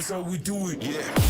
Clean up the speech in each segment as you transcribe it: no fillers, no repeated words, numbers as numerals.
That's how we do it. Yeah.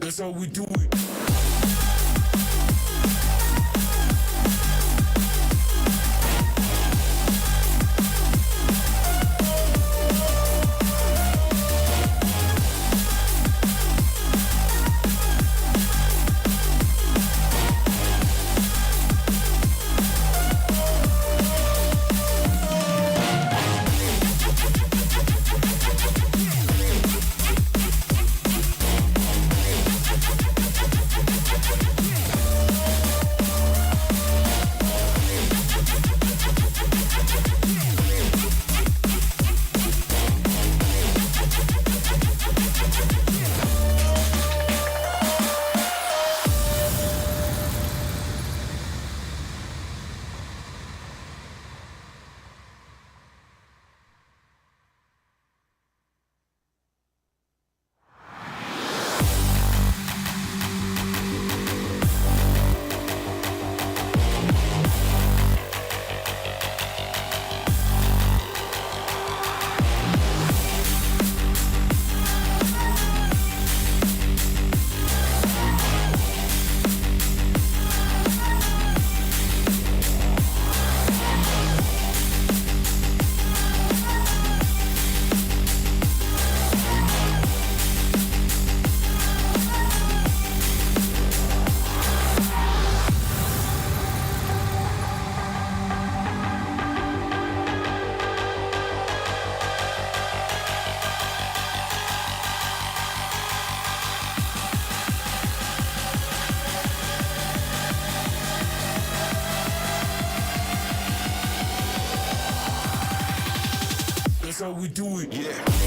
That's how we do it. That's how we do it. Yeah.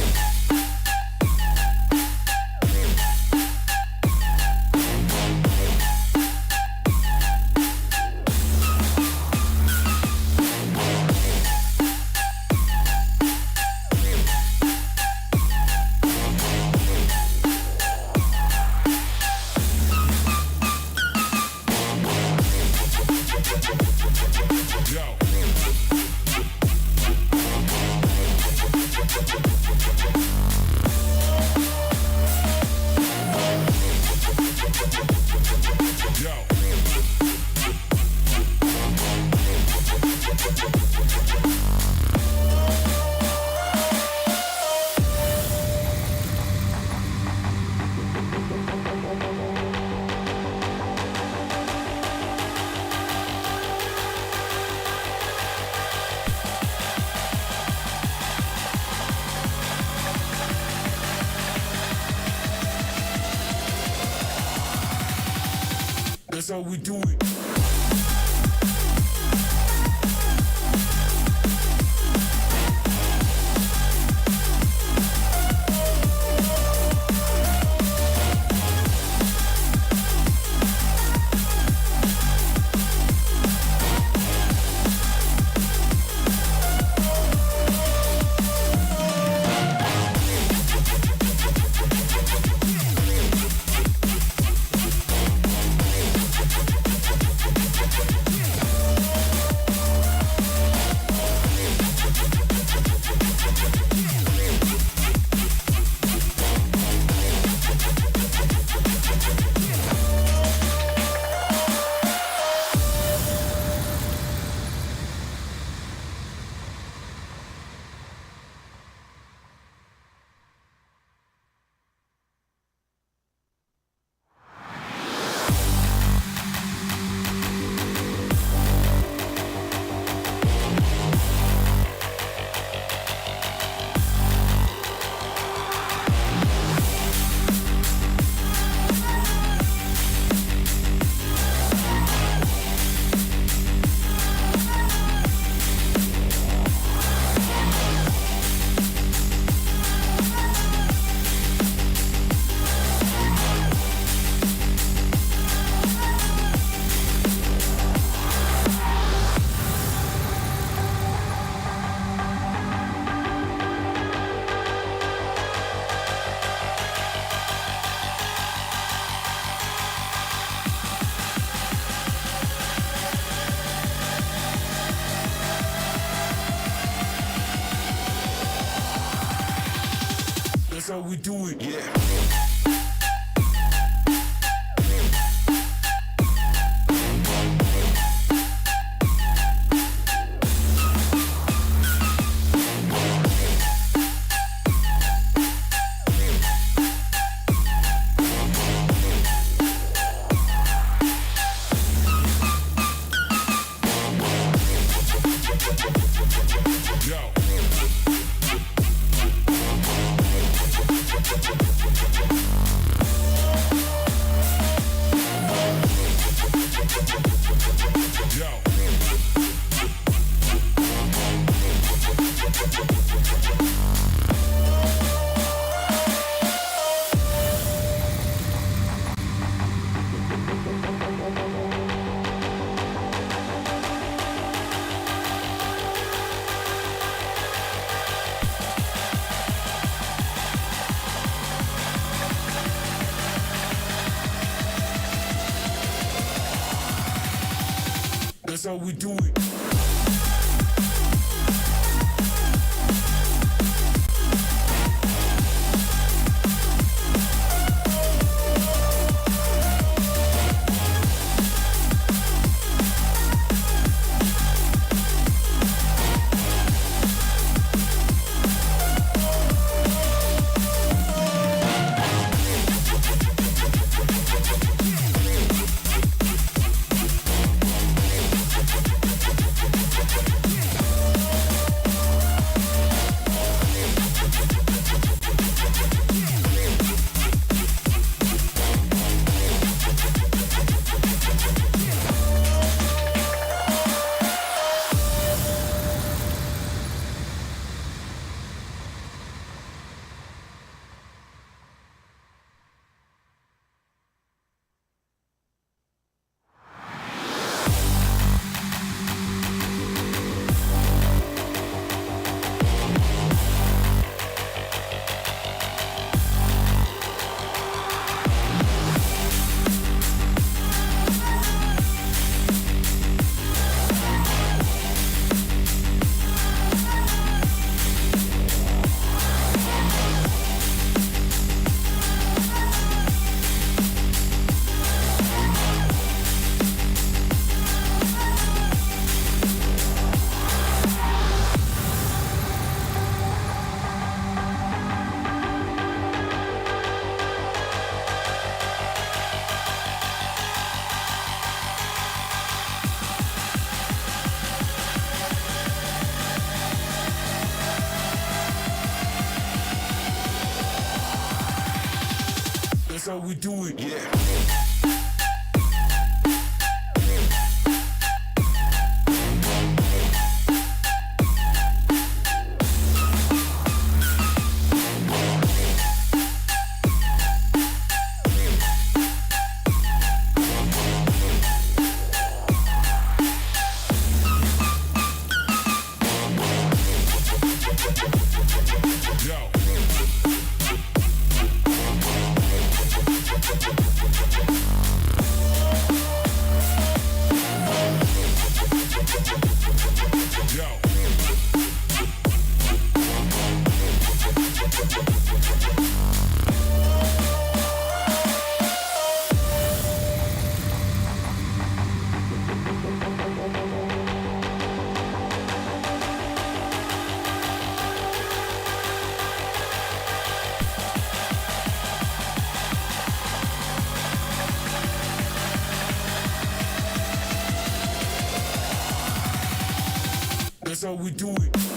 That's how we do it. how we do it. Yeah. That's how we do it. That's how we do it. Yeah. That's how we do it.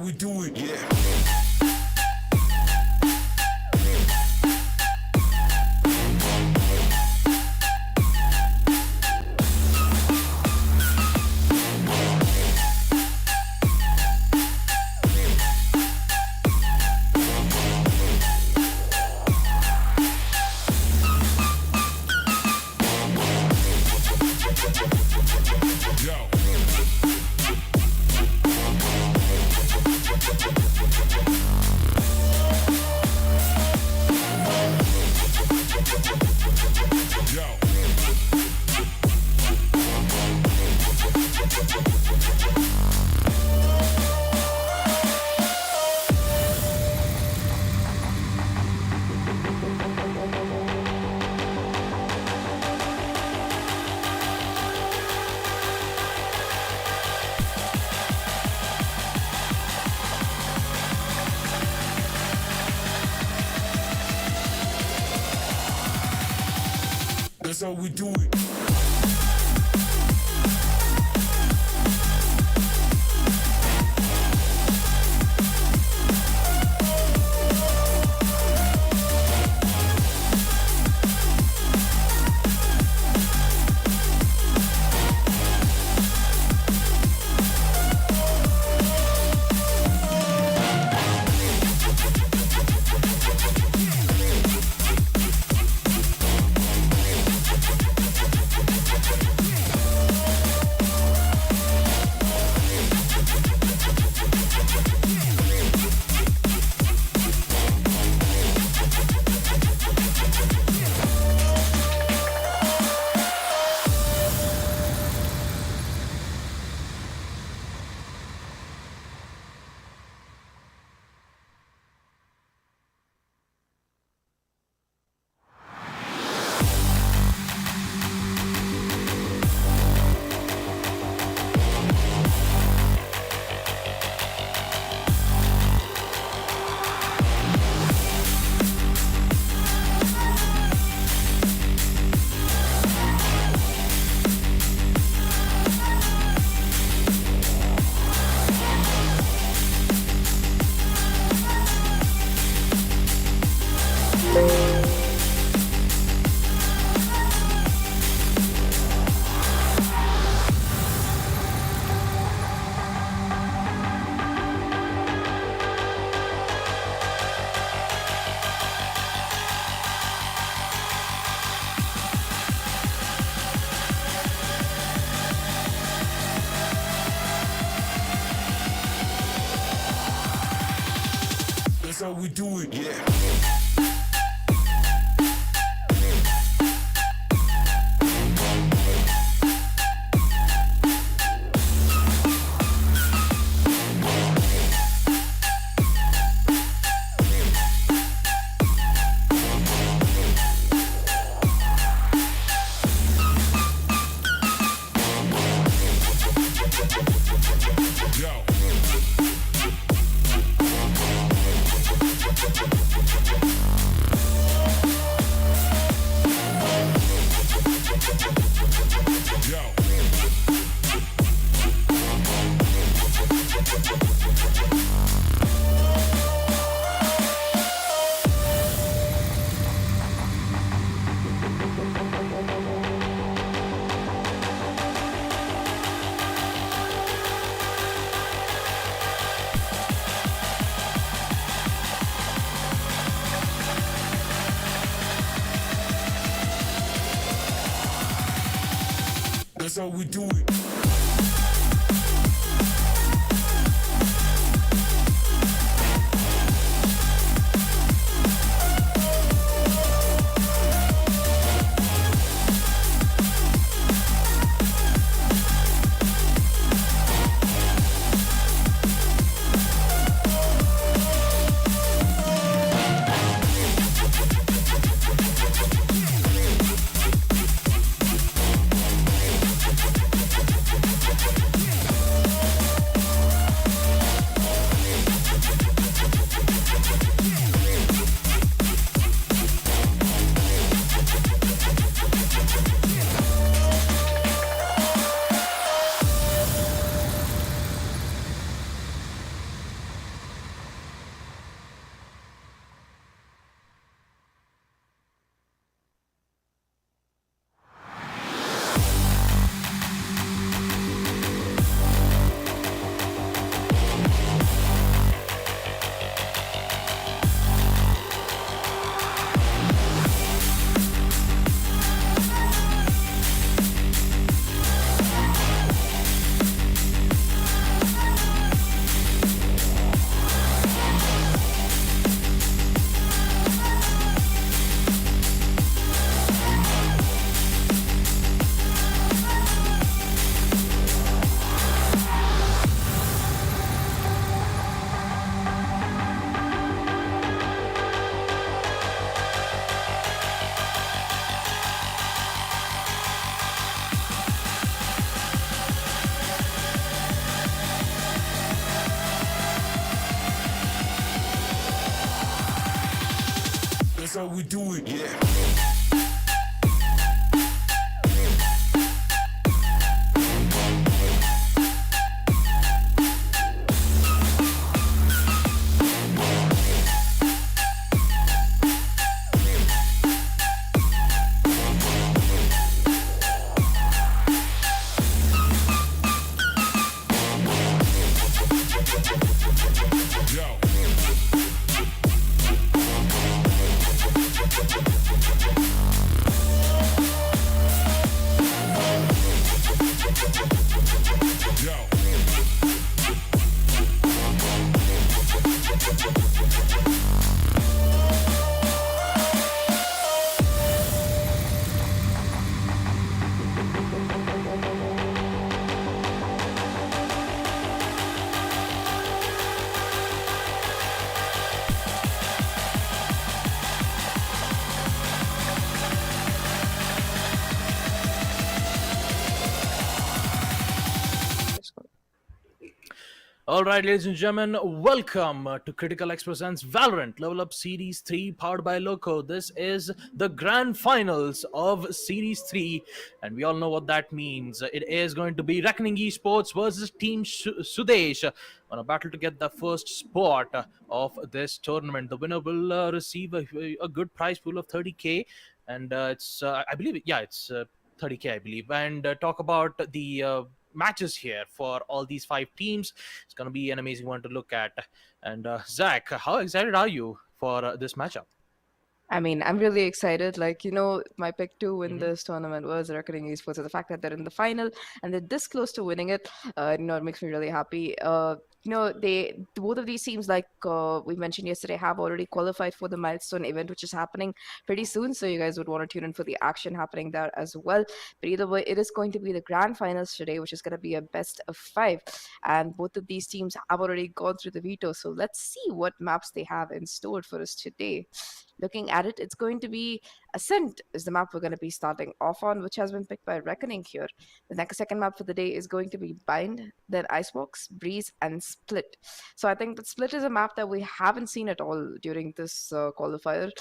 we do it. Yeah. That's how we do it. That's how we do it. Yeah. That's how we do it. That's how we do it. Yeah. All right, ladies and gentlemen, welcome to CriticalX presents Valorant Level Up Series 3 powered by Loco. This is the grand finals of Series 3, and we all know what that means. It is going to be Reckoning Esports versus Team Sudesh on a battle to get the first spot of this tournament. The winner will receive a good prize pool of 30k, and I believe, it's 30k, I believe, and talk about the matches here for all these 5 teams. It's going to be an amazing one to look at. And Zach, how excited are you for this matchup? I mean, I'm really excited. Like, my pick to win Mm-hmm. this tournament was Reckoning Esports. So the fact that they're in the final and they're this close to winning it, it makes me really happy. They both of these teams, like we mentioned yesterday, have already qualified for the milestone event, which is happening pretty soon. So you guys would want to tune in for the action happening there as well. But either way, it is going to be the grand finals today, which is going to be a best of 5. And both of these teams have already gone through the veto. So let's see what maps they have in store for us today. Looking at it, it's going to be Ascent is the map we're going to be starting off on, which has been picked by Reckoning here. The next second map for the day is going to be Bind, then Icebox, Breeze, and Split. So I think that Split is a map that we haven't seen at all during this qualifier.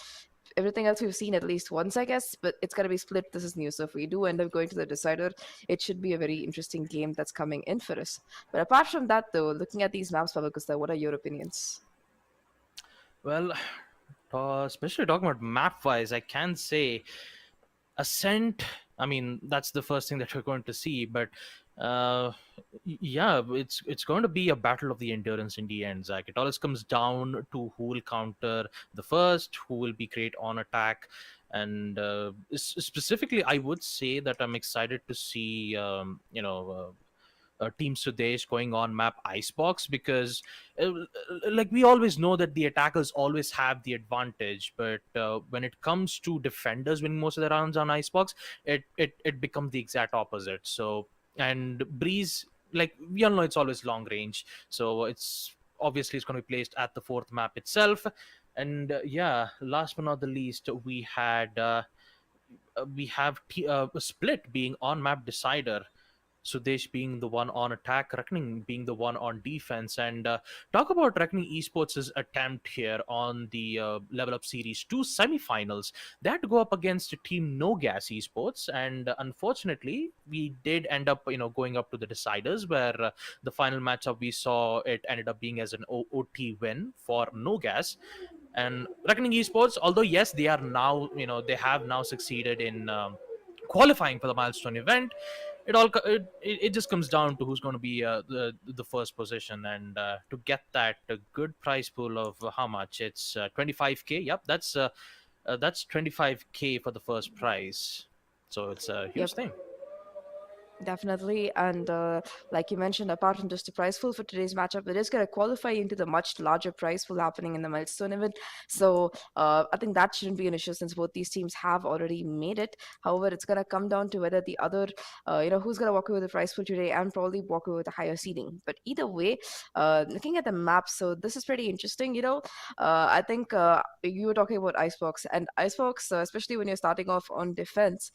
Everything else we've seen at least once, I guess, but it's going to be Split. This is new. So if we do end up going to the decider, it should be a very interesting game that's coming in for us. But apart from that, though, looking at these maps, Pavagusta, what are your opinions? Well, especially talking about map wise, I can say Ascent. I mean, that's the first thing that we're going to see, but uh yeah, it's going to be a battle of the endurance in the end, Zach. It always comes down to who will counter the first, who will be great on attack. And specifically, I would say that I'm excited to see Team Sudesh going on map Icebox, because like we always know that the attackers always have the advantage, but when it comes to defenders winning most of the rounds on Icebox, it becomes the exact opposite. So, and Breeze, like we all know, it's always long range, so it's going to be placed at the 4th map itself. And yeah, last but not the least, we have Split being on map Decider, Sudesh being the one on attack, Reckoning being the one on defense. And talk about Reckoning Esports' attempt here on the Level Up Series 2 semifinals. They had to go up against Team No Gas Esports, and unfortunately, we did end up, going up to the deciders, where the final matchup we saw, it ended up being as an OT win for No Gas. And Reckoning Esports, although yes, they are now, they have now succeeded in qualifying for the milestone event. It just comes down to who's going to be the first position, and to get that good prize pool of how much, it's 25k. Yep, that's 25k for the first prize, so it's a huge Yep. thing. Definitely. And like you mentioned, apart from just the prize pool for today's matchup, it is going to qualify into the much larger prize pool happening in the milestone event. So I think that shouldn't be an issue since both these teams have already made it. However, it's going to come down to whether the other, who's going to walk away with the prize pool today and probably walk away with a higher seeding. But either way, looking at the map, so this is pretty interesting. I think you were talking about Icebox, and Icebox, especially when you're starting off on defense,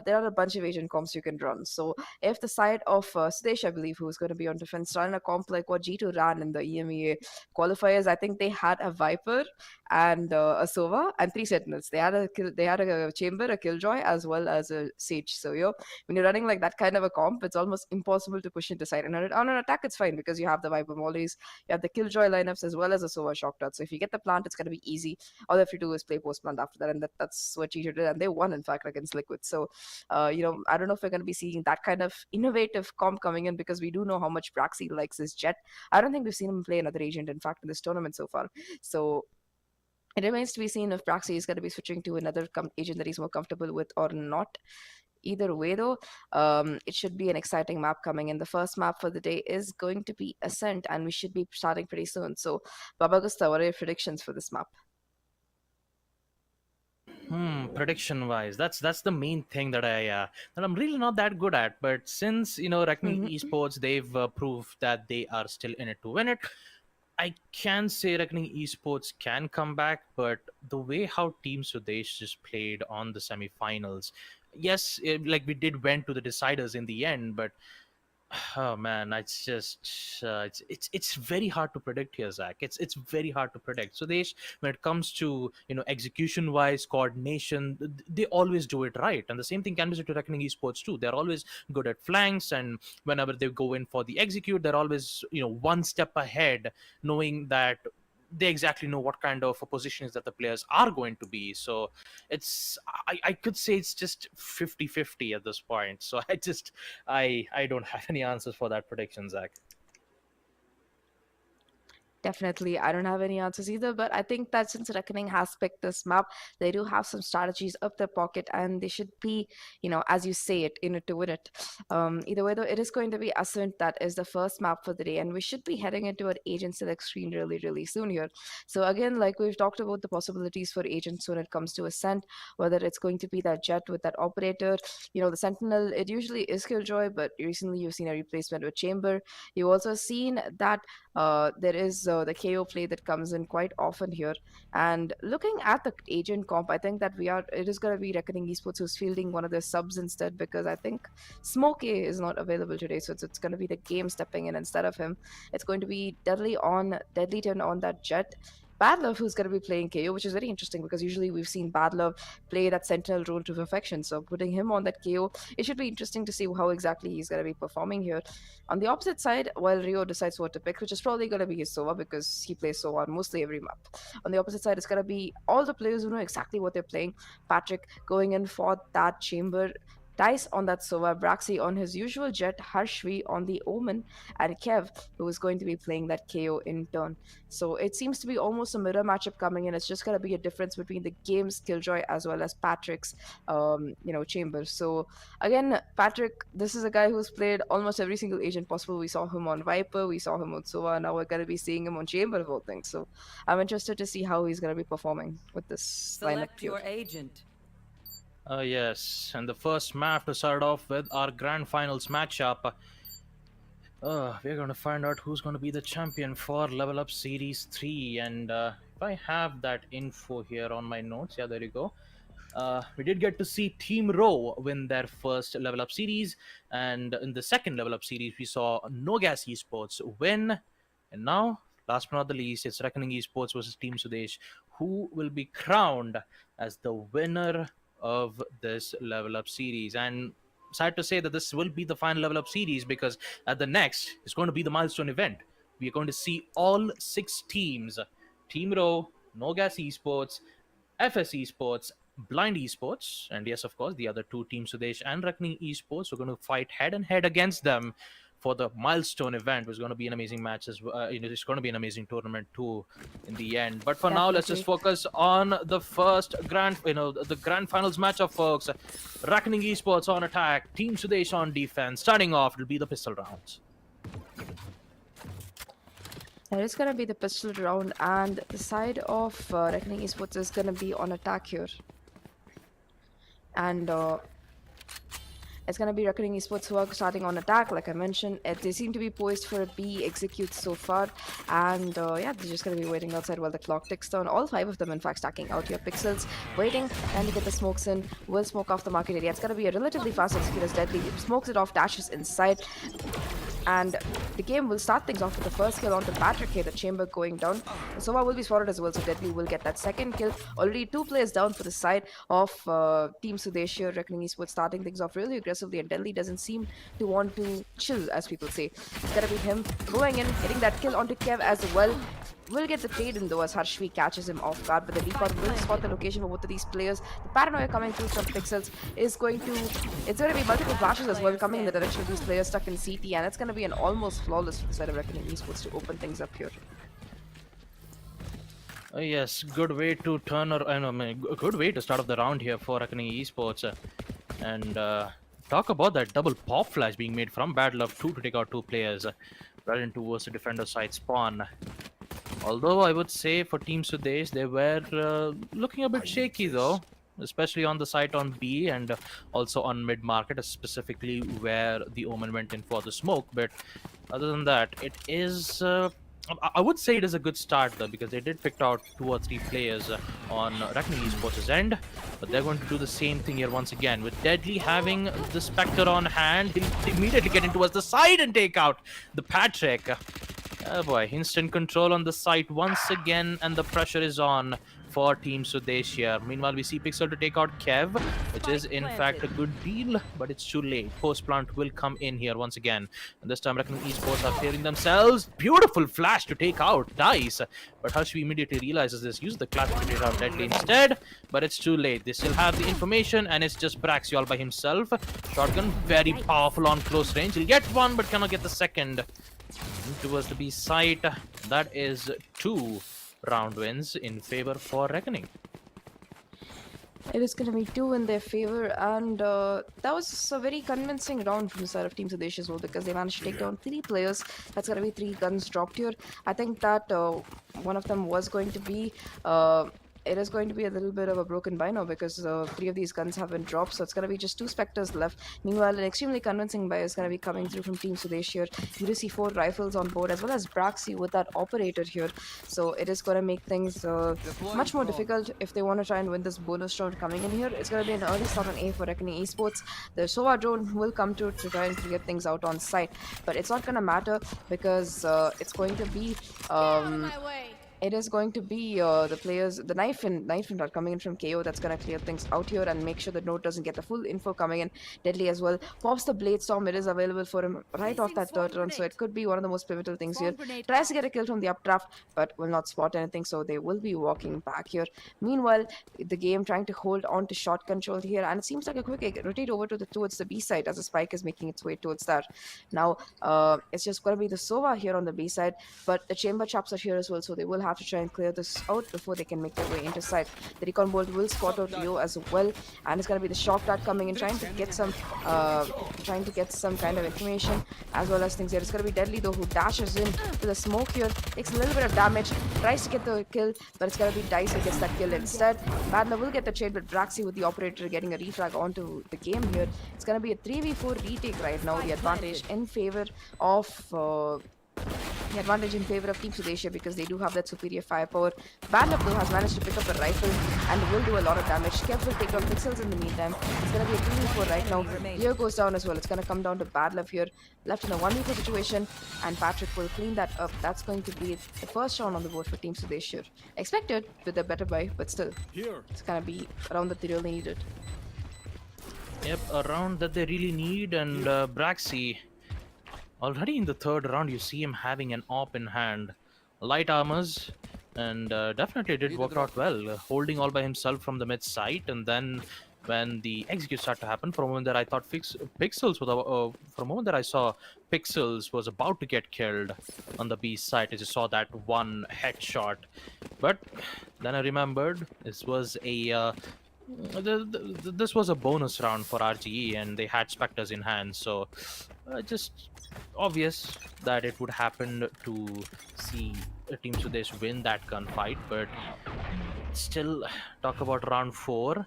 there are a bunch of agent comps you can run. So if the side of Sudesh, I believe, who's going to be on defense, run a comp like what G2 ran in the EMEA qualifiers, I think they had a Viper and a Sova and 3 Sentinels. They had a Chamber, a Killjoy, as well as a Sage. So when you're running like that kind of a comp, it's almost impossible to push into side. And on an attack, it's fine because you have the Viper mollies, you have the Killjoy lineups as well as a Sova shock dart. So if you get the plant, it's going to be easy. All you have to do is play post plant after that, and that's what G2 did, and they won in fact against Liquid. So I don't know if we're going to be seeing that kind of innovative comp coming in, because we do know how much Braxy likes his Jet. I don't think we've seen him play another agent, in fact, in this tournament so far. So it remains to be seen if Braxy is going to be switching to another agent that he's more comfortable with or not. Either way, though, it should be an exciting map coming in. The first map for the day is going to be Ascent, and we should be starting pretty soon. So, Baba Gusta, what are your predictions for this map? Prediction wise, that's the main thing that I'm really not that good at. But since Reckoning Esports, they've proved that they are still in it to win it. I can say Reckoning Esports can come back, but the way how Team Sudesh just played on the semifinals, yes, like we did went to the deciders in the end, but oh man, it's just it's very hard to predict here, Zach. It's very hard to predict. So when it comes to execution wise, coordination, they always do it right, and the same thing can be said to Reckoning Esports too. They're always good at flanks, and whenever they go in for the execute, they're always one step ahead, knowing that they exactly know what kind of positions that the players are going to be. So I could say it's just 50-50 at this point. So I don't have any answers for that prediction, Zach. Definitely, I don't have any answers either, but I think that since Reckoning has picked this map, they do have some strategies up their pocket, and they should be, as you say it, in it to win it. Either way, though, it is going to be Ascent that is the first map for the day, and we should be heading into an agent select screen really, really soon here. So again, like we've talked about the possibilities for agents when it comes to Ascent, whether it's going to be that Jet with that operator, the Sentinel, it usually is Killjoy, but recently you've seen a replacement with Chamber. You've also seen that there is the KO play that comes in quite often here. And looking at the agent comp, I think that it is going to be Reckoning Esports who's fielding one of their subs instead, because I think Smoke A is not available today. So it's going to be the game stepping in instead of him. It's going to be Deadlyton on that Jet. Bad Love, who's going to be playing KO, which is very interesting because usually we've seen Bad Love play that Sentinel role to perfection. So putting him on that KO, it should be interesting to see how exactly he's going to be performing here. On the opposite side, while Rio decides what to pick, which is probably going to be his Sova because he plays Sova on mostly every map. On the opposite side, it's going to be all the players who know exactly what they're playing. Patrick going in for that Chamber, Dice on that Sova, Braxy on his usual Jet, Harshvi on the Omen, and Kev, who is going to be playing that KO in turn. So it seems to be almost a mirror matchup coming in. It's just going to be a difference between the game's Killjoy as well as Patrick's, Chamber. So again, Patrick, this is a guy who's played almost every single agent possible. We saw him on Viper, we saw him on Sova, and now we're going to be seeing him on Chamber of all things. So I'm interested to see how he's going to be performing with this lineup. Select your agent. Yes, and the first map to start off with our grand finals matchup. We're going to find out who's going to be the champion for Level Up Series 3. And if I have that info here on my notes, yeah, there you go. We did get to see Team Row win their first Level Up Series. And in the second Level Up Series, we saw No Gas Esports win. And now, last but not the least, it's Reckoning Esports versus Team Sudesh, who will be crowned as the winner of this Level Up Series. And sad to say that this will be the final Level Up Series, because at the next is going to be the Milestone event. We are going to see all 6 teams: Team Row, No Gas Esports, FS Esports, Blind Esports, and yes, of course, the other 2 teams, Sudesh and Reckoning Esports. We're going to fight head and head against them for the Milestone event. It was going to be an amazing match as well. It's going to be an amazing tournament too in the end. But for now, let's just focus on the first the grand finals matchup, folks. Reckoning Esports on attack, Team Sudesh on defense. Starting off, it'll be the pistol rounds. There is going to be the pistol round, and the side of Reckoning Esports is going to be on attack here. And It's going to be Reckoning Esports who are starting on attack, like I mentioned. They seem to be poised for a B execute so far. And yeah, they're just going to be waiting outside while the clock ticks down. All 5 of them, in fact, stacking out here. Pixels waiting, trying to get the smokes in. Will smoke off the market area. It's going to be a relatively fast execute as Deadly smokes it off, dashes inside. And the game will start things off with the first kill onto Patrick here, the chamber going down. Sova will be spotted as well, so Deadly will get that second kill. Already 2 players down for the side of Team Sudesh here. Reckoning Esports starting things off really aggressively, and Deadly doesn't seem to want to chill, as people say. It's gonna be him going in, getting that kill onto Kev as well. Will get the trade in though as Harshvi catches him off guard, but the recon will spot the location for both of these players. The paranoia coming through from Pixels is going to... It's going to be multiple flashes as well coming in the direction of these players stuck in CT, and it's going to be an almost flawless for the side of Reckoning Esports to open things up here. Yes, good way to turn or good way to start off the round here for Reckoning Esports. And talk about that double pop flash being made from Bad Luck 2 to take out 2 players right in towards the defender side spawn. Although I would say for Team Sudesh, they were looking a bit shaky though, especially on the site on B and also on mid market, specifically where the Omen went in for the smoke. But other than that, it is... I would say it is a good start though, because they did pick out 2 or 3 players on Reckoning Esports' end, but they're going to do the same thing here once again. With Deadly having the Spectre on hand, he'll immediately get in towards the side and take out the Patrick. Oh boy, instant control on the site once again, and the pressure is on for Team Sudesh here. Meanwhile, we see Pixel to take out Kev, which is in fact a good deal, but it's too late. Post plant will come in here once again, and this time Reckoning Esports are clearing themselves. Beautiful flash to take out Dice, but Harshvi immediately realizes this, uses the clash to take out Deadly instead, but it's too late. They still have the information, and it's just Braxy all by himself. Shotgun, very powerful on close range. He'll get one, but cannot get the second. Towards the B site, that is 2 round wins in favor for Reckoning. It is going to be 2 in their favor, and that was a very convincing round from the side of Team Sudesh as well, because they managed to take down 3 players. That's going to be 3 guns dropped here. I think that one of them was going to be... it is going to be a little bit of a broken buy now, because 3 of these guns have been dropped, so it's going to be just 2 Spectres left. Meanwhile, an extremely convincing buy is going to be coming through from Team Sudesh here. You do see 4 rifles on board, as well as Braxy with that operator here. So it is going to make things much more difficult if they want to try and win this bonus round coming in here. It's going to be an early start on A for Reckoning Esports. The Sova drone will come to try and clear things out on site, but it's not going to matter, because it's going to be... it is going to be the players, the knife and are coming in from KO. That's going to clear things out here and make sure the node doesn't get the full info coming in. Deadly as well pops the Blade Storm. It is available for him right off that third run, so it could be one of the most pivotal things here. Tries to get a kill from the updraft, but will not spot anything, so they will be walking back here. Meanwhile, the game trying to hold on to shot control here, and it seems like a quick rotate over to towards the B side as the spike is making its way towards that. Now it's just going to be the Sova here on the B side, but the chamber traps are here as well, so they will have to try and clear this out before they can make their way into site. The recon bolt will spot out Leo as well, and it's going to be the shock dart coming in, trying to get some kind of information as well as things here. It's going to be Deadly though, who dashes in to the smoke here, takes a little bit of damage, tries to get the kill, but it's going to be Dice who gets that kill instead. Badner will get the trade, but Braxy with the operator getting a refrag onto the game here. It's going to be a 3v4 retake right now. The advantage in favor of Team Sudesh, because they do have that superior firepower. Badluck though has managed to pick up a rifle and will do a lot of damage. Kev will take down Pixels in the meantime. It's going to be a 2v4 right now. Leo goes down as well. It's going to come down to Badluck here, left in a 1v4 situation, and Patrick will clean that up. That's going to be the first round on the board for Team Sudesh here. Expected with a better buy, but still, it's going to be a round that they really needed. Yep, a round that they really need, and Braxy, already in the third round, you see him having an AWP in hand. Light armors, and definitely did work out well. Holding all by himself from the mid site, and then when the execute started to happen, for a moment there I thought Pixels was for a moment there I saw Pixels was about to get killed on the B side. I just saw that one headshot, but then I remembered this was a this was a bonus round for RGE, and they had Spectres in hand, so just obvious that it would happen to see Team Sudesh win that gunfight. But still, talk about round 4.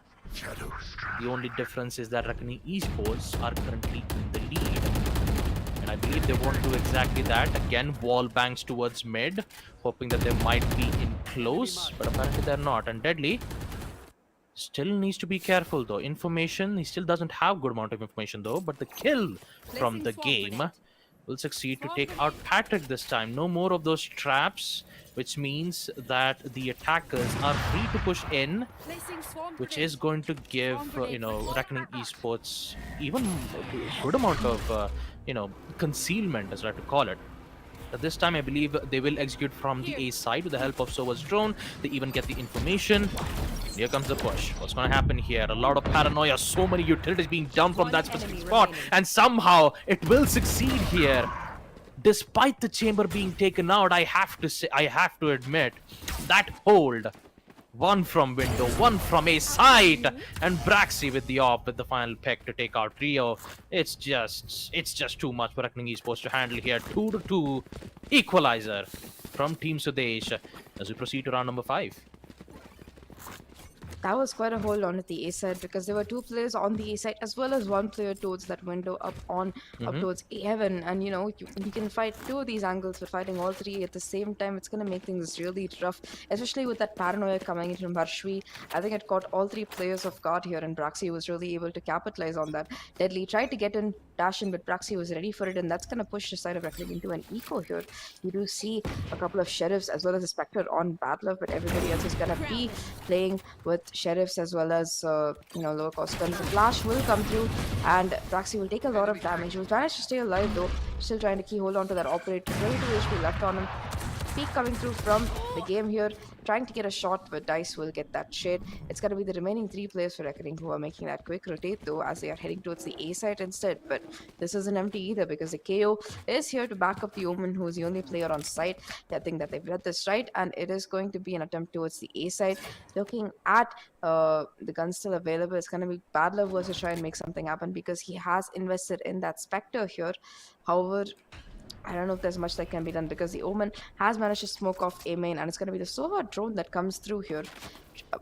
The only difference is that Reckoning Esports are currently in the lead. And I believe they won't do exactly that. Again, wall bangs towards mid, hoping that they might be in close, but apparently they're not. And Deadly still needs to be careful though. Information, he still doesn't have good amount of information though, but the kill from the game will succeed to take out Patrick this time. No more of those traps, which means that the attackers are free to push in, which is going to give, Reckoning Esports even a good amount of, concealment, as I like to call it. This time, I believe they will execute from the A side with the help of Sova's drone. They even get the information. Here comes the push. What's going to happen here? A lot of paranoia. So many utilities being dumped from that specific spot. And somehow, it will succeed here. Despite the chamber being taken out, I have to admit, that hold. One from window, one from a side, and Braxy with the op with the final pick to take out Rio. It's just too much for Reckoning Esports to handle here. 2-2 equalizer from Team Sudesh as we proceed to round number 5. That was quite a hold on at the A side because there were 2 players on the A side as well as 1 player towards that window up towards A heaven. And you can fight 2 of these angles, but fighting all 3 at the same time, it's gonna make things really rough, especially with that paranoia coming in from Varshvi. I think it caught all 3 players off guard here, and Braxy was really able to capitalize on that. Deadly tried to get in, dash in, but Braxy was ready for it, and that's gonna push the side of Reckoning into an eco here. You do see a couple of sheriffs as well as a Spectre on Bad Love, but everybody else is gonna be playing with sheriffs as well as lower cost guns. The flash will come through, and Braxy will take a lot of damage. Will manage to stay alive though, still trying to key hold on to that operator. 22 HP left on him. Peak coming through from the game here, trying to get a shot, but Dice will get that shade. It's going to be the remaining 3 players for Reckoning who are making that quick rotate though, as they are heading towards the A side instead. But this isn't empty either because the KO is here to back up the Omen, who is the only player on site. I think that they've read this right, and it is going to be an attempt towards the A side. Looking at the gun still available, it's going to be Bad Love versus try and make something happen because he has invested in that Spectre here. However, I don't know if there's much that can be done because the Omen has managed to smoke off A main, and it's going to be the Sova drone that comes through here.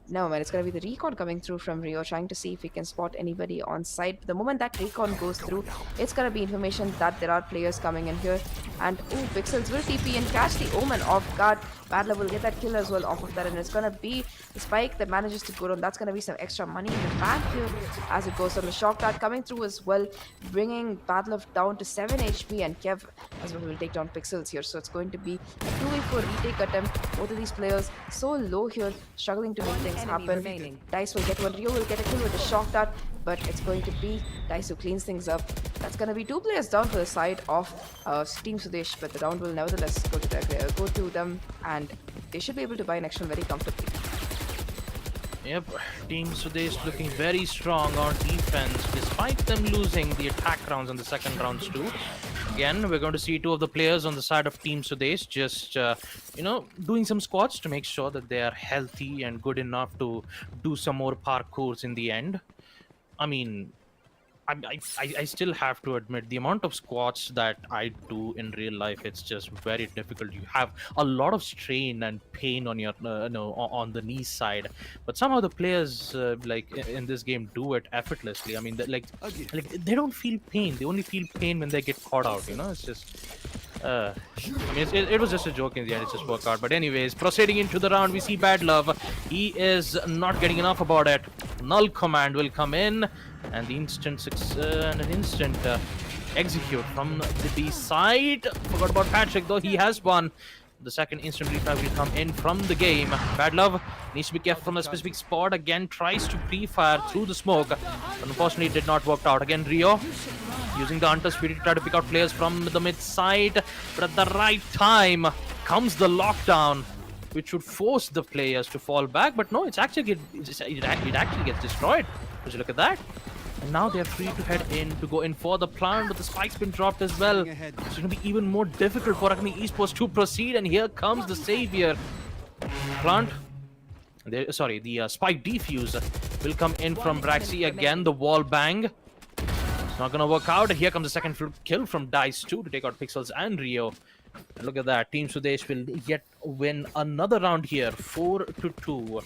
No, man, it's going to be the recon coming through from Rio, trying to see if he can spot anybody on site. The moment that recon goes through, it's going to be information that there are players coming in here. And, Pixels will TP and catch the Omen off guard. Bad Love will get that kill as well off of that, and it's going to be the spike that manages to go down. That's going to be some extra money in the bank here as it goes on. The shock dart coming through as well, bringing Bad Love down to 7 HP, and Kev as well will take down Pixels here. So it's going to be a 2v4 retake attempt. Both of these players so low here, struggling to make things happen. Dice will get one. Rio will get a kill with the shock dart, but it's going to be Dice who cleans things up. That's going to be 2 players down for the side of Team Sudesh, but the round will nevertheless go to them, and they should be able to buy an extra very comfortably. Yep, Team Sudesh looking very strong on defense, despite them losing the attack rounds in the second rounds too. Again, we're going to see 2 of the players on the side of Team Sudesh just, doing some squats to make sure that they are healthy and good enough to do some more parkours in the end. I mean, I still have to admit, the amount of squats that I do in real life, it's just very difficult. You have a lot of strain and pain on your on the knee side, but somehow the players in this game do it effortlessly. I mean, they don't feel pain. They only feel pain when they get caught out. It's just I mean, it was just a joke in the end. It's just work out. But anyways, proceeding into the round, we see Bad Love. He is not getting enough about it. Null command will come in, and the instant execute from the B side. Forgot about Patrick though. He has one. The second instant revive will come in from the game. Bad Love needs to be kept from a specific spot. Again, tries to pre-fire through the smoke. Unfortunately, it did not work out. Again, Rio using the Hunter's Fury to try to pick out players from the mid side. But at the right time comes the lockdown, which should force the players to fall back. But no, it actually gets destroyed. Would you look at that? And now they're free to head in to go in for the plant, but the spike's been dropped as well. It's going to be even more difficult for Reckoning Esports to proceed, and here comes the savior. Plant. The spike defuse will come in from Braxy again. The wall bang. It's not going to work out. And here comes the second kill from Dice 2 to take out Pixels and Rio. And look at that. Team Sudesh will yet win another round here. 4-2.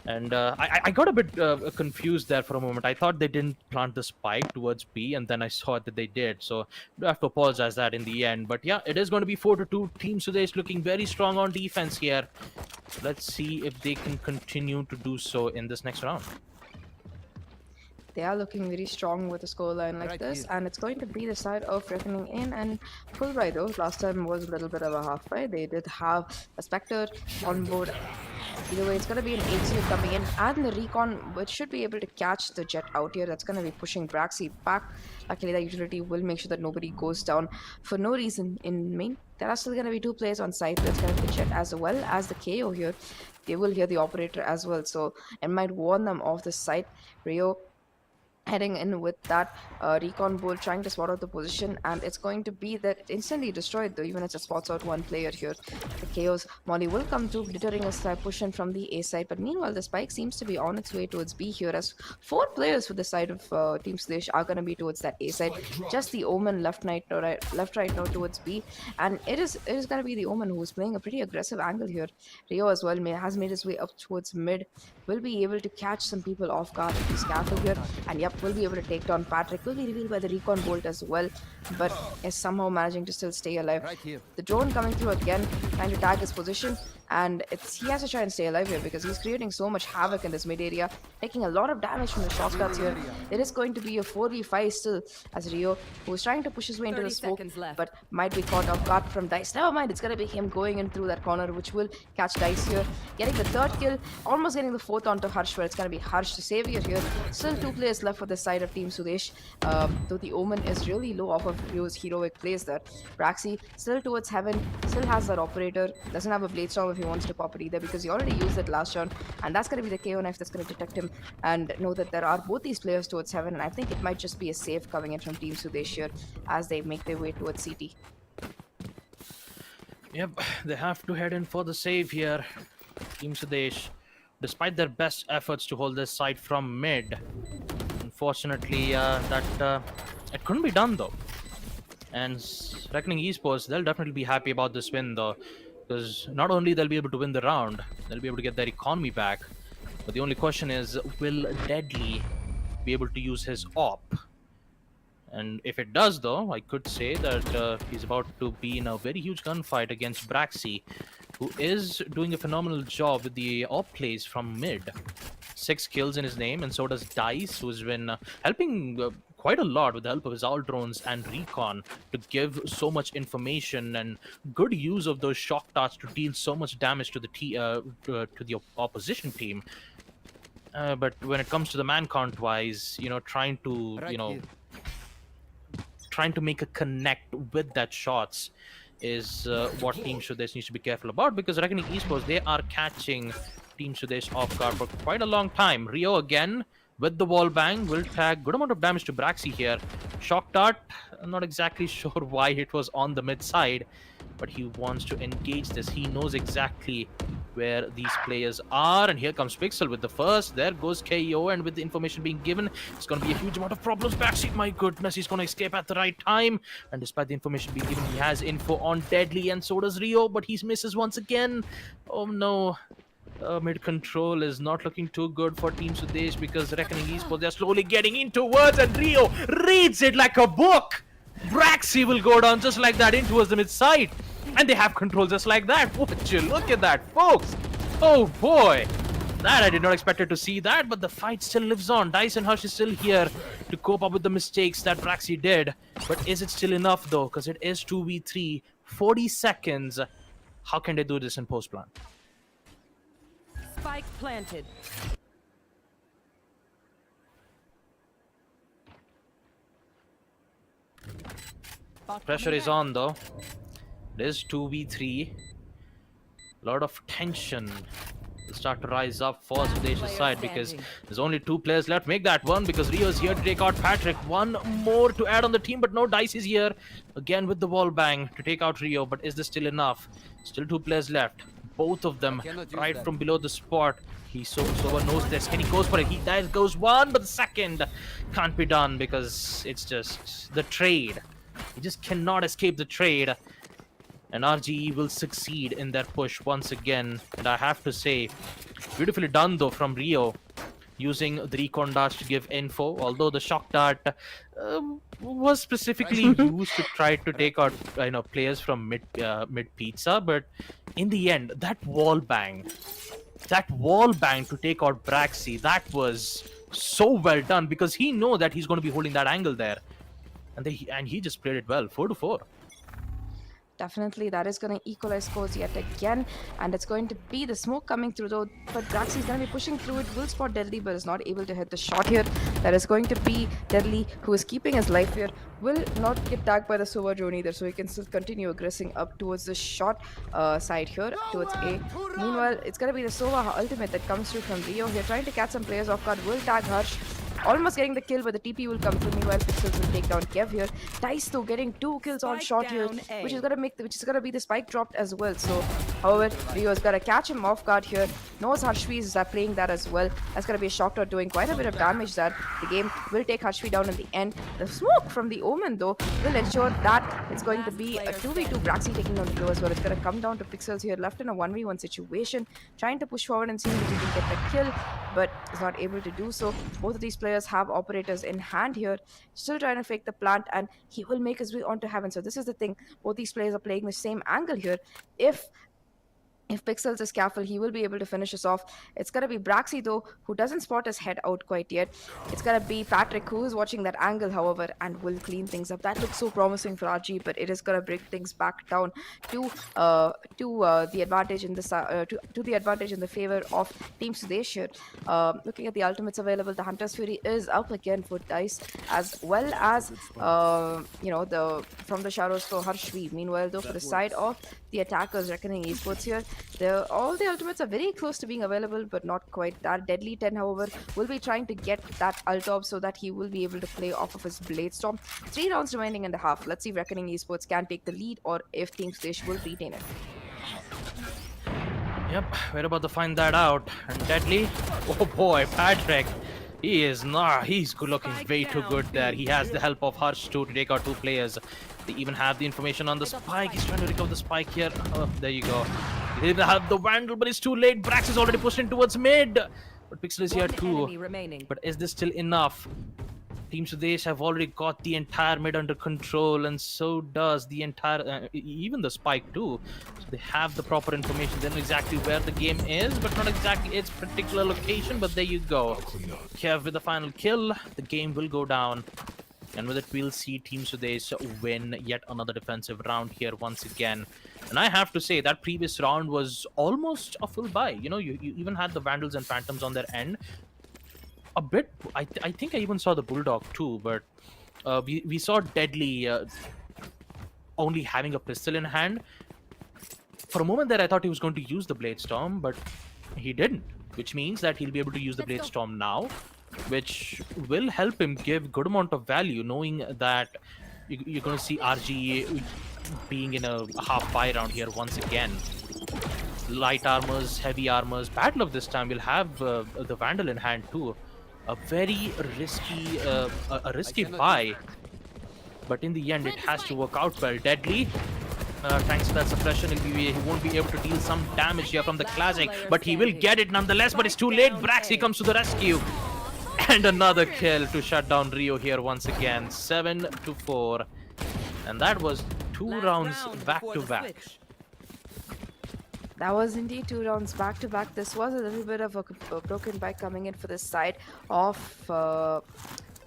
And I got a bit confused there for a moment. I thought they didn't plant the spike towards B, and then I saw that they did. So I have to apologize that in the end. But yeah, it is going to be 4-2. Team Sudesh looking very strong on defense here. Let's see if they can continue to do so in this next round. They are looking very strong with a scoreline like this, and it's going to be the side of Reckoning in and Fulbright though. Last time was a little bit of a half fight. They did have a Spectre on board. Either way, it's going to be an HCU coming in, and the Recon, which should be able to catch the Jet out here. That's going to be pushing Braxy back. Luckily, that utility will make sure that nobody goes down for no reason in main. There are still going to be 2 players on site. That's going to be Jet as well as the KO here. They will hear the operator as well, so it might warn them off the site. Rio heading in with that recon bolt, trying to spot out the position, and it's going to be that instantly destroyed though, even as it spots out one player here. The chaos molly will come through, deterring us by pushing from the A side, but meanwhile the spike seems to be on its way towards B here, as 4 players for the side of Team Sudesh are going to be towards that A side. Just the Omen left right now towards B, and it is going to be the Omen who's playing a pretty aggressive angle here. Rio as well has made his way up towards mid, will be able to catch some people off guard with the scaffold here, and yep, will be able to take down Patrick. Will be revealed by the recon bolt as well, but is somehow managing to still stay alive. The drone coming through again, trying to tag his position, and he has to try and stay alive here because he's creating so much havoc in this mid area, taking a lot of damage from the shortcuts here. It is going to be a 4v5 still, as Rio, who is trying to push his way into the smoke, but might be caught off guard from Dice. Never mind, it's going to be him going in through that corner, which will catch Dice here, getting the 3rd kill, almost getting the 4th onto Harsh, where it's going to be Harsh the savior here. Still 2 players left for the side of Team Sudesh, though the Omen is really low off of Rio's heroic plays there. Braxy still towards heaven, still has that operator, doesn't have a blade storm if he wants to pop it either, because he already used it last round, and that's going to be the KO knife that's going to detect him, and know that there are both these players towards heaven, and I think it might just be a save coming in from Team Sudesh here as they make their way towards CT. Yep, they have to head in for the save here. Team Sudesh, despite their best efforts to hold this side from mid, unfortunately, it couldn't be done though. And Reckoning Esports, they'll definitely be happy about this win though, because not only they'll be able to win the round, they'll be able to get their economy back, but the only question is, will Deadly be able to use his op? And if it does though, I could say that he's about to be in a very huge gunfight against Braxy, who is doing a phenomenal job with the op plays from mid. 6 kills in his name, and so does Dice, who's been helping quite a lot with the help of his alt drones and recon to give so much information and good use of those shock darts to deal so much damage to the opposition team. But when it comes to the man count wise, trying to make a connect with that shots is what Team Sudesh needs to be careful about, because Reckoning Esports, they are catching Team Sudesh off guard for quite a long time. Rio again with the wall bang will tag good amount of damage to Braxy here. Shock dart, I'm not exactly sure why it was on the mid side, but he wants to engage this. He knows exactly where these players are, and here comes Pixel with the first. There goes KO, and with the information being given, it's going to be a huge amount of problems. Braxy, my goodness, he's going to escape at the right time, and despite the information being given, he has info on Deadly, and so does Rio, but he misses once again. Oh no. Mid control is not looking too good for Team Sudesh, because Reckoning Esports, they're slowly getting in towards, and Rio reads it like a book. Braxy will go down just like that in towards the mid side, and they have control just like that. Would you look at that, folks? Oh boy, that I did not expect to see that, but the fight still lives on. Dice and Hush is still here to cope up with the mistakes that Braxy did, but is it still enough though? Because it is 2v3, 40 seconds. How can they do this in post plan? Spike planted. Pressure is on though. It is 2v3. A lot of tension will start to rise up for Sudesh's side, because there's only 2 players left. Make that one, because Rio is here to take out Patrick. One more to add on the team, but no, Dice is here again with the wall bang to take out Rio. But is this still enough? Still 2 players left. Both of them right from below the spot. He so knows this, and he goes for it. There goes one, but the second can't be done because it's just the trade. He just cannot escape the trade. And RGE will succeed in that push once again. And I have to say, Beautifully done though from Rio, using the recon dash to give info. Although the shock dart was specifically used to try to take out players from mid pizza, but in the end, that wall bang to take out Braxy, that was so well done because he know that he's going to be holding that angle there, and he just played it well, 4-4. Definitely, that is going to equalize scores yet again, and it's going to be the smoke coming through though. But Braxy is going to be pushing through it. Will spot Deadly, but is not able to hit the shot here. That is going to be Deadly, who is keeping his life here. Will not get tagged by the Sova drone either, so he can still continue aggressing up towards the shot side here, towards A. Meanwhile, it's going to be the Sova ultimate that comes through from Rio here, trying to catch some players off guard. Will tag Harsh. Almost getting the kill, but the TP will come through. Meanwhile, Pixels will take down Kev here. Dice though getting 2 kills on shot here, which is gonna be the spike dropped as well. So, however, Rio's gotta catch him off guard here. Knows Harshvi is playing that as well. That's gonna be a shock dot doing quite a bit of damage there. The game will take Harshvi down in the end. The smoke from the Omen though will ensure that it's going to be a 2v2. Braxy taking on Rio as well. It's gonna come down to Pixels here, left in a 1v1 situation, trying to push forward and seeing if he can get the kill, but is not able to do so. Both of these players have operators in hand here, still trying to fake the plant, and he will make his way onto heaven. So this is the thing, both these players are playing the same angle here. If Pixels is careful, he will be able to finish us off. It's going to be Braxy, though, who doesn't spot his head out quite yet. It's going to be Patrick, who is watching that angle, however, and will clean things up. That looks so promising for RG, but it is going to break things back down to the advantage in the advantage in the favor of Team Sudesh here. Looking at the ultimates available, the Hunter's Fury is up again for Dice, as well as from the shadows for Harshvi. Meanwhile, though, for the side of the attackers, Reckoning Esports here, all the ultimates are very close to being available, but not quite that. Deadly 10, however, will be trying to get that ult up so that he will be able to play off of his Blade Storm. 3 rounds remaining in the half. Let's see if Reckoning Esports can take the lead or if Team Sudesh will retain it. Yep, we're about to find that out. And Deadly, oh boy, Patrick, he's looking way too good there. He has the help of Harsh too to take out 2 players. They even have the information on the spike. He's trying to recover the spike here. Oh, there you go. He didn't have the Vandal, but it's too late. Brax is already pushed in towards mid. But Pixel is here too. But is this still enough? Team Sudesh have already got the entire mid under control, and so does the entire, even the spike too. So they have the proper information. They know exactly where the game is, but not exactly its particular location. But there you go. Kev with the final kill. The game will go down. And with it, we'll see Team Sudesh win yet another defensive round here once again. And I have to say, that previous round was almost a full buy. You even had the Vandals and Phantoms on their end. A bit, I think I even saw the Bulldog too, but we saw Deadly only having a pistol in hand. For a moment there, I thought he was going to use the Blade Storm, but he didn't, which means that he'll be able to use the Blade Storm now, which will help him give good amount of value, knowing that you're going to see RG being in a half buy round here once again. Light armors, heavy armors, Battle of this time will have the Vandal in hand too. A very risky buy, but in the end it has to work out well. Deadly, thanks to that suppression, he won't be able to deal some damage here from the classic, but he will get it nonetheless. But it's too late. Braxy comes to the rescue, and another kill to shut down Rio here once again. 7-4, and that was 2 rounds back to back. That was indeed 2 rounds back to back. This was a little bit of a broken bike coming in for the side of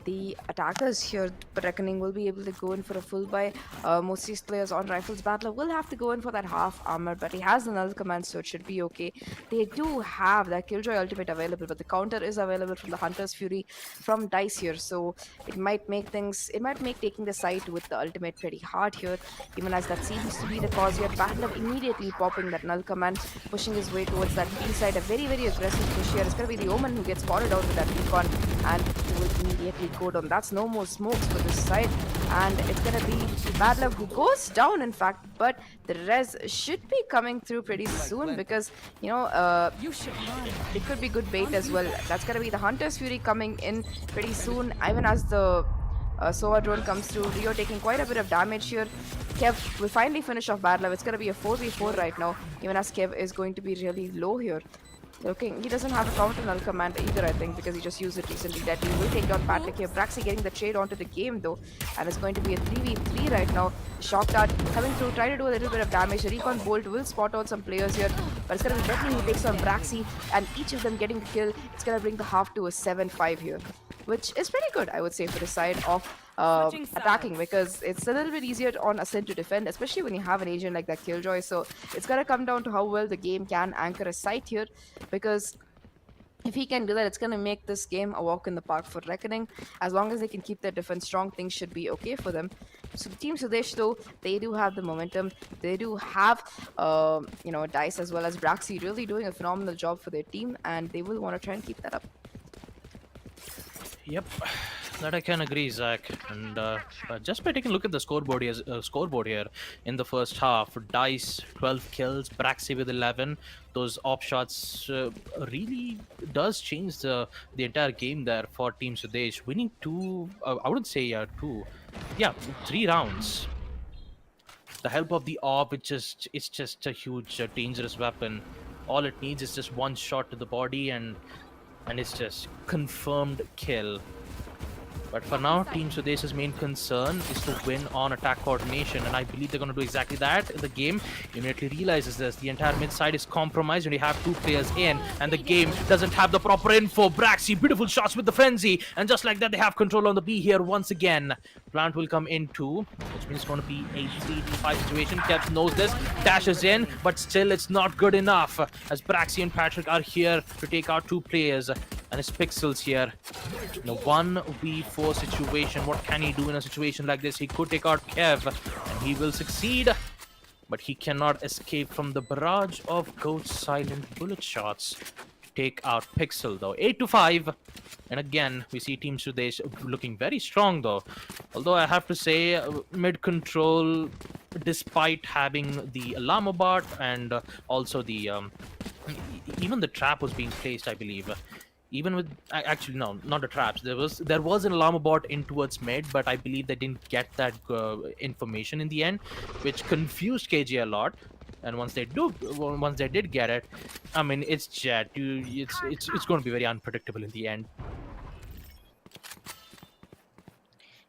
the attackers here, but Reckoning will be able to go in for a full buy. Most of these players on Rifles Battler will have to go in for that half armor, but he has the null command, so it should be okay. They do have that Killjoy ultimate available, but the counter is available from the Hunter's Fury from Dice here, so it might make taking the site with the ultimate pretty hard here, even as that seems to be the cause here. Battler immediately popping that null command, pushing his way towards that B side. A very, very aggressive push here. It's going to be the Omen who gets spotted out with that recon, and he will immediately go down. That's no more smokes for this side, and it's gonna be Bad Luck who goes down, in fact, but the res should be coming through pretty soon, because it could be good bait as well. That's gonna be the Hunter's Fury coming in pretty soon, even as the Sova drone comes through. Rio taking quite a bit of damage here. Kev will finally finish off Bad Luck. It's gonna be a 4v4 right now, even as Kev is going to be really low here. Looking, he doesn't have a counter null command either, I think, because he just used it recently. That he will take down Patrick here. Braxy getting the trade onto the game though, and it's going to be a 3v3 right now. Shock dart coming through, try to do a little bit of damage. The Recon Bolt will spot out some players here, but it's gonna be deadly. He takes on Braxy, and each of them getting the kill. It's gonna bring the half to a 7-5 here, which is pretty good, I would say, for the side of attacking, because it's a little bit easier on Ascent to defend, especially when you have an agent like that Killjoy. So it's gonna come down to how well the game can anchor a site here, because if he can do that, it's going to make this game a walk in the park for Reckoning. As long as they can keep their defense strong, things should be okay for them. So Team Sudesh, though, they do have the momentum. They do have, Dice as well as Braxy really doing a phenomenal job for their team, and they will want to try and keep that up. Yep, that I can agree, Zach. And just by taking a look at the scoreboard here in the first half, Dice 12 kills, Braxy with 11. Those op shots really does change the entire game there for Team Sudesh. Winning I wouldn't say two, yeah, 3 rounds. The help of the op, it's just a huge, dangerous weapon. All it needs is just one shot to the body, and it's just confirmed kill. But for now, Team Sudesh's main concern is to win on attack coordination, and I believe they're going to do exactly that. The game immediately realizes this. The entire mid side is compromised when you have 2 players in, and the game doesn't have the proper info. Braxy, beautiful shots with the frenzy, and just like that, they have control on the B here once again. Plant will come in too, which means it's going to be a 3v5 situation. Kevs knows this, dashes in, but still it's not good enough, as Braxy and Patrick are here to take out 2 players. And his Pixels here in a 1v4 situation. What can he do in a situation like this? He could take out Kev, and he will succeed, but he cannot escape from the barrage of Ghost Silent bullet shots. Take out Pixel though. 8-5, and again we see Team Sudesh looking very strong though. Although I have to say, mid control, despite having the Alarmobot and also the even the trap was being placed, I believe. Even with actually no, not the traps. There was an Alarmobot in towards mid, but I believe they didn't get that information in the end, which confused KJ a lot. And once they did get it, I mean, it's Jet. It's going to be very unpredictable in the end.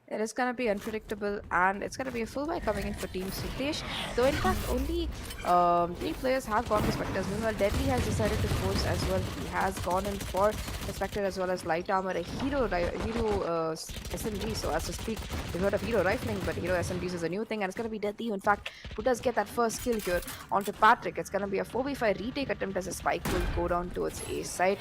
It is going to be unpredictable, and it's going to be a full buy coming in for Team Sudesh. Though, in fact, only 3 players have gone for Spectres. Meanwhile, Deadly has decided to force as well. He has gone in for the Spectre as well as Light Armor, a hero SMG, so as to speak. We've heard of hero rifling, but hero SMGs is a new thing, and it's going to be Deadly, in fact, who does get that first kill here onto Patrick. It's going to be a 4v5 retake attempt, as a spike will go down towards A side.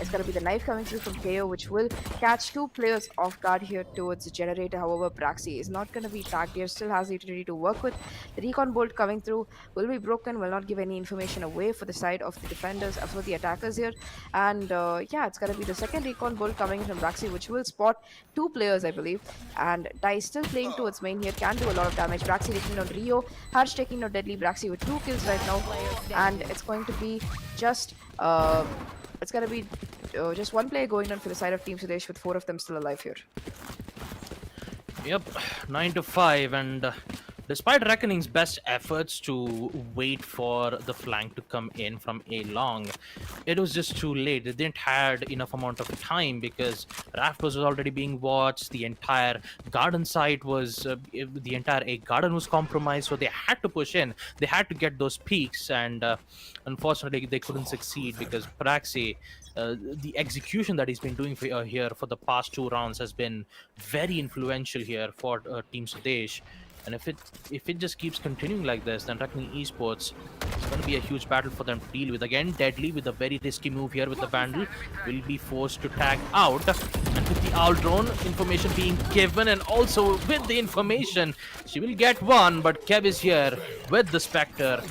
It's going to be the knife coming through from KO, which will catch 2 players off guard here towards the generator. However, Braxy is not going to be tagged here, still has the utility to work with. The Recon Bolt coming through will be broken, will not give any information away for the side of the defenders, for the attackers here. And yeah, it's going to be the second Recon Bolt coming in from Braxy, which will spot 2 players, I believe. And Dice still playing towards main here, can do a lot of damage. Braxy taking down Rio, Harsh taking down Deadly. Braxy with 2 kills right now, and it's going to be just just 1 player going down for the side of Team Sudesh, with 4 of them still alive here. Yep, 9-5, and despite Reckoning's best efforts to wait for the flank to come in from A long, it was just too late. They didn't had enough amount of time, because Raft was already being watched. The entire garden site was, the entire A garden was compromised, so they had to push in. They had to get those peaks, and unfortunately they couldn't succeed, because Praxi, the execution that he's been doing here for the past 2 rounds has been very influential here for Team Sudesh. And if it just keeps continuing like this, then Reckoning Esports is going to be a huge battle for them to deal with. Again, Deadly with a very risky move here with the Vandal will be forced to tag out. And with the Owl Drone information being given, and also with the information, she will get 1, but Kev is here with the Spectre.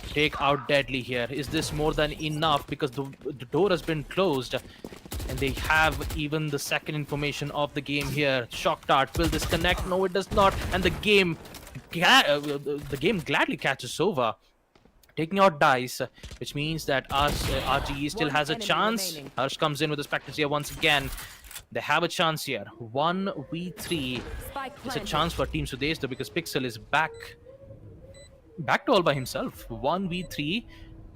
Take out Deadly here. Is this more than enough? Because the door has been closed, and they have even the second information of the game here. Shock Dart will disconnect. No, it does not. And the game gladly catches over, taking out Dice, which means that RGE still has a chance. Harsh comes in with the Spectres here once again. They have a chance here. 1v3. It's a chance for Team Sudesh though, because Pixel is back to all by himself. 1v3,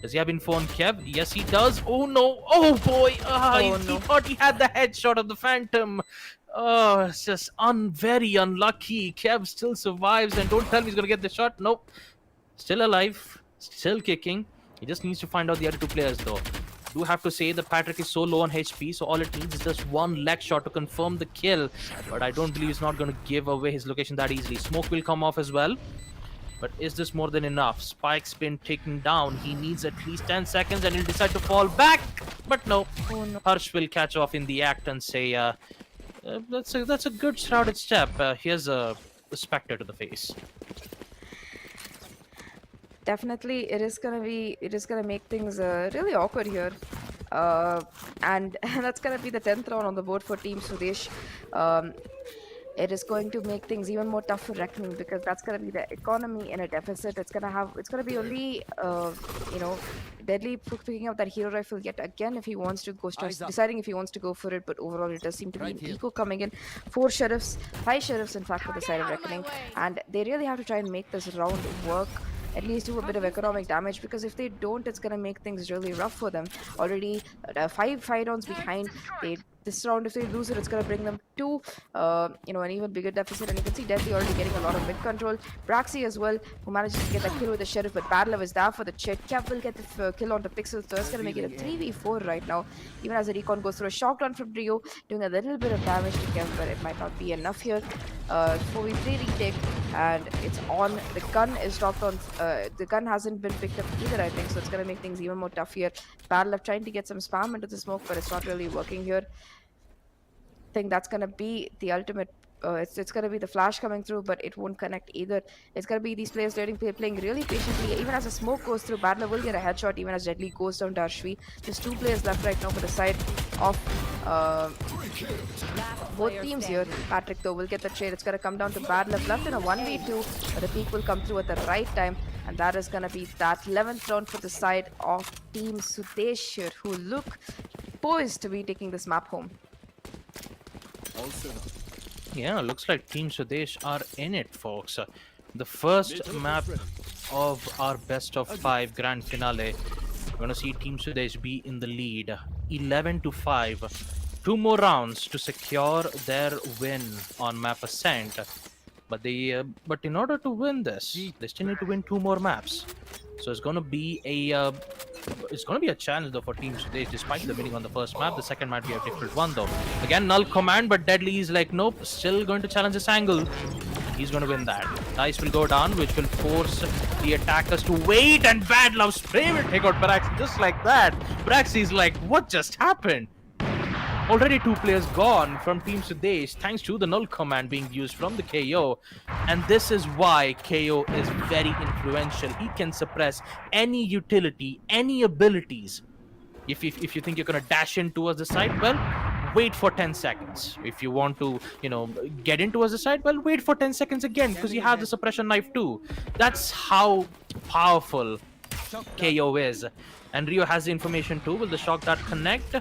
Does he have info on Kev? Yes, he does. Oh no! Oh boy! He thought he had the headshot of the Phantom. Oh, it's just very unlucky. Kev still survives, and don't tell me he's gonna get the shot. Nope. Still alive, still kicking. He just needs to find out the other two players, though. Do have to say that Patrick is so low on HP, so all it needs is just one leg shot to confirm the kill. But I don't believe he's not going to give away his location that easily. Smoke will come off as well. But is this more than enough? Spike's been taken down. He needs at least 10 seconds and he'll decide to fall back. But no, Harsh will catch off in the act and say, that's a good shrouded step. Here's a Spectre to the face. Definitely, it is gonna make things really awkward here, and that's gonna be the 10th round on the board for Team Sudesh. It is going to make things even more tough for Reckoning because that's gonna be the economy in a deficit. It's gonna be only Deadly picking up that hero rifle yet again if he wants to go, deciding if he wants to go for it. But overall, it does seem to be an eco coming in. 5 sheriffs in fact for the side of Reckoning, and they really have to try and make this round work. At least do a bit of economic damage, because if they don't, it's gonna make things really rough for them. Already 5 rounds behind. This round, if they lose it, it's gonna bring them to an even bigger deficit. And you can see Deadly already getting a lot of mid control. Braxy as well, who manages to get that kill with the sheriff, but Bad Love is there for the chit. Kev will get the kill onto Pixel, so it's gonna make it a 3v4 right now. Even as the recon goes through a shotgun from Rio, doing a little bit of damage to Kev, but it might not be enough here. 4v3 retake, and it's on. The gun is dropped on. The gun hasn't been picked up either, I think, so it's gonna make things even more tough here. Bad Love trying to get some spam into the smoke, but it's not really working here. I think that's gonna be the ultimate. It's gonna be the flash coming through, but it won't connect either. It's gonna be these players playing really patiently. Even as a smoke goes through, Badler will get a headshot. Even as Deadly goes down to Arshvi. There's 2 players left right now for the side of both teams here. Patrick though will get the trade. It's gonna come down to Badler left in a 1v2, but the peak will come through at the right time, and that is gonna be that 11th round for the side of Team Sudesh here, who look poised to be taking this map home. Yeah, looks like Team Sudesh are in it, folks. The first map of our best of 5 grand finale. We're gonna see Team Sudesh be in the lead, 11-5. 2 more rounds to secure their win on map Ascent. But in order to win this, they still need to win 2 more maps. So it's gonna be a challenge though for Team Sudesh. Despite the winning on the first map, the second might be a different one though. Again, null command, but Deadly is like, nope, still going to challenge this angle. He's going to win that. Dice will go down, which will force the attackers to wait, and Bad Love spray will take out Braxy just like that. Braxy is like, what just happened? Already 2 players gone from Team Sudesh thanks to the null command being used from the KO. And this is why KO is very influential. He can suppress any utility, any abilities. If you think you're going to dash in towards the side, well, wait for 10 seconds. If you want to, get in towards the side, well, wait for 10 seconds again, because you have the suppression knife too. That's how powerful KO is. And Rio has the information too. Will the shock dart connect?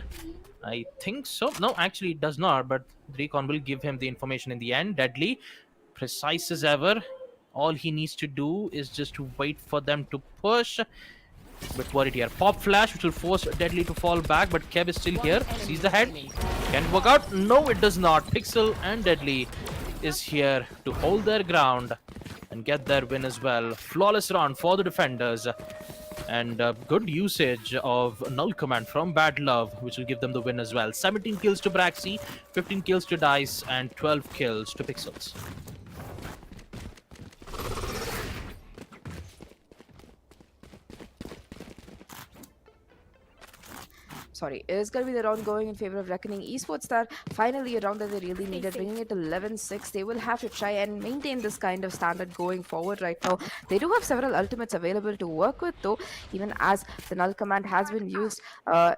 I think so. No, actually it does not, but Recon will give him the information in the end. Deadly, precise as ever. All he needs to do is just to wait for them to push. Bit worried here. Pop flash, which will force Deadly to fall back, but Kev is still here. Sees the head. Can it work out? No, it does not. Pixel and Deadly is here to hold their ground and get their win as well. Flawless round for the defenders. And good usage of null command from Bad Love, which will give them the win as well. 17 kills to Braxy, 15 kills to Dice, and 12 kills to Pixels. Sorry, it is going to be the round going in favor of Reckoning Esports. That finally a round that they really needed, bringing it to 11-6. They will have to try and maintain this kind of standard going forward right now. They do have several ultimates available to work with though. Even as the null command has been used,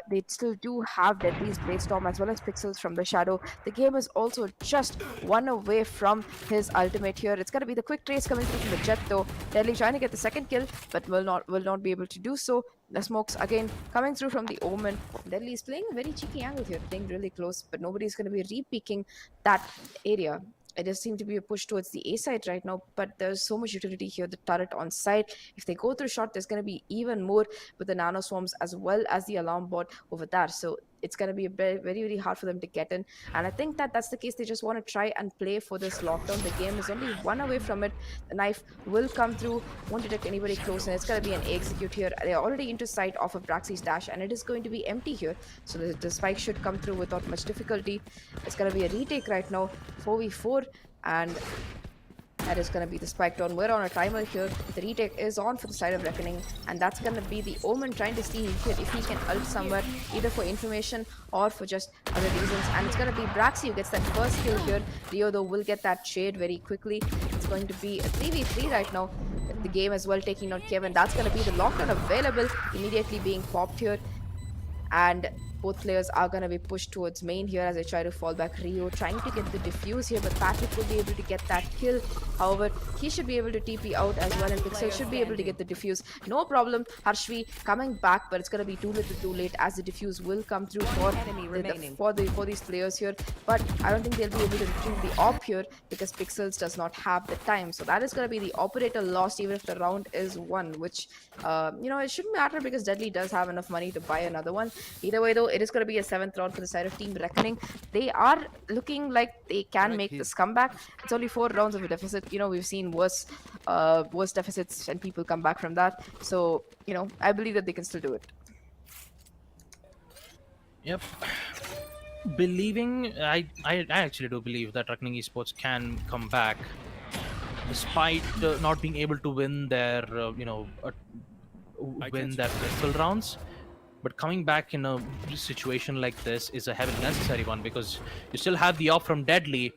they still do have Deadly's Bladestorm as well as Pixels from the Shadow. The game is also just 1 away from his ultimate here. It's going to be the quick trace coming through from the Jet though. Deadly trying to get the second kill, but will not be able to do so. The smokes again coming through from the Omen. Deadly is playing a very cheeky angle here, playing really close, but nobody's going to be re-peeking that area. it does seem to be a push towards the A side right now, but there's so much utility here. The turret on side, if they go through shot, there's going to be even more with the nano swarms as well as the alarm bot over there. So it's going to be very, very, very hard for them to get in. And I think that that's the case. They just want to try and play for this lockdown. The game is only one away from it. The knife will come through, won't detect anybody close, and it's going to be an execute here. They're already into sight off of Braxy's dash, and it is going to be empty here. So the spike should come through without much difficulty. It's going to be a retake right now, 4v4, and that is going to be the spike down. We're on a timer here. The retake is on for the side of Reckoning, and that's going to be the Omen trying to see if he can ult somewhere, either for information or for just other reasons. And it's going to be Braxy who gets that first kill here. Rio, though, will get that shade very quickly. It's going to be a 3v3 right now. The game as well taking out Kevin. That's going to be the lockdown available, immediately being popped here. And both players are going to be pushed towards main here as they try to fall back. Rio trying to get the defuse here, but Patrick will be able to get that kill. However, he should be able to TP out as well, and Pixel should be able to get the defuse. No problem. Harshvi coming back, but it's going to be too little too late as the defuse will come through for these players here. But I don't think they'll be able to retrieve the op here because Pixels does not have the time. So that is going to be the operator lost even if the round is won, which, it shouldn't matter because Deadly does have enough money to buy another one. Either way, though, it is going to be a 7th round for the side of Team Reckoning. They are looking like they can make this comeback. It's only 4 rounds of a deficit. We've seen worse deficits and people come back from that. So, I believe that they can still do it. Yep. I actually do believe that Reckoning Esports can come back despite not being able to win their, pistol rounds. But coming back in a situation like this is a heavily necessary one because you still have the op from Deadly.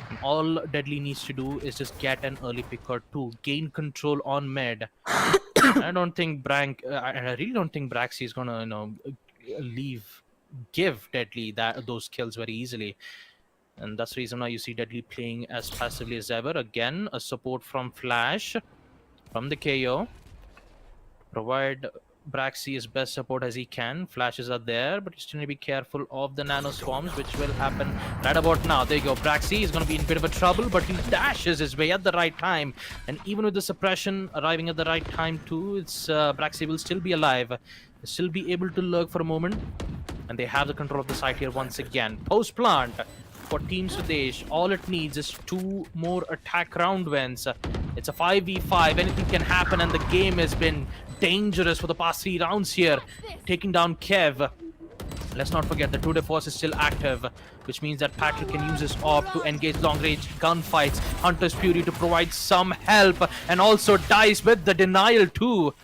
And all Deadly needs to do is just get an early pick or two, gain control on mid. I don't think I really don't think Braxy is gonna, give Deadly those kills very easily. And that's the reason why you see Deadly playing as passively as ever. Again, a support from Flash, from the KO. Provide Braxy his best support as he can. Flashes are there, but you still need to be careful of the nano swarms, which will happen right about now. There you go. Braxy is going to be in a bit of a trouble, but he dashes his way at the right time. And even with the suppression arriving at the right time too, it's Braxy will still be alive. He'll still be able to lurk for a moment. And they have the control of the site here once again. Post plant for Team Sudesh. All it needs is 2 more attack round wins. It's a 5v5. Anything can happen, and the game has been dangerous for the past 3 rounds here. Taking down Kev. Let's not forget the Tour de Force is still active, which means that Patrick can use his op to engage long-range gunfights. Hunter's Fury to provide some help, and also dies with the denial too.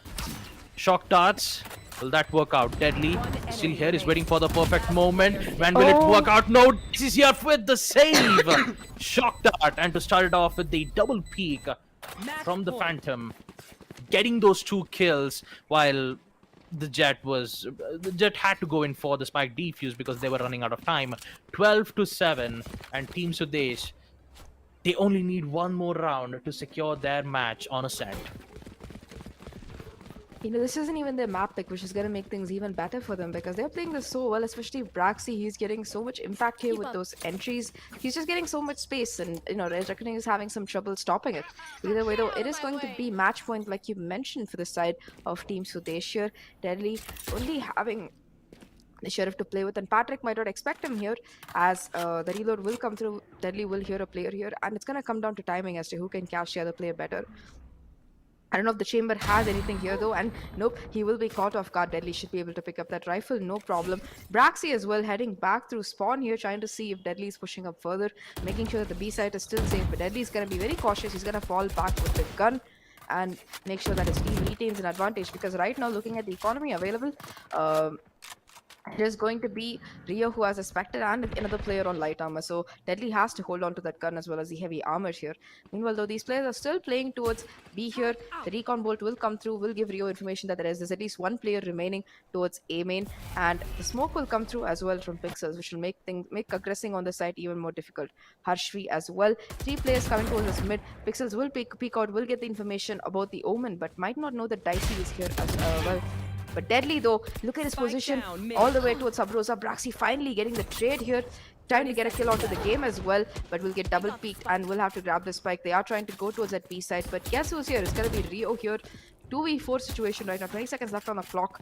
Shock darts. Will that work out? Deadly still here is waiting for the perfect moment. When will it work out? No, this is here with the save. Shock dart, and to start it off with the double peek from the Phantom, getting those 2 kills while the Jet had to go in for the spike defuse because they were running out of time. 12-7, and Team Sudesh, they only need 1 more round to secure their match on a set. This isn't even their map pick, which is going to make things even better for them because they're playing this so well, especially Braxy. He's getting so much impact here with those entries. He's just getting so much space, and, Reckoning is having some trouble stopping it. Either way, though, it is going to be match point, like you mentioned, for the side of Team Sudesh here. Deadly only having the Sheriff to play with, and Patrick might not expect him here as the reload will come through. Deadly will hear a player here, and it's going to come down to timing as to who can catch the other player better. I don't know if the chamber has anything here though, and nope, he will be caught off guard. Deadly should be able to pick up that rifle, no problem. Braxy as well heading back through spawn here, trying to see if Deadly is pushing up further, making sure that the B site is still safe, but Deadly is going to be very cautious. He's going to fall back with the gun and make sure that his team retains an advantage, because right now, looking at the economy available, it is going to be Rio who has a Spectre and another player on light armor. So Deadly has to hold on to that gun as well as the heavy armor here. Meanwhile, though, these players are still playing towards B here. The recon bolt will come through, will give Rio information that there's at least 1 player remaining towards A main. And the smoke will come through as well from Pixels, which will make aggressing on the site even more difficult. Harshvi as well. 3 players coming towards us mid. Pixels will peek out, will get the information about the Omen, but might not know that Dicey is here as well. But Deadly, though, look at his position all the way towards Sabrosa. Braxy finally getting the trade here. trying to get a kill onto the game as well, but we'll get double peaked and we'll have to grab the spike. They are trying to go towards that B side, but guess who's here? It's going to be Rio here. 2v4 situation right now, 20 seconds left on the clock.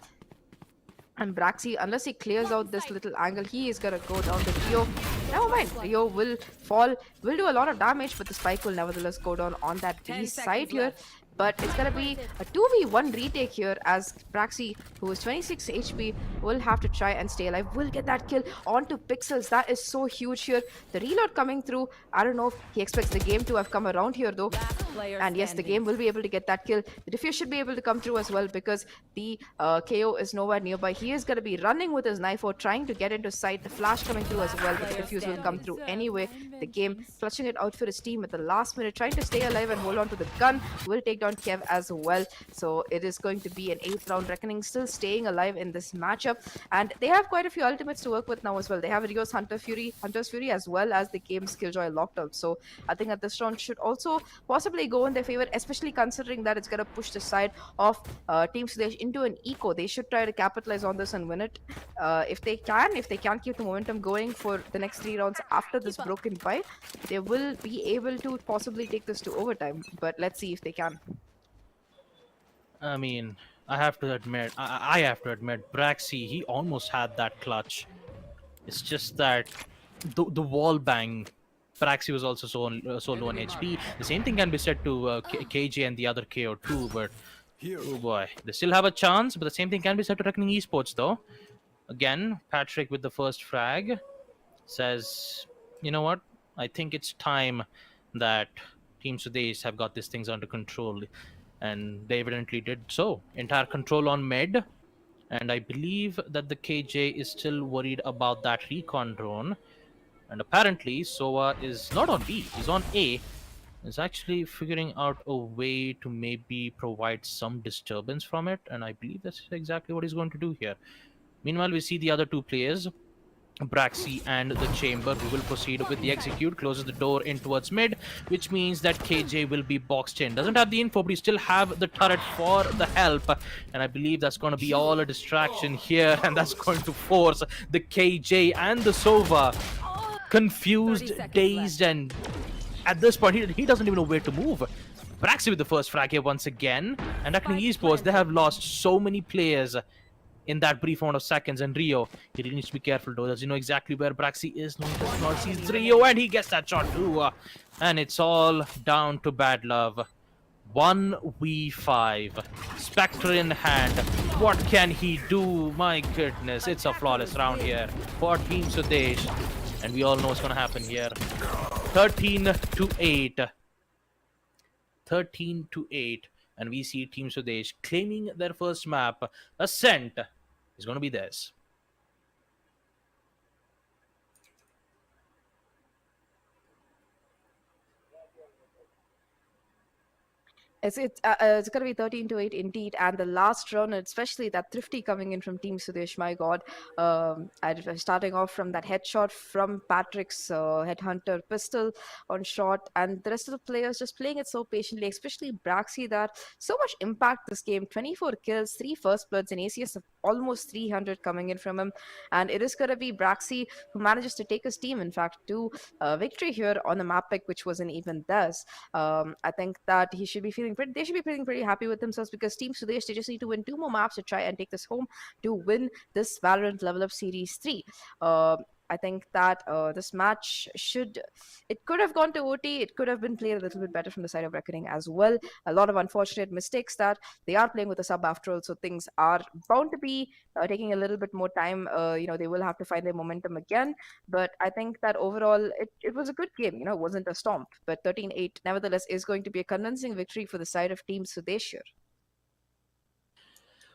And Braxi, unless he clears out this little angle, he is gonna go down to Rio. Never mind, Rio will fall, will do a lot of damage, but the spike will nevertheless go down on that B side here. But it's gonna be a 2v1 retake here as Braxi, who is 26 HP, will have to try and stay alive. Will get that kill onto Pixels. That is so huge here. The reload coming through. I don't know if he expects the game to have come around here though. And yes, the game will be able to get that kill. The defuse should be able to come through as well because the KO is nowhere nearby. He is going to be running with his knife or trying to get into sight. The flash coming through as well, but the defuse will come through anyway. The game clutching it out for his team at the last minute, trying to stay alive and hold on to the gun. Will take down Kev as well. So it is going to be an 8th round reckoning, still staying alive in this matchup. And they have quite a few ultimates to work with now as well. They have Rio's Hunter's Fury as well as the game's Killjoy locked out. So I think that this round should also possibly go in their favor, especially considering that it's going to push the side of Team Sudesh into an eco. They should try to capitalize on this and win it if they can keep the momentum going for the next 3 rounds after this broken fight. They will be able to possibly take this to overtime, but let's see if they can. I mean, I have to admit, Braxi, he almost had that clutch. It's just that the wall bang, Braxi was also so low on HP. The same thing can be said to KJ and the other KO too, but oh boy, they still have a chance. But the same thing can be said to Reckoning Esports though. Again, Patrick with the first frag says, you know what? I think it's time that Team Sudesh have got these things under control. And they evidently did so. Entire control on mid. And I believe that the KJ is still worried about that recon drone. And apparently, Sova is not on B, he's on A. Is actually figuring out a way to maybe provide some disturbance from it. And I believe that's exactly what he's going to do here. Meanwhile, we see the other two players, Braxi and the Chamber, who will proceed with the execute, closes the door in towards mid, which means that KJ will be boxed in. Doesn't have the info, but he still have the turret for the help, and I believe that's going to be all a distraction here, and that's going to force the KJ and the Sova confused, dazed, and at this point he doesn't even know where to move. Braxi with the first frag here once again, and Reckoning Esports, they have lost so many players in that brief amount of seconds. And Rio, he really needs to be careful though. Does he know exactly where Braxi is? No, he does not. Sees Rio and he gets that shot too. And it's all down to bad love. 1v5. Spectre in hand. What can he do? My goodness, it's a flawless round here for Team Sudesh. And we all know what's going to happen here. 13-8. 13-8. And we see Team Sudesh claiming their first map. Ascent is going to be theirs. It's going to be 13-8 indeed, and the last round, especially that Thrifty coming in from Team Sudesh, my god. Starting off from that headshot from Patrick's headhunter pistol on shot, and the rest of the players just playing it so patiently, especially Braxi, that so much impact this game. 24 kills, 3 first bloods, and ACS of almost 300 coming in from him, and it is going to be Braxi who manages to take his team, in fact, to victory here on the map pick, which wasn't even theirs. I think that they should be feeling pretty happy with themselves, because Team Sudesh, they just need to win 2 more maps to try and take this home to win this Valorant Level Up Series 3. I think that this match could have gone to OT. It could have been played a little bit better from the side of Reckoning as well. A lot of unfortunate mistakes that they are playing with a sub after all, so things are bound to be taking a little bit more time. They will have to find their momentum again. But I think that overall, it was a good game. It wasn't a stomp. But 13-8, nevertheless, is going to be a convincing victory for the side of Team Sudesh here.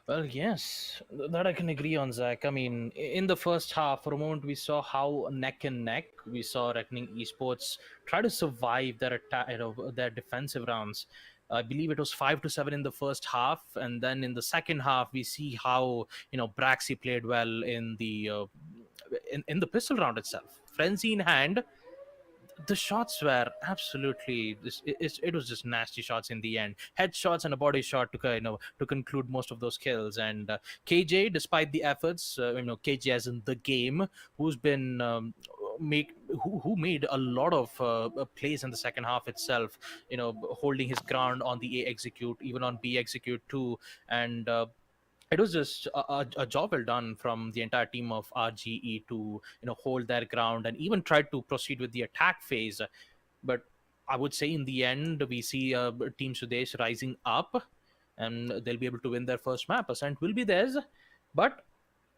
Well, yes, that I can agree on, Zach. I mean, in the first half, for a moment, we saw how neck and neck. We saw Reckoning Esports try to survive their their defensive rounds. I believe it was 5-7 in the first half, and then in the second half, we see how Braxi played well in the in the pistol round itself. Frenzy in hand. The shots were absolutely it was just nasty shots in the end. Headshots and a body shot to conclude most of those kills. And KJ, despite the efforts, KJ as in the game, who's been who made a lot of plays in the second half itself, holding his ground on the A execute, even on B execute too. And it was just a job well done from the entire team of RGE to hold their ground and even try to proceed with the attack phase. But I would say in the end we see Team Sudesh rising up, and they'll be able to win their first map. Ascent will be theirs. But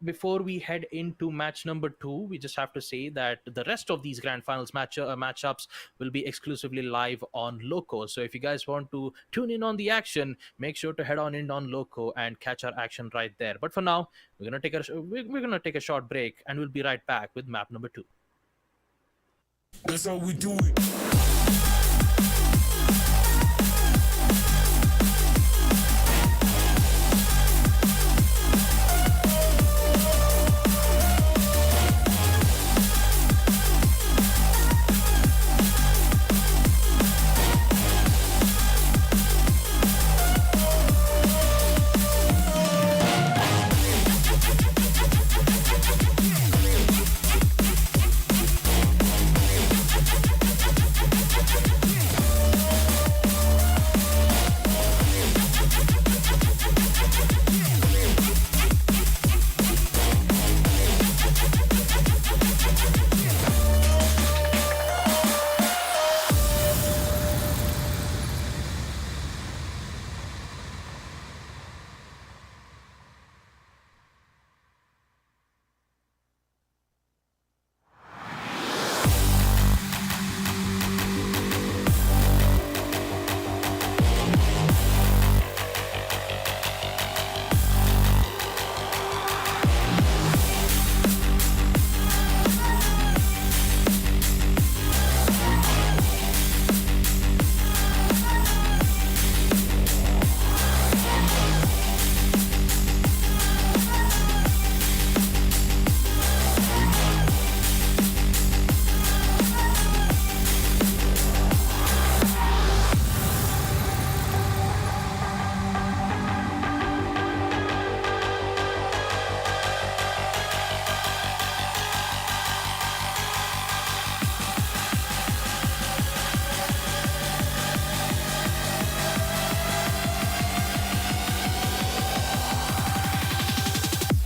before we head into match number 2, we just have to say that the rest of these grand finals matchups will be exclusively live on Loco. So if you guys want to tune in on the action, make sure to head on in on Loco and catch our action right there. But for now, we're gonna take a short break, and we'll be right back with map number 2. That's how we do it.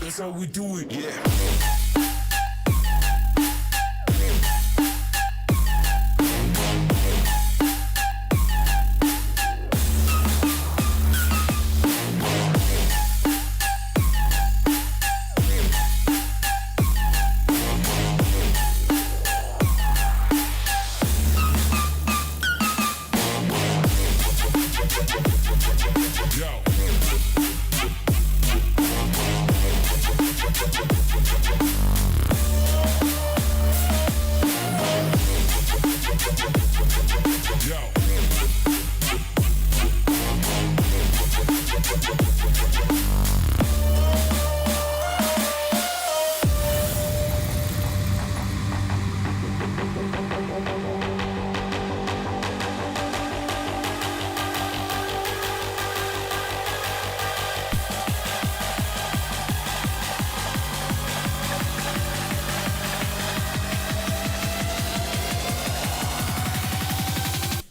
That's how we do it. Yeah.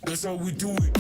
That's how we do it.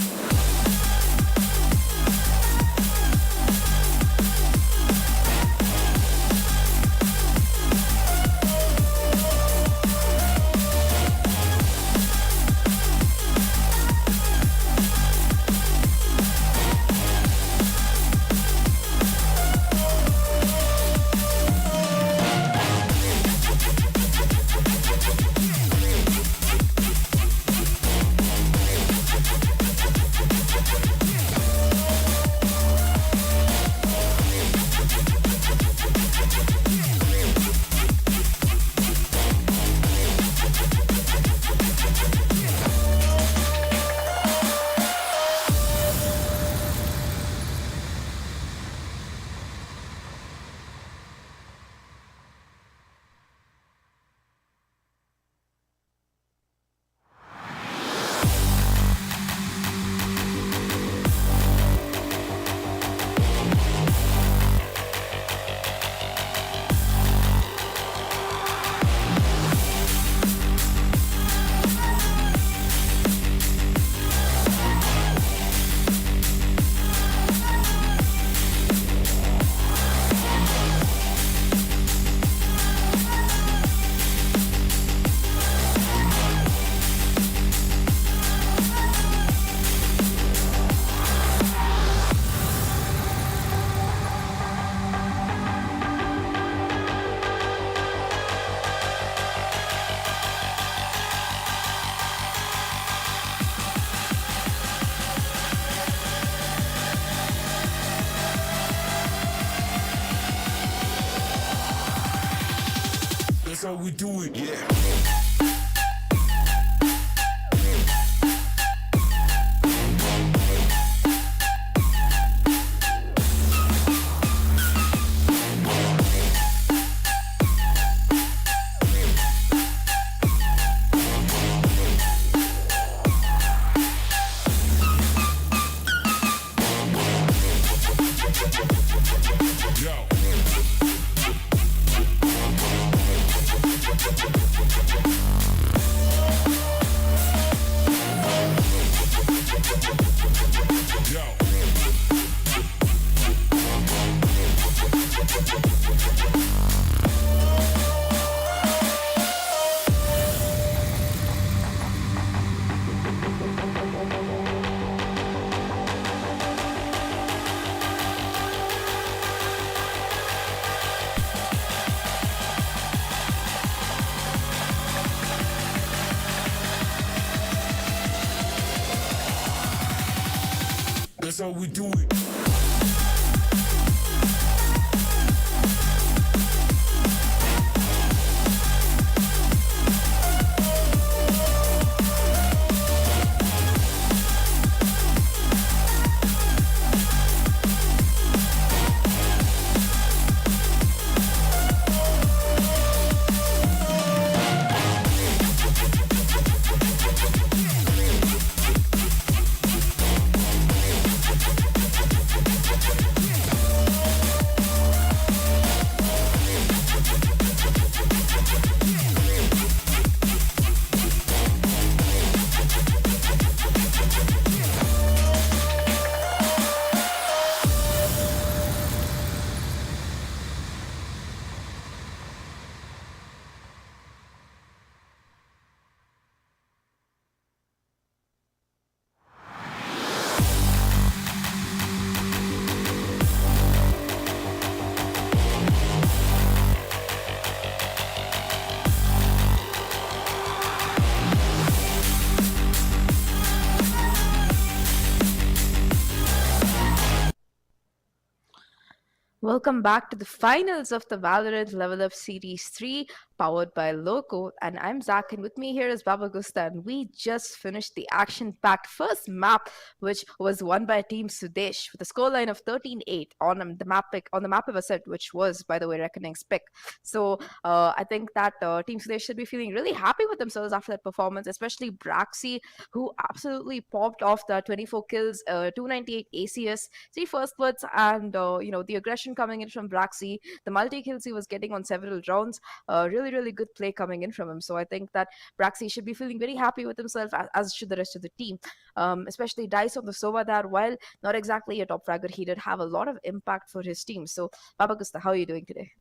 That's how we do it. Yeah. Yo. That's how we do it. Welcome back to the finals of the Valorant Level Up Series 3, powered by Loco. And I'm Zach, and with me here is Baba Gusta. And we just finished the action packed first map, which was won by Team Sudesh with a scoreline of 13-8 on the map of a set, which was, by the way, Reckoning's pick. So I think that Team Sudesh should be feeling really happy with themselves after that performance, especially Braxy, who absolutely popped off the 24 kills, 298 ACS, 3 first bloods, and the aggression coming in from Braxy, the multi kills he was getting on several rounds, really good play coming in from him. So I think that Braxy should be feeling very happy with himself, as should the rest of the team. Especially Dice on the Sova there, while not exactly a top fragger, he did have a lot of impact for his team. So Baba Gusta, how are you doing today?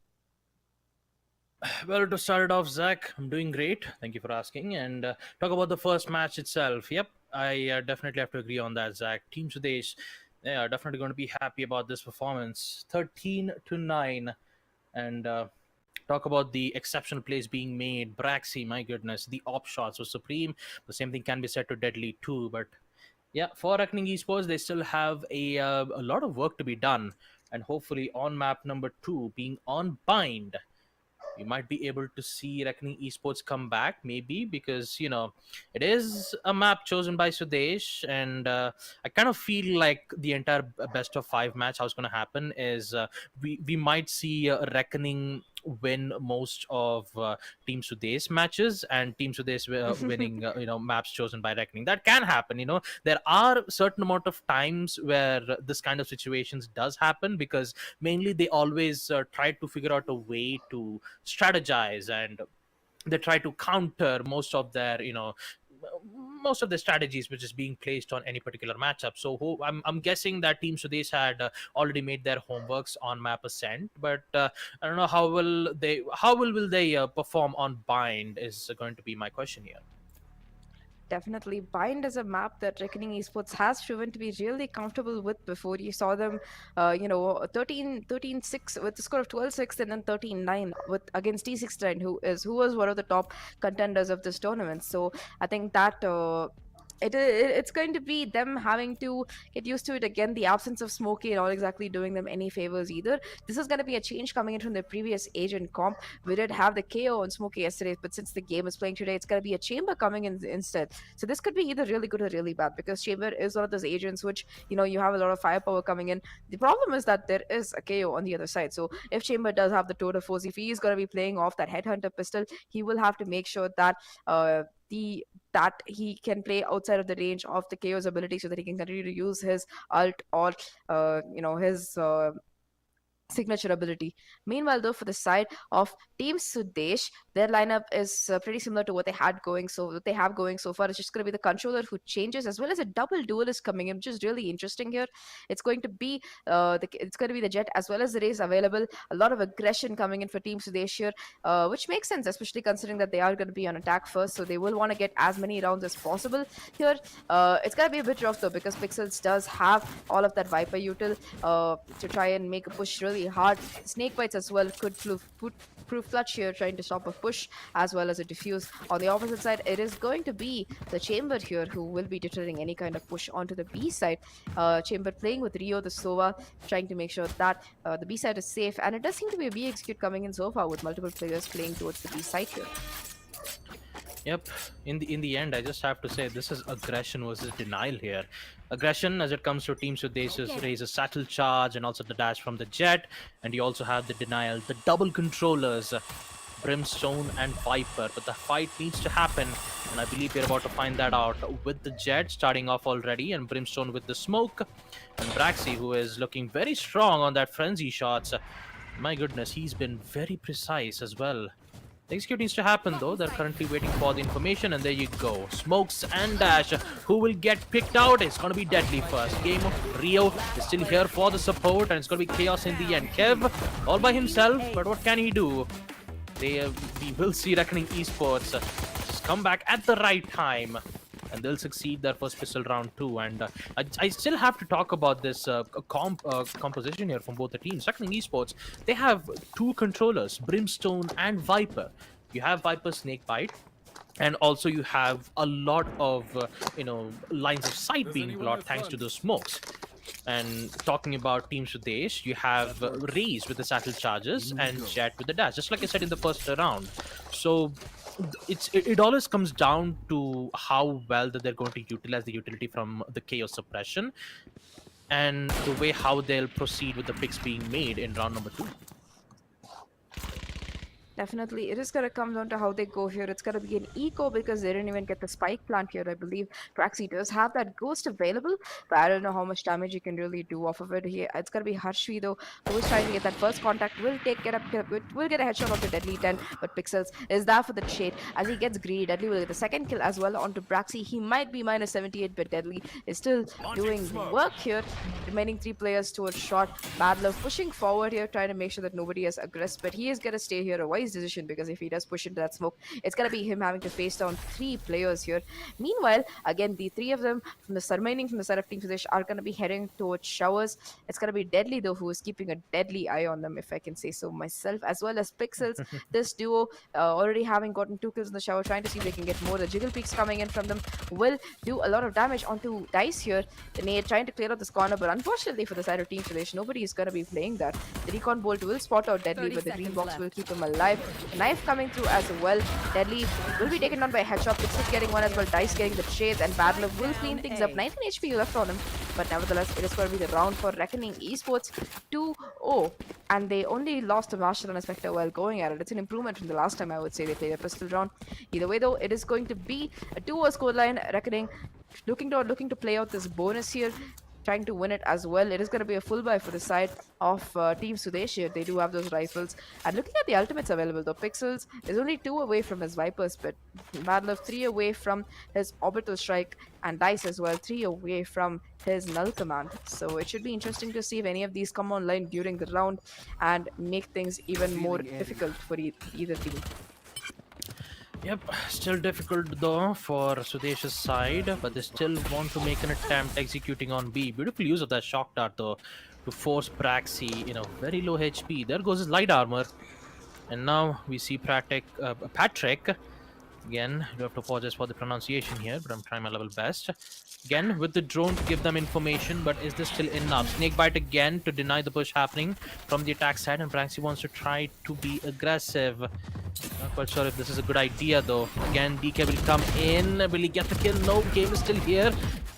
Well, to start it off, Zach, I'm doing great. Thank you for asking. And talk about the first match itself. Yep, I definitely have to agree on that, Zach. Team Sudesh, they are definitely going to be happy about this performance. 13-9. And talk about the exceptional plays being made. Braxy, my goodness, the op shots were supreme. The same thing can be said to Deadly too. But yeah, for Reckoning Esports, they still have a lot of work to be done. And hopefully on map number 2, being on Bind, we might be able to see Reckoning Esports come back, maybe, because it is a map chosen by Sudesh, and I kind of feel like the entire best of 5 match, how it's going to happen is we might see Reckoning win most of Team Sudesh matches, and Team Sudesh winning maps chosen by Reckoning. That can happen. There are certain amount of times where this kind of situations does happen, because mainly they always try to figure out a way to strategize, and they try to counter most of the strategies which is being placed on any particular matchup. So I'm guessing that Team Sudesh had already made their homeworks on map Ascent, but I don't know how will they perform on Bind is going to be my question here. Definitely. Bind is a map that Reckoning Esports has proven to be really comfortable with before. You saw them, 13-6 with a score of 12-6 and then 13-9 with against T69, who was one of the top contenders of this tournament. So I think that it's going to be them having to get used to it again. The absence of Smokey and not exactly doing them any favors either. This is going to be a change coming in from the previous agent comp. We did have the KO on Smokey yesterday, but since the game is playing today, it's going to be a Chamber coming in instead. So this could be either really good or really bad, because Chamber is one of those agents which, you have a lot of firepower coming in. The problem is that there is a KO on the other side. So if Chamber does have the total force, if he is going to be playing off that Headhunter pistol, he will have to make sure that the that he can play outside of the range of the KO's ability, so that he can continue to use his ult or his signature ability. Meanwhile, though, for the side of Team Sudesh, their lineup is pretty similar to what they have going so far. It's just going to be the controller who changes, as well as a double duelist coming in, which is really interesting here. It's going to be the Jet as well as the Raze available. A lot of aggression coming in for Team Sudesh here, which makes sense, especially considering that they are going to be on attack first, so they will want to get as many rounds as possible here. It's going to be a bit rough though, because Pixels does have all of that Viper util to try and make a push really hard. Snake bites as well could prove clutch here, trying to stop a push as well as a diffuse. On the opposite side, it is going to be the Chamber here who will be deterring any kind of push onto the B side. Chamber playing with Rio the Sova, trying to make sure that the B side is safe, and it does seem to be a B execute coming in so far, with multiple players playing towards the B side here. Yep. In the end, I just have to say this is aggression versus denial here. Aggression, as it comes to Team Sudesh's raise a satchel charge and also the dash from the Jet, and you also have the denial, the double controllers, Brimstone and Viper. But the fight needs to happen, and I believe we're about to find that out with the Jet starting off already, and Brimstone with the smoke, and Braxy, who is looking very strong on that frenzy shots. My goodness, he's been very precise as well. The execute needs to happen though. They're currently waiting for the information, and there you go. Smokes and dash. Who will get picked out? It's going to be Deadly first. Game of Rio is still here for the support, and it's going to be chaos in the end. Kev all by himself, but what can he do? We will see Reckoning Esports just come back at the right time, and they'll succeed their first pistol round 2. And I still have to talk about this composition here from both the teams. Reckoning Esports, they have 2 controllers, Brimstone and Viper. You have Viper Snakebite, and also you have a lot of lines of sight being blocked thanks to those smokes. And talking about Team Sudesh, you have Raze with the satchel charges and Jet with the dash, just like I said in the first round. So it always comes down to how well that they're going to utilize the utility from the chaos suppression, and the way how they'll proceed with the picks being made in round number 2. Definitely, it is going to come down to how they go here. It's going to be an eco, because they didn't even get the spike plant here. I believe Praxi does have that ghost available, but I don't know how much damage you can really do off of it here. It's going to be Harshvi though, who is trying to get that first contact. Will get a headshot onto Deadly 10, but Pixels is there for the shade as he gets greedy. Deadly will get the second kill as well onto Braxi. He might be minus 78, but Deadly is still doing work here. Remaining 3 players towards shot. Bad Love pushing forward here, trying to make sure that nobody is aggressive, but he is going to stay here. A wise decision, because if he does push into that smoke, it's going to be him having to face down 3 players here. Meanwhile, again, the 3 of them from the remaining from the side of Team Sudesh are going to be heading towards showers. It's going to be Deadly though, who is keeping a deadly eye on them, if I can say so myself, as well as Pixels. This duo already having gotten 2 kills in the shower, trying to see if they can get more. The jiggle peaks coming in from them will do a lot of damage onto Dice here. The nade trying to clear out this corner, but unfortunately for the side of Team Sudesh, nobody is going to be playing that. The recon bolt will spot out Deadly, but the green box will keep him alive. The knife coming through as well. Deadly will be taken down by a headshot. Pixels getting one as well. Dice getting the trades, and Bad Love will clean things up. 19 HP left on him, but nevertheless, it is going to be the round for Reckoning Esports 2-0, and they only lost to Marshall and a Spectre while going at it. It's an improvement from the last time I would say they played a pistol round. Either way though, it is going to be a 2-0 scoreline. Reckoning looking to play out this bonus here, trying to win it as well. It is going to be a full buy for the side of Team Sudesh here. They do have those rifles. And looking at the ultimates available though, Pixels is only 2 away from his Viper's Pit. Bad Love 3 away from his Orbital Strike, and Dice as well 3 away from his Null Command. So it should be interesting to see if any of these come online during the round and make things even more difficult for either team. Yep, still difficult though for Sudesh's side, but they still want to make an attempt executing on B. Beautiful use of that shock dart though to force Praxi, very low HP. There goes his light armor. And now we see Patrick Again, you have to apologize for the pronunciation here, but I'm trying my level best. Again, with the drone to give them information, but is this still enough? Snakebite again to deny the push happening from the attack side, and Branksy wants to try to be aggressive. Not quite sure if this is a good idea, though. Again, DK will come in. Will he get the kill? No, game is still here.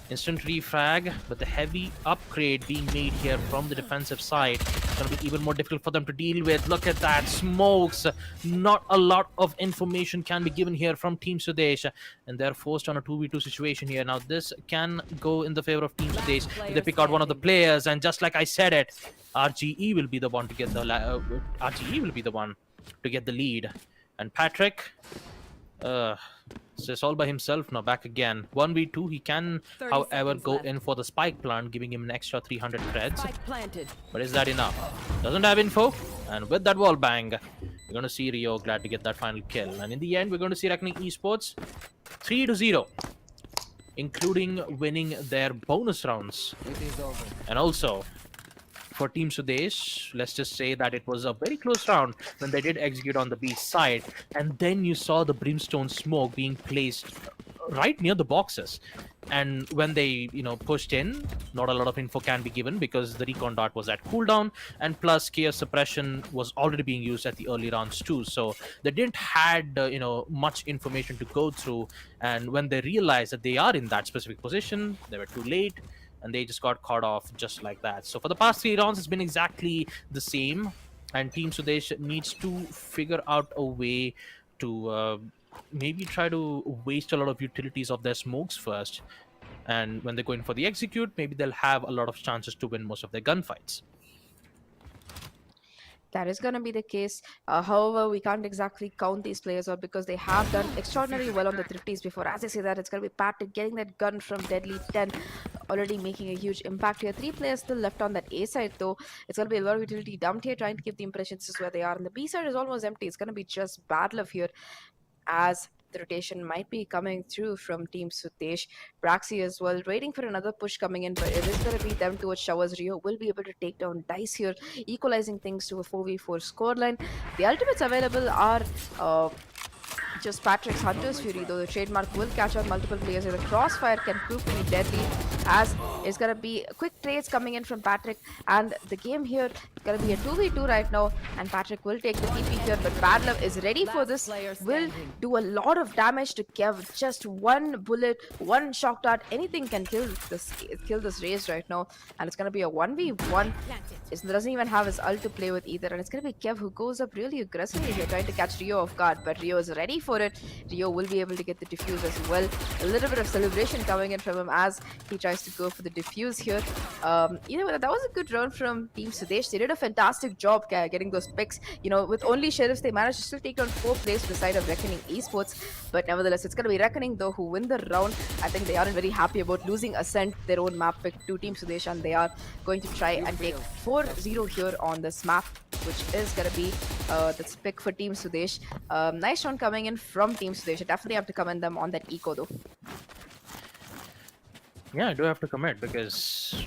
Instant refrag, but the heavy upgrade being made here from the defensive side is going to be even more difficult for them to deal with. Look at that, smokes. Not a lot of information can be given here from Team Sudesh, and they're forced on a 2v2 situation here. Now, this can go in the favor of Team Sudesh if they pick out one of the players, and just like I said it, RGE will be the one to get the lead. And Patrick, it's all by himself now, back again. 1v2, he can, however, go in for the spike plant, giving him an extra 300 creds. But is that enough? Doesn't have info, and with that wall bang, we're going to see Rio glad to get that final kill. And in the end, we're going to see Reckoning Esports 3-0, including winning their bonus rounds. And also, for Team Sudesh, let's just say that it was a very close round when they did execute on the B side, and then you saw the brimstone smoke being placed right near the boxes. And when they, pushed in, not a lot of info can be given because the recon dart was at cooldown, and plus chaos suppression was already being used at the early rounds too. So they didn't had much information to go through, and when they realized that they are in that specific position, they were too late. And they just got caught off just like that. So for the past 3 rounds, it's been exactly the same. And Team Sudesh needs to figure out a way to maybe try to waste a lot of utilities of their smokes first. And when they go in for the execute, maybe they'll have a lot of chances to win most of their gunfights. That is going to be the case. However, we can't exactly count these players out because they have done extraordinarily well on the Thrifties before. As I say that, it's going to be Patrick getting that gun from Deadly 10, already making a huge impact here. 3 players still left on that A side, though. It's going to be a lot of utility dumped here, trying to give the impression this is where they are. And the B side is almost empty. It's going to be just bad love here, as the rotation might be coming through from Team Sudesh. Braxy as well, waiting for another push coming in, but it is going to be them towards Showers. Rio will be able to take down Dice here, equalizing things to a 4v4 scoreline. The ultimates available are just Patrick's Hunter's Fury, though the trademark will catch on multiple players here. The crossfire can prove to be deadly, as it's going to be quick trades coming in from Patrick, and the game here is going to be a 2v2 right now, and Patrick will take the TP here, but Bad Love is ready for this, will do a lot of damage to Kev. Just one bullet, one shock dart, anything can kill this race right now, and it's going to be a 1v1. It doesn't even have his ult to play with either, and it's going to be Kev who goes up really aggressively here, trying to catch Rio off guard, but Rio is ready for it. Rio will be able to get the defuse as well. A little bit of celebration coming in from him as he tries to go for the defuse here. That was a good round from Team Sudesh. They did a fantastic job getting those picks. With only Sheriffs, they managed to still take down 4 plays to the side of Reckoning Esports. But nevertheless, it's going to be Reckoning, though, who win the round. I think they aren't very happy about losing Ascent, their own map pick, to Team Sudesh, and they are going to try and take 4-0 here on this map, which is going to be the pick for Team Sudesh. Nice round coming in from Team Sudesh. I definitely have to commend them on that eco, though. Yeah, I do have to commit because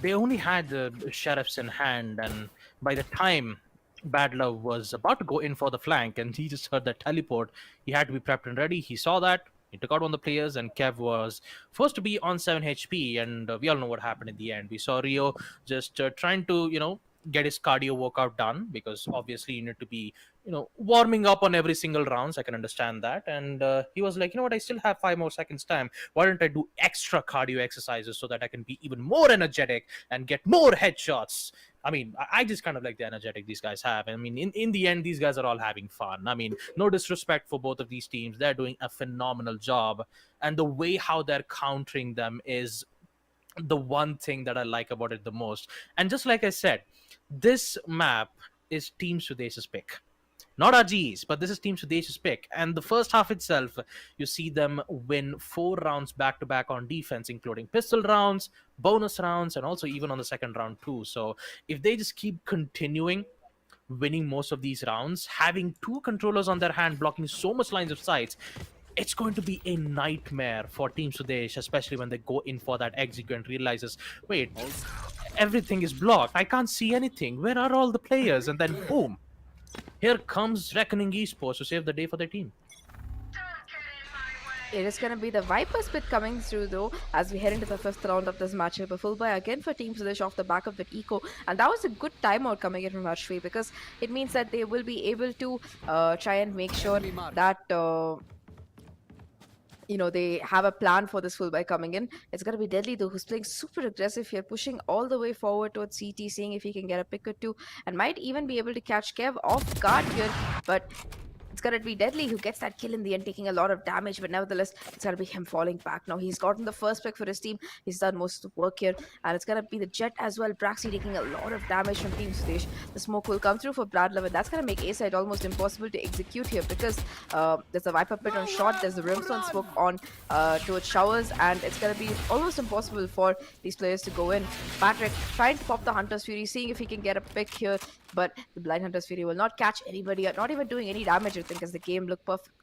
they only had the sheriffs in hand, and by the time Bad Love was about to go in for the flank and he just heard that teleport, he had to be prepped and ready. He saw that, he took out one of the players, and Kev was forced to be on 7 HP, and we all know what happened in the end. We saw Rio just trying to, get his cardio workout done, because obviously you need to be warming up on every single rounds. I can understand that, and he was like, what, I still have 5 more seconds time, why don't I do extra cardio exercises so that I can be even more energetic and get more headshots. I mean, I just kind of like the energetic these guys have. I mean, in the end, these guys are all having fun. I mean, no disrespect for both of these teams, they're doing a phenomenal job, and the way how they're countering them is the one thing that I like about it the most. And just like I said, this map is Team Sudesh's pick. Not RGE's, but this is Team Sudesh's pick. And the first half itself, you see them win 4 rounds back-to-back on defense, including pistol rounds, bonus rounds, and also even on the second round too. So if they just keep continuing winning most of these rounds, having 2 controllers on their hand, blocking so much lines of sight, it's going to be a nightmare for Team Sudesh, especially when they go in for that execute and realizes, wait, everything is blocked. I can't see anything. Where are all the players? And then boom, here comes Reckoning Esports to save the day for their team. It is going to be the Viper split coming through though as we head into the 5th round of this matchup. A full buy again for Team Sudesh off the back of that eco, and that was a good timeout coming in from Harshvi because it means that they will be able to try and make sure that they have a plan for this full buy coming in. It's going to be Deadly though, who's playing super aggressive here, pushing all the way forward towards CT, seeing if he can get a pick or two, and might even be able to catch Kev off guard here, but it's going to be Deadly who gets that kill in the end, taking a lot of damage, but nevertheless, it's going to be him falling back. Now, he's gotten the first pick for his team. He's done most of the work here, and it's going to be the Jet as well. Braxy taking a lot of damage from Team Sudesh. The smoke will come through for Bradlove, and that's going to make A-side almost impossible to execute here because there's a Viper pit on shot, there's the Brimstone smoke on towards Showers, and it's going to be almost impossible for these players to go in. Patrick trying to pop the Hunter's Fury, seeing if he can get a pick here, but the Blind Hunter's Fury will not catch anybody, not even doing any damage, I think, as the game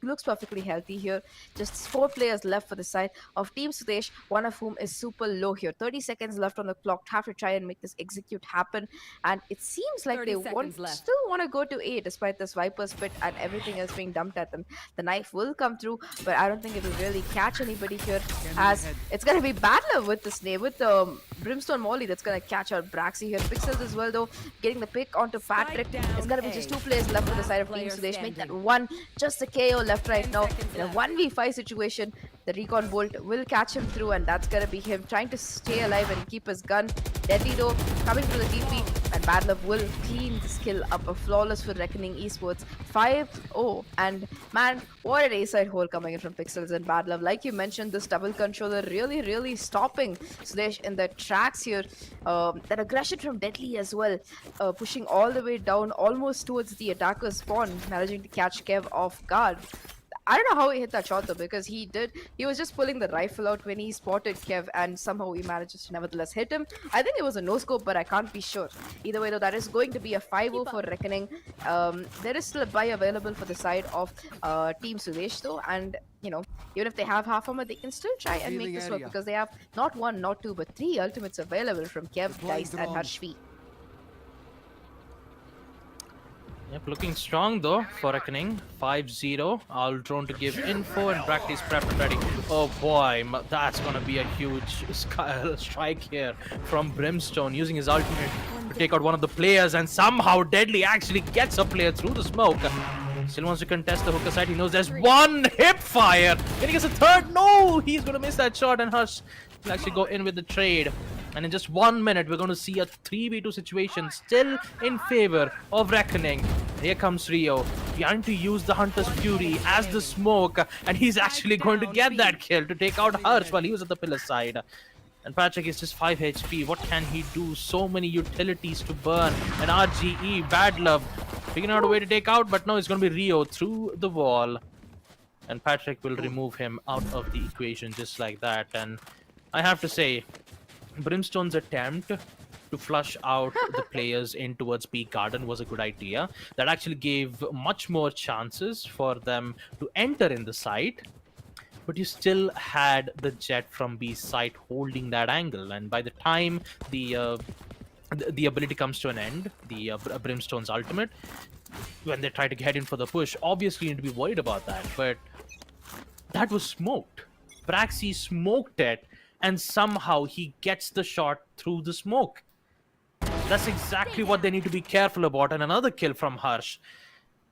looks perfectly healthy here. Just 4 players left for the side of Team Sudesh, one of whom is super low here. 30 seconds left on the clock, have to try and make this execute happen, and it seems like they still want to go to A despite this Viper spit and everything else being dumped at them. The knife will come through, but I don't think it will really catch anybody here, as it's going to be Battler with the Brimstone Molly that's going to catch out Braxy here. Pixels as well though, getting the pick onto Patrick. It's going to be just 2 players left for the side of Team Sudesh. Make that one, just a KO left right now in a 1v5 situation. The Recon Bolt will catch him through, and that's going to be him trying to stay alive and keep his gun. Deadly though, coming through the TP, and Badlove will clean this kill up. A flawless for Reckoning Esports. 5-0, and man, what an A-side hole coming in from Pixels and Badlove. Like you mentioned, this double controller really stopping Sudesh in the tracks here. That aggression from Deadly as well, pushing all the way down almost towards the attacker's spawn, managing to catch Kev off guard. I don't know how he hit that shot though, because he was just pulling the rifle out when he spotted Kev, and somehow he manages to nevertheless hit him. I think it was a no-scope, but I can't be sure. Either way though, that is going to be a 5-0 for Reckoning. There is still a buy available for the side of Team Sudesh though, and even if they have half armor, they can still try and make this work because they have not 1, not 2, but 3 ultimates available from Kev, Dice, and Harshvi. Yep, looking strong though for Reckoning. 5-0. All drone to give info, and practice prepped and ready. Oh boy, that's gonna be a huge strike here from Brimstone, using his ultimate to take out one of the players, and somehow Deadly actually gets a player through the smoke. Still wants to contest the hooker side. He knows there's one hip fire. Can he get a third? No, he's gonna miss that shot, and Hush will actually go in with the trade. And in just 1 minute, we're going to see a 3v2 situation still in favor of Reckoning. Here comes Rio, trying to use the Hunter's Fury as the smoke, and he's actually going to get that kill to take out Harsh while he was at the pillar side. And Patrick is just 5 HP. What can he do? So many utilities to burn. And RGE, Badlove, figuring out a way to take out, but no, it's going to be Rio through the wall. And Patrick will remove him out of the equation just like that. And I have to say, Brimstone's attempt to flush out the players in towards B Garden was a good idea. That actually gave much more chances for them to enter in the site. But you still had the Jet from B site holding that angle. And by the time the ability comes to an end, the Brimstone's ultimate, when they try to head in for the push, obviously you need to be worried about that. But that was smoked. Braxy smoked it, and somehow he gets the shot through the smoke. That's exactly what they need to be careful about. And another kill from Harsh.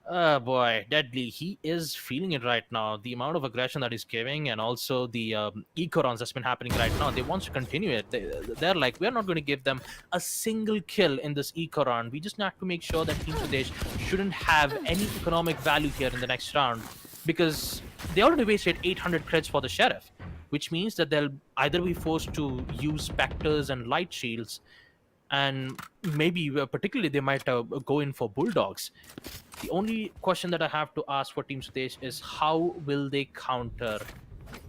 Oh boy, Deadly, he is feeling it right now. The amount of aggression that he's giving, and also the eco rounds that's been happening right now, they want to continue it. They're like, we're not going to give them a single kill in this eco round. We just have to make sure that Team Sudesh shouldn't have any economic value here in the next round, because they already wasted 800 creds for the Sheriff, which means that they'll either be forced to use Spectres and Light Shields, and maybe particularly they might go in for Bulldogs. The only question that I have to ask for Team Sudesh is, how will they counter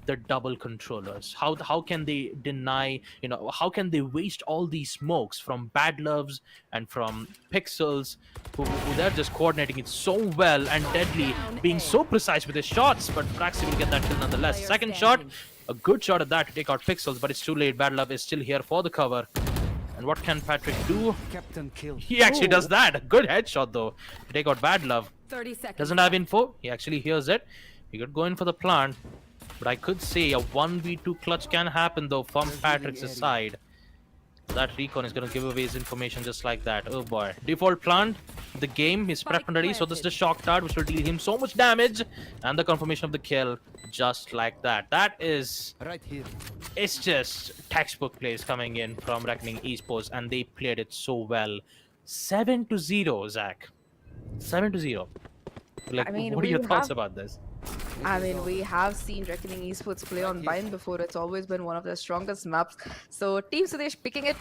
the double controllers? How can they deny, how can they waste all these smokes from Badloves and from Pixels, who they're just coordinating it so well, and Deadly being so precise with his shots, but Braxy will get that kill nonetheless. Second shot, a good shot at that to take out Pixels, but it's too late. Badlove is still here for the cover. And what can Patrick do? Captain kill. He actually does that. A good headshot though to take out Badlove. 30 seconds. Doesn't have info. He actually hears it. He could go in for the plant. But I could say a 1v2 clutch can happen though from Patrick's side. That recon is going to give away his information just like that. Oh boy. Default plant. The game is prepped and ready. So this is the shock dart, which will deal him so much damage. And the confirmation of the kill just like that. That is... Right here. It's just textbook plays coming in from Reckoning Esports. And they played it so well. 7-0, Zach. 7-0. Like, I mean, what are we your thoughts have- about this? I mean, we have seen Reckoning Esports play on Bind before. It's always been one of their strongest maps. So Team Sudesh picking it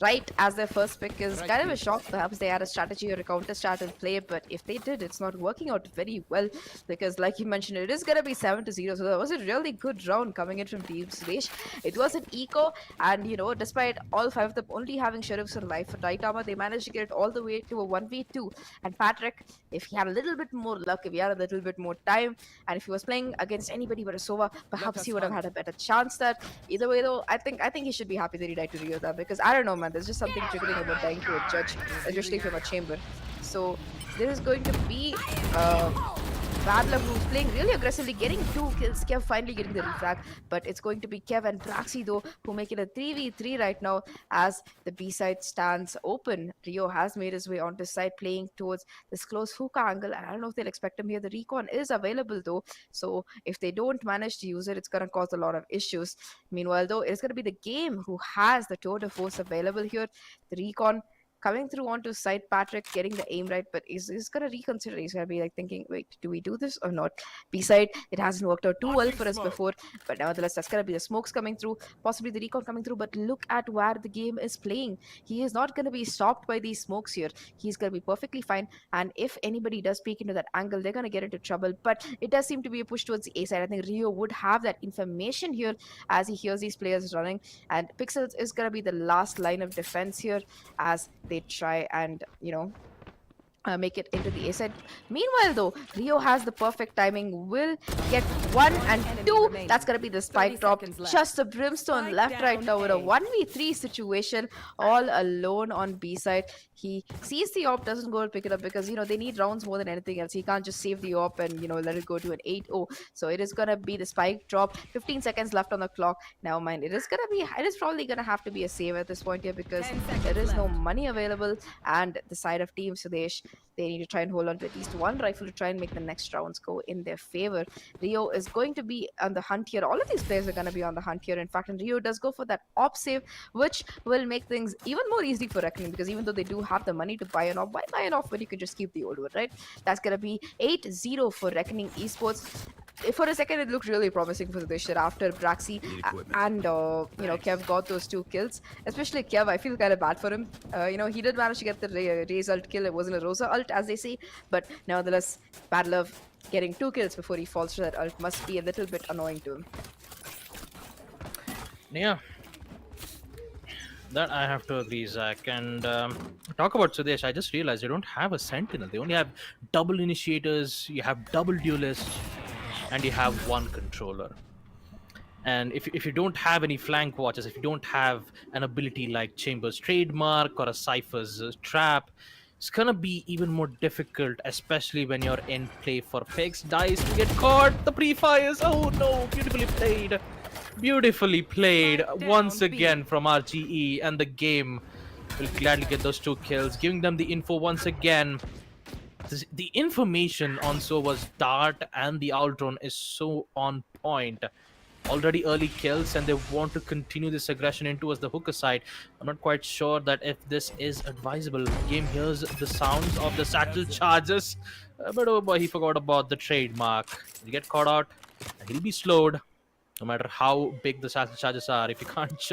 right as their first pick is kind of a shock. Perhaps they had a strategy or a counter strat in play, but if they did, it's not working out very well because, like you mentioned, it is going to be 7-0. So that was a really good round coming in from Team Sudesh. It was an eco, and despite all 5 of them only having sheriffs on life for right armor, they managed to get it all the way to a 1v2. And Patrick, if he had a little bit more luck, if he had a little bit more time, and if he was playing against anybody but a Sova, perhaps he would have had a better chance. That either way though, I think he should be happy that he died to Rio there, because I don't know, man, there's just something triggering about dying to a judge, especially from a chamber. So there is going to be Bad Luck, who's playing really aggressively, getting 2 kills. Kev finally getting the refrag, but it's going to be Kev and Braxi though who make it a 3v3 right now as the B side stands open. Rio has made his way onto side, playing towards this close hookah angle, and I don't know if they'll expect him here. The recon is available though, so if they don't manage to use it, it's going to cause a lot of issues. Meanwhile though, it's going to be the game who has the tour de force available here. The recon coming through onto side, Patrick getting the aim right, but he's going to reconsider. He's going to be like thinking, wait, do we do this or not? B-side, it hasn't worked out too well for us before, but nevertheless, that's going to be the smokes coming through, possibly the recon coming through, but look at where the game is playing. He is not going to be stopped by these smokes here. He's going to be perfectly fine, and if anybody does peek into that angle, they're going to get into trouble, but it does seem to be a push towards the A side. I think Rio would have that information here as he hears these players running, and Pixels is going to be the last line of defense here as they try and make it into the A side. Meanwhile though, Rio has the perfect timing, will get 1 and 2. That's gonna be the spike drop, just a brimstone left right now with a 1v3 situation, all alone on B side. He sees the op, doesn't go and pick it up because they need rounds more than anything else. He can't just save the op and let it go to an 8-0. So it is gonna be the spike drop, 15 seconds left on the clock. Now mind, it is probably gonna have to be a save at this point here because there is no money available, and the side of Team Sudesh, they need to try and hold on to at least 1 rifle to try and make the next rounds go in their favor. Rio is going to be on the hunt here. All of these players are going to be on the hunt here. In fact, and Rio does go for that op save, which will make things even more easy for Reckoning, because even though they do have the money to buy an op, why buy an op when you can just keep the old one, right? That's going to be 8-0 for Reckoning Esports. For a second, it looked really promising for Sudesh after Braxi and Kev got those 2 kills. Especially Kev, I feel kind of bad for him. He did manage to get the Raze ult kill. It wasn't a Rosa ult, as they say, but nevertheless, Bad Love getting 2 kills before he falls to that ult must be a little bit annoying to him. Yeah, that I have to agree, Zach. And talk about Sudesh, I just realized they don't have a sentinel. They only have double initiators, you have double duelists, and you have 1 controller. And if you don't have any flank watches, if you don't have an ability like Chamber's trademark or a Cypher's trap, it's gonna be even more difficult, especially when you're in play for picks. Dice to get caught, the pre-fires, oh no, beautifully played. Beautifully played once again from RGE, and the game will gladly get those 2 kills, giving them the info once again. The information on Sova's dart and the owl drone is so on point. Already early kills, and they want to continue this aggression in towards the hooker side. I'm not quite sure that if this is advisable. Game hears the sounds of the satchel charges, but oh boy, he forgot about the trademark. He'll get caught out, and he'll be slowed. No matter how big the satchel charges are, if you can't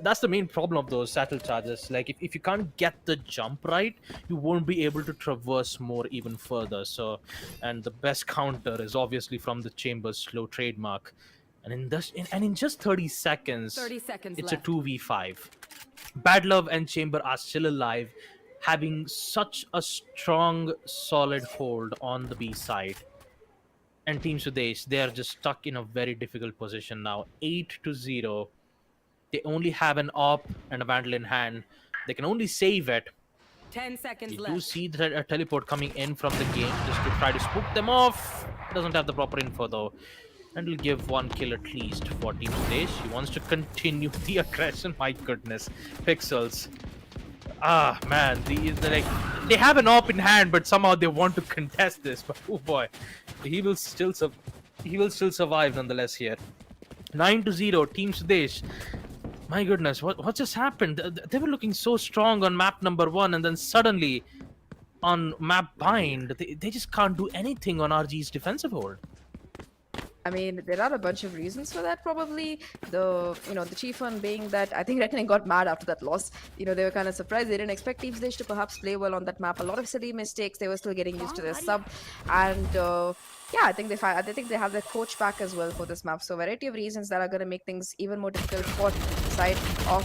that's the main problem of those satchel charges. Like if you can't get the jump right, you won't be able to traverse more even further. So, and the best counter is obviously from the Chamber's slow trademark. And in just 30 seconds, it's left. a 2v5. Bad Love and Chamber are still alive, having such a strong, solid hold on the B side. And Team Sudesh, they are just stuck in a very difficult position now. 8-0. They only have an op and a vandal in hand. They can only save it. 10 seconds You left. do see a teleport coming in from the game just to try to spook them off. Doesn't have the proper info though. and will give one kill at least for Team Sudesh. He wants to continue the aggression. My goodness, Pixels. Ah man, like they have an op in hand, but somehow they want to contest this. But oh boy, he will still survive nonetheless here. 9-0, Team Sudesh. My goodness, what just happened? They were looking so strong on map number 1, and then suddenly on map bind, they just can't do anything on RG's defensive hold. I mean, there are a bunch of reasons for that. Probably the chief one being that I think Reckoning got mad after that loss. They were kind of surprised. They didn't expect Team Sudesh to perhaps play well on that map. A lot of silly mistakes. They were still getting used to their sub, and yeah, I think they have their coach back as well for this map. So a variety of reasons that are going to make things even more difficult for the side of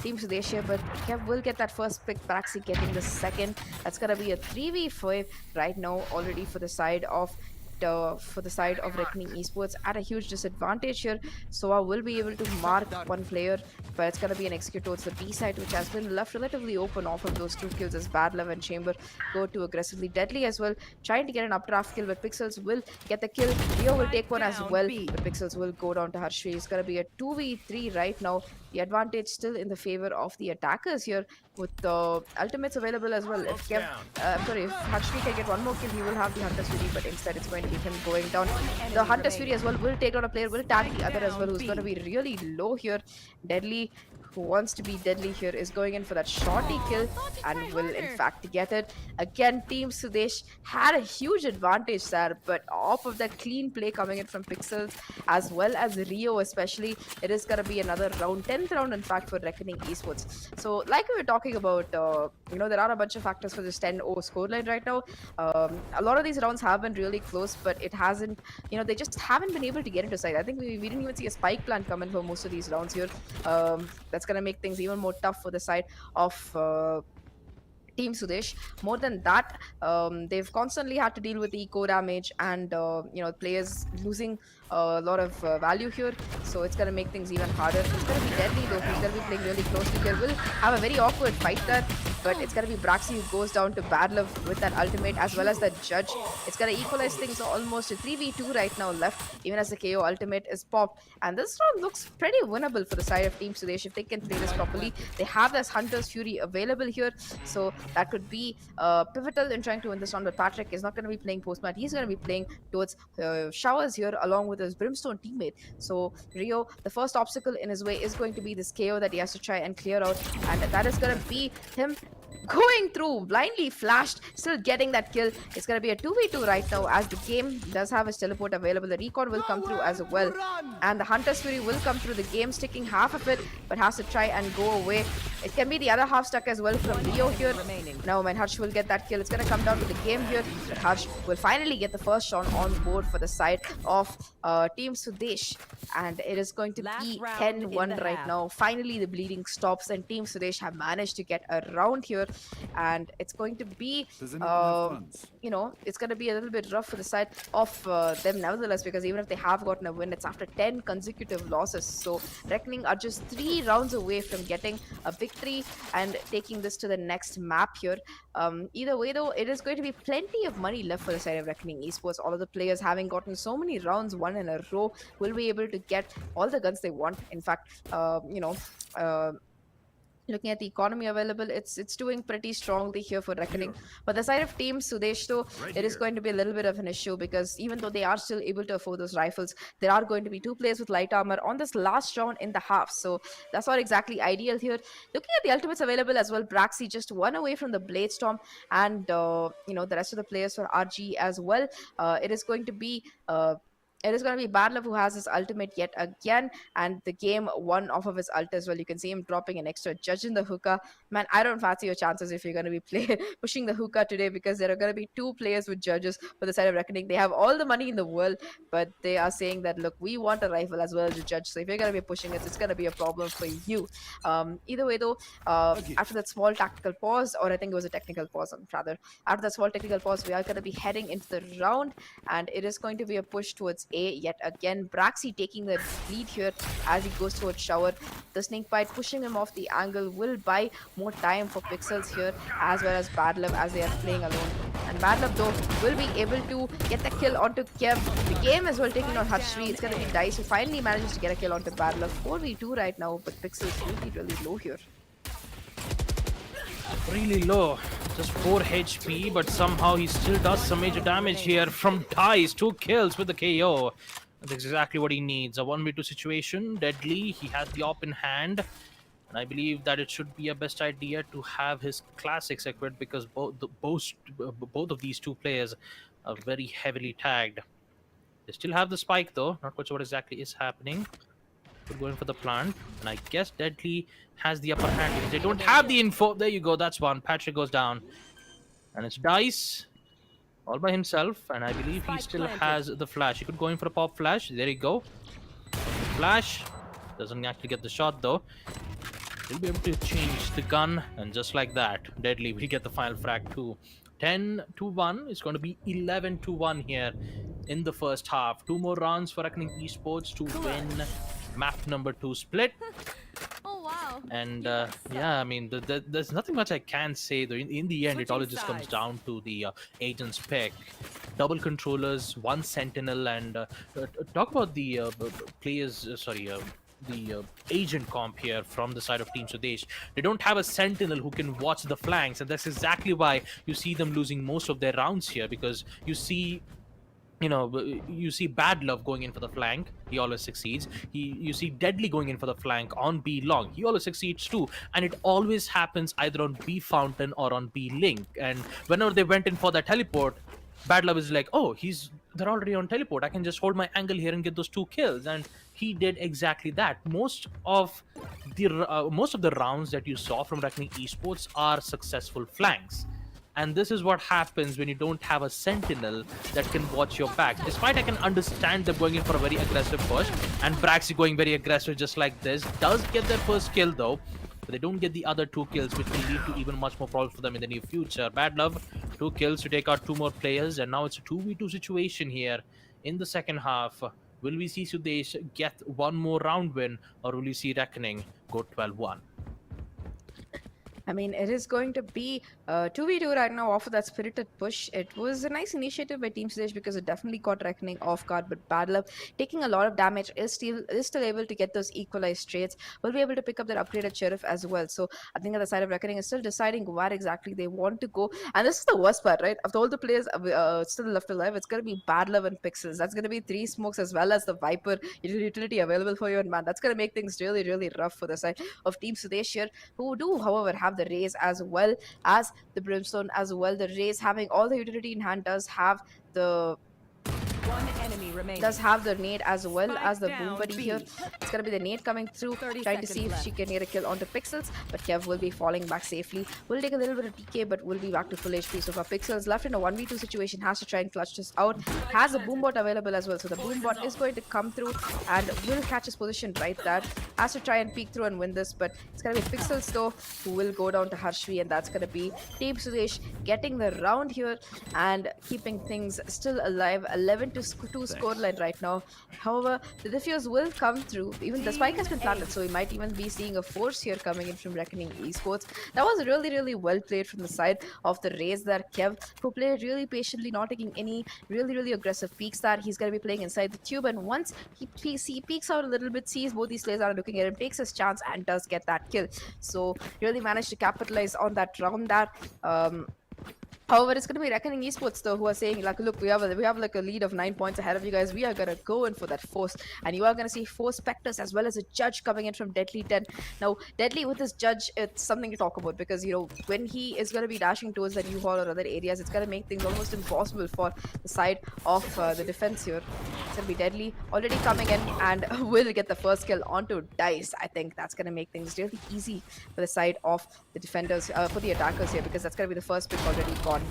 Team Sudesh here, but Kev will get that first pick. Braxy getting the second. That's gonna be a 3v5 right now already for the side of Reckoning Esports at a huge disadvantage here. Soa will be able to mark one player, but it's going to be an execute towards the B side, which has been left relatively open off of those 2 kills as Bad Love and Chamber go to aggressively deadly as well, trying to get an updraft kill, but Pixels will get the kill. Rio will take one as well, but Pixels will go down to Harshri. It's going to be a 2v3 right now. The advantage still in the favor of the attackers here, with the ultimates available as well. If Harshri can get one more kill, he will have the Hunter's Fury, but instead it's going to be him going down. The Hunter's Fury as well will take down a player, will tag the other as well, who's going to be really low here. Deadly, who wants to be deadly here, is going in for that shorty kill and will in fact get it. Again, Team Sudesh had a huge advantage there, but off of that clean play coming in from Pixels as well as Rio especially, it is going to be another round, 10th round in fact for Reckoning Esports. So like we were talking about, there are a bunch of factors for this 10-0 scoreline right now. A lot of these rounds have been really close, but it hasn't, they just haven't been able to get into sight. I think we didn't even see a spike plan come in for most of these rounds here. That's going to make things even more tough for the side of Team Sudesh. More than that, they've constantly had to deal with eco damage and players losing a lot of value here, so it's going to make things even harder. It's going to be deadly though. He's going to be playing really closely here. Will have a very awkward fight there, but it's going to be Braxy who goes down to Bad Love with that ultimate as well as that Judge. It's going to equalize things. Almost a 3v2 right now left, even as the KO ultimate is popped, and this round looks pretty winnable for the side of Team Sudesh if they can play this properly. They have this Hunter's Fury available here, so that could be pivotal in trying to win this round. But Patrick is not going to be playing postmat. He's going to be playing towards Showers here along with his Brimstone teammate. So Rio, the first obstacle in his way is going to be this KO that he has to try and clear out, and that is going to be him going through, blindly flashed, still getting that kill. It's going to be a 2v2 right now as the game does have his teleport available. The recon will come through as well, and the Hunter's Fury will come through. The game sticking half of it, but has to try and go away. It can be the other half stuck as well from Rio here. Now, man, Harsh will get that kill. It's going to come down to the game here, but Harsh will finally get the first shot on board for the side of Team Sudesh, and it is going to be 10-1 right now. Finally, the bleeding stops, and Team Sudesh have managed to get a round here, and it's going to be it's going to be a little bit rough for the side of them nevertheless, because even if they have gotten a win, it's after 10 consecutive losses. So Reckoning are just 3 rounds away from getting a victory and taking this to the next map here. Either way though, it is going to be plenty of money left for the side of Reckoning Esports. All of the players having gotten so many rounds won in a row will be able to get all the guns they want. In fact, looking at the economy available, it's doing pretty strongly here for Reckoning. But the side of Team Sudesh though, it is going to be a little bit of an issue, because even though they are still able to afford those rifles, there are going to be 2 players with light armor on this last round in the half, so that's not exactly ideal here. Looking at the ultimates available as well, Braxy just 1 away from the Blade Storm, and the rest of the players for RG as well. It is going to be Bad Love who has his ultimate yet again, and the game won off of his ult as well. You can see him dropping an extra Judge in the hookah. Man, I don't fancy your chances if you're going to be pushing the hookah today, because there are going to be 2 players with Judges for the side of Reckoning. They have all the money in the world, but they are saying that, look, we want a rifle as well as a Judge. So if you're going to be pushing it, it's going to be a problem for you. Either way though, after that small tactical pause, or I think it was a technical pause, rather, after that small technical pause, we are going to be heading into the round, and it is going to be a push towards A yet again. Braxy taking the lead here as he goes towards Shower. The snake bite pushing him off the angle will buy more time for Pixels here, as well as Bad Love as they are playing alone. And Bad Luck though will be able to get the kill onto Kev. The game as well taking on Harshvi. It's gonna be Dice who finally manages to get a kill onto Bad Luck. 4v2 right now, but Pixels really low here. Really low, just 4 HP, but somehow he still does some major damage here from Dice. 2 kills with the KO. That's exactly what he needs. A 1v2 situation, deadly. He has the op in hand, and I believe that it should be a best idea to have his classics equipped because both of these two players are very heavily tagged. They still have the spike though. Not quite sure what exactly is happening. We're going for the plant, and I guess Deadly has the upper hand because they don't have the info. There you go, that's one. Patrick goes down, and it's Dice all by himself, and I believe he still has the flash. He could go in for a pop flash. There you go. Flash doesn't actually get the shot though. He'll be able to change the gun, and just like that, Deadly will get the final frag too. 10-1. It's going to be 11-1 here in the first half. 2 more rounds for Reckoning Esports to win map number 2 split. Oh wow. And yeah, I mean, there's nothing much I can say though. In the end, it all just comes down to the agent's pick. Double controllers, 1 sentinel, and talk about the players. The agent comp here from the side of Team Sudesh. They don't have a sentinel who can watch the flanks, and that's exactly why you see them losing most of their rounds here, because you see Bad Love going in for the flank. He always succeeds. You see Deadly going in for the flank on B long. He always succeeds too. And it always happens either on B Fountain or on B Link. And whenever they went in for that teleport, Bad Love is like, oh, they're already on teleport. I can just hold my angle here and get those 2 kills. And he did exactly that. Most of the rounds that you saw from Reckoning Esports are successful flanks. And this is what happens when you don't have a sentinel that can watch your back. Despite I can understand them going in for a very aggressive push, and Braxy going very aggressive just like this, does get their first kill though, but they don't get the other 2 kills, which will lead to even much more problems for them in the near future. Bad Love, 2 kills to take out 2 more players, and now it's a 2v2 situation here in the second half. Will we see Sudesh get 1 more round win, or will we see Reckoning go 12-1? I mean, it is going to be 2v2 right now off of that spirited push. It was a nice initiative by Team Sudesh because it definitely caught Reckoning off guard, but Bad Luck taking a lot of damage is still able to get those equalized trades. Will be able to pick up their upgraded Sheriff as well. So I think at the side of Reckoning is still deciding where exactly they want to go. And this is the worst part, right? Of all the players still left alive, it's going to be Bad Love and Pixels. That's going to be 3 smokes as well as the Viper utility available for you. And man, that's going to make things really rough for the side of Team Sudesh here, who do, however, have the Raze as well as the Brimstone as well. The Raze having all the utility in hand does have the nade as well as the boom buddy here. It's gonna be the nade coming through, trying to see if she can get a kill onto Pixels, but Kev will be falling back safely. Will take a little bit of DK, but will be back to full HP. So for Pixels, left in a 1v2 situation, has to try and clutch this out. Has a boombot available as well, so the boombot is going to come through and will catch his position right there. Has to try and peek through and win this, but it's gonna be Pixels though who will go down to Harshvi, and that's gonna be Team Sudesh getting the round here and keeping things still alive. 11-2 scoreline right now. However, the defuse will come through. Even the spike has been planted, so we might even be seeing a force here coming in from Reckoning Esports. That was really well played from the side of the Raze there. Kev, who played really patiently, not taking any really aggressive peeks there. He's going to be playing inside the tube, and once he peeks out a little bit, sees both these players are looking at him, takes his chance and does get that kill. So really managed to capitalize on that round there. However, it's going to be Reckoning Esports though who are saying like, look, we have like a lead of 9 points ahead of you guys. We are going to go in for that force, and you are going to see 4 Spectres as well as a Judge coming in from Deadly 10. Now, Deadly with his Judge, it's something to talk about because, you know, when he is going to be dashing towards that U-Haul or other areas, it's going to make things almost impossible for the side of the defense here. It's going to be Deadly already coming in and will get the first kill onto Dice. I think that's going to make things really easy for the side of the defenders, for the attackers here, because that's going to be the first pick already gone.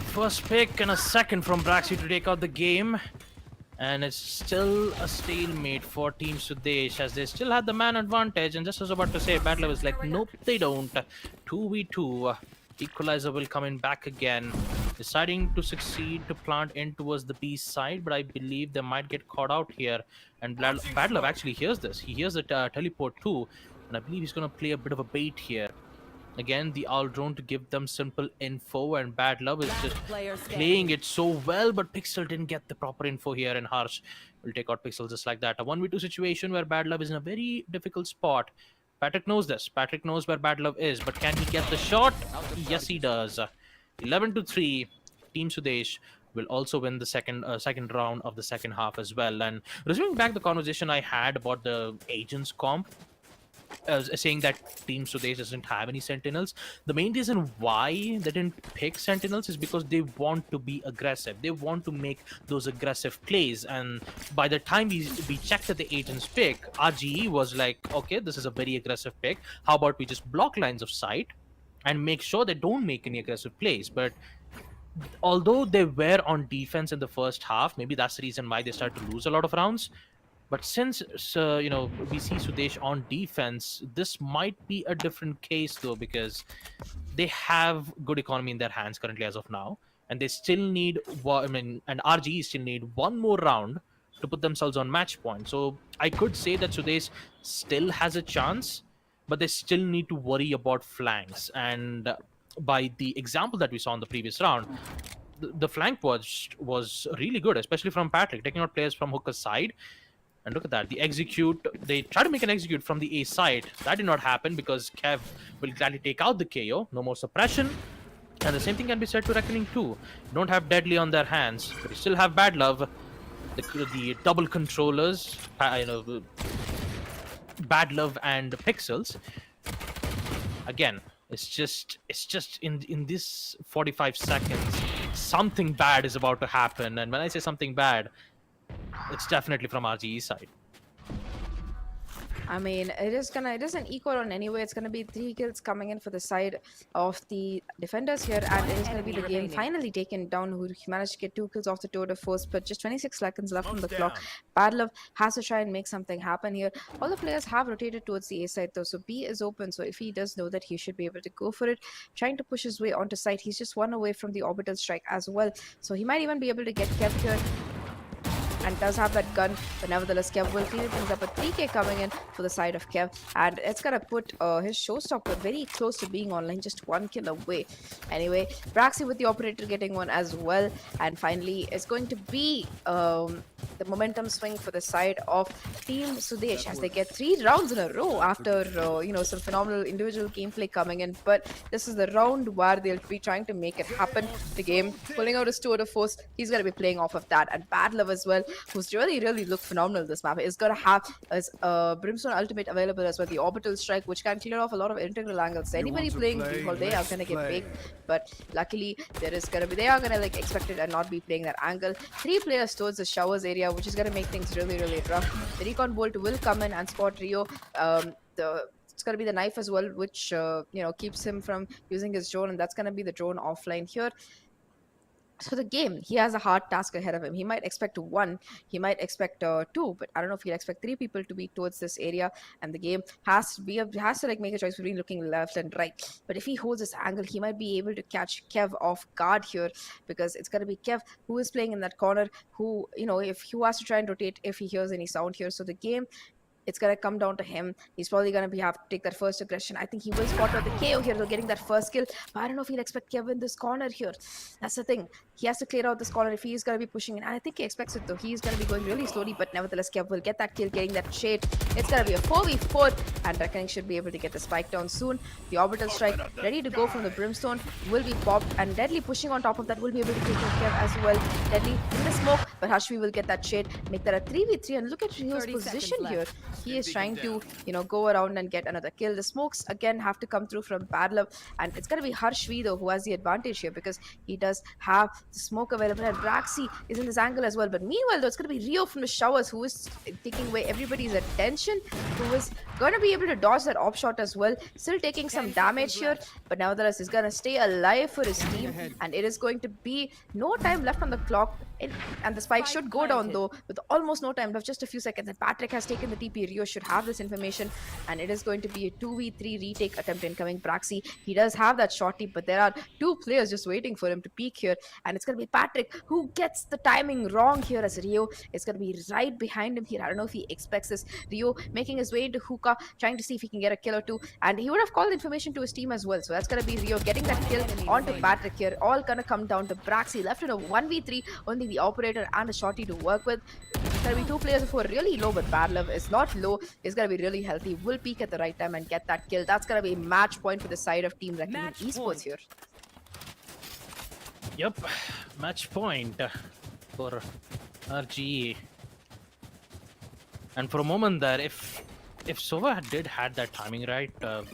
First pick and a second from Braxy to take out the game, and it's still a stalemate for Team Sudesh as they still had the man advantage. And just as I was about to say, Bad Love is like, nope, they don't. 2v2. Equalizer will come in back again, deciding to succeed to plant in towards the B side, but I believe they might get caught out here. And Bad Love actually hears this. He hears the teleport too, and I believe he's going to play a bit of a bait here. Again, the Owl drone to give them simple info, and Bad Love is just Player playing it so well, but Pixel didn't get the proper info here, and Harsh will take out Pixel just like that. A 1v2 situation where Bad Love is in a very difficult spot. Patrick knows this. Patrick knows where Bad Love is, but can he get the shot? Yes, he does. 11-3. Team Sudesh will also win the second round of the second half as well. And resuming back the conversation I had about the agents comp, saying that Team Sudesh doesn't have any Sentinels. The main reason why they didn't pick Sentinels is because they want to be aggressive. They want to make those aggressive plays. And by the time we checked at the agents pick, RGE was like, okay, this is a very aggressive pick. How about we just block lines of sight and make sure they don't make any aggressive plays? But although they were on defense in the first half, maybe that's the reason why they started to lose a lot of rounds. But since we see Sudesh on defense, this might be a different case though, because they have good economy in their hands currently as of now, and they still need and RGE still need one more round to put themselves on match point. So I could say that Sudesh still has a chance, but they still need to worry about flanks. And by the example that we saw in the previous round, the flank was really good, especially from Patrick, taking out players from Hooker's side. And look at that, the execute, they try to make an execute from the A side. That did not happen because Kev will gladly take out the KO. No more suppression. And the same thing can be said to Reckoning too. Don't have Deadly on their hands, but you still have Bad Love. The double controllers, Bad Love and Pixels. Again, it's just in this 45 seconds, something bad is about to happen. And when I say something bad, it's definitely from RGE's side. I mean, it isn't equal on anyway. It's gonna be 3 kills coming in for the side of the defenders here, and it is gonna be the game finally taken down. Who managed to get 2 kills off the tour de force, but just 26 seconds left on the clock. Bad Love has to try and make something happen here. All the players have rotated towards the A side though, so B is open. So if he does know that, he should be able to go for it. Trying to push his way onto site. He's just one away from the orbital strike as well, so he might even be able to get kept here. And does have that gun, but nevertheless Kev will clean things up. A 3k coming in for the side of Kev, and it's gonna put his showstopper very close to being online, just 1 kill away. Anyway, Braxy with the operator getting one as well, and finally it's going to be the momentum swing for the side of Team Sudesh as they get 3 rounds in a row after some phenomenal individual gameplay coming in. But this is the round where they'll be trying to make it happen. The game pulling out his tour de force, he's gonna be playing off of that, and Bad Love as well, who's really looked phenomenal this map, is gonna have his Brimstone ultimate available as well, the orbital strike, which can clear off a lot of integral angles. So anybody playing Default, they are gonna get baked, but luckily they are gonna expect it and not be playing that angle. 3 players towards the showers area, which is gonna make things really rough. The recon bolt will come in and spot Rio. It's going to be the knife as well, which keeps him from using his drone, and that's going to be the drone offline here. So the game, he has a hard task ahead of him. He might expect 1, he might expect 2, but I don't know if he'll expect 3 people to be towards this area. And the game has to make a choice between looking left and right. But if he holds this angle, he might be able to catch Kev off guard here, because it's going to be Kev who is playing in that corner, who if he has to try and rotate if he hears any sound here. So the game, it's going to come down to him. He's probably going to have to take that first aggression. I think he will spot out the KO here, so getting that first kill. But I don't know if he'll expect Kev in this corner here. That's the thing. He has to clear out this corner if he's going to be pushing in. And I think he expects it though. He's going to be going really slowly, but nevertheless, Kev will get that kill, getting that shade. It's going to be a 4v4, and Reckoning should be able to get the spike down soon. The orbital strike ready to go from the Brimstone will be popped, and Deadly pushing on top of that will be able to take care of Kev as well. Deadly in the smoke, but Hashmi will get that shade, make that a 3v3, and look at Rio's position here. He is trying to go around and get another kill. The smokes again have to come through from Bad Love, and it's going to be Harshvi though who has the advantage here, because he does have the smoke available, and Braxy is in this angle as well. But meanwhile though, it's going to be Rio from the showers who is taking away everybody's attention, who is going to be able to dodge that op shot as well, still taking some damage here, but nevertheless is going to stay alive for his team. And it is going to be no time left on the clock, and the spike should go down though with almost no time left, just a few seconds, and Patrick has taken the TP be Rio should have this information, and it is going to be a 2v3 retake attempt incoming. Braxi, he does have that shorty, but there are two players just waiting for him to peek here, and it's going to be Patrick who gets the timing wrong here, as Rio is going to be right behind him here. I don't know if he expects this. Rio making his way into hookah, trying to see if he can get a kill or two, and he would have called information to his team as well. So that's going to be Rio getting that kill onto Patrick here. All going to come down to Braxi, left in a 1v3, only the operator and a shorty to work with. There's going to be two players who are really low, but Bad Love is not low. He's going to be really healthy. Will peak at the right time and get that kill. That's going to be a match point for the side of Team Reckoning Esports here. Yep, match point for RGE. And for a moment there, if Sova did had that timing right,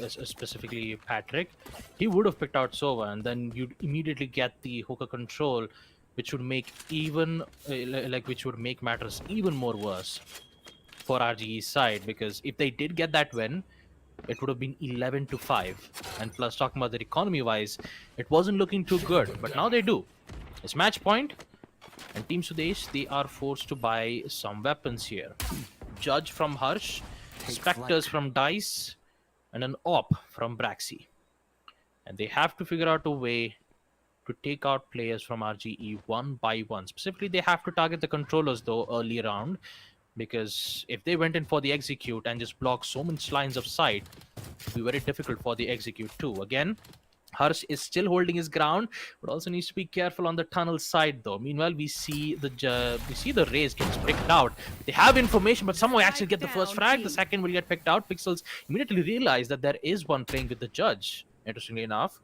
specifically Patrick, he would have picked out Sova, and then you'd immediately get the hookah control, which would make which would make matters even more worse for RGE's side, because if they did get that win, it would have been 11-5. And plus, talking about the economy wise, it wasn't looking too good, but now they do. It's match point, and Team Sudesh, they are forced to buy some weapons here. Judge from Harsh, Spectres from Dice, and an Op from Braxi. And they have to figure out a way to take out players from RGE one by one. Specifically, they have to target the controllers though early round, because if they went in for the execute and just blocked so many lines of sight, it would be very difficult for the execute too. Again, Harsh is still holding his ground, but also needs to be careful on the tunnel side though. Meanwhile, we see the Rays gets picked out. They have information, but somehow actually get the first frag. The second will get picked out. Pixels immediately realize that there is one playing with the Judge, interestingly enough.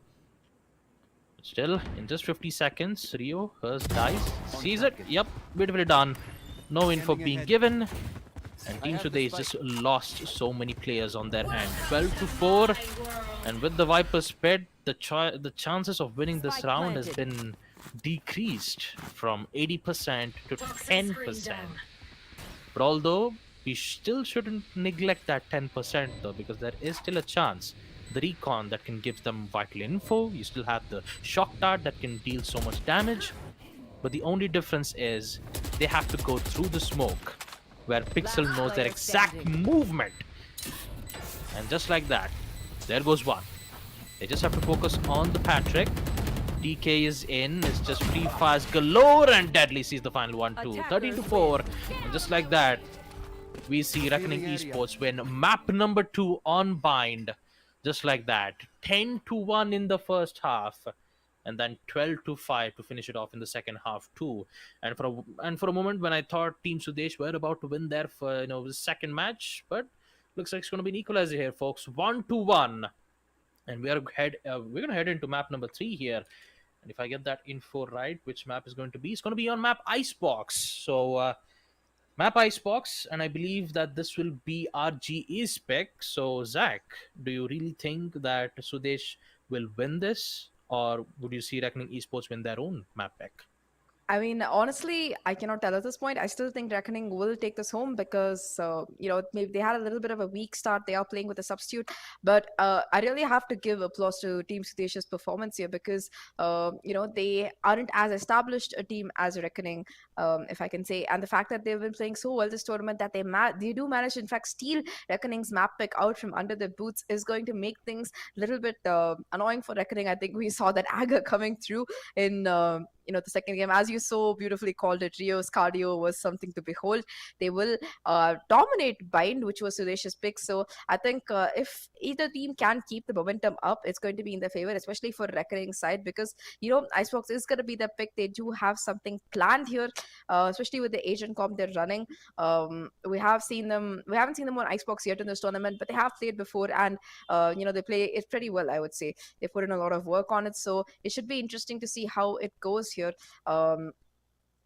But still, in just 50 seconds, Rio, hers dice, sees it. Yep, beautifully done. No info being given. And Team Sudesh just lost so many players on their end. 12-4. And with the Viper's Pet, the chances of winning this round has been decreased from 80% to 10%. But although we still shouldn't neglect that 10% though, because there is still a chance. The recon that can give them vital info. You still have the shock dart that can deal so much damage. But the only difference is they have to go through the smoke, where Pixel knows their exact movement. And just like that, there goes one. They just have to focus on the Patrick. DK is in, it's just free fires galore, and Deadly sees the final 1-2. 13-4. And just like that, we see Reckoning Esports win map number 2 on Bind. Just like that. 10-1 in the first half. And then 12-5 to finish it off in the second half too. And for a moment, when I thought Team Sudesh were about to win their second match, but looks like it's going to be an equalizer here, folks. 1-1, and we're gonna head into map number 3 here. And if I get that info right, which map is going to be? It's going to be on map Icebox. So map Icebox, and I believe that this will be RGE's pick. So Zach, do you really think that Sudesh will win this? Or would you see Reckoning Esports win their own map pick? I mean, honestly, I cannot tell at this point. I still think Reckoning will take this home because, maybe they had a little bit of a weak start. They are playing with a substitute. But I really have to give applause to Team Sudesh's performance here because, they aren't as established a team as Reckoning, if I can say. And the fact that they've been playing so well this tournament that they do manage to, in fact, steal Reckoning's map pick out from under their boots is going to make things a little bit annoying for Reckoning. I think we saw that Aga coming through in... the second game, as you so beautifully called it, Rio's cardio was something to behold. They will dominate Bind, which was Sudesh's pick. So I think if either team can keep the momentum up, it's going to be in their favor, especially for Reckoning side, because Icebox is going to be the pick. They do have something planned here, especially with the agent comp they're running. We haven't seen them on Icebox yet in this tournament, but they have played before, and they play it pretty well. I would say they put in a lot of work on it, so it should be interesting to see how it goes here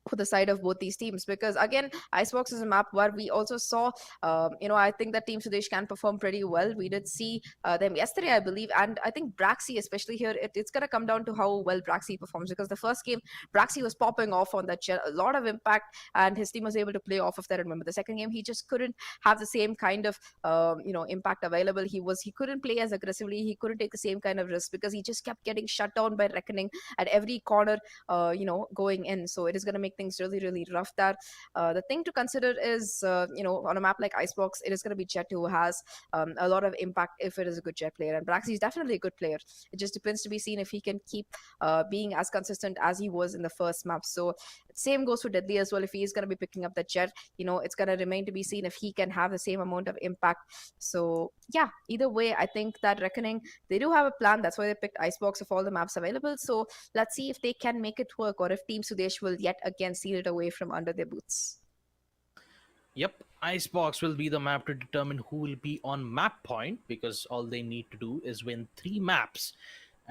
for the side of both these teams, because again, Icebox is a map where we also saw I think that Team Sudesh can perform pretty well. We did see them yesterday, I believe, and I think Braxi especially here, it's going to come down to how well Braxi performs, because the first game Braxi was popping off on that shell, a lot of impact, and his team was able to play off of that. Remember, the second game he just couldn't have the same kind of impact available. He couldn't play as aggressively, he couldn't take the same kind of risk because he just kept getting shut down by Reckoning at every corner going in. So it is going to make things really, really rough there. The thing to consider is, on a map like Icebox, it is going to be Jet who has a lot of impact if it is a good Jet player. And Braxy is definitely a good player. It just depends to be seen if he can keep being as consistent as he was in the first map. So same goes for Deadly as well. If he is going to be picking up the Jet, it's going to remain to be seen if he can have the same amount of impact. So yeah, either way, I think that Reckoning, they do have a plan. That's why they picked Icebox of all the maps available. So let's see if they can make it work, or if Team Sudesh will yet again steal it away from under their boots. Yep, Icebox will be the map to determine who will be on map point, because all they need to do is win 3 maps.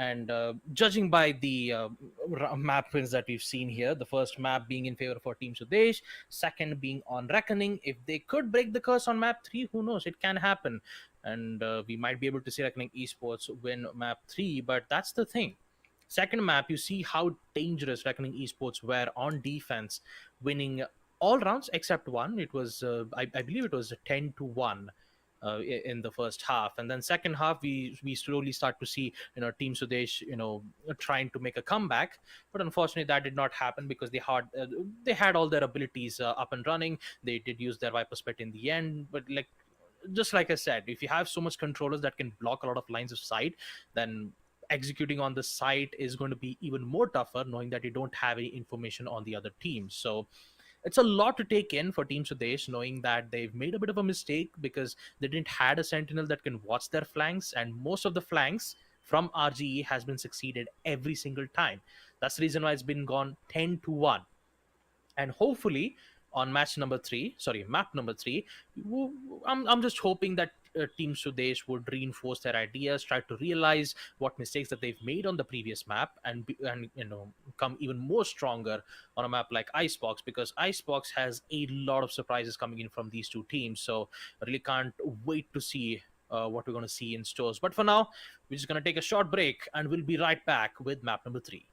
And judging by the map wins that we've seen here, the first map being in favor for Team Sudesh, second being on Reckoning. If they could break the curse on map 3, who knows? It can happen. And we might be able to see Reckoning Esports win map 3, but that's the thing. Second map, you see how dangerous Reckoning Esports were on defense, winning all rounds except one. It was, I believe it was 10-1 in the first half, and then second half we slowly start to see Team Sudesh trying to make a comeback, but unfortunately that did not happen because they had all their abilities up and running. They did use their Viper Spit in the end, but just like I said, if you have so much controllers that can block a lot of lines of sight, then executing on the site is going to be even more tougher, knowing that you don't have any information on the other team. So it's a lot to take in for Team Sudesh, knowing that they've made a bit of a mistake because they didn't had a sentinel that can watch their flanks, and most of the flanks from RGE has been succeeded every single time. That's the reason why it's been gone 10-1. And hopefully on map number 3, I'm just hoping that Team Sudesh would reinforce their ideas, try to realize what mistakes that they've made on the previous map, and come even more stronger on a map like Icebox, because Icebox has a lot of surprises coming in from these two teams. So I really can't wait to see what we're going to see in stores. But for now, we're just going to take a short break, and we'll be right back with map number 3.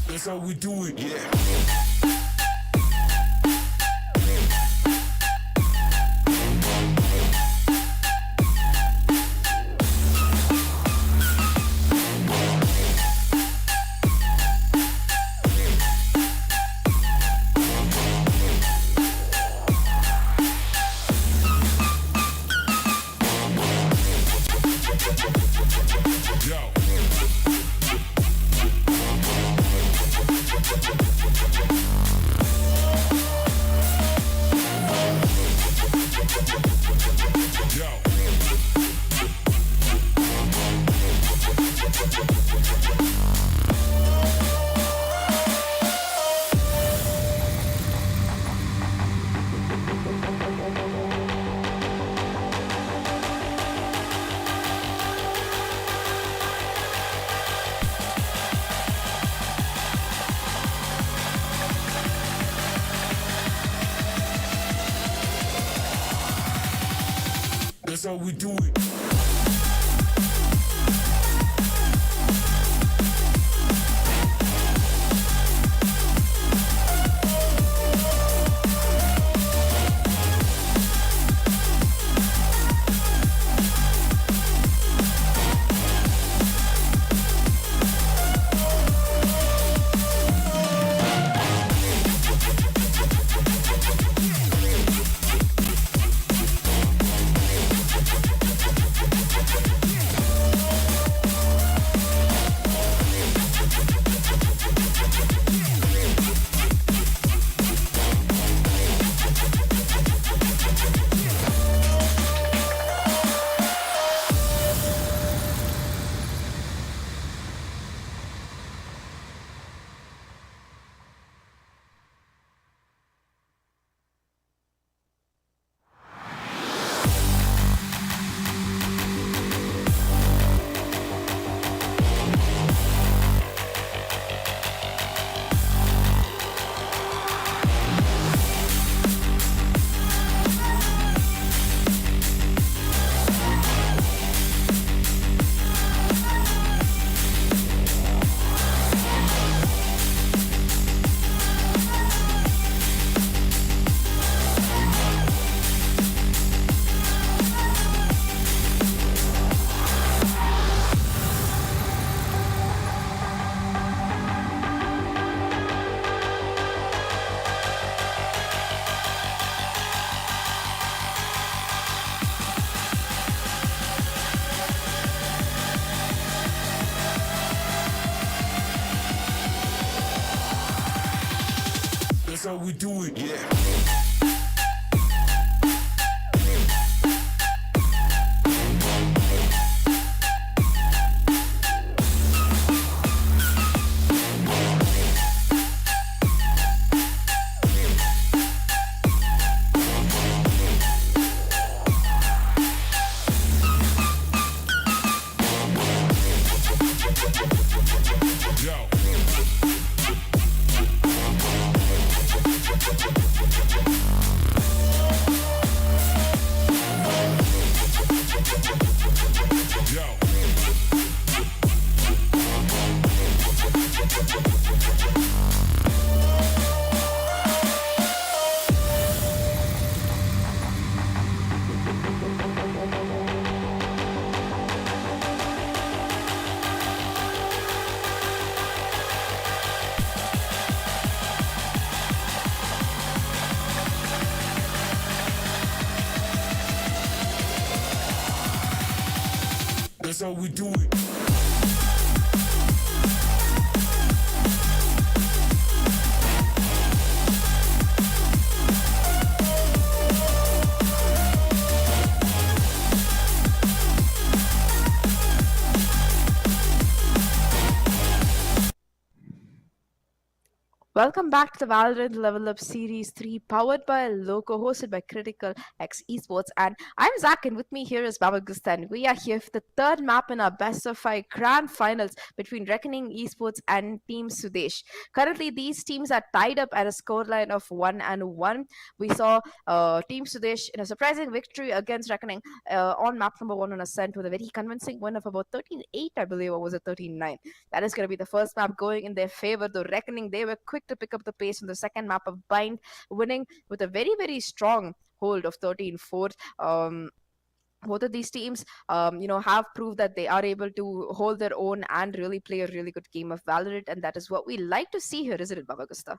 That's how we do it. Yeah. That's how we do it. how we do it. Yeah. Yo. Yo. That's how we do it. Welcome back to the Valorant Level Up Series 3, powered by Loco, hosted by CriticalX Esports. And I'm Zach, and with me here is Baba Gustan. We are here for the third map in our best of 5 grand finals between Reckoning Esports and Team Sudesh. Currently, these teams are tied up at a scoreline of 1-1. We saw Team Sudesh in a surprising victory against Reckoning on map number 1 on Ascent with a very convincing win of about 13-8, I believe, or was it 13-9? That is going to be the first map going in their favor, though Reckoning, they were quick to pick up the pace on the second map of Bind, winning with a very, very strong hold of 13-4. Both of these teams, have proved that they are able to hold their own and really play a really good game of Valorant, and that is what we like to see here, isn't it, Baba Gusta?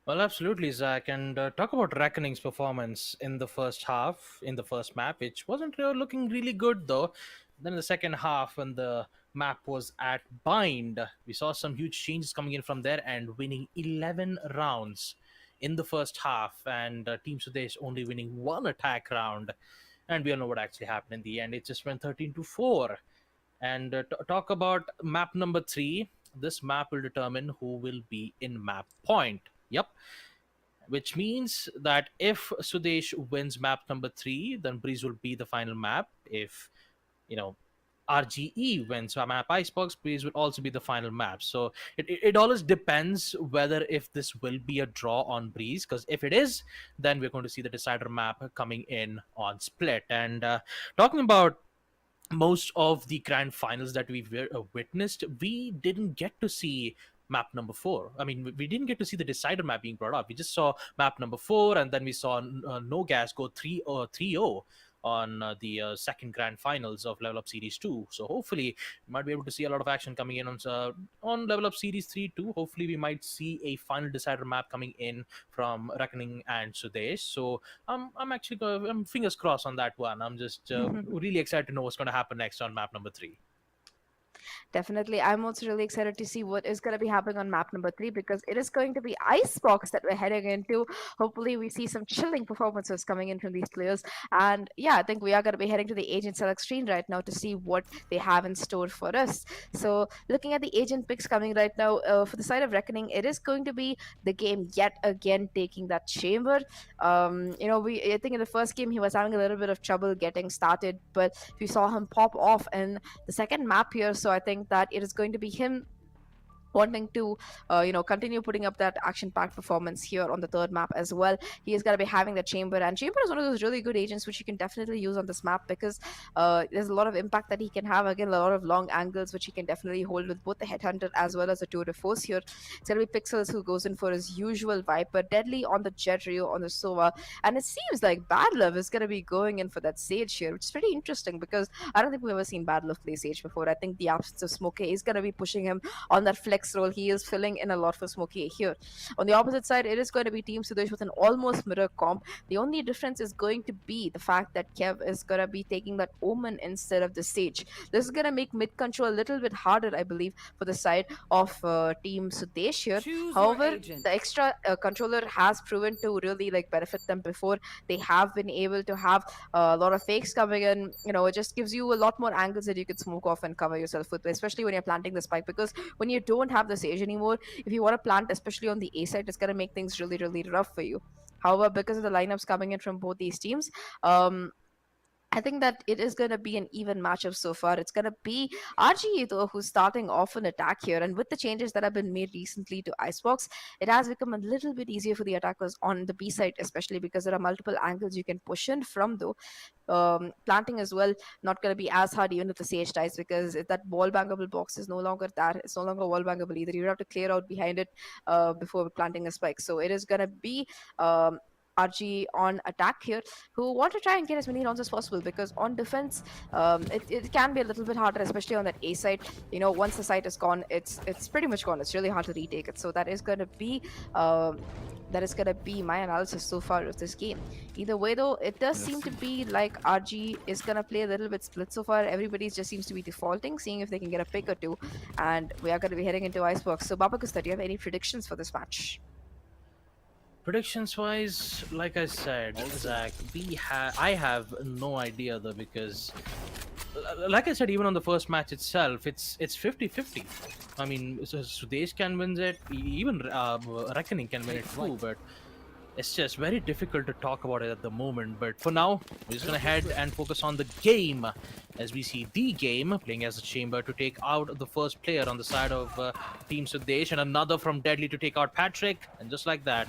Well, absolutely, Zach. And talk about Reckoning's performance in the first half, in the first map, which wasn't really looking really good, though. Then in the second half, when the map was at Bind, we saw some huge changes coming in from there and winning 11 rounds in the first half. And Team Sudesh only winning one attack round. And we all know what actually happened in the end. It just went 13-4. And talk about map number 3. This map will determine who will be in map point. Yep. Which means that if Sudesh wins map number 3, then Breeze will be the final map. If, RGE wins map Icebox, Breeze will also be the final map. So it always depends whether if this will be a draw on Breeze, because if it is, then we're going to see the decider map coming in on Split. And talking about most of the grand finals that we've witnessed, we didn't get to see map number 4. I mean, we didn't get to see the decider map being brought up. We just saw map number 4, and then we saw No Gas go 3-0 on the second grand finals of Level Up Series 2. So hopefully we might be able to see a lot of action coming in on Level Up Series 3 too. Hopefully we might see a final decider map coming in from Reckoning and Sudesh. So I'm fingers crossed on that one. I'm just really excited to know what's going to happen next on map number 3. Definitely. I'm also really excited to see what is going to be happening on map number 3, because it is going to be Icebox that we're heading into. Hopefully, we see some chilling performances coming in from these players. And yeah, I think we are going to be heading to the agent select screen right now to see what they have in store for us. So, looking at the agent picks coming right now, for the side of Reckoning, it is going to be the game yet again taking that chamber. I think in the first game he was having a little bit of trouble getting started, but we saw him pop off in the second map here. So I think that it is going to be him wanting to continue putting up that action-packed performance here on the third map as well. He is going to be having the chamber, and chamber is one of those really good agents which you can definitely use on this map, because there's a lot of impact that he can have. Again, a lot of long angles which he can definitely hold with both the headhunter as well as the tour de force here. It's going to be Pixels who goes in for his usual Viper, Deadly on the Jet Rio on the Sova, and it seems like Bad Love is going to be going in for that Sage here, which is pretty interesting, because I don't think we've ever seen Bad Love play Sage before. I think the absence of Smokey is going to be pushing him on that flex CriticalX role. He is filling in a lot for Smokey here. On the opposite side, it is going to be Team Sudesh with an almost mirror comp. The only difference is going to be the fact that Kev is going to be taking that Omen instead of the Sage. This is going to make mid control a little bit harder, I believe, for the side of Team Sudesh here. However, the extra controller has proven to really like benefit them before. They have been able to have a lot of fakes coming in. It just gives you a lot more angles that you can smoke off and cover yourself with, especially when you're planting the spike. Because when you don't have the Sage anymore, if you want to plant, especially on the A side, it's going to make things really, really rough for you. However, because of the lineups coming in from both these teams, I think that it is going to be an even matchup so far. It's going to be RGE, though, who's starting off an attack here. And with the changes that have been made recently to Icebox, it has become a little bit easier for the attackers on the B side, especially because there are multiple angles you can push in from, though. Planting as well, not going to be as hard even if the Sage dies, because if that wall bangable box is no longer there, it's no longer wall bangable either. You have to clear out behind it before planting a spike. So it is going to be RG on attack here, who want to try and get as many rounds as possible, because on defense, it can be a little bit harder, especially on that A side. Once the site is gone, it's pretty much gone. It's really hard to retake it. So that is going to be my analysis so far of this game. Either way, though, it does seem to be like RG is going to play a little bit split so far. Everybody just seems to be defaulting, seeing if they can get a pick or two, and we are going to be heading into Icebox. So Babakusta, do you have any predictions for this match? Predictions wise, like I said, Zach, I have no idea though, because like I said, even on the first match itself, it's 50-50. I mean, Sudesh can win it, even Reckoning can win it too, but it's just very difficult to talk about it at the moment. But for now, we're just gonna head and focus on the game, as we see the game playing as a chamber to take out the first player on the side of Team Sudesh, and another from Deadly to take out Patrick, and just like that,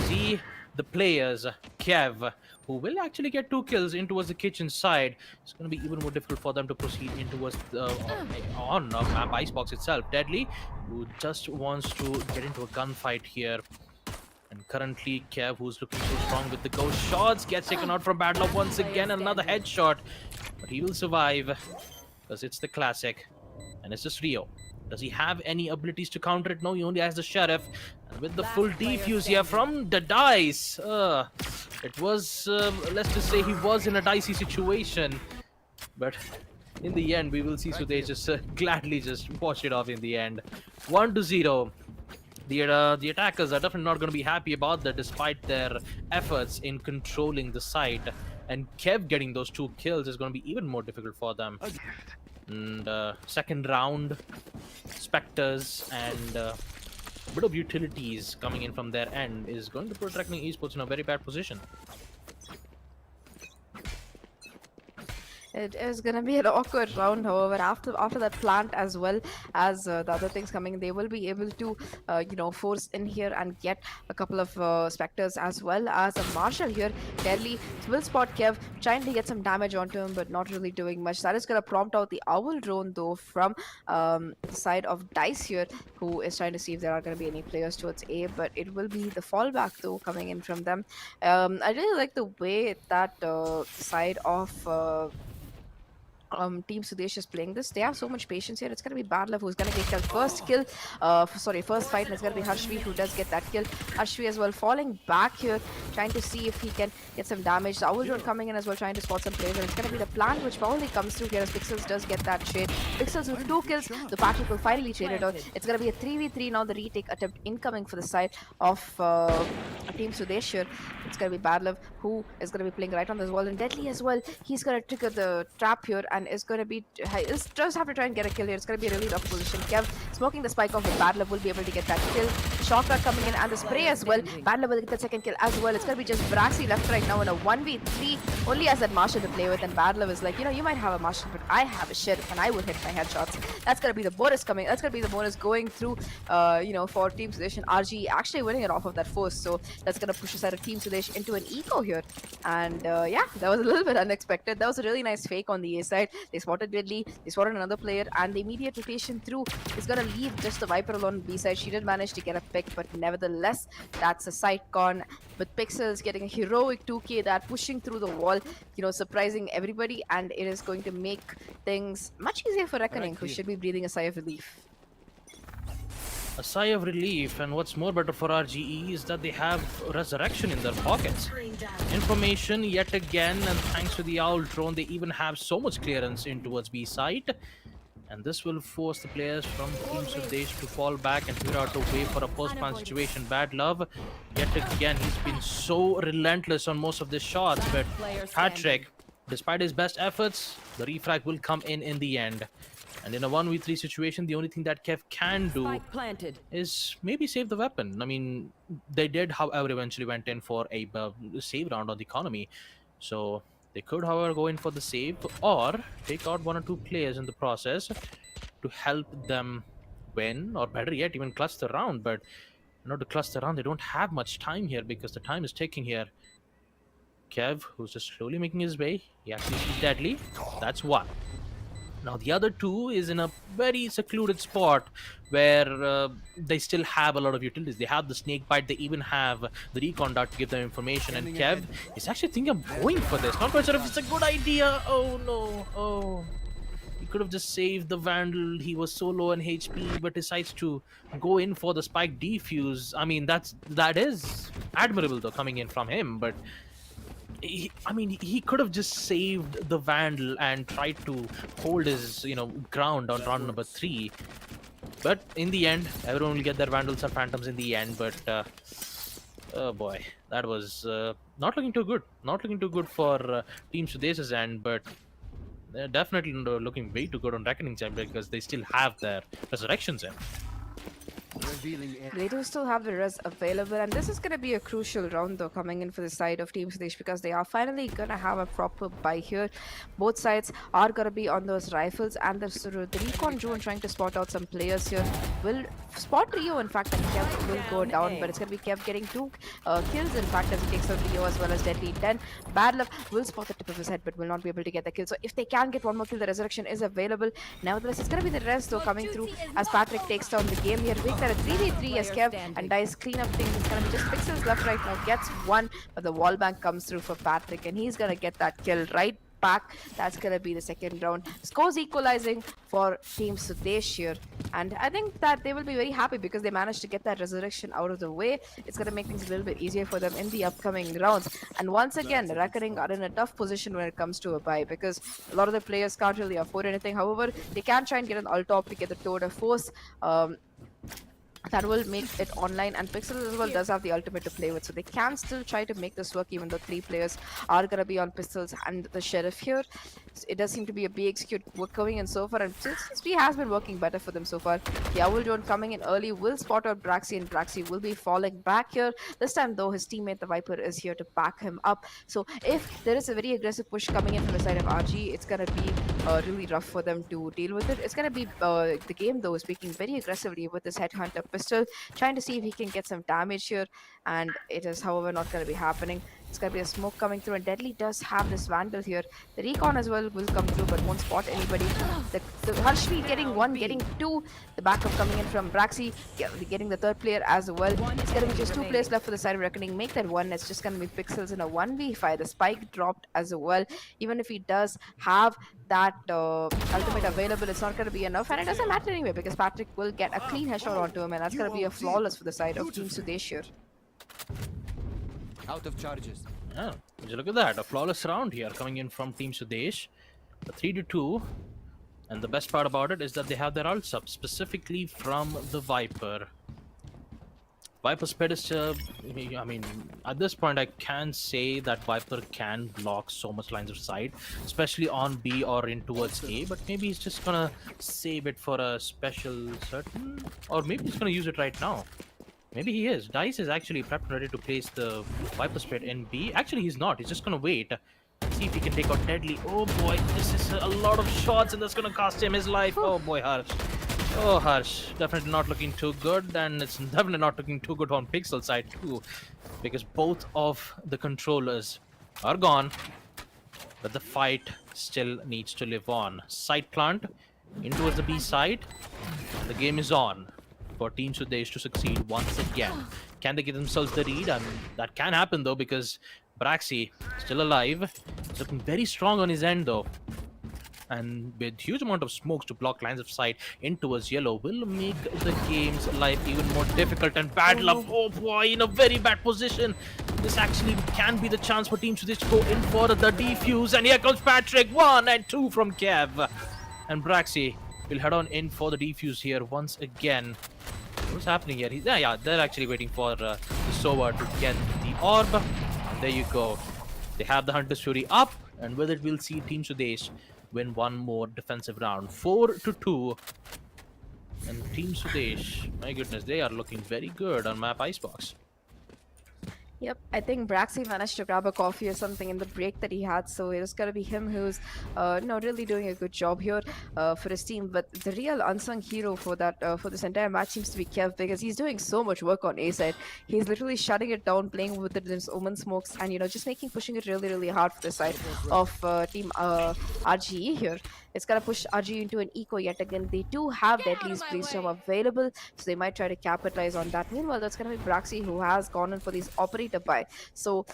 see the players, Kev, who will actually get 2 kills in towards the kitchen side. It's going to be even more difficult for them to proceed in towards on map Icebox itself. Deadly, who just wants to get into a gunfight here. And currently, Kev, who's looking so strong with the ghost shots, gets taken out from Bad Luck once again. Another headshot, but he will survive, because it's the classic, and it's just Rio. Does he have any abilities to counter it? No, he only has the Sheriff. And with the full defuse here from the dice, it was, let's just say he was in a dicey situation. But in the end, we will see Sudesh just gladly just wash it off in the end. 1-0. The attackers are definitely not going to be happy about that, despite their efforts in controlling the site. And Kev getting those 2 kills is going to be even more difficult for them. And second round, Spectres and a bit of utilities coming in from their end is going to put Reckoning Esports in a very bad position. It is going to be an awkward round, however, after that plant, as well as the other things coming, they will be able to, force in here and get a couple of Spectres, as well as a Marshal here. Deadly will spot Kev, trying to get some damage onto him, but not really doing much. That is going to prompt out the Owl drone, though, from the side of Dice here, who is trying to see if there are going to be any players towards A, but it will be the fallback, though, coming in from them. I really like the way that side of Team Sudesh is playing this. They have so much patience here. It's going to be Bad Love who's going to get killed. First kill, first fight, and it's going to be Harshvi who does get that kill. Harshvi as well falling back here, trying to see if he can get some damage. The Owl Drone coming in as well, trying to spot some players, and it's going to be the plant which probably comes through here as Pixels does get that trade. Pixels with 2 kills, the Patrick will finally trade it out. It's going to be a 3v3 now, the retake attempt incoming for the side of Team Sudesh here. It's going to be Bad Love who is going to be playing right on this wall, and Deadly as well. He's going to trigger the trap here, and is going to be just have to try and get a kill here. It's going to be a really rough position. Kev smoking the spike off, but Bad Love will be able to get that kill. Shotgun coming in and the spray as well. Bad Love will get the second kill as well. It's going to be just Braxy left right now in a 1v3. Only has that Marshal to play with, and Bad Love is like, you might have a Marshal, but I have a Sheriff and I will hit my headshots. That's going to be the bonus coming. That's going to be the bonus going through, for Team Sudesh, and RG actually winning it off of that force. So that's going to push aside a Team Sudesh into an eco here. And that was a little bit unexpected. That was a really nice fake on the A side. They spotted Deadly, they spotted another player, and the immediate rotation through is going to leave just the Viper alone on B side. She did manage to get a pick, but nevertheless, that's a side con. With Pixels getting a heroic 2k, that pushing through the wall, surprising everybody, and it is going to make things much easier for Reckoning, who should be breathing a sigh of relief. a sigh of relief, and what's more better for RGE is that they have Resurrection in their pockets. Information yet again, and thanks to the Owl drone, they even have so much clearance in towards B site. And this will force the players from Team Sudesh to fall back and figure out a way for a post-plan situation. Bad Love, yet again, he's been so relentless on most of the shots, but Patrick, despite his best efforts, the refrag will come in the end. And in a 1v3 situation, the only thing that Kev can do is maybe save the weapon. I mean, they did, however, eventually went in for a save round on the economy. So they could, however, go in for the save or take out 1 or 2 players in the process to help them win, or better yet, even clutch the round. But in order to clutch the round, they don't have much time here because the time is ticking here. Kev, who's just slowly making his way, he actually is deadly. That's 1. Now the other 2 is in a very secluded spot where they still have a lot of utilities. They have the snake bite, they even have the recon dart to give them information, and Kev is actually thinking of going for this. Not quite sure if it's a good idea. Oh no, oh. He could have just saved the Vandal. He was so low on HP, but decides to go in for the spike defuse. I mean, that is admirable though, coming in from him, but he could have just saved the Vandal and tried to hold his, ground on round number 3. But in the end, everyone will get their Vandals or Phantoms in the end. But oh boy, that was not looking too good. Not looking too good for Team Sudesh's end, but they're definitely looking way too good on Reckoning's end because they still have their Resurrections in. They do still have the res available, and this is going to be a crucial round though coming in for the side of Team Sudesh, because they are finally going to have a proper buy here. Both sides are going to be on those rifles, and the recon drone trying to spot out some players here will spot Rio, in fact, and Kev will go down, but it's going to be Kev getting 2 kills, in fact, as he takes out Rio as well as Deadly 10. Bad Luck will spot the tip of his head, but will not be able to get the kill. So if they can get 1 more kill, the Resurrection is available. Nevertheless, it's going to be the rest though coming through as Patrick takes down the game here. Make that a 3v3 as Kev and Dice clean up things. It's going to be just pixels left right now. Gets 1, but the wall bank comes through for Patrick, and he's going to get that kill right back. That's going to be the second round. Scores equalizing for Team Sudesh here. And I think that they will be very happy because they managed to get that Resurrection out of the way. It's going to make things a little bit easier for them in the upcoming rounds. And once again, the Reckoning are in a tough position when it comes to a buy, because a lot of the players can't really afford anything. However, they can try and get an ult top to get the Tour de Force. That will make it online, and Pixels as well does have the ultimate to play with, so they can still try to make this work even though 3 players are going to be on Pistols and the Sheriff here. It does seem to be a BXQ work going in so far, and CSP has been working better for them so far. The Owl drone coming in early will spot out Braxy, and Braxy will be falling back here. This time though, his teammate the Viper is here to back him up, so if there is a very aggressive push coming in from the side of RG, it's going to be really rough for them to deal with it. It's going to be the game though is speaking very aggressively with this Headhunter pistol, trying to see if he can get some damage here, and it is however not going to be happening. It's going to be a smoke coming through, and Deadly does have this Vandal here. The recon as well will come through, but won't spot anybody. The Harshvi getting 1, getting 2. The backup coming in from Braxy, getting the 3rd player as well. It's going to be just 2 players left for the side of Reckoning. Make that 1. It's just going to be Pixels in a 1v5. The spike dropped as well. Even if he does have that ultimate available, it's not going to be enough, and it doesn't matter anyway because Patrick will get a clean headshot onto him, and that's going to be a flawless for the side of Team Sudesh here. Out of charges. Yeah, would you look at that? A flawless round here coming in from Team Sudesh. A 3-2. And the best part about it is that they have their ults up, specifically from the Viper. Viper's pedestal, I mean, at this point I can say that Viper can block so much lines of sight, especially on B or in towards A, but maybe he's just gonna save it for a special certain, or maybe he's gonna use it right now. Maybe he is. Dice is actually prepped and ready to place the Viper spread in B. Actually, he's not. He's just gonna wait. See if he can take out Deadly. Oh boy, this is a lot of shots, and that's gonna cost him his life. Oh boy, Harsh. Oh, Harsh. Definitely not looking too good, and it's definitely not looking too good on Pixel side too, because both of the controllers are gone, but the fight still needs to live on. Side plant in towards the B side. The game is on for Team Sudesh to succeed once again. Can they give themselves the lead? I mean, that can happen though, because Braxy still alive. He's looking very strong on his end though. and with huge amount of smokes to block lines of sight in towards yellow will make the game's life even more difficult. And bad luck, oh boy, in a very bad position. This actually can be the chance for Team Sudesh to go in for the defuse, and here comes Patrick. 1 and 2 from Kev, and Braxy will head on in for the defuse here once again. What's happening here? Yeah, they're actually waiting for the Sova to get the orb. There you go. They have the Hunter's Fury up, and with it, we'll see Team Sudesh win one more defensive round. 4-2. And Team Sudesh, my goodness, they are looking very good on map Icebox. Yep, I think Braxy managed to grab a coffee or something in the break that he had, so it was going to be him who's really doing a good job here for his team. But the real unsung hero for that for this entire match seems to be Kev, because he's doing so much work on A side. He's literally shutting it down, playing with it in his Omen smokes, and just pushing it really hard for the side of Team RGE here. It's gonna push RGE into an eco yet again. They do have Deadly's Blaze available, so they might try to capitalize on that. Meanwhile, that's gonna be Braxy who has gone in for these operator buy. So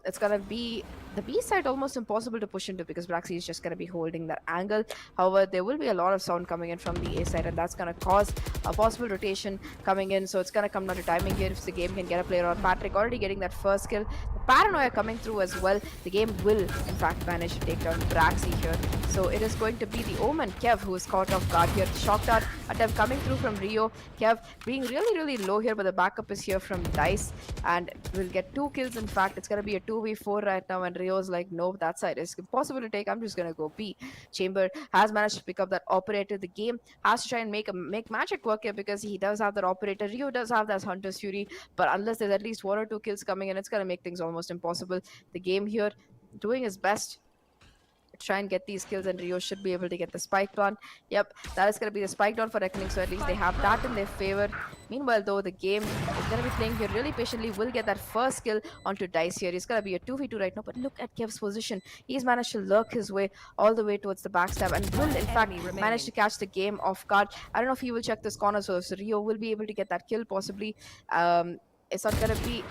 it's gonna be the B side almost impossible to push into, because Braxy is just gonna be holding that angle. However, there will be a lot of sound coming in from the A side, and that's gonna cause a possible rotation coming in. So it's gonna come down to timing here. If the game can get a player on Patrick, already getting that first kill. The paranoia coming through as well. The game will in fact manage to take down Braxy here. So it is going to be the Omen Kev who is caught off guard here. Shock dart attempt coming through from Rio. Kev being really low here, but the backup is here from Dice, and will get 2 kills. In fact, it's gonna be a 2v4 right now, and Rio's like, no, that side is impossible to take. I'm just gonna go B. Chamber has managed to pick up that operator. The game has to try and make magic work here, because he does have that operator. Rio does have that Hunter's Fury, but unless there's at least 1 or 2 kills coming in, it's gonna make things almost impossible. The game here doing his best try and get these kills, and Rio should be able to get the spike plant. Yep, that is going to be the spike down for Reckoning, so at least they have that in their favor. Meanwhile, though, the game is going to be playing here really patiently. Will get that first kill onto Dice here. It's going to be a 2v2 right now, but look at Kev's position. He's managed to lurk his way all the way towards the backstab, and will in fact manage to catch the game off guard. I don't know if he will check this corner, so Rio will be able to get that kill possibly. It's not gonna be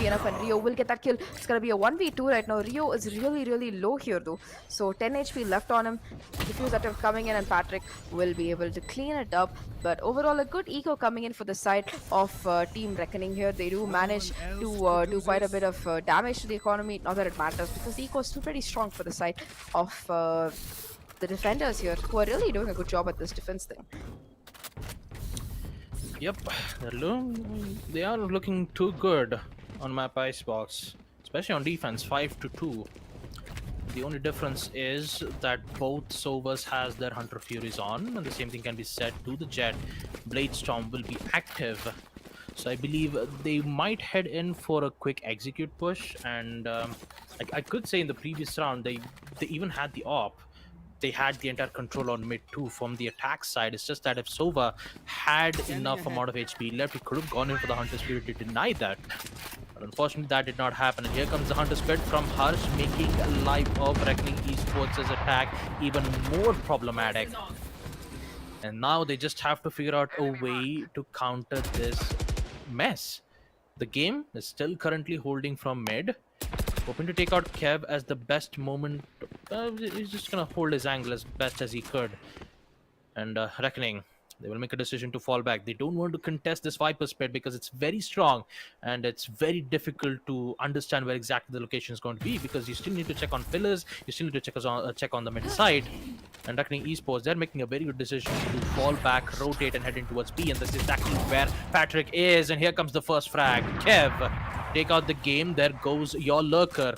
enough, and Rio will get that kill. It's gonna be a 1v2 right now. Rio is really low here though, so 10 HP left on him. Diffuse attempt coming in, and Patrick will be able to clean it up. But overall, a good eco coming in for the side of Team Reckoning here. They do manage to do quite a bit of damage to the economy. Not that it matters, because the eco is still pretty strong for the side of the defenders here, who are really doing a good job at this defense thing. Yep, they are looking too good on map Icebox, especially on defense. 5-2. The only difference is that both Sovas has their Hunter Furies on, and the same thing can be said to the Jet. Bladestorm will be active, so I believe they might head in for a quick execute push. And I could say in the previous round they even had the op. They had the entire control on mid 2 from the attack side. It's just that if Sova had enough amount of HP left, he could have gone in for the Hunter Spirit to deny that. But unfortunately, that did not happen. And here comes the Hunter Spirit from Harsh, making life of Reckoning Esports' attack even more problematic. And now they just have to figure out a way to counter this mess. The game is still currently holding from mid. Hoping to take out Kev as the best moment. He's just gonna hold his angle as best as he could. And Reckoning, they will make a decision to fall back. They don't want to contest this Viper spread because it's very strong, and it's very difficult to understand where exactly the location is going to be, because you still need to check on pillars, you still need to check on the mid side. And Reckoning Esports, they're making a very good decision to fall back, rotate, and head in towards B, and this is exactly where Patrick is. And here comes the first frag. Kev, take out the game. There goes your lurker.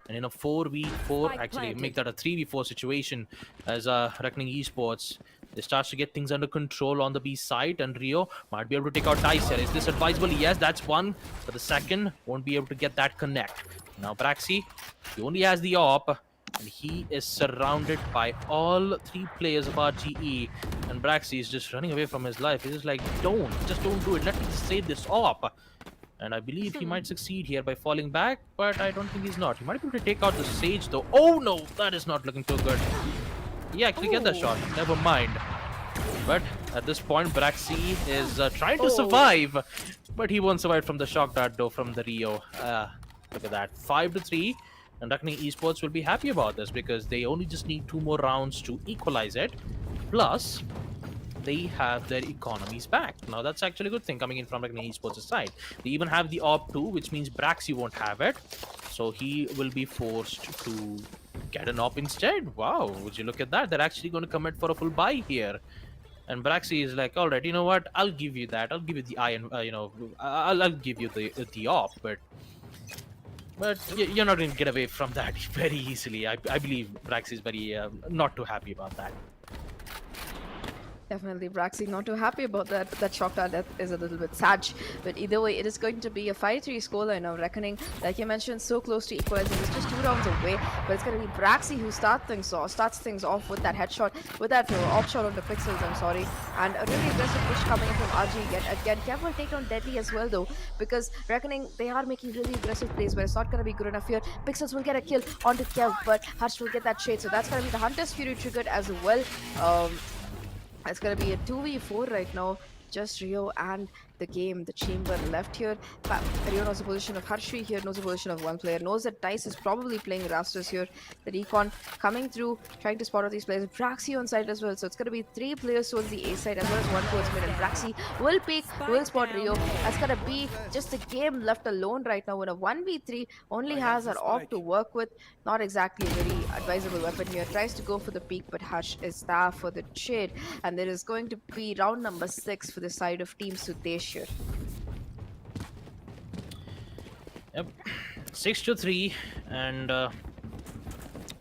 And in a 4v4, actually make that a 3v4 situation, as Reckoning Esports, they start to get things under control on the B side, and Rio might be able to take out Dice here. Is this advisable? Yes, that's one. But the second won't be able to get that connect. Now Braxy, he only has the op, and he is surrounded by all 3 players of RGE. And Braxy is just running away from his life. He's just like, just don't do it. Let me just save this op. And I believe he might succeed here by falling back, but I don't think he's not. He might be able to take out the Sage though. Oh no, that is not looking too good. He actually get that shot. Never mind. But at this point, Braxy is trying to survive, but he won't survive from the shock dart though from the Rio. Look at that. 5-3. And Reckoning Esports will be happy about this because they only just need 2 more rounds to equalize it. Plus, they have their economies back. Now that's actually a good thing coming in from Reckoning Esports' side. They even have the op 2, which means Braxy won't have it. So he will be forced to get an op instead. Wow, would you look at that? They're actually going to commit for a full buy here. And Braxy is like, all right, you know what? I'll give you that. I'll give you the iron. I'll give you the op, but you're not going to get away from that very easily. I believe Braxy is very not too happy about that. Definitely, Braxy not too happy about that. That shock death is a little bit sad. But either way, it is going to be a 5-3 scoreline now. Reckoning, like you mentioned, so close to equalizing. It's just 2 rounds away. But it's going to be Braxy who starts things off with that headshot, with that off shot on the pixels, I'm sorry. And a really aggressive push coming in from RG again. Kev will take down Deadly as well, though. Because Reckoning, they are making really aggressive plays, but it's not going to be good enough here. Pixels will get a kill onto Kev, but Harsh will get that shade. So that's going to be the Hunter's Fury triggered as well. It's going to be a 2v4 right now. Just Rio and the game, the chamber left here. Rio knows the position of Harshvi here, knows the position of one player, knows that Dice is probably playing Rasters here. The recon coming through, trying to spot out these players. Braxy on side as well, so it's going to be 3 players towards the A side as well as 1 towards mid. And Braxy will peek, will spot Rio. That's going to be just a game left alone right now in a 1v3. Only has an op to work with. Not exactly a very advisable weapon here. Tries to go for the peak, but Hush is there for the shade. And there is going to be round number 6 for the side of Team Sudesh here. Yep, 6-3, and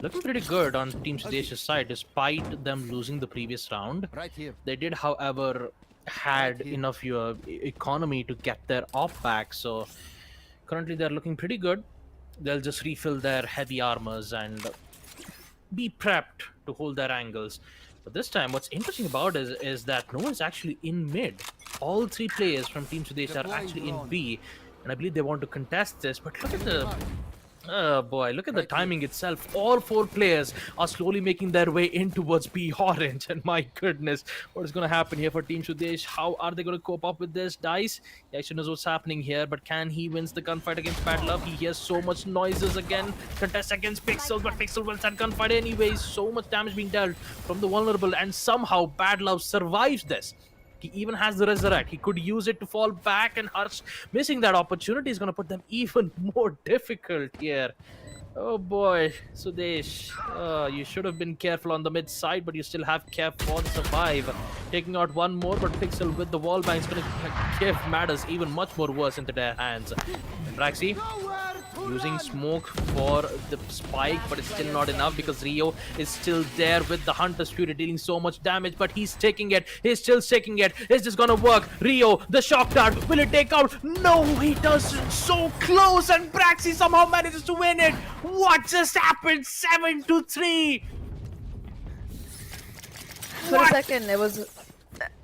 looking pretty good on Team Sudesh's side, despite them losing the previous round. Right here. They did, however, had enough economy to get their off back, so currently they're looking pretty good. They'll just refill their heavy armors and be prepped to hold their angles. But this time, what's interesting about it is that no one's actually in mid. All 3 players from Team Sudesh are actually in B, and I believe they want to contest this. But look at the look at the timing itself. All 4 players are slowly making their way in towards B Orange, and my goodness, what is going to happen here for Team Sudesh? How are they going to cope up with this? Dice, he actually knows what's happening here, but can he wins the gunfight against Bad Love? He hears so much noises again. Contest against Pixel, but Pixel wins that gunfight anyways. So much damage being dealt from the vulnerable, and somehow Bad Love survives this. He even has the Resurrect. He could use it to fall back, and Harsh missing that opportunity is going to put them even more difficult here. Oh boy, Sudesh, you should have been careful on the mid side, but you still have Kev for the survive. Taking out one more, but Pixel with the wall bang is going to give matters even much more worse into their hands. Braxy using smoke for the spike, but it's still not enough because Rio is still there with the Hunter's Fury dealing so much damage, but he's taking it. He's still taking it. Is this gonna work? Rio, the shock dart, will it take out? No, he doesn't. So close, and Braxy somehow manages to win it. What just happened? 7-3. For a second, it was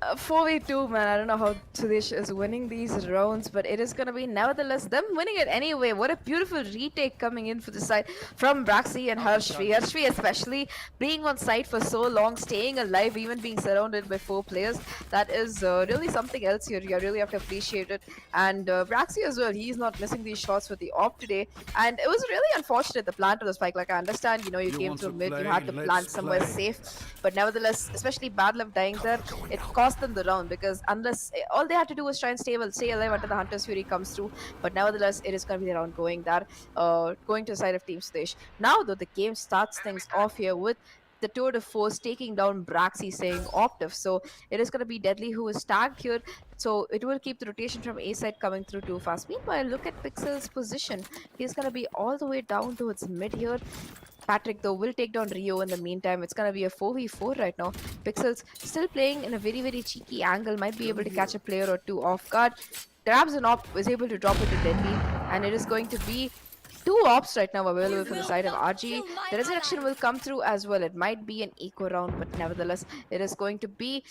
4v2, man. I don't know how Sudesh is winning these rounds, but it is going to be nevertheless them winning it anyway. What a beautiful retake coming in for the side from Braxy and Harshvi. Harshvi especially being on site for so long, staying alive, even being surrounded by 4 players. That is really something else here. You really have to appreciate it. And Braxy as well, he's not missing these shots with the op today. And it was really unfortunate, the plant of the spike. Like, I understand, you came to mid, you had to plant somewhere safe. But nevertheless, especially Bad Love dying there, it cost them the round, because unless all they had to do was try and stay alive until the Hunter's Fury comes through. But nevertheless, it is going to be the round going to the side of Team Sudesh. Now though, the game starts things off here with the tour de force taking down Braxy, saying Optiv. So it is going to be Deadly who is tagged here. So it will keep the rotation from A side coming through too fast. Meanwhile, look at Pixel's position. He's going to be all the way down towards mid here. Patrick though will take down Rio in the meantime. It's gonna be a 4v4 right now. Pixels still playing in a very, very cheeky angle, might be able to catch a player or 2 off guard. Grabs an op, is able to drop it to Deadly, and it is going to be 2 ops right now available from the side of RG. The resurrection will come through as well. It might be an eco round, but nevertheless, it is going to be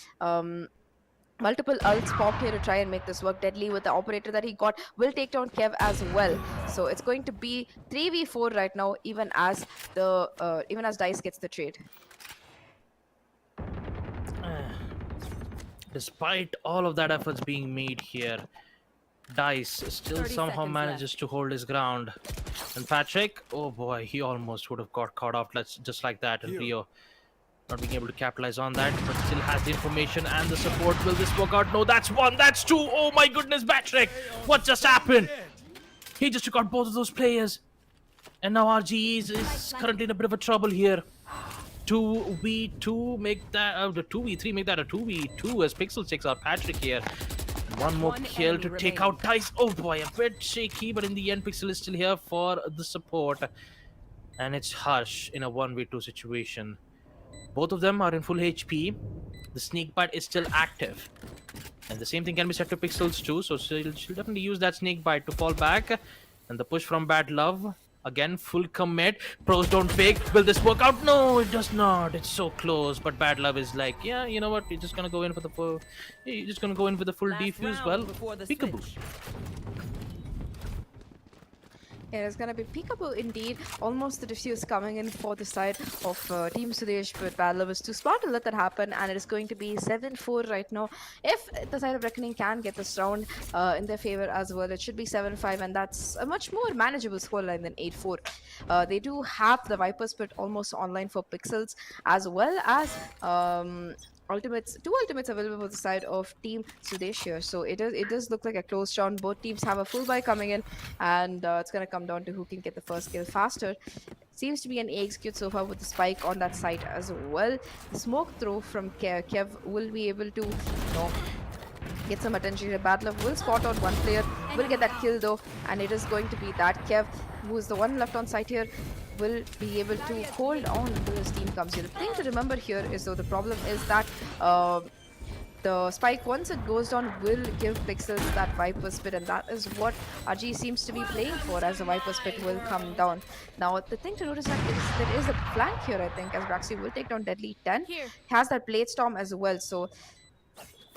multiple ults popped here to try and make this work. Deadly with the operator that he got will take down Kev as well. So it's going to be 3v4 right now, even as Dice gets the trade. Despite all of that efforts being made here, Dice still somehow manages to hold his ground. And Patrick, oh boy, he almost would have got caught off just like that. And Rio not being able to capitalize on that, but still has the information and the support. Will this work out? No, that's one, that's two. Oh my goodness, Patrick, what just happened? He just took out both of those players. And now RGE is currently in a bit of a trouble here. 2v2 make that the 2v3 make that a 2v2 as Pixel takes out Patrick here. And one more kill to take out Dice. Oh boy, a bit shaky, but in the end Pixel is still here for the support. And it's Hush in a 1v2 situation. Both of them are in full HP. The snake bite is still active. And the same thing can be said to Pixels too, so she'll definitely use that snake bite to fall back. And the push from Bad Love. Again, full commit. Pros don't fake. Will this work out? No, it does not. It's so close. But Bad Love is like, yeah, you know what? You're just gonna go in for the full. You're just gonna go in for the full defuse. Well, peekaboo. Yeah, it's gonna be peekaboo indeed. Almost the diffuse coming in for the side of Team Sudesh, but Bad Love is too smart to let that happen, and it is going to be 7-4 right now. If the side of Reckoning can get this round in their favor as well, it should be 7-5, and that's a much more manageable scoreline than 8-4. They do have the Viper Spit almost online for Pixels, as well as two ultimates available for the side of Team Sudesh here. So it does look like a close round. Both teams have a full buy coming in, and it's gonna come down to who can get the first kill faster. Seems to be an A execute so far with the spike on that side as well. The smoke throw from Kev will be able to, get some attention here. Bad Love will spot on one player, will get that kill though, and it is going to be that Kev, who is the one left on site here, will be able to hold on until his team comes here. The thing to remember here is though the problem is that the spike, once it goes down, will give Pixels that Viper Spit, and that is what RG seems to be playing for, as the Viper Spit will come down. Now, the thing to notice is there is a flank here, I think, as Braxy will take down Deadly 10. Has that Blade Storm as well, so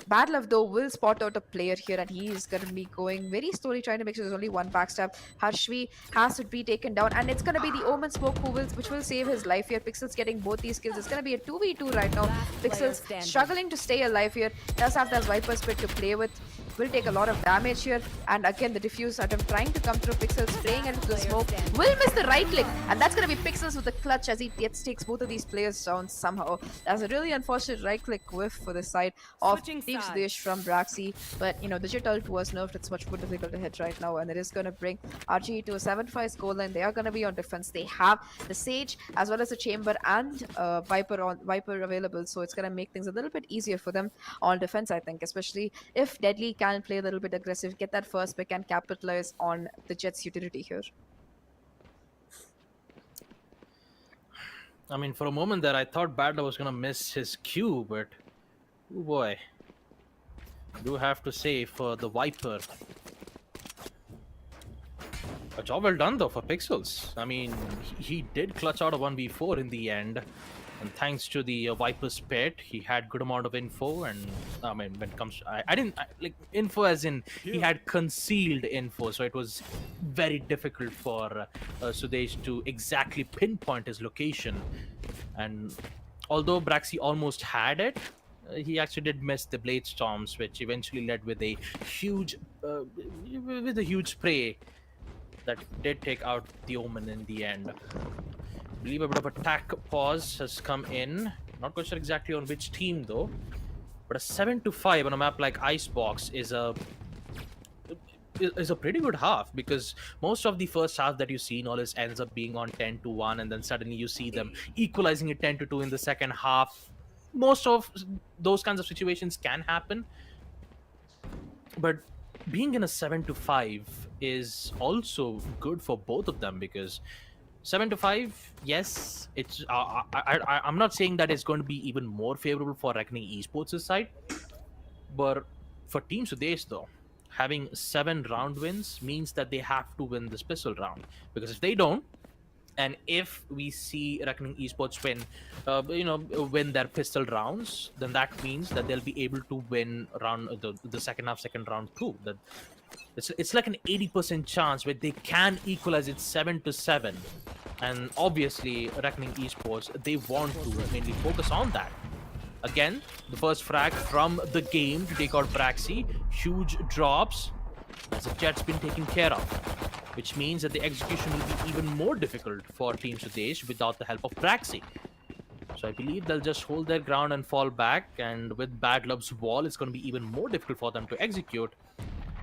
Bad Love though will spot out a player here, and he is going to be going very slowly, trying to make sure there's only one backstab. Harshvi has to be taken down, and it's going to be the Omen Smoke which will save his life here. Pixels getting both these kills. It's going to be a 2v2 right now. Pixels struggling to stay alive here. Does have that Viper Spit to play with. Will take a lot of damage here, and again the diffuse attempt trying to come through. Pixels spraying into the smoke, will miss the right click, and that's going to be Pixels with the clutch as he takes both of these players down somehow. That's a really unfortunate right click whiff for the side of Team Sudesh from Braxy, but the Jet ult was nerfed. It's much more difficult to hit right now, and it is going to bring RGE to a 7-5 scoreline. They are going to be on defense. They have the Sage as well as the Chamber and Viper available, so it's going to make things a little bit easier for them on defense, I think, especially if Deadly can play a little bit aggressive, get that first pick, and capitalize on the Jet's utility here. I mean, for a moment there, I thought Bad Love was gonna miss his Q, but oh boy, I do have to say for the Viper, a job well done though for Pixels. I mean, he did clutch out a 1v4 in the end, and thanks to the Viper's Pit, he had good amount of info. And I mean, when it comes to, I didn't like info as in he had concealed info, so it was very difficult for Sudesh to exactly pinpoint his location. And although Braxy almost had it, he actually did miss the Blade Storms, which eventually led with a huge spray that did take out the Omen in the end. I believe a bit of attack pause has come in. Not quite sure exactly on which team though, but a 7-5 on a map like Icebox is a pretty good half, because most of the first half that you see always ends up being on 10-1, and then suddenly you see them equalizing it 10-2 in the second half. Most of those kinds of situations can happen, but being in a 7-5 is also good for both of them, because 7-5, yes, it's I'm not saying that it's going to be even more favorable for Reckoning Esports' side, but for Team Sudesh though, having 7 round wins means that they have to win this pistol round, because if they don't, and if we see Reckoning Esports win their pistol rounds, then that means that they'll be able to win the second round too. That it's like an 80% chance where they can equalize it 7-7, and obviously Reckoning Esports, they want to mainly focus on that. Again, the first frag from the game to take out Braxy. Huge drops. as the jet's been taken care of, which means that the execution will be even more difficult for Team Sudesh without the help of Braxy. So I believe they'll just hold their ground and fall back, and with Bad Love's wall, it's going to be even more difficult for them to execute.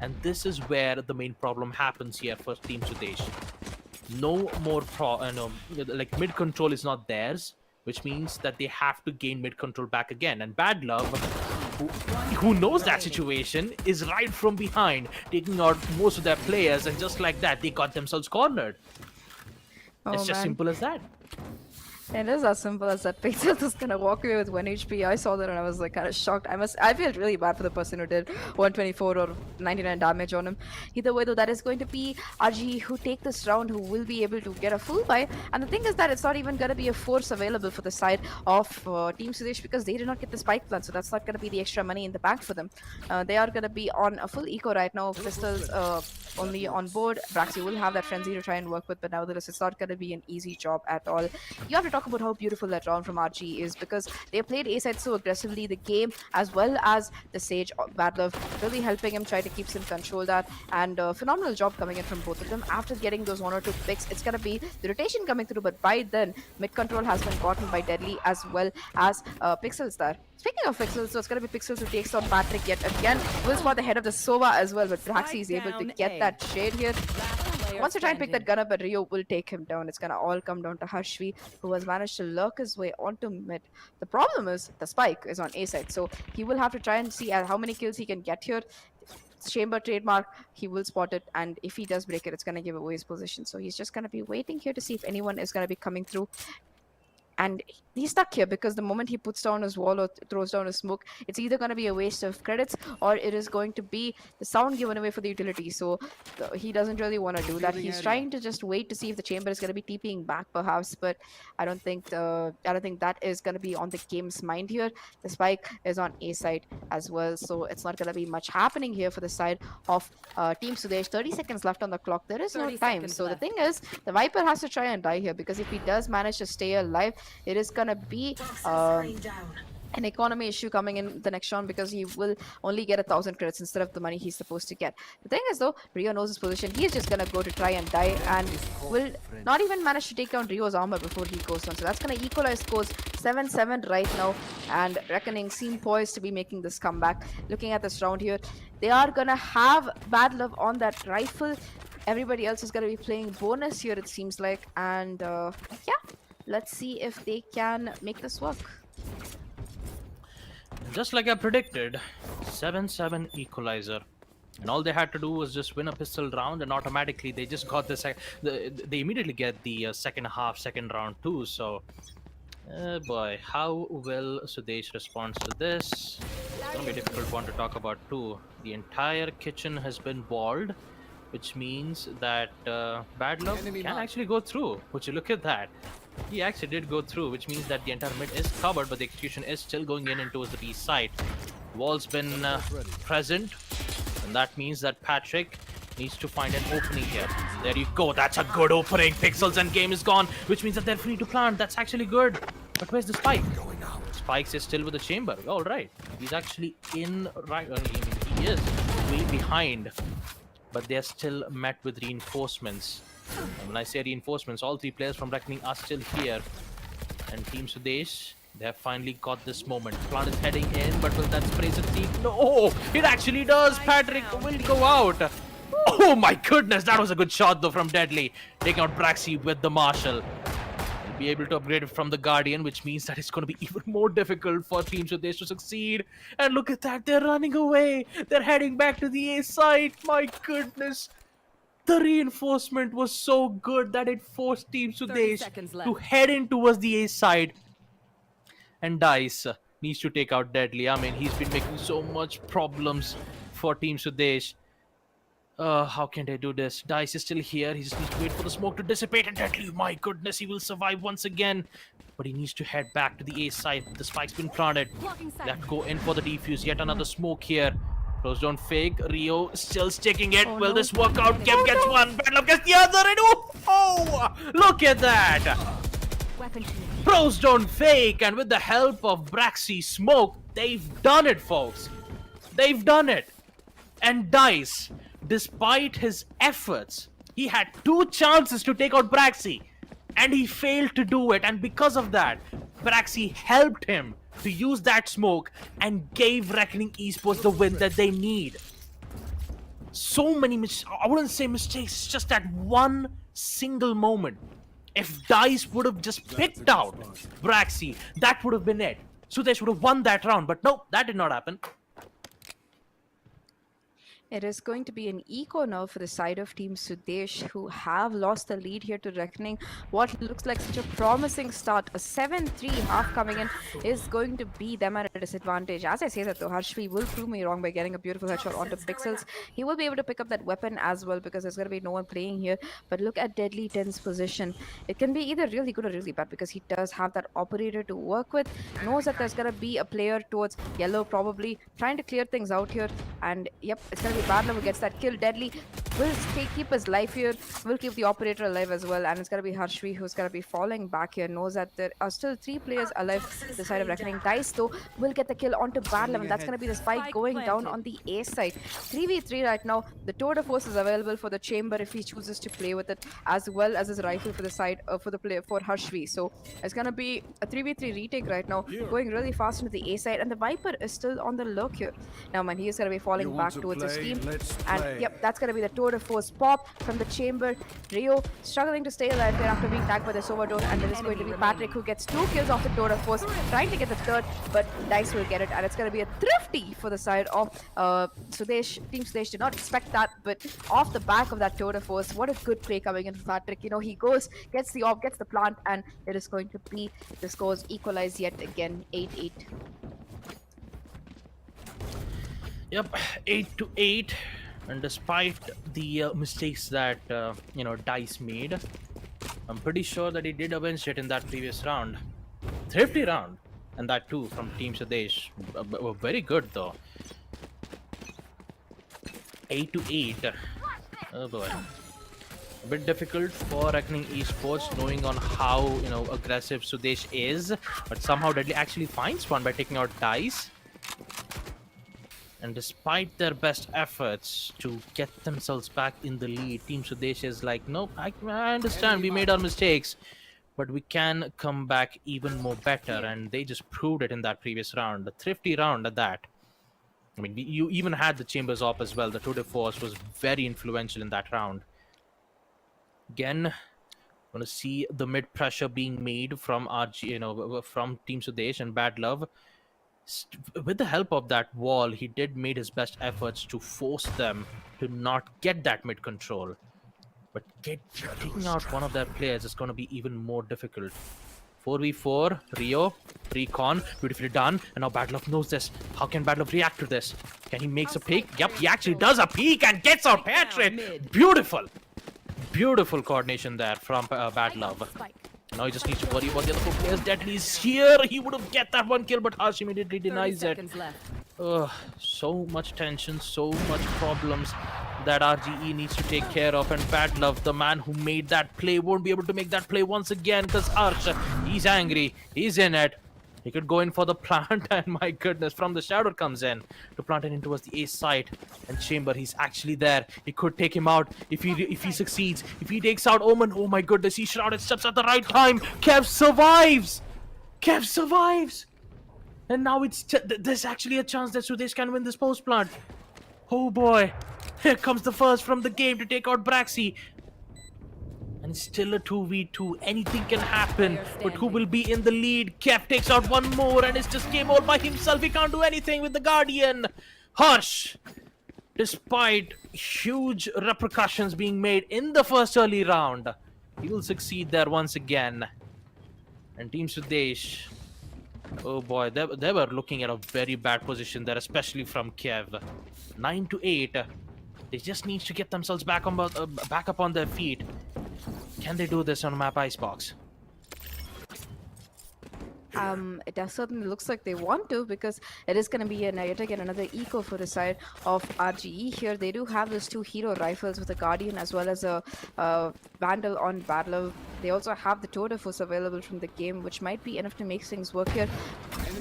And this is where the main problem happens here for Team Sudesh. No more like mid control is not theirs, which means that they have to gain mid control back again. And Bad Love, who knows that situation, is right from behind, taking out most of their players, and just like that, they got themselves cornered. It's just simple as that. It is as simple as that. Pixel is gonna walk away with 1 HP. I saw that and I was like kind of shocked. I feel really bad for the person who did 124 or 99 damage on him. Either way though, that is going to be RG who take this round, who will be able to get a full buy. And the thing is that it's not even gonna be a force available for the side of Team Sudesh because they did not get the spike plant, so that's not gonna be the extra money in the bank for them. They are gonna be on a full eco right now. Pistols only on board. Braxy will have that frenzy to try and work with, but nevertheless, it's not gonna be an easy job at all. You have to talk about how beautiful that round from RG is because they played A side so aggressively. The game as well as the Sage Bad Love really helping him try to keep some control that, and phenomenal job coming in from both of them. After getting those 1 or 2 picks, it's gonna be the rotation coming through, but by then mid control has been gotten by Deadly as well as Pixels there. Speaking of Pixels, so it's going to be Pixels who takes on Patrick yet again. Will spot the head of the Sova as well, but Braxy is able to get that shade here. Wants to try and pick that gun up, but Rio will take him down. It's going to all come down to Harshvi, who has managed to lurk his way onto mid. The problem is the spike is on A side, so he will have to try and see how many kills he can get here. Chamber trademark, he will spot it, and if he does break it, it's going to give away his position. So he's just going to be waiting here to see if anyone is going to be coming through. And he's stuck here because the moment he puts down his wall or throws down his smoke, it's either going to be a waste of credits or it is going to be the sound given away for the utility. So he doesn't really want to do that. He's trying to just wait to see if the chamber is going to be TPing back perhaps, but I don't think that is going to be on the game's mind here. The spike is on A side as well, so it's not going to be much happening here for the side of Team Sudesh. 30 seconds left on the clock. There is no time. So the thing is, the Viper has to try and die here because if he does manage to stay alive, it is gonna be an economy issue coming in the next round because he will only get 1,000 credits instead of the money he's supposed to get. The thing is though, Rio knows his position. He is just gonna go to try and die and will not even manage to take down Rio's armor before he goes down. So that's gonna equalize scores 7-7 right now, and Reckoning seem poised to be making this comeback. Looking at this round here, they are gonna have Bad Love on that rifle. Everybody else is gonna be playing bonus here, it seems like, and yeah. Let's see if they can make this work. Just like I predicted, 7-7 equalizer. And all they had to do was just win a pistol round, and automatically they just got they immediately get the second round too. So, boy, how will Sudesh respond to this? It's gonna be a difficult one to talk about too. The entire kitchen has been walled, which means that Bad Luck can actually go through. Would you look at that? He actually did go through, which means that the entire mid is covered, but the execution is still going in towards the B side. Wall's been present, and that means that Patrick needs to find an opening here. There you go, that's a good opening. Pixels and game is gone, which means that they're free to plant. That's actually good. But where's the spike? Spikes is still with the chamber. All right, he's actually in right. I mean, he is way behind, but they're still met with reinforcements. And when I say reinforcements, all 3 players from Reckoning are still here. And Team Sudesh, they have finally got this moment. Plant is heading in, but will that spray succeed? No, it actually does. Patrick will go out. Oh my goodness, that was a good shot though from Deadly. Taking out Braxy with the Marshal. He'll be able to upgrade it from the Guardian, which means that it's going to be even more difficult for Team Sudesh to succeed. And look at that, they're running away. They're heading back to the A side. My goodness. The reinforcement was so good that it forced Team Sudesh to head in towards the A side. And Dice needs to take out Deadly. I mean, he's been making so much problems for Team Sudesh. How can they do this? Dice is still here. He just needs to wait for the smoke to dissipate. And Deadly, my goodness, he will survive once again. But he needs to head back to the A side. The spike's been planted. Let's go in for the defuse. Yet another smoke here. Pros don't fake. Rio still sticking it. Will this work out? Kev gets one. Bad Luck gets the other. And oh, look at that. Pros don't fake. And with the help of Braxy Smoke, they've done it, folks. They've done it. And Dice despite his efforts, he had 2 chances to take out Braxy, and he failed to do it. And because of that, Braxy helped him to use that smoke and gave Reckoning Esports the win that they need. So many I wouldn't say mistakes, it's just that one single moment. If DICE would have just picked out Braxy, that would have been it. Sudesh would have won that round, but no, that did not happen. It is going to be an eco now for the side of Team Sudesh, who have lost the lead here to Reckoning. What looks like such a promising start, a 7-3 half coming in, is going to be them at a disadvantage. As I say that though, Harshvi will prove me wrong by getting a beautiful headshot onto Pixels. He will be able to pick up that weapon as well because there's going to be no one playing here. But look at Deadly 10's position. It can be either really good or really bad because he does have that operator to work with. Knows that there's going to be a player towards yellow probably, trying to clear things out here. And yep, it's going to be Badler who gets that kill. Deadly will keep his life here, will keep the operator alive as well, and it's going to be Harshvi who's going to be falling back here. Knows that there are still 3 players alive to the side of Reckoning. DICE though will get the kill onto Badler, and that's going to be the spike going down on the A side. 3v3 right now. The tour de force is available for the chamber if he chooses to play with it, as well as his rifle for the side for the player for Harshvi. So it's going to be a 3v3 retake right now, going really fast into the A side, and the Viper is still on the lurk here. Now man, he is going to be falling back towards his team. And yep, that's going to be the tour de force pop from the chamber. Rio struggling to stay alive here after being tagged by the Sovador, and it is going to be Patrick who gets 2 kills off the tour de force, trying to get the third, but DICE will get it, and it's going to be a thrifty for the side of Sudesh. Team Sudesh did not expect that, but off the back of that tour de force, what a good play coming in for Patrick. You know, he goes, gets the op, gets the plant, and it is going to be the scores equalized yet again, 8-8. Yep, 8-8. And despite the mistakes that DICE made, I'm pretty sure that he did avenge it in that previous round. Thrifty round, and that too from Team Sudesh. Very good though. 8-8. Oh boy, a bit difficult for Reckoning Esports, knowing on how aggressive Sudesh is, but somehow Deadly actually finds one by taking out DICE. And despite their best efforts to get themselves back in the lead, Team Sudesh is like, nope, I understand, we made our mistakes, but we can come back even more better. And they just proved it in that previous round, a thrifty round at that. I mean, you even had the Chambers op as well. The tour de force was very influential in that round. Again, going to see the mid pressure being made from RG, from Team Sudesh and Bad Love. With the help of that wall, he did made his best efforts to force them to not get that mid control. But taking out one of their players is going to be even more difficult. 4v4, Rio, Recon, beautifully done. And now Badlove knows this. How can Badlove react to this? Can he make a peek? Yep, he actually does a peek and gets out Patrick. Beautiful. Beautiful coordination there from Badlove. Now he just needs to worry about the other 4 players. Deadly's here. He would have get that 1 kill, but Harsh immediately denies it. So much tension, so much problems that RGE needs to take care of. And Bad Love, the man who made that play, won't be able to make that play once again because Harsh, he's angry. He's in it. He could go in for the plant, and my goodness, from the shadow comes in to plant it in towards the A side. And Chamber, he's actually there. He could take him out if he succeeds. If he takes out Omen, oh my goodness, he shrouded steps at the right time. Kev survives. Kev survives. And now there's actually a chance that Sudesh can win this post plant. Oh boy, here comes the first from the game to take out Braxy. And still a 2v2. Anything can happen. But who will be in the lead? Kev takes out one more and it's just game all by himself. He can't do anything with the Guardian. Harsh, despite huge repercussions being made in the first early round, he will succeed there once again. And Team Sudesh, oh boy, they were looking at a very bad position there, especially from Kev. 9-8. They just need to get themselves back up on their feet. Can they do this on map Icebox? It does certainly looks like they want to, because it is going to be yet again another eco for the side of RGE here. They do have those 2 hero rifles with a Guardian as well as a Vandal on Battler. They also have the Tour de Force available from the game, which might be enough to make things work here.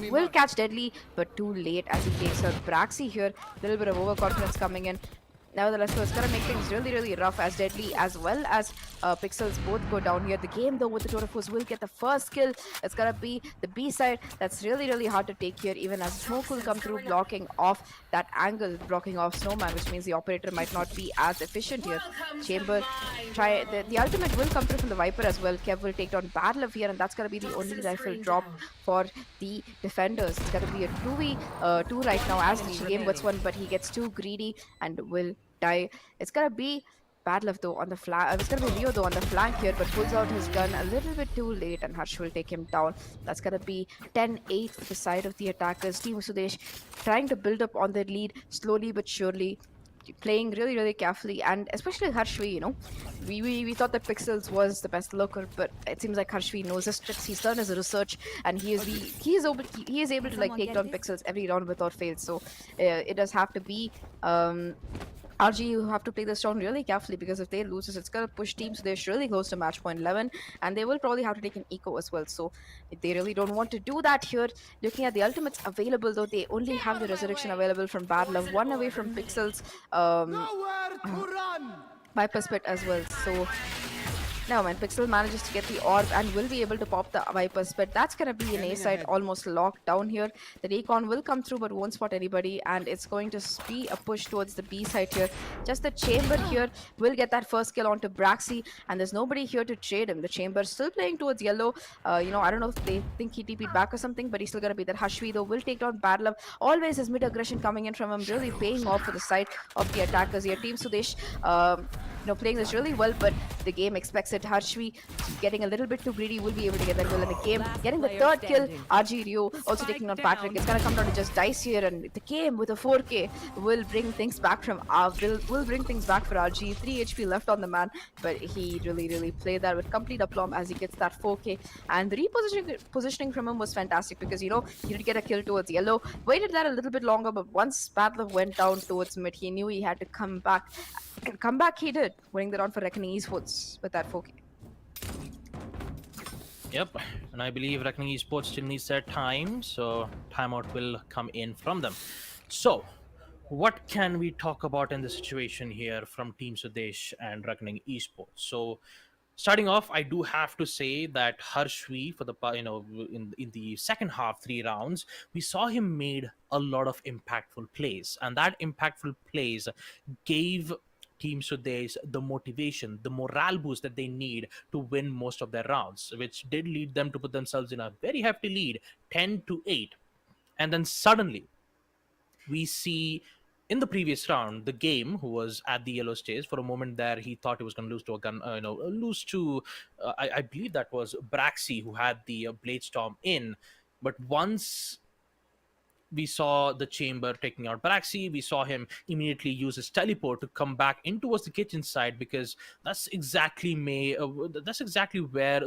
Will catch Deadly, but too late as he takes out Braxy here. A little bit of overconfidence coming in. Nevertheless, so it's gonna make things really, really rough as Deadly as well as Pixels both go down here. The game, though, with the Torofos will get the first kill. It's gonna be the B side. That's really, really hard to take here, even as smoke will come through, blocking off that angle, blocking off Snowman, which means the operator might not be as efficient here. Chamber, try the ultimate will come through from the Viper as well. Kev will take down Battle of here, and that's gonna be the only rifle drop for the defenders. It's gonna be a 2v2 right now as the game gets one, but he gets too greedy and will die. It's gonna be Battle of though on the flank. It's gonna be Rio though on the flank here, but pulls out his gun a little bit too late, and Harsh will take him down. That's gonna be 10-8 for the side of the attackers. Team Sudesh trying to build up on their lead slowly but surely, playing really, really carefully, and especially Harshvi, we thought that Pixels was the best Loco, but it seems like Harshvi knows his tricks. He's done his research, and he is able to like take down Pixels every round without fail. So it does have to be RG, you have to play this round really carefully, because if they lose this, it's going to push teams. They're really close to match point 11, and they will probably have to take an eco as well. So they really don't want to do that here. Looking at the ultimates available, though, they only have the resurrection available from Bad Love, one away from Pixels. Viper Spit as well. So now, when Pixel manages to get the orb and will be able to pop the Viper Spit, that's going to be an A side almost locked down here. The recon will come through but won't spot anybody, and it's going to be a push towards the B side here. Just the Chamber here will get that first kill onto Braxy, and there's nobody here to trade him. The Chamber still playing towards yellow. I don't know if they think he TP'd back or something, but he's still going to be there. Hashvi, though, will take down Bad Love. Always his mid-aggression coming in from him, really paying off for the side of the attackers here. Team Sudesh, playing this really well, but the game expects it. Harshvi getting a little bit too greedy, will be able to get that goal in the game. Getting the third kill, RG Rio also taking on Patrick. It's gonna come down to just dice here, and the game with a 4K will bring things back from will bring things back for RG. 3 HP left on the man, but he really played that with complete aplomb as he gets that 4K. And the repositioning from him was fantastic, because he did get a kill towards yellow. Waited there a little bit longer, but once Battle went down towards mid, he knew he had to come back. And come back he did, winning the round for Reckoning Esports with that 4K. Yep, and I believe Reckoning Esports still needs their time, so timeout will come in from them. So, what can we talk about in the situation here from Team Sudesh and Reckoning Esports? So, starting off, I do have to say that Harshvi, for the in the second half 3 rounds, we saw him made a lot of impactful plays, and that impactful plays gave Team Sudesh the motivation, the morale boost that they need to win most of their rounds, which did lead them to put themselves in a very hefty lead, 10-8. And then suddenly, we see in the previous round, the game, who was at the yellow stage for a moment there, he thought he was going to lose to a gun, I believe that was Braxy who had the Blade Storm in. But once we saw the Chamber taking out Braxy, we saw him immediately use his teleport to come back in towards the kitchen side, because that's exactly where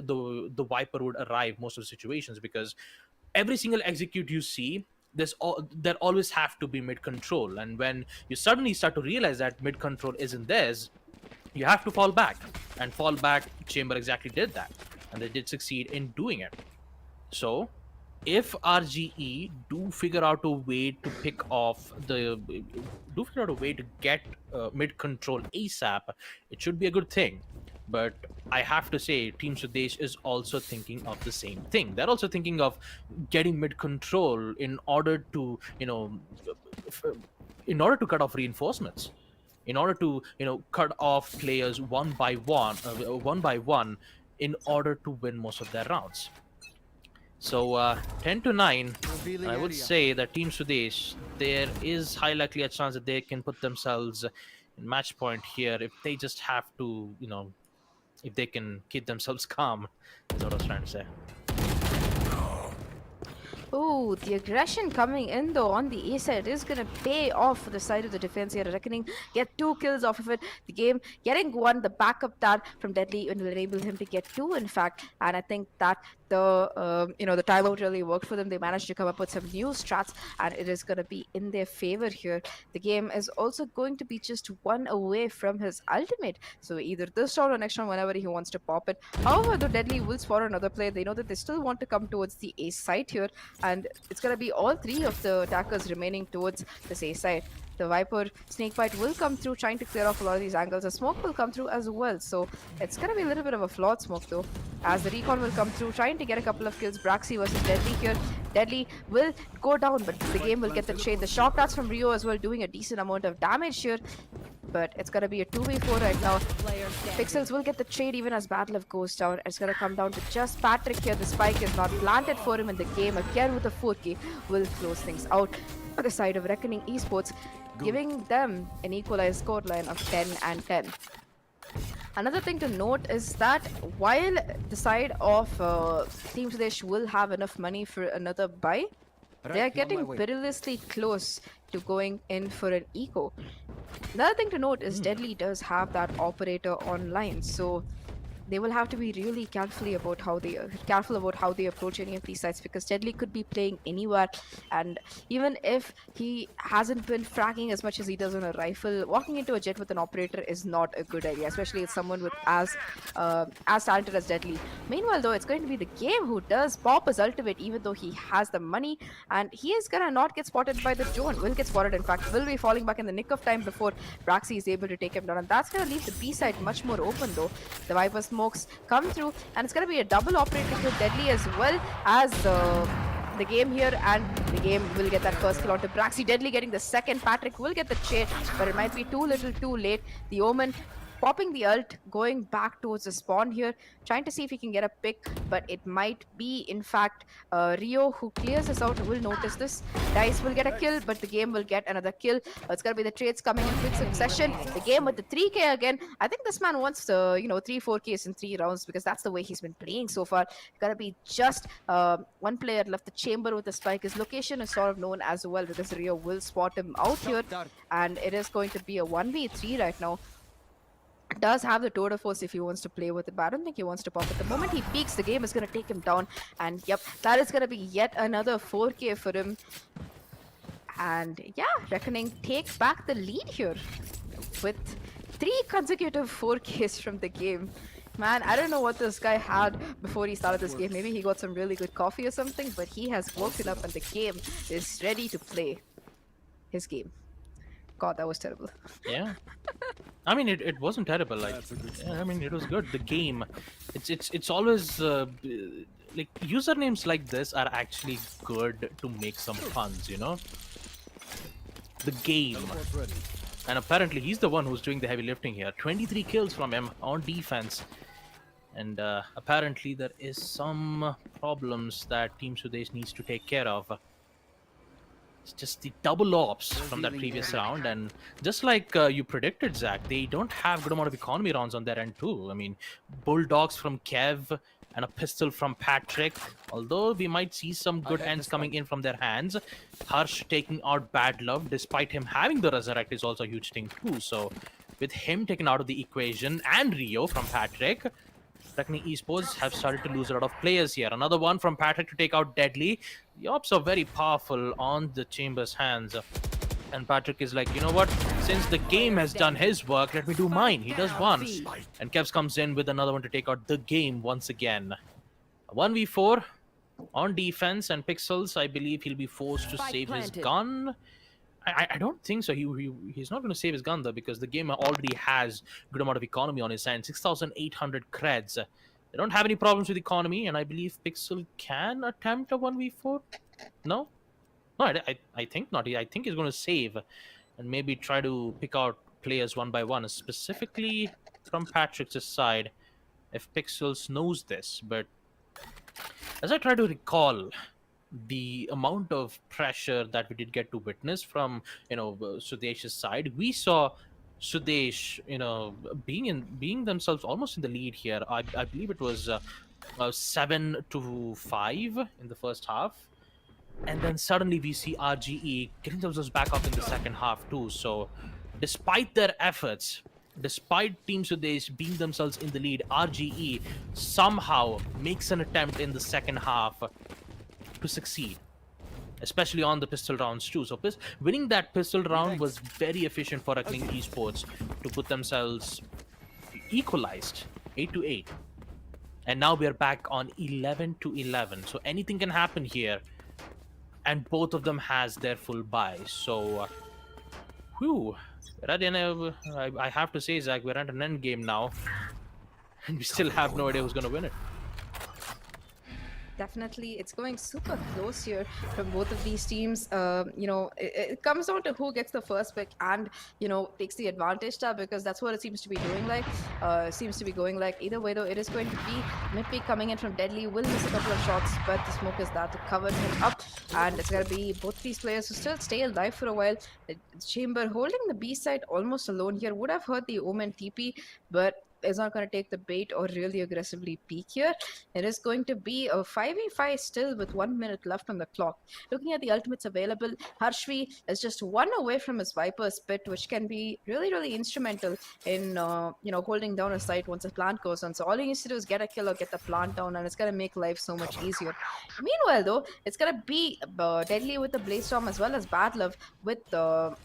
the Viper would arrive most of the situations, because every single execute you see, there always have to be mid control, and when you suddenly start to realize that mid control isn't theirs, you have to fall back. Chamber exactly did that, and they did succeed in doing it. So if RGE do figure out a way to get mid control ASAP, it should be a good thing. But I have to say, Team Sudesh is also thinking of the same thing. They're also thinking of getting mid control in order to cut off reinforcements, in order to cut off players one by one, in order to win most of their rounds. So 10-9, I would say that Team Sudesh, there is high likely a chance that they can put themselves in match point here if they just have to, if they can keep themselves calm, is what I was trying to say. Oh, the aggression coming in though on the A side is going to pay off for the side of the defense here. Reckoning get 2 kills off of it. The game getting 1, the backup that from Deadly will enable him to get 2 in fact. And I think that the timeout really worked for them. They managed to come up with some new strats, and it is going to be in their favor here. The game is also going to be just 1 away from his ultimate. So either this round or next round, whenever he wants to pop it. However, the Deadly will spot another play. They know that they still want to come towards the A side here, and it's going to be all 3 of the attackers remaining towards this A side. The Viper Snakebite will come through, trying to clear off a lot of these angles. The smoke will come through as well, so it's gonna be a little bit of a flawed smoke though. As the recon will come through, trying to get a couple of kills. Braxy versus Deadly here. Deadly will go down, but the game will get the trade. The shock darts from Rio as well, doing a decent amount of damage here. But it's gonna be a 2v4 right now. Pixels will get the trade even as Battle goes down. It's gonna come down to just Patrick here. The spike is not planted for him in the game. Again with a 4K will close things out on the side of Reckoning Esports, giving them an equalized scoreline of 10 and 10. Another thing to note is that while the side of Team Sudesh will have enough money for another buy, they are getting perilously close to going in for an eco. Another thing to note is Deadly does have that operator online, so they will have to be really careful about how they approach any of these sites, because Deadly could be playing anywhere, and even if he hasn't been fragging as much as he does on a rifle, walking into a jet with an operator is not a good idea, especially if someone with as talented as Deadly. Meanwhile though, it's going to be the game who does pop his ultimate even though he has the money, and he is gonna not get spotted by the drone. Will get spotted, in fact, will be falling back in the nick of time before Braxy is able to take him down, and that's gonna leave the B side much more open though. The Viper smokes come through, and it's going to be a double operator with Deadly as well as the game here, and the game will get that first kill onto Braxy. Deadly getting the second. Patrick will get the trade, but it might be too little too late. The Omen popping the ult, going back towards the spawn here, trying to see if he can get a pick, but it might be, in fact, Rio who clears this out, will notice this. Dice will get a kill, but the game will get another kill. It's going to be the trades coming in quick succession. The game with the 3K again. I think this man wants 3-4Ks in 3 rounds, because that's the way he's been playing so far. Going to be just one player left, the chamber with the spike. His location is sort of known as well, because Rio will spot him out here, and it is going to be a 1v3 right now. Does have the tour de force if he wants to play with it, but I don't think he wants to pop it. The moment he peeks, the game is going to take him down, and yep, that is going to be yet another 4K for him. And yeah, Reckoning take back the lead here with 3 consecutive 4Ks from the game. Man, I don't know what this guy had before he started this game. Maybe he got some really good coffee or something, but he has woken up and the game is ready to play his game. God, that was terrible. Yeah. I mean, it wasn't terrible. Like, yeah, I mean, it was good. The game, it's always like usernames like this are actually good to make some puns, you know. The game, and apparently he's the one who's doing the heavy lifting here. 23 kills from him on defense, and apparently there is some problems that Team Sudesh needs to take care of. It's just the double ops from that previous round, and just like you predicted, Zach, they don't have good amount of economy rounds on their end too. I mean, bulldogs from Kev and a pistol from Patrick. Although we might see some good ends coming in from their hands. Harsh taking out Bad Love, despite him having the resurrect, is also a huge thing too. So with him taken out of the equation, and Rio from Patrick, Reckoning Esports have started to lose a lot of players here. Another one from Patrick to take out Deadly. The ops are very powerful on the Chamber's hands. And Patrick is like, you know what? Since the game has done his work, let me do mine. He does one. And Kevs comes in with another one to take out the game once again. 1v4 on defense, and Pixels, I believe he'll be forced to save his gun. I don't think so. He's not going to save his gun though, because the game already has good amount of economy on his hand. 6,800 creds. They don't have any problems with economy, and I believe Pixel can attempt a 1v4. No, I think not. I think he's going to save and maybe try to pick out players one by one, specifically from Patrick's side, if Pixels knows this. But as I try to recall the amount of pressure that we did get to witness from Sudesh's side, we saw Sudesh being themselves almost in the lead here. I believe it was 7-5 in the first half, and then suddenly we see RGE getting themselves back up in the second half too. So despite their efforts, despite Team Sudesh being themselves in the lead, RGE somehow makes an attempt in the second half to succeed, especially on the pistol rounds too. So winning that pistol round was very efficient for Reckoning Esports to put themselves equalized 8-8, and now we are back on 11-11. So anything can happen here, and both of them has their full buy. So Whew. I have to say, Zach, we're at an end game now, and we still have no idea who's going to win it. Definitely, it's going super close here from both of these teams. It comes down to who gets the first pick and takes the advantage tab, because that's what it seems to be doing. Seems to be going like. Either way, though, it is going to be mid pick coming in from Deadly. Will miss a couple of shots, but the smoke is there to cover him up, and it's gonna be both these players who still stay alive for a while. Chamber holding the B side almost alone here. Would have heard the Omen TP, but is not going to take the bait or really aggressively peek here. It is going to be a 5v5 still with 1 minute left on the clock. Looking at the ultimates available, Harshvi is just one away from his Viper's Pit, which can be really, really instrumental in holding down a site once a plant goes on. So all he needs to do is get a kill or get the plant down, and it's going to make life so much easier. Meanwhile, though, it's going to be Deadly with the Blaze Storm as well as Bad Love with the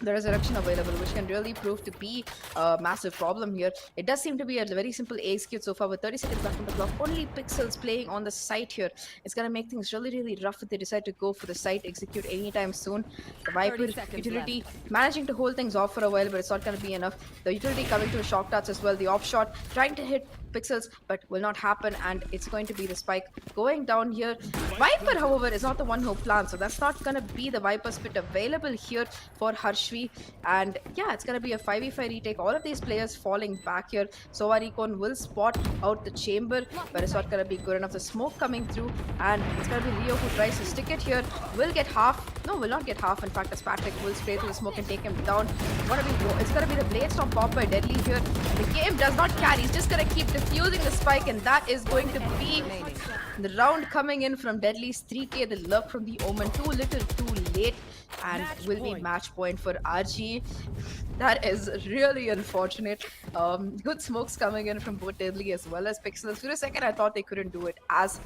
resurrection available, which can really prove to be a massive problem here. It does seem to be a very simple execute so far with 30 seconds left on the clock. Only Pixels playing on the site here. It's going to make things really, really rough if they decide to go for the site execute anytime soon. The Viper utility managing to hold things off for a while, but it's not going to be enough. The utility coming to a shock darts as well. The off shot trying to hit Pixels, but will not happen, and it's going to be the spike going down here. Viper, however, is not the one who plants, so that's not going to be the Viper's Pit available here for Harshvi. And yeah, it's going to be a 5v5 retake. All of these players falling back here. Sovarikon will spot out the chamber, but it's not going to be good enough. The smoke coming through, and it's going to be Rio who tries to stick it here. Will get half. No, will not get half. In fact, as Patrick will spray through the smoke and take him down. It's going to be the Blade Storm pop by Deadly here. The game does not carry. He's just going to keep defusing the spike, and that is going to be the round coming in from Deadly's 3k. The love from the Omen, too little too late, and will be match point for RG. That is really unfortunate. Good smokes coming in from both Deadly as well as Pixels. For a second, I thought they couldn't do it as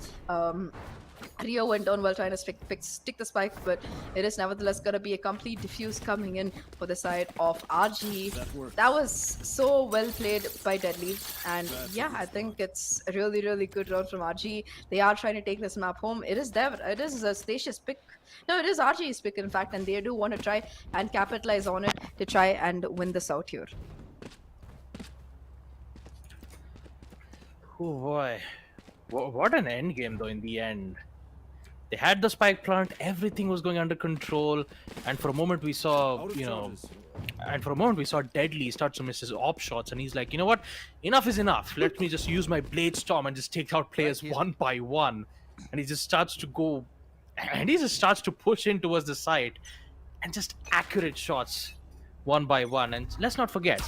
Rio went down while trying to stick the spike, but it is nevertheless going to be a complete diffuse coming in for the side of RG. That was so well played by Deadly, and yeah, I think it's a really, really good round from RG. They are trying to take this map home. It is Stasia's pick. No, it is RG's pick, in fact, and they do want to try and capitalize on it to try and win this out here. Oh boy. What an end game, though, in the end. They had the spike plant, everything was going under control, and for a moment we saw, Deadly start to miss his op shots, and he's like, you know what? Enough is enough. Let me just use my Blade Storm and just take out players one by one. And he just starts to go, and he just starts to push in towards the site, and just accurate shots one by one. And let's not forget,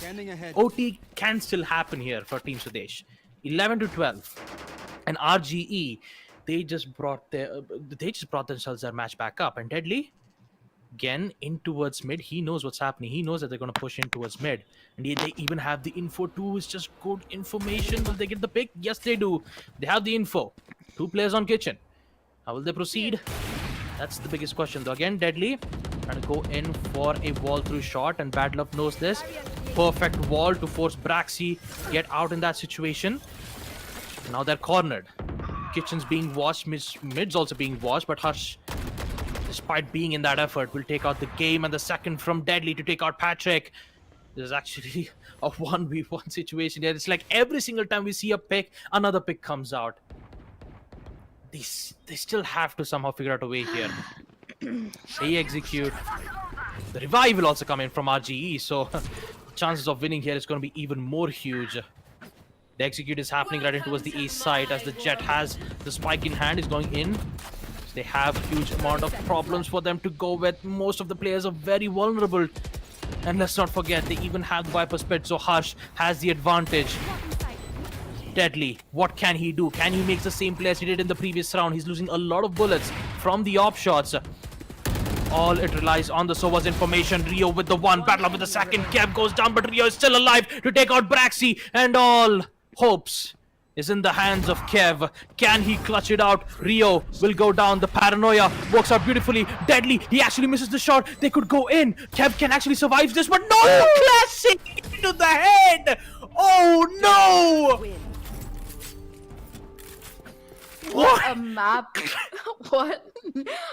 OT can still happen here for Team Sudesh. 11-12. And RGE, they just brought themselves their match back up. And Deadly, again, in towards mid. He knows what's happening. He knows that they're going to push in towards mid. And they even have the info too. It's just good information. Will they get the pick? Yes, they do. They have the info. 2 players on kitchen. How will they proceed? That's the biggest question, though. Again, Deadly trying to go in for a wall through shot, and Bad Love knows this. Perfect wall to force Braxy get out in that situation. Now they're cornered. Kitchen's being watched, mid's also being watched, but Hush, despite being in that effort, will take out the game, and the second from Deadly to take out Patrick. This is actually a 1v1 situation here. It's like every single time we see a pick, another pick comes out. They still have to somehow figure out a way here. They execute. The revive will also come in from RGE, so chances of winning here is going to be even more huge. The execute is happening right in towards the A side as the Jet has the spike in hand, is going in. They have huge amount of problems for them to go with. Most of the players are very vulnerable. And let's not forget, they even have the Viper's Pit, so Hush has the advantage. Deadly, what can he do? Can he make the same play as he did in the previous round? He's losing a lot of bullets from the op shots. All it relies on the Sova's information. Rio with the one, Battle Up with the second. Kev goes down, but Rio is still alive to take out Braxy, and all hopes is in the hands of Kev. Can he clutch it out? Rio will go down. The paranoia works out beautifully. Deadly, he actually misses the shot. They could go in. Kev can actually survive this, but no! Classic into the head! Oh no! What a map. What?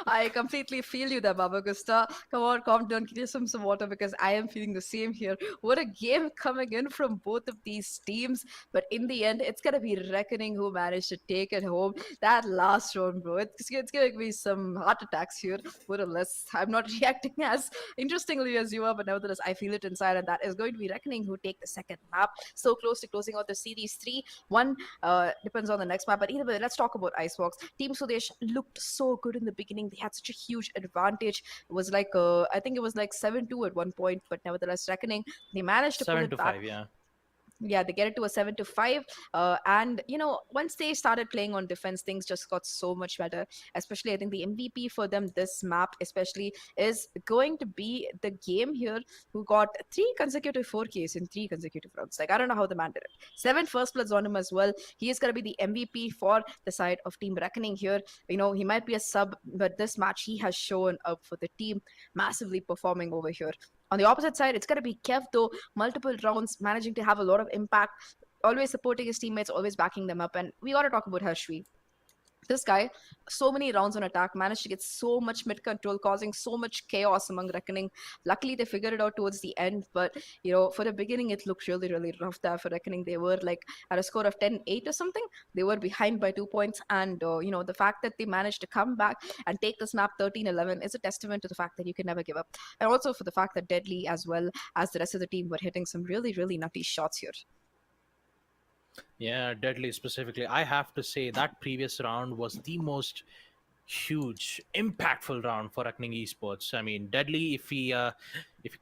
I completely feel you there, Baba Gusta. Come on, calm down, get yourself some water because I am feeling the same here. What a game coming in from both of these teams. But in the end, it's going to be Reckoning who managed to take it home. That last round, bro, it's going to be some heart attacks here. More or less, I'm not reacting as interestingly as you are, but nevertheless, I feel it inside. And that is going to be Reckoning who take the second map. So close to closing out the series 3-1. Depends on the next map. But either way, let's talk about Icebox. Team Sudesh looked so good in the beginning. They had such a huge advantage. It was like, I think it was like 7-2 at one point, but nevertheless, Reckoning, they managed to pull Seven it to back. five, yeah. Yeah, they get it to a 7-5. And once they started playing on defense, things just got so much better. Especially, I think the MVP for them this map especially is going to be the game here, who got 3 consecutive 4Ks in 3 consecutive rounds. Like, I don't know how the man did it. 7 first bloods on him as well. He is going to be the MVP for the side of Team Reckoning here. He might be a sub, but this match he has shown up for the team, massively performing over here. On the opposite side, it's going to be Kev, though, multiple rounds, managing to have a lot of impact, always supporting his teammates, always backing them up. And we got to talk about Harshvi. This guy, so many rounds on attack, managed to get so much mid control, causing so much chaos among Reckoning. Luckily, they figured it out towards the end, but for the beginning, it looked really, really rough there for Reckoning. They were like at a score of 10-8 or something. They were behind by 2 points, and the fact that they managed to come back and take this map 13-11 is a testament to the fact that you can never give up, and also for the fact that Deadly as well as the rest of the team were hitting some really, really nutty shots here. Yeah, Deadly specifically. I have to say that previous round was the most huge, impactful round for Reckoning Esports. I mean, Deadly, if he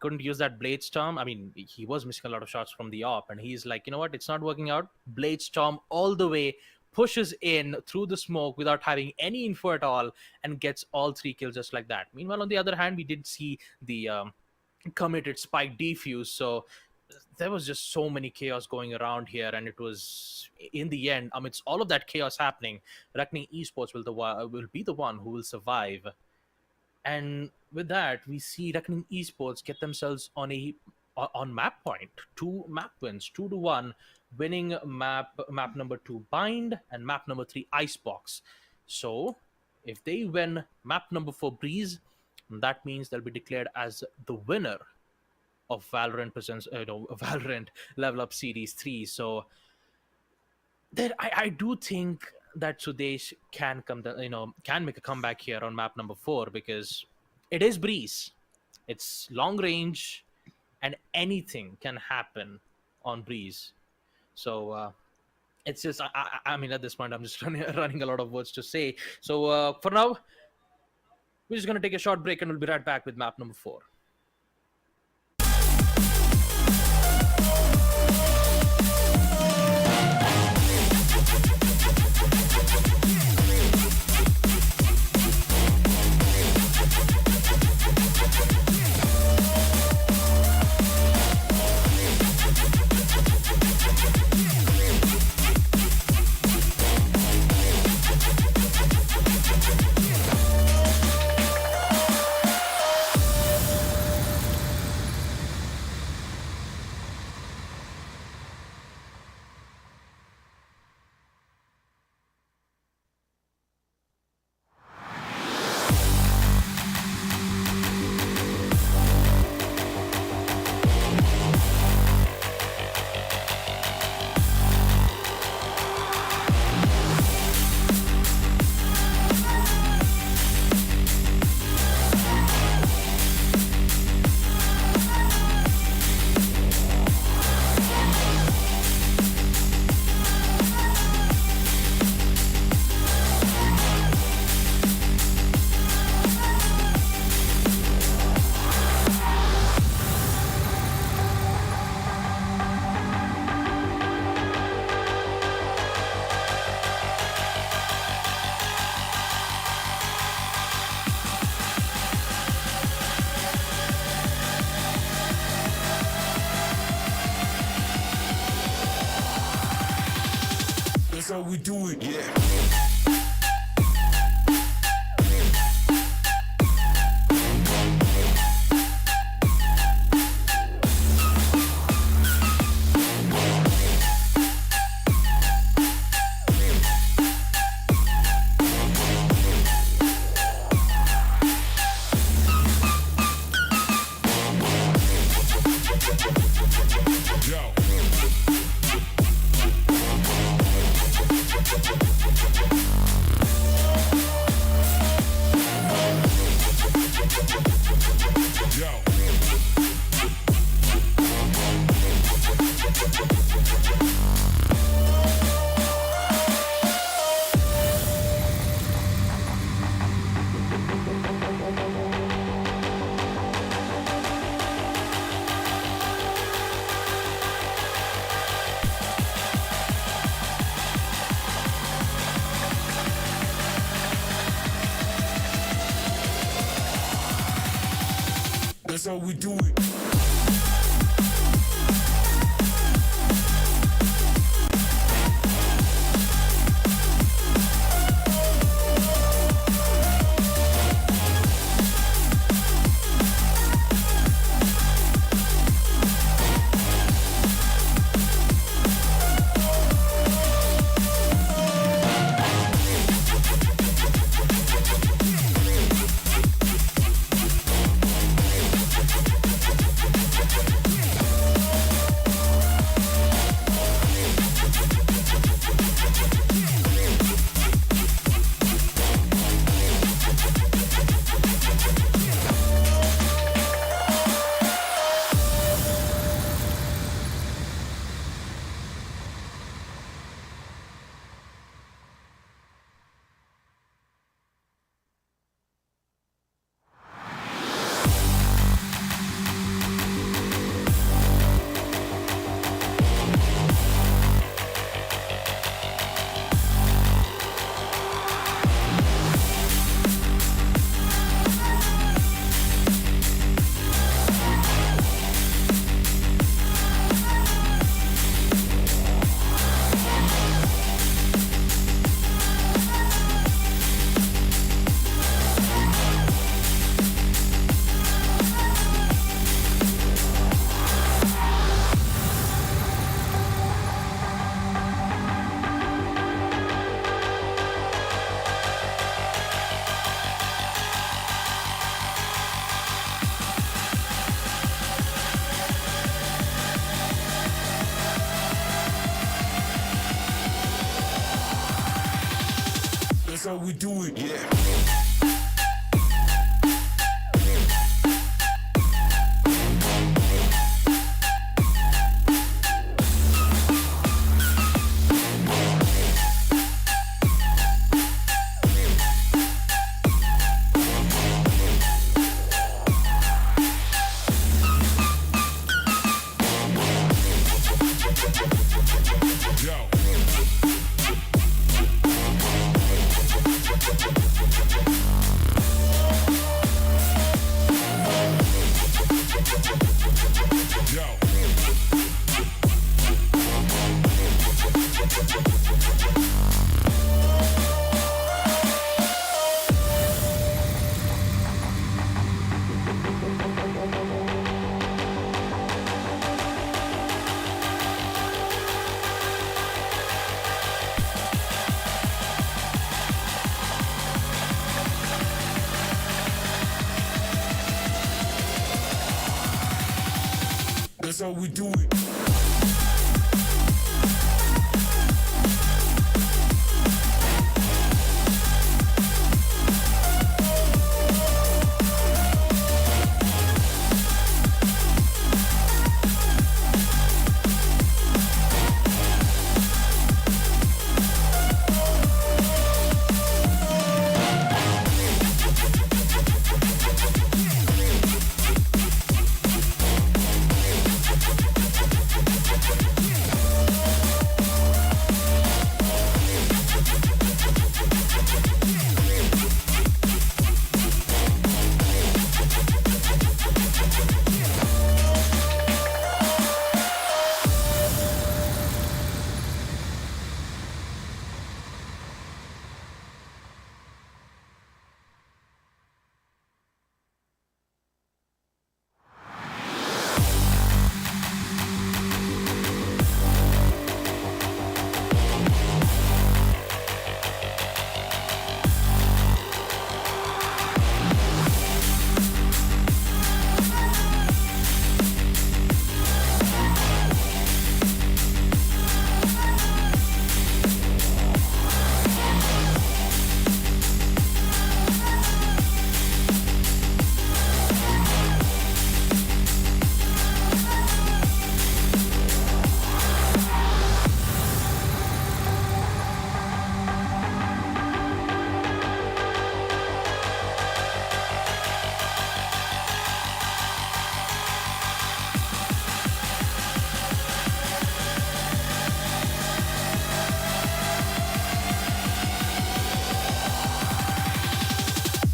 couldn't use that Blade Storm, I mean, he was missing a lot of shots from the op, and he's like, you know what, it's not working out. Blade Storm all the way, pushes in through the smoke without having any info at all, and gets all 3 kills just like that. Meanwhile, on the other hand, we did see the committed spike defuse, so there was just so many chaos going around here, and it was in the end, amidst all of that chaos happening, Reckoning Esports will be the one who will survive. And with that, we see Reckoning Esports get themselves on map point, 2 map wins, 2-1, winning map number 2 Bind and map number 3 Icebox. So if they win map number 4 Breeze, that means they'll be declared as the winner of Valorant presents Valorant Level Up Series 3. So there, I do think that Sudesh can can make a comeback here on map number 4, because it is Breeze, it's long range, and anything can happen on Breeze. So it's just I mean, at this point I'm just running a lot of words to say. So for now, we're just gonna take a short break, and we'll be right back with map number 4. That's how we do it, yeah. That's how we do it. That's how we do it. Yeah. Yo. Yo. That's how we do it.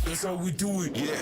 That's how we do it. Yeah.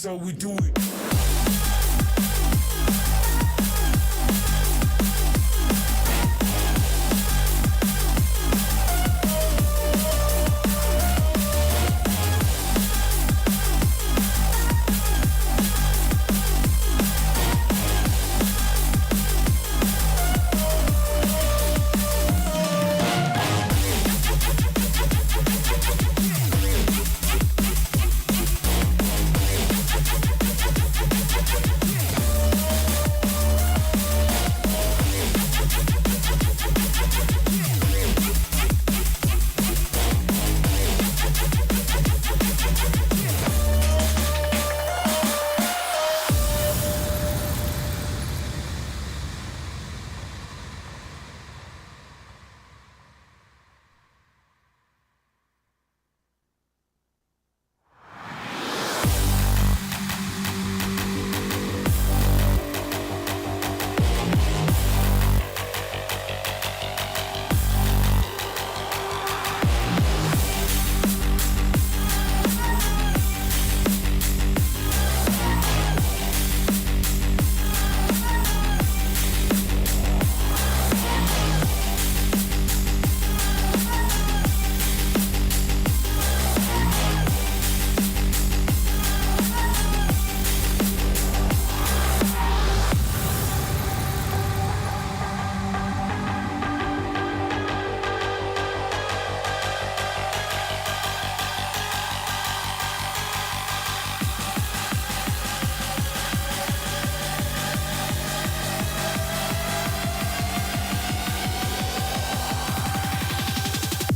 That's how we do it.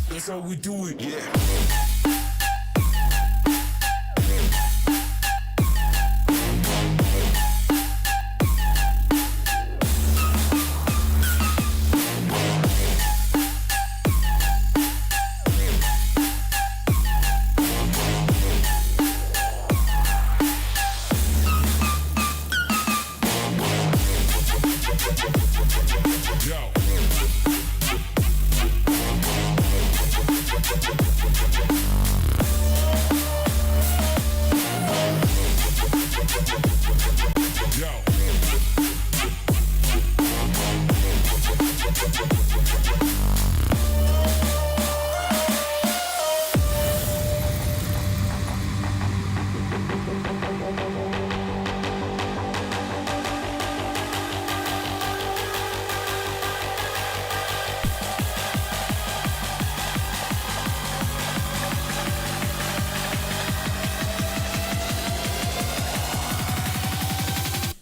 That's how we do it. Yeah. Yo. Yo.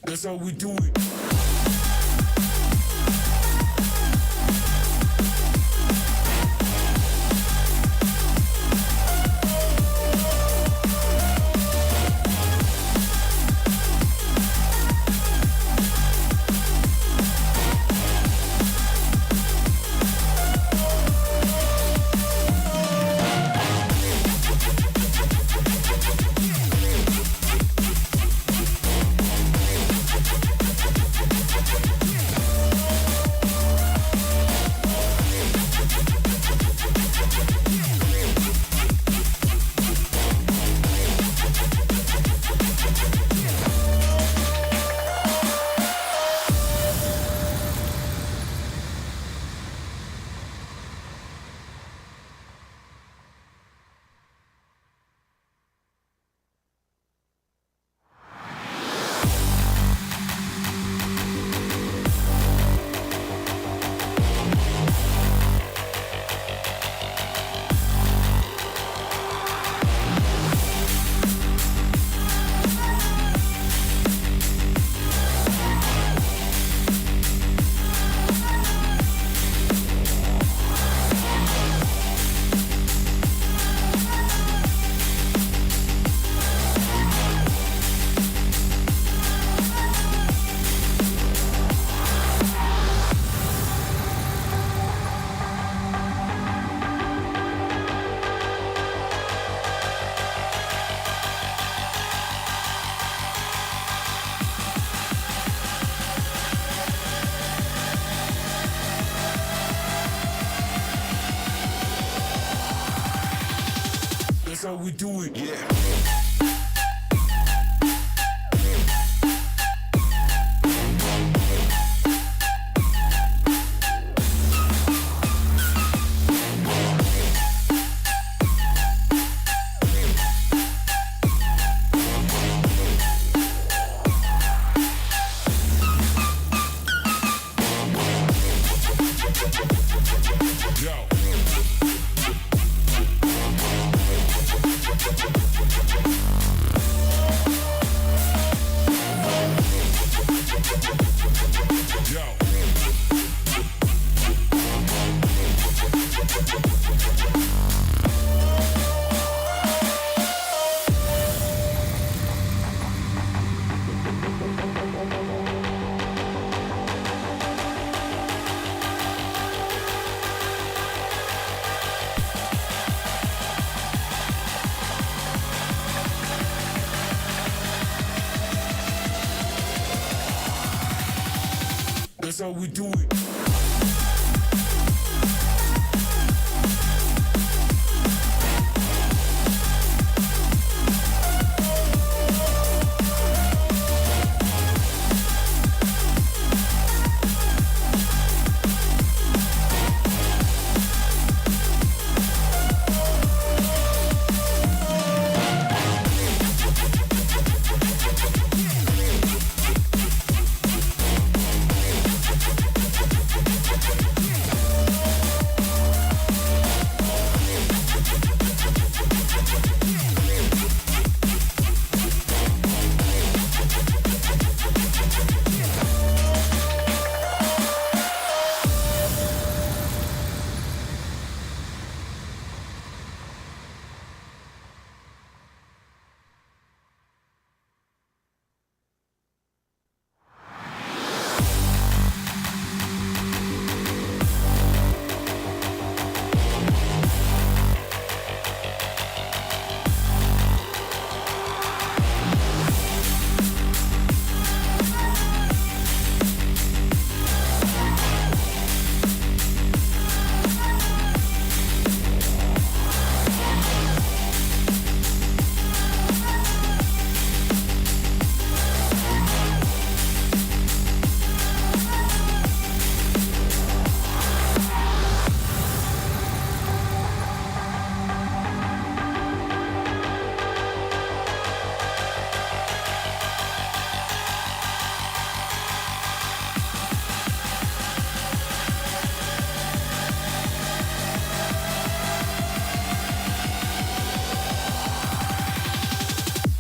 That's how we do it. That's how we do it. Yeah. That's how we do it.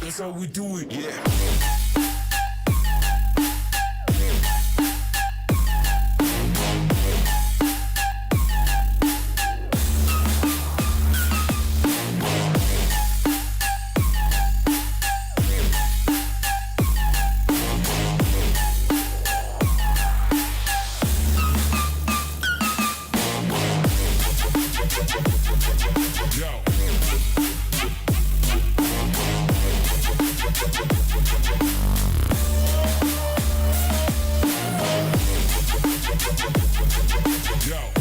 That's how we do it. Yeah. Yo. Yo.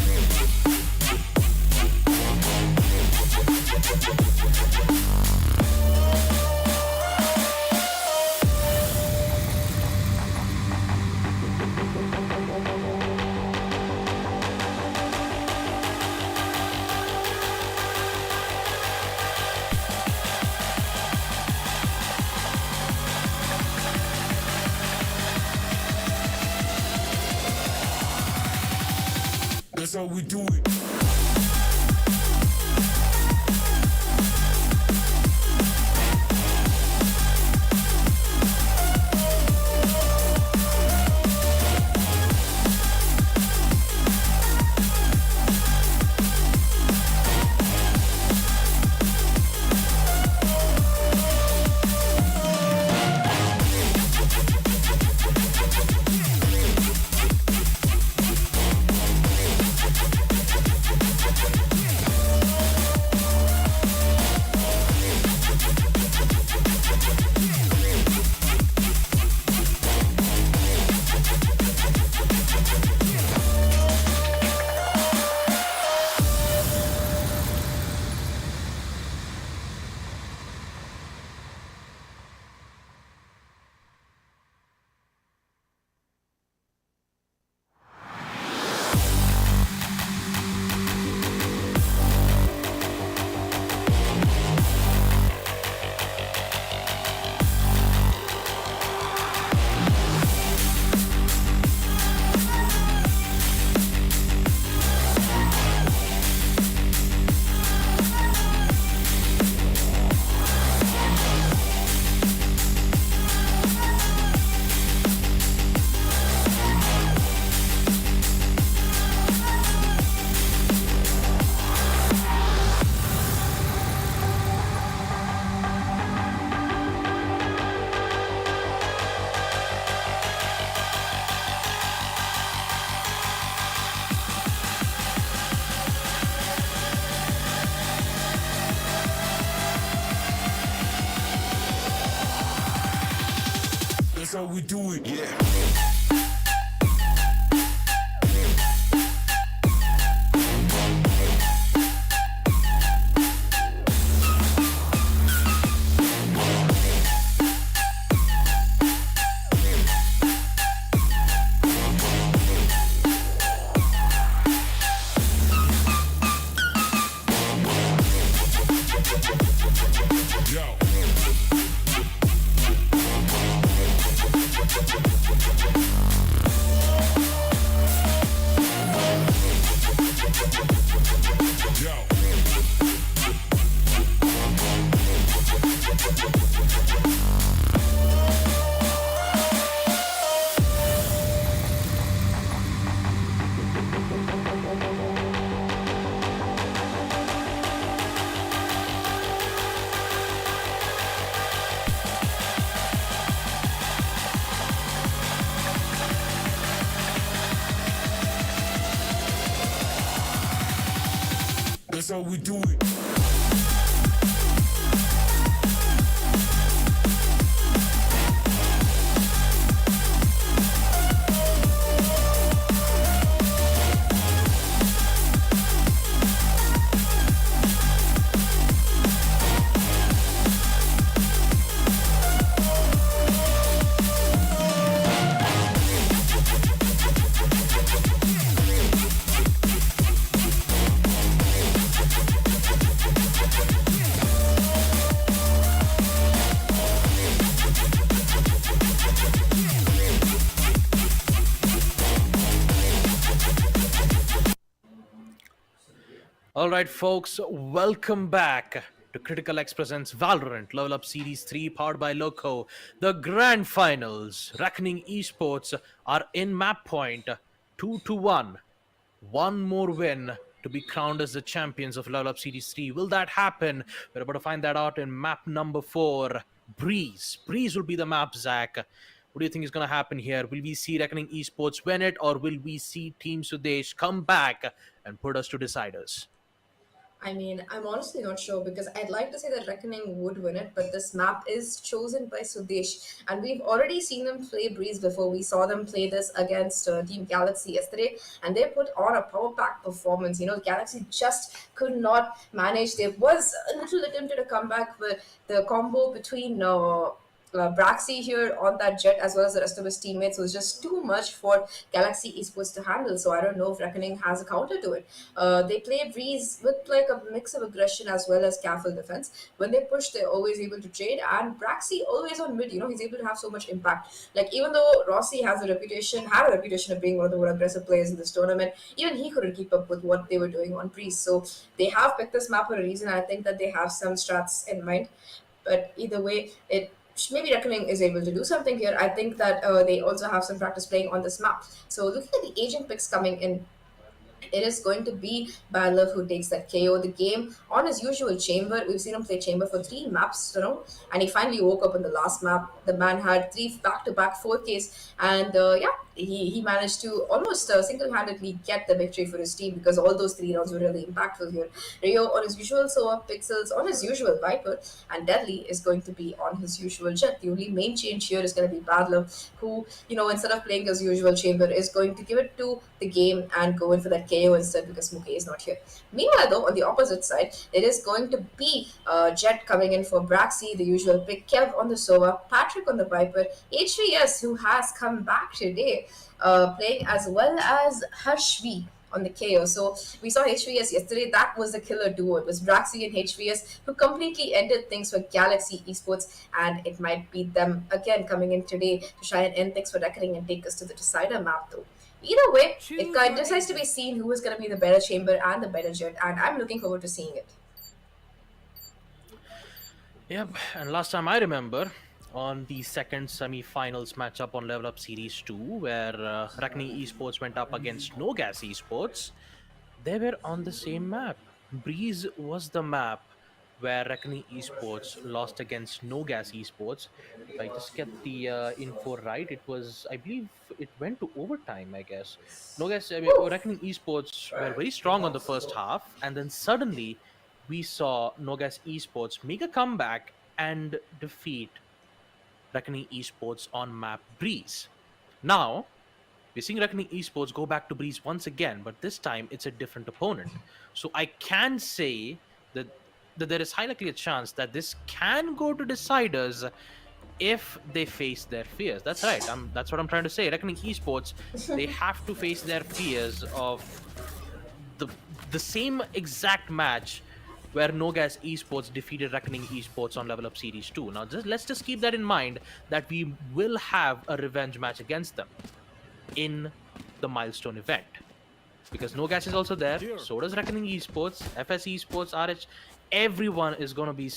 That's how we do it. how we do it. Yeah. Yo. Yo. That's how we do it. All right, folks, welcome back to CriticalX presents Valorant Level Up Series 3 powered by Loco. The grand finals, Reckoning Esports, are in map point 2-1. One more win to be crowned as the champions of Level Up Series 3. Will that happen? We're about to find that out in map number 4, Breeze. Breeze will be the map, Zach. What do you think is going to happen here? Will we see Reckoning Esports win it, or will we see Team Sudesh come back and put us to deciders? I mean, I'm honestly not sure because I'd like to say that Reckoning would win it, but this map is chosen by Sudesh, and we've already seen them play Breeze before. We saw them play this against Team Galaxy yesterday, and they put on a power pack performance. You know, Galaxy just could not manage. There was a little attempt at a comeback, but the combo between Braxy here on that jet as well as the rest of his teammates was just too much for Galaxy Esports to handle. So I don't know if Reckoning has a counter to it. They play Breeze with like a mix of aggression as well as careful defense. When they push, they're always able to trade, and Braxy always on mid. You know, he's able to have so much impact. Like even though Rossi had a reputation of being one of the more aggressive players in this tournament, even he couldn't keep up with what they were doing on Breeze. So they have picked this map for a reason. I think that they have some strats in mind. But either way, it maybe Reckoning is able to do something here. I think that they also have some practice playing on this map. So looking at the agent picks coming in, it is going to be Badlove who takes that KO. The game on his usual chamber. We've seen him play chamber for 3 maps, you know, and he finally woke up in the last map. The man had 3 back-to-back 4Ks, and he managed to almost single-handedly get the victory for his team because all those 3 rounds were really impactful here. Rio on his usual Sova, Pixels on his usual Viper, and Deadly is going to be on his usual Jet. The only main change here is going to be Badlove, who, you know, instead of playing his usual chamber, is going to give it to the game and go in for that KO instead because Muke is not here. Meanwhile, though, on the opposite side, it is going to be Jet coming in for Braxy, the usual pick, Kev on the Sova, Patrick on the Viper, H3S, who has come back today, playing as well as Harshvi on the KO. So we saw HVS yesterday. That was the killer duo. It was Braxy and HVS who completely ended things for Galaxy Esports, and it might be them again coming in today to try and end things for Reckoning and take us to the decider map, though. Either way, it decides to be seen who is going to be the better chamber and the better jet, and I'm looking forward to seeing it. Yep, and last time I remember, on the second semi-finals matchup on Level Up Series 2, where Reckoning Esports went up against No Gas Esports, they were on the same map. Breeze was the map where Reckoning Esports lost against No Gas Esports. If I just get the info right, it was, I believe, it went to overtime, I guess. No Gas, I mean, Reckoning Esports were very strong on the first half, and then suddenly we saw No Gas Esports make a comeback and defeat Reckoning Esports on map Breeze. Now, we're seeing Reckoning Esports go back to Breeze once again, but this time it's a different opponent. So I can say that there is highly likely a chance that this can go to deciders if they face their fears. That's right. That's what I'm trying to say. Reckoning Esports, they have to face their fears of the the same exact match where Nogas Esports defeated Reckoning Esports on Level Up Series 2. Now, let's just keep that in mind that we will have a revenge match against them in the milestone event. Because Nogas is also there, so does Reckoning Esports, FS Esports, RH. Everyone is going to be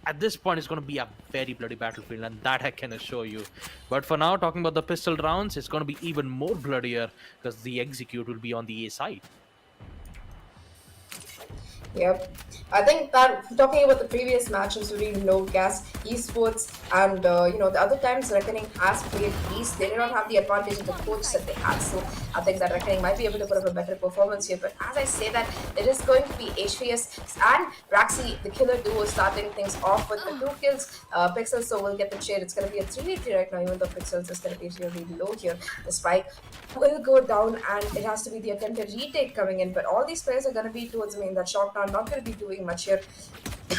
at this point, it's going to be a very bloody battlefield, and that I can assure you. But for now, talking about the pistol rounds, it's going to be even more bloodier because the execute will be on the A side. Yep. I think that talking about the previous matches between No Gas Esports and the other times Reckoning has played Breeze, they did not have the advantage of the coach that they had. So I think that Reckoning might be able to put up a better performance here. But as I say that, it is going to be HVS and Braxy, the killer duo, starting things off with the 2 kills. Pixels so will get the shade. It's going to be a 3v3 right now, even though Pixels is going to be really low here. The spike will go down and it has to be the attempted retake coming in. But all these players are going to be towards me in that short round. Not going to be doing much here.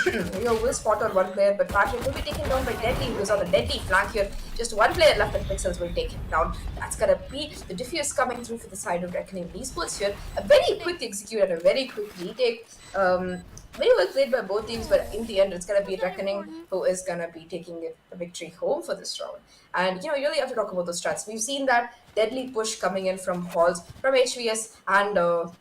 Will spot on one player, but Patrick will be taken down by Deadly, who's on the deadly flank here. Just one player left and Pixels will take him down. That's going to be the diffuse coming through for the side of Reckoning Esports here. A very quick execute and a very quick retake. Very well played by both teams, but in the end, it's going to be Reckoning who is going to be taking the victory home for this round. And, you really have to talk about the strats. We've seen that deadly push coming in from Halls, from HVS, and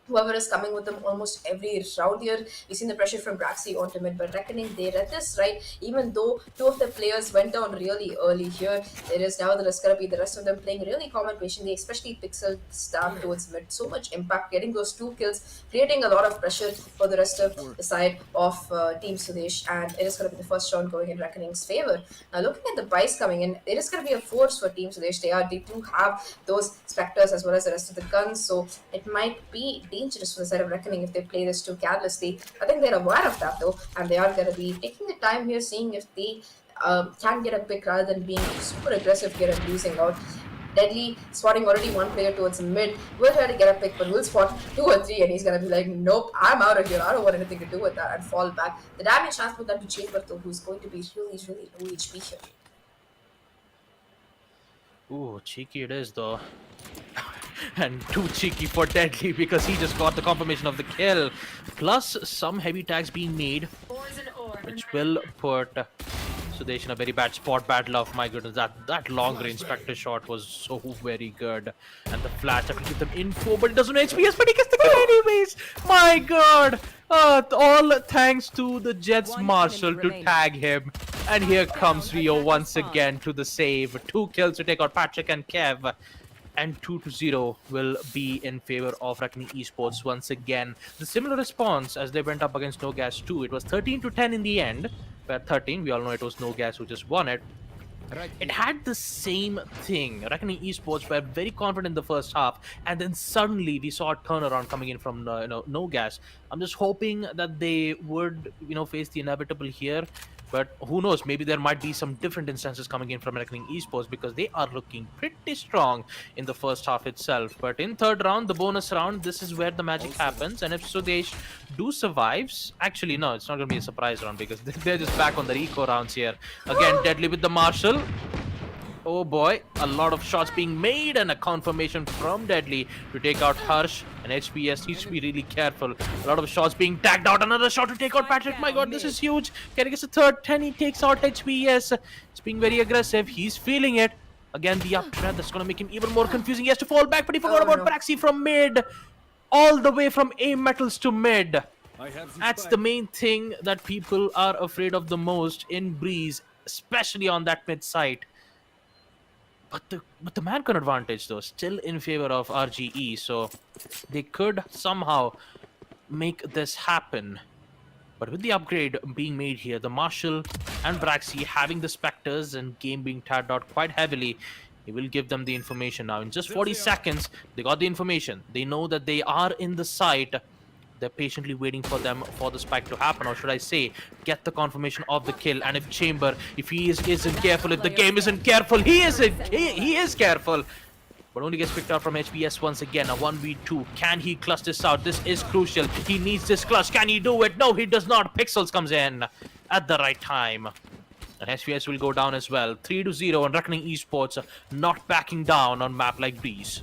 whoever is coming with them almost every round here. We've seen the pressure from Braxy onto mid, but Reckoning, they read this right. Even though 2 of the players went down really early here, it is now that it's going to be the rest of them playing really calm and patiently, especially Pixel staff towards mid. So much impact, getting those 2 kills, creating a lot of pressure for the rest of the side of Team Sudesh, and it is going to be the first round going in Reckoning's favor. Now, looking at the buys coming in, it is going to be a force for Team Sudesh. They do have those Spectres as well as the rest of the guns, so it might be dangerous for the side of Reckoning if they play this too carelessly. I think they're aware of that though, and they are going to be taking the time here, seeing if they can get a pick rather than being super aggressive here and losing out. Deadly spotting already one player towards mid. Will try to get a pick, but will spot 2 or 3, and he's gonna be like, nope, I'm out of here. I don't want anything to do with that, and fall back. The damage transfer done to Chamber though, who's going to be really, really low HP here. Ooh, cheeky it is though. And too cheeky for Deadly because he just got the confirmation of the kill. Plus some heavy tags being made, which will put Sudesh in a very bad spot. Bad luck, my goodness. That long range Spectre shot was so very good. And the flash that will give them info, but it doesn't know HPS, but he gets the kill anyways. My god. All thanks to the Jets Marshal to tag him. And here comes Rio once again to the save. 2 kills to take out Patrick and Kev. And 2-0 will be in favor of Reckoning Esports once again. The similar response as they went up against No Gas 2. It was 13-10 in the end. Where 13, we all know it was No Gas who just won it. It had the same thing. Reckoning Esports were very confident in the first half, and then suddenly we saw a turnaround coming in from No Gas. I'm just hoping that they would face the inevitable here. But who knows, maybe there might be some different instances coming in from Reckoning Esports because they are looking pretty strong in the first half itself. But in third round, the bonus round, this is where the magic happens. And if Sudesh do survives, actually no, it's not going to be a surprise round because they're just back on the eco rounds here. Again, Deadly with the Marshal. Oh boy, a lot of shots being made and a confirmation from Deadly to take out Harsh, and HPS needs to be really careful. A lot of shots being tagged out. Another shot to take out Patrick. My god, this is huge. Getting us a third 10. He takes out HPS. It's being very aggressive. He's feeling it. Again, the up threat that's going to make him even more confusing. He has to fall back, but he forgot about Braxy from mid. All the way from A metals to mid. That's the main thing that people are afraid of the most in Breeze, especially on that mid side. But the man-con advantage though still in favor of RGE, so they could somehow make this happen. But with the upgrade being made here, the Marshal and Braxy having the Spectres and game being tagged out quite heavily, he will give them the information now. In just 40 seconds, they got the information. They know that they are in the site They're patiently waiting for the spike to happen, or should I say, get the confirmation of the kill. And if Chamber, if he isn't careful, if the game isn't careful, he is careful. But only gets picked out from HBS once again. A 1v2. Can he clutch this out? This is crucial. He needs this clutch. Can he do it? No, he does not. Pixels comes in at the right time. And HBS will go down as well. 3-0 on Reckoning Esports, not backing down on map like Breeze.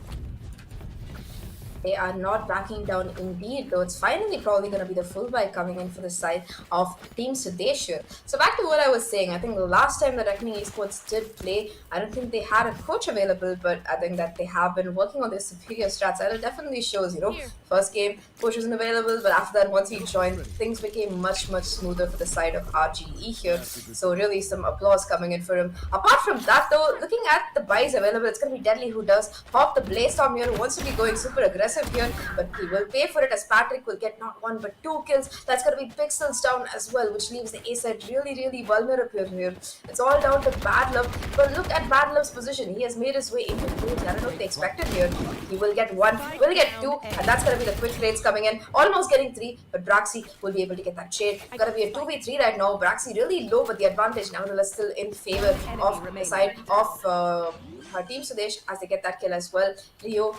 They are not backing down indeed, though it's finally probably going to be the full buy coming in for the side of Team Sudesh here. So back to what I was saying, I think the last time that Reckoning Esports did play, I don't think they had a coach available, but I think that they have been working on their superior strats, and it definitely shows, you know, first game, coach wasn't available, but after that, once he joined, things became much, much smoother for the side of RGE here. So really some applause coming in for him. Apart from that though, looking at the buys available, it's going to be Deadly who does pop the Blaze Storm here, who wants to be going super aggressive here, but he will pay for it as Patrick will get not one but two kills. That's going to be Pixels down as well, which leaves the A side really vulnerable here. It's all down to Bad Love, but look at Bad Love's position. He has made his way into the range. I don't know if they expected here. He will get one, will get two, and that's going to be the quick trades coming in. Almost getting three, but Braxi will be able to get that trade. Going to be a 2v3 right now. Braxi really low, but the advantage nevertheless still in favor of the side of Team Sudesh as they get that kill as well. Rio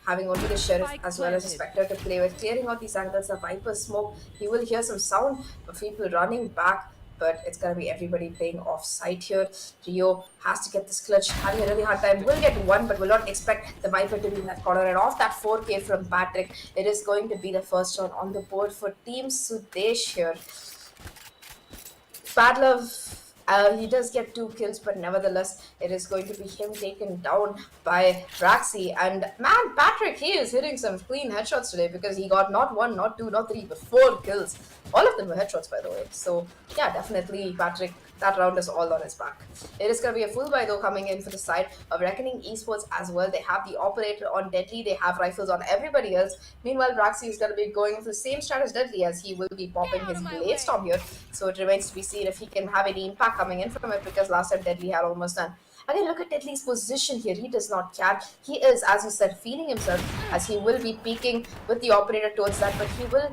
having only the Sheriff as well as a Spectre to play with, clearing out these angles. The Viper smoke, he will hear some sound of people running back, but it's going to be everybody playing off-site here. Rio has to get this clutch, having a really hard time. Will get one, but will not expect the Viper to be in that corner. And off that 4K from Patrick, it is going to be the first round on the board for Team Sudesh here. Bad Love, he does get two kills, but nevertheless, it is going to be him taken down by Braxi. And man, Patrick, he is hitting some clean headshots today because he got not one, not two, not three, but 4 kills. All of them were headshots, by the way. So, yeah, definitely Patrick, that round is all on his back. It is going to be a full buy, though, coming in for the side of Reckoning Esports as well. They have the Operator on Deadly. They have rifles on everybody else. Meanwhile, Braxi is going to be going for the same strat as Deadly, as he will be popping his Blade Storm here. So it remains to be seen if he can have any impact coming in from it, because last time Deadly had almost done. Again, look at Deadly's position here. He does not care. He is, as you said, feeling himself, as he will be peeking with the Operator towards that, but he will...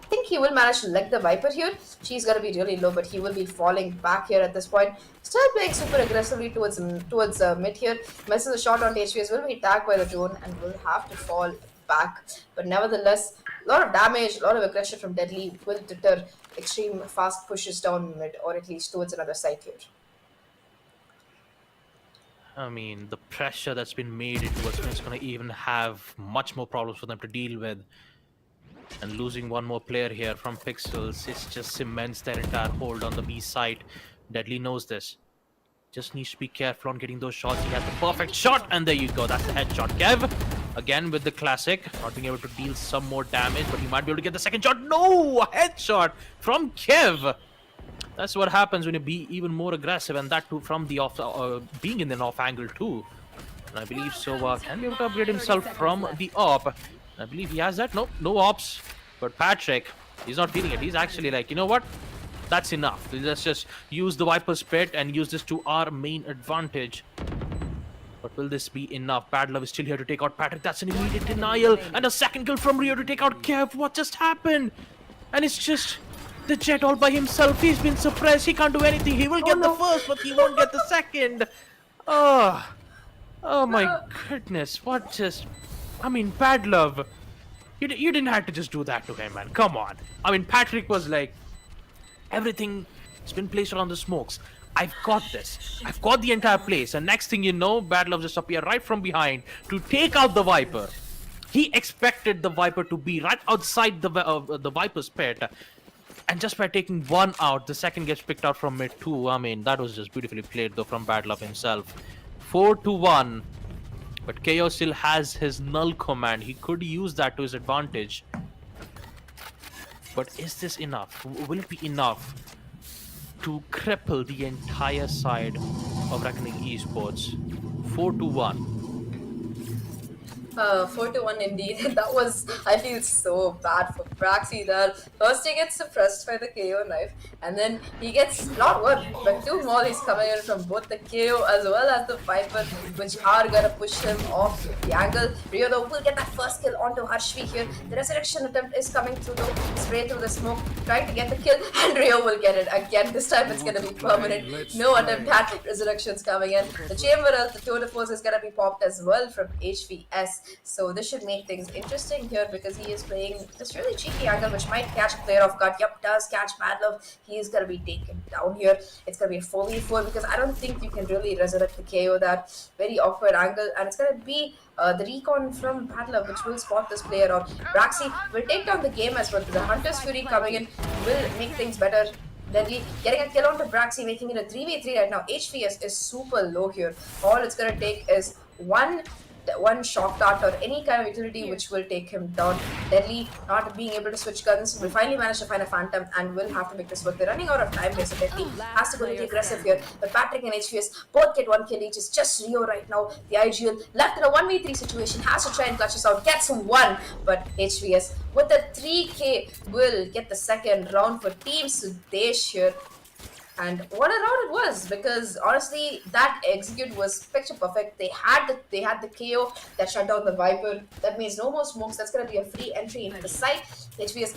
I think he will manage to leg the Viper here. She's going to be really low, but he will be falling back here at this point. Still playing super aggressively towards mid here. Misses a shot on HVS, will be tagged by the drone and will have to fall back. But nevertheless, a lot of damage, a lot of aggression from Deadly will deter extreme fast pushes down mid, or at least towards another side here. I mean, the pressure that's been made into what's going to even have much more problems for them to deal with. And losing one more player here from Pixels, it just cements their entire hold on the B side. Deadly knows this. Just needs to be careful on getting those shots. He has the perfect shot, and there you go. That's the headshot. Kev, again with the classic, not being able to deal some more damage, but he might be able to get the second shot. No! A headshot from Kev! That's what happens when you be even more aggressive, and that too from the off, being in an off angle too. And I believe so. Can be able to upgrade himself from the op. I believe he has that. No ops. But Patrick, he's not feeling it. He's actually like, you know what? That's enough. Let's just use the Viper's Pit and use this to our main advantage. But will this be enough? Bad Love is still here to take out Patrick. That's an immediate denial. And a second kill from Rio to take out Kev. What just happened? And it's just the Jet all by himself. He's been suppressed. He can't do anything. He will get the first, but he won't get the second. Oh my goodness. What just... I mean, Bad Love, you didn't have to just do that to him, man. Come on. I mean, Patrick was like, everything's been placed around the smokes. I've got this. I've got the entire place. And next thing you know, Bad Love just appeared right from behind to take out the Viper. He expected the Viper to be right outside the Viper's pit. And just by taking one out, the second gets picked out from mid too. I mean, that was just beautifully played, though, from Bad Love himself. 4-1. But KO still has his null command. He could use that to his advantage. But is this enough? Will it be enough to cripple the entire side of Reckoning Esports? 4-1. 4-1 indeed. That was, I feel so bad for Braxy there. First he gets suppressed by the KO knife, and then he gets not one, but two mollies coming in from both the KO as well as the Viper, which are gonna push him off the angle. Rio though will get that first kill onto Harshvi here. The resurrection attempt is coming through though, spray through the smoke, trying to get the kill, and Rio will get it again. This time it's gonna be permanent. No attempt at resurrections coming in. The Chamber Health, the tour de force is gonna be popped as well from HVS. So this should make things interesting here because he is playing this really cheeky angle which might catch a player off guard. Yep, does catch Madlove. He is going to be taken down here. It's going to be a 4v4 because I don't think you can really resurrect the KO that very awkward angle, and it's going to be the recon from Madlove which will spot this player out. Braxy will take down the game as well. The Hunter's Fury coming in will make things better. Deadly getting a kill onto Braxy, making it a 3v3 right now. HVS is super low here. All it's going to take is one shock dart or any kind of utility which will take him down. Deadly not being able to switch guns will finally manage to find a Phantom and will have to make this work. They're running out of time here, so Deadly has to go really aggressive here. But Patrick and HVS both get one kill each. It's just Rio right now. The IGL left in a 1v3 situation, has to try and clutch this out, gets one, but HVS with the 3k will get the second round for Team Sudesh here. And what a round it was, because honestly that execute was picture perfect. They had the KO that shut down the Viper. That means no more smokes. That's gonna be a free entry into the site. HVS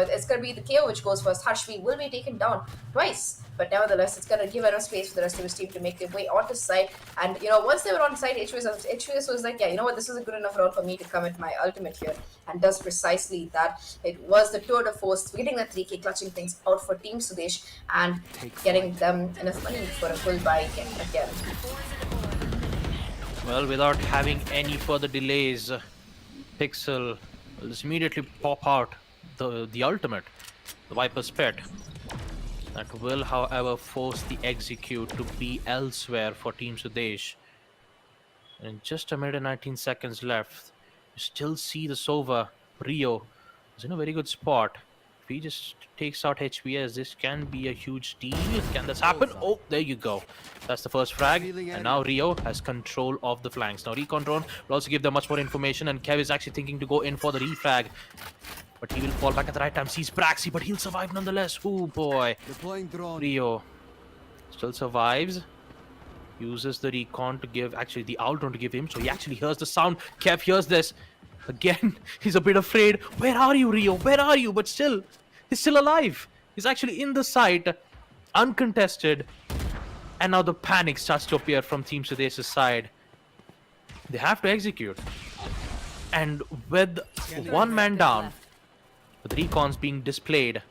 it's gonna be the KO which goes first. Harshvi will be taken down twice, but nevertheless it's gonna give enough space for the rest of his team to make their way onto site. And once they were on site, HVS was like, yeah, you know what, this is a good enough round for me to commit my ultimate here, and does precisely that. It was the tour de force getting the 3k, clutching things out for Team Sudesh and getting them enough money for a full buy again. Well, without having any further delays, Pixel will just immediately pop out the ultimate, the Viper's Pit. That will, however, force the execute to be elsewhere for Team Sudesh. And just a minute and 19 seconds left. You still see the Sova. Rio is in a very good spot. If he just takes out HVS, this can be a huge deal. Can this happen? Oh, there you go. That's the first frag. And now Rio has control of the flanks. Now Recon Drone will also give them much more information. And Kev is actually thinking to go in for the refrag. But he will fall back at the right time. Sees Braxy, but he'll survive nonetheless. Oh boy. Rio still survives. Uses the recon to give, actually the owl drone to give him. So he actually hears the sound. Kev hears this. Again, he's a bit afraid. Where are you, Rio? Where are you? But still, he's still alive. He's actually in the site, uncontested. And now the panic starts to appear from Team Sudesh's side. They have to execute. And with one man down, with recons being displayed,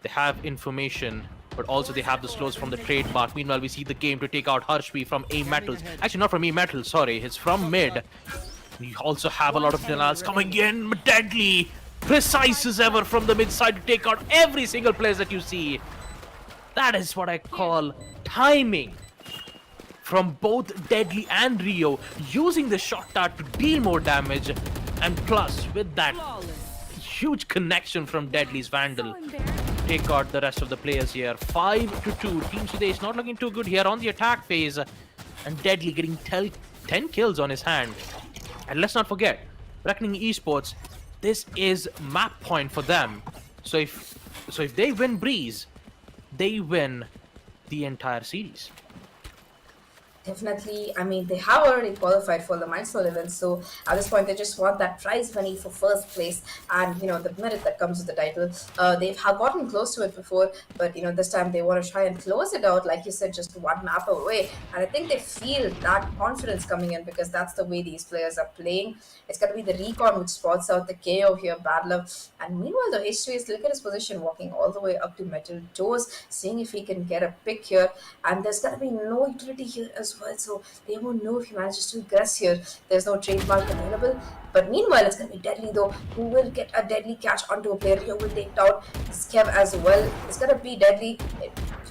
they have information, but also they have the slows from the trademark. Meanwhile, we see the game to take out Harshvi from A Metals. Actually, not from A Metals, sorry. It's from mid. We also have a lot of denials coming in. Deadly, precise as ever from the mid side to take out every single player that you see. That is what I call timing from both Deadly and Rio, using the shot dart to deal more damage, and plus with that huge connection from Deadly's Vandal, take out the rest of the players here. 5-2. Team Sudesh not looking too good here on the attack phase, and Deadly getting 10 kills on his hand. And let's not forget, Reckoning Esports, this is map point for them. So if they win Breeze, they win the entire series. Definitely, I mean, they have already qualified for the milestone event, so at this point they just want that prize money for first place and the merit that comes with the title. They've gotten close to it before, but this time they want to try and close it out, like you said, just one map away. And I think they feel that confidence coming in because that's the way these players are playing. It's going to be the recon which spots out the KO here, bad luck. And meanwhile, the HVS, look at his position, walking all the way up to Metal Toes, seeing if he can get a pick here. And there's going to be no utility here as well, so they won't know if he manages to aggress here. There's no trademark available. But meanwhile, it's going to be Deadly though, who will get a deadly catch onto a player. Who will take out Kev as well. It's going to be Deadly,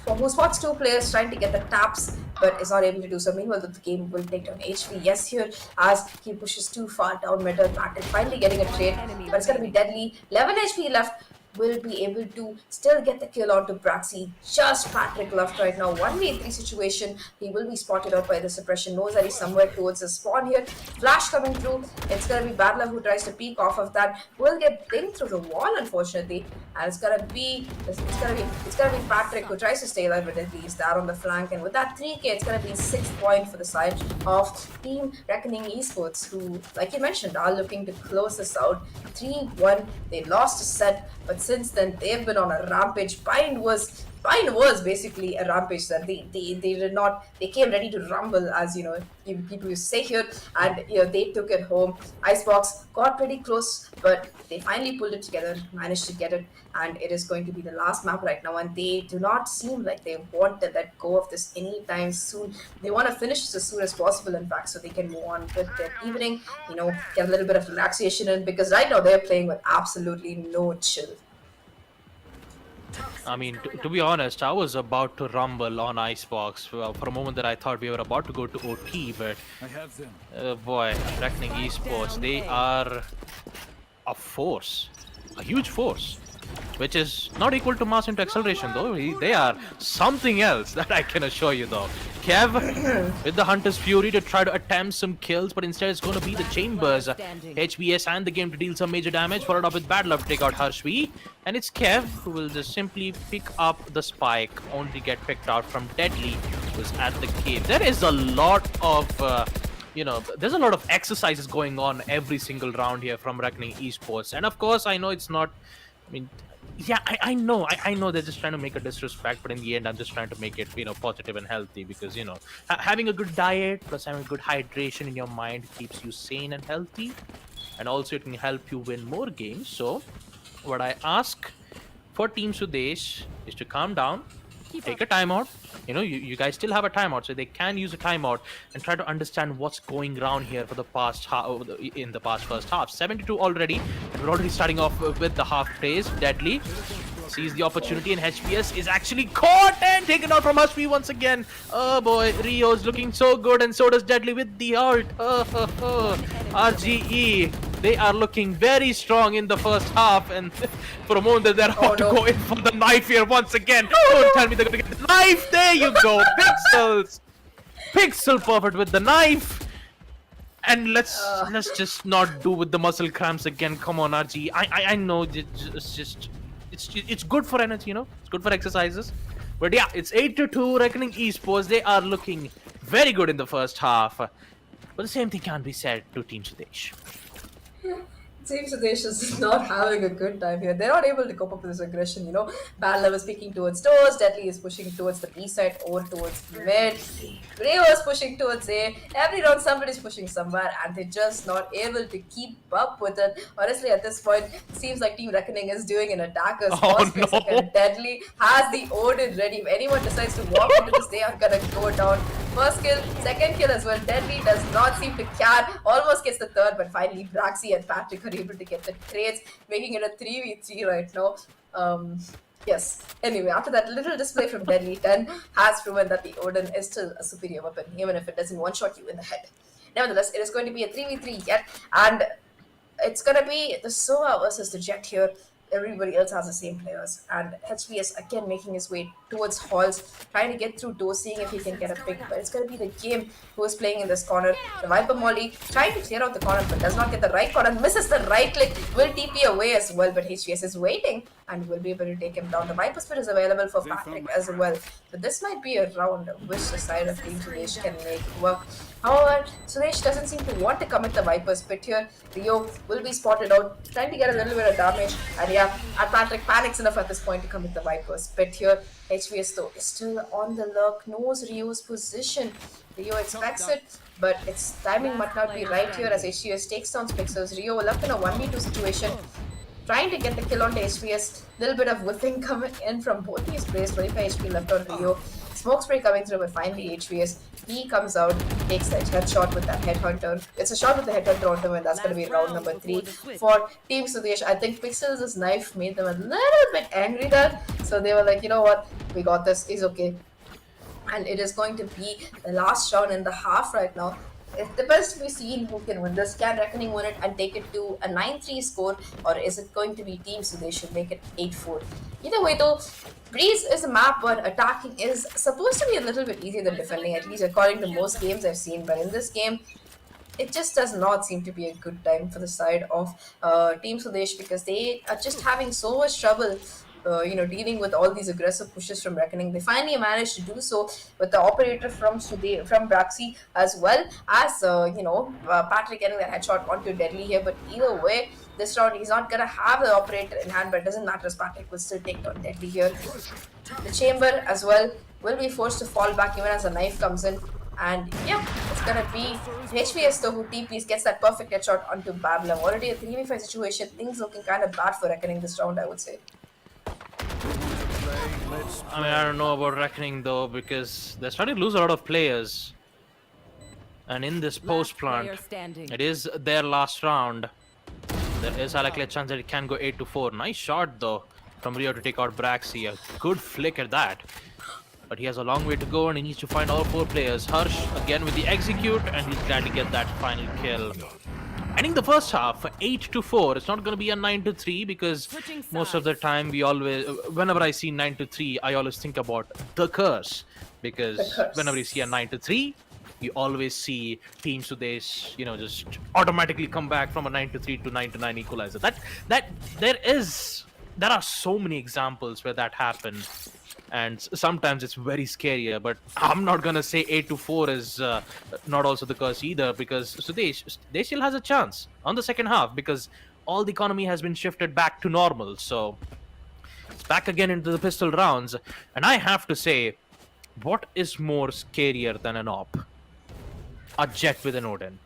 who spots two players trying to get the taps, but is not able to do so. Meanwhile, the game will take down HVS here as he pushes too far down Metal. Patrick finally getting a trade, but it's going to be Deadly. 11 HP left. will be able to still get the kill onto Braxy. Just Patrick left right now. 1v3 situation. He will be spotted out by the suppression. Knows that he's somewhere towards the spawn here. Flash coming through. It's gonna be Badla who tries to peek off of that. Will get dinged through the wall, unfortunately. And it's gonna be Patrick who tries to stay alive, but at least that on the flank. And with that 3k, it's gonna be 6th point for the side of Team Reckoning Esports, who, like you mentioned, are looking to close this out. 3-1. They lost a set, but since then they've been on a rampage. Bind was basically a rampage that they came ready to rumble, as you know, people used to say here, and they took it home. Icebox got pretty close, but they finally pulled it together, managed to get it, and it is going to be the last map right now, and they do not seem like they want to let go of this anytime soon. They want to finish this as soon as possible, in fact, so they can move on with their evening, get a little bit of relaxation in, because right now they're playing with absolutely no chill. I mean, to be honest, I was about to rumble on Icebox. Well, for a moment that I thought we were about to go to OT, but I have them. boy, Reckoning Esports, they are a force, a huge force, which is not equal to mass into acceleration though. They are something else, that I can assure you though. Kev with the Hunter's Fury to try to attempt some kills, but instead it's going to be the Chambers, HBS and the game to deal some major damage, followed up with Bad Luck to take out Harshvi. And it's Kev who will just simply pick up the spike, only get picked out from Deadly, who's at the cave. There is a lot of there's a lot of exercises going on every single round here from Reckoning Esports. And of course, I know it's not, I mean, yeah, I know they're just trying to make a disrespect, but in the end, I'm just trying to make it, positive and healthy, because, having a good diet plus having good hydration in your mind keeps you sane and healthy, and also it can help you win more games. So, what I ask for Team Sudesh is to calm down, take a timeout. You guys still have a timeout, so they can use a timeout and try to understand what's going around here for the past in the past first half. 72 already. We're already starting off with the half plays. Deadly sees the opportunity, and HPS is actually caught and taken out from Ashby once again. Oh boy, Rio's looking so good, and so does Deadly with the ult. RGE, they are looking very strong in the first half, and for a moment they're about to go in for the knife here once again. Don't tell me they're gonna get the knife. There you go, Pixels. Pixel perfect with the knife. And let's just not do with the muscle cramps again. Come on, RG. I know it's good for energy, it's good for exercises. But yeah, it's 8-2. Reckoning Esports, they are looking very good in the first half. But the same thing can't be said to Team Sudesh. Team Sudesh is not having a good time here. They're not able to cope up with this aggression, Bad Love is peeking towards doors, Deadly is pushing towards the B side or towards mid. Rio is pushing towards A. Every round somebody's pushing somewhere, and they're just not able to keep up with it. Honestly, at this point, it seems like Team Reckoning is doing an attacker's pause. Deadly has the Odin ready. If anyone decides to walk into this, they are gonna go down. First kill, second kill as well. Deadly does not seem to care. Almost gets the third, but finally Braxy and Patrick are able to get the trades, making it a 3v3 right now. Yes. Anyway, after that little display from Deadly, 10 has proven that the Odin is still a superior weapon, even if it doesn't one-shot you in the head. Nevertheless, it is going to be a 3v3 yet, and it's going to be the Sova versus the Jet here. Everybody else has the same players, and HBS again making his way towards halls, trying to get through doors, seeing if he can get a pick, but it's going to be the game who is playing in this corner. The Viper Molly trying to clear out the corner, but does not get the right corner, misses the right click, will TP away as well, but HBS is waiting and will be able to take him down. The Viper Spit is available for Patrick as well, but this might be a round which the side of Team Sudesh can make work. However, Sudesh doesn't seem to want to commit the Viper Spit here. Rio will be spotted out, trying to get a little bit of damage, and yeah, and Patrick panics enough at this point to commit the Viper Spit here. HVS though is still on the lurk, knows Rio's position. Rio expects it, but its timing might not be right here as HVS takes down Pixels. Rio left in a 1v2 situation, trying to get the kill onto HVS. Little bit of whiffing coming in from both these players. 25 HP left on Rio. Smoke spray coming through, but finally HVS, he comes out, takes that headshot with that headhunter. It's a shot with the headhunter on him, and that's going to be round number 3 for Team Sudesh. I think Pixels' knife made them a little bit angry there, so they were like, you know what, we got this, it's okay. And it is going to be the last round in the half right now. It depends to be seen who can win this. Can Reckoning win it and take it to a 9-3 score, or is it going to be teams so they should make it 8-4? Either way, though, Breeze is a map where attacking is supposed to be a little bit easier than defending, at least according to most games I've seen. But in this game, it just does not seem to be a good time for the side of Team Sudesh because they are just having so much trouble. Dealing with all these aggressive pushes from Reckoning, they finally managed to do so with the operator from Braxi, as well as Patrick getting that headshot onto Deadly here. But either way, this round he's not gonna have the operator in hand, but it doesn't matter as Patrick will still take down Deadly here. The chamber as well will be forced to fall back even as a knife comes in. And yeah, it's gonna be HVS though who TPs, gets that perfect headshot onto Babylon. Already a 3v5 situation, things looking kind of bad for Reckoning this round, I would say. I mean, I don't know about Reckoning though, because they're starting to lose a lot of players. And in this post plant, it is their last round. There is a likely chance that it can go 8-4. Nice shot though from Rio to take out Braxi. A good flick at that. But he has a long way to go and he needs to find all 4 players. Harsh again with the execute, and he's glad to get that final kill. Ending the first half 8-4. It's not going to be a 9-3 because most of the time whenever I see 9-3, I always think about the curse. Because whenever you see a 9-3, you always see Team Sudesh, just automatically come back from a 9-3 to 9-9 equalizer. There are so many examples where that happened. And sometimes it's very scarier, but I'm not gonna say 8-4 is not also the curse either, because Sudesh, they still has a chance on the second half because all the economy has been shifted back to normal. So it's back again into the pistol rounds, and I have to say, what is more scarier than an op? A Jet with an Odin.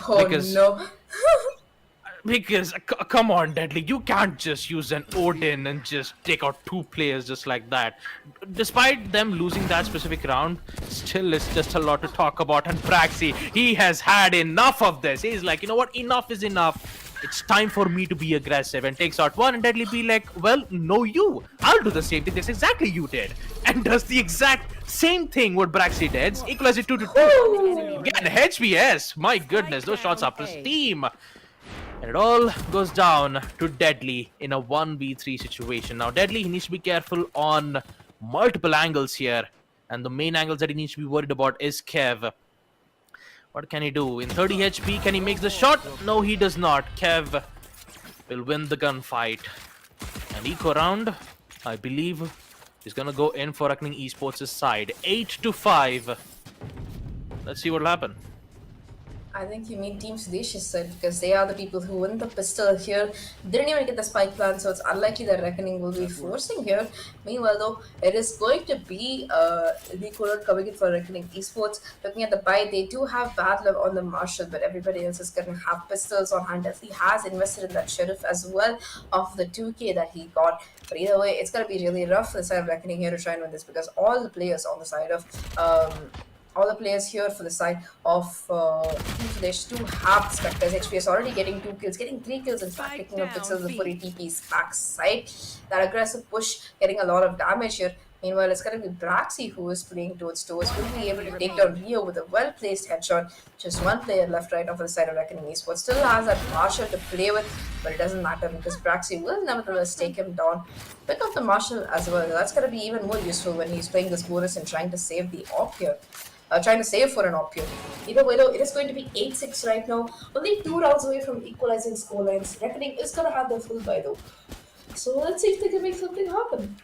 Oh Because- no. Because, come on, Deadly, you can't just use an Odin and just take out 2 players just like that. Despite them losing that specific round, still it's just a lot to talk about. And Praxi, he has had enough of this. He's like, you know what, enough is enough. It's time for me to be aggressive, and takes out one, and Deadly be like, well, no you. I'll do the same thing. That's exactly you did. And does the exact same thing what Braxi did. Equalize it 2-2. Again, HBS. My goodness, those shots are pristine. And it all goes down to Deadly in a 1v3 situation. Now, Deadly, he needs to be careful on multiple angles here. And the main angles that he needs to be worried about is Kev. What can he do? In 30 HP, can he make the shot? No, he does not. Kev will win the gunfight. And eco round, I believe, is going to go in for Reckoning Esports' side. 8-5. Let's see what will happen. I think you mean Team Sudesh's side because they are the people who win the pistol here. Didn't even get the spike plan, so it's unlikely that Reckoning will be forcing here. Meanwhile, though, it is going to be the corner coming in for Reckoning Esports. Looking at the buy, they do have bad luck on the Marshall, but everybody else is going to have pistols on hand. Definitely has invested in that Sheriff as well of the 2K that he got. But either way, it's going to be really rough for the side of Reckoning here to try and win this because all the players on the side of all the players here for the side of Team Sudesh do have Spectres. HPS already getting 2 kills, getting 3 kills in fact, picking up pixels before he TP's backside. That aggressive push getting a lot of damage here. Meanwhile, it's going to be Braxi who is playing towards Toes. Will be able to take down Rio with a well-placed headshot. Just one player left right off the side of Reckoning Esports. Still has that Marshall to play with, but it doesn't matter because Braxi will nevertheless take him down. Pick up the Marshall as well. That's going to be even more useful when he's playing this bonus and trying to save the op here. Trying to save for an op here. Either way though, it is going to be 8-6 right now. Only 2 rounds away from equalizing scorelines. Reckoning is going to have their full buy though. So let's see if they can make something happen.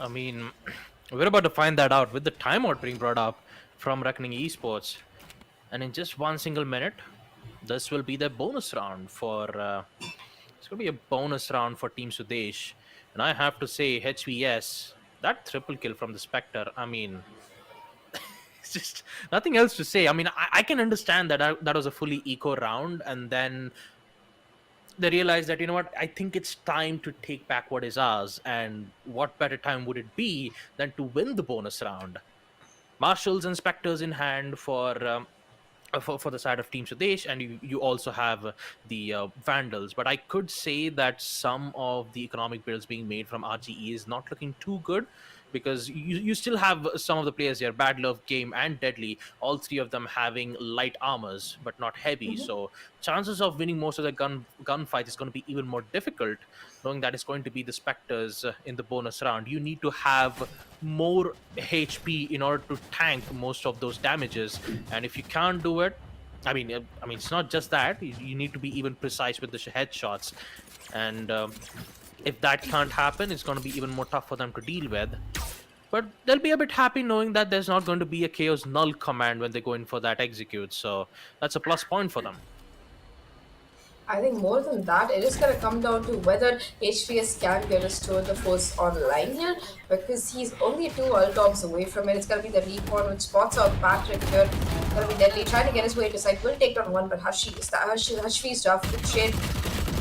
I mean, we're about to find that out with the timeout being brought up from Reckoning Esports. And in just 1 single minute, this will be the bonus round for... it's going to be a bonus round for Team Sudesh. And I have to say, HVS, that triple kill from the Spectre, I mean... it's just nothing else to say. I mean, I can understand that that was a fully eco round, and then they realized that, you know what, I think it's time to take back what is ours, and what better time would it be than to win the bonus round? Marshals and Spectres in hand for the side of Team Sudesh, and you also have the Vandals. But I could say that some of the economic builds being made from RGE is not looking too good, because you still have some of the players here, Bad Love, Game, and Deadly, all three of them having light armors but not heavy. So chances of winning most of the gunfight is going to be even more difficult, knowing that it's going to be the Spectres in the bonus round. You need to have more HP in order to tank most of those damages, and if you can't do it, I mean, it's not just that. You need to be even precise with the headshots, and if that can't happen, it's going to be even more tough for them to deal with. But they'll be a bit happy knowing that there's not going to be a Chaos Null command when they go in for that execute. So that's a plus point for them. I think more than that, it is going to come down to whether HVS can get us to the force online here, because he's only 2 ultops away from it. It's going to be the recon, which spots out Patrick here. It's going to be Deadly, trying to get his way to side. Will take down one, but Hashvi's draft good shade.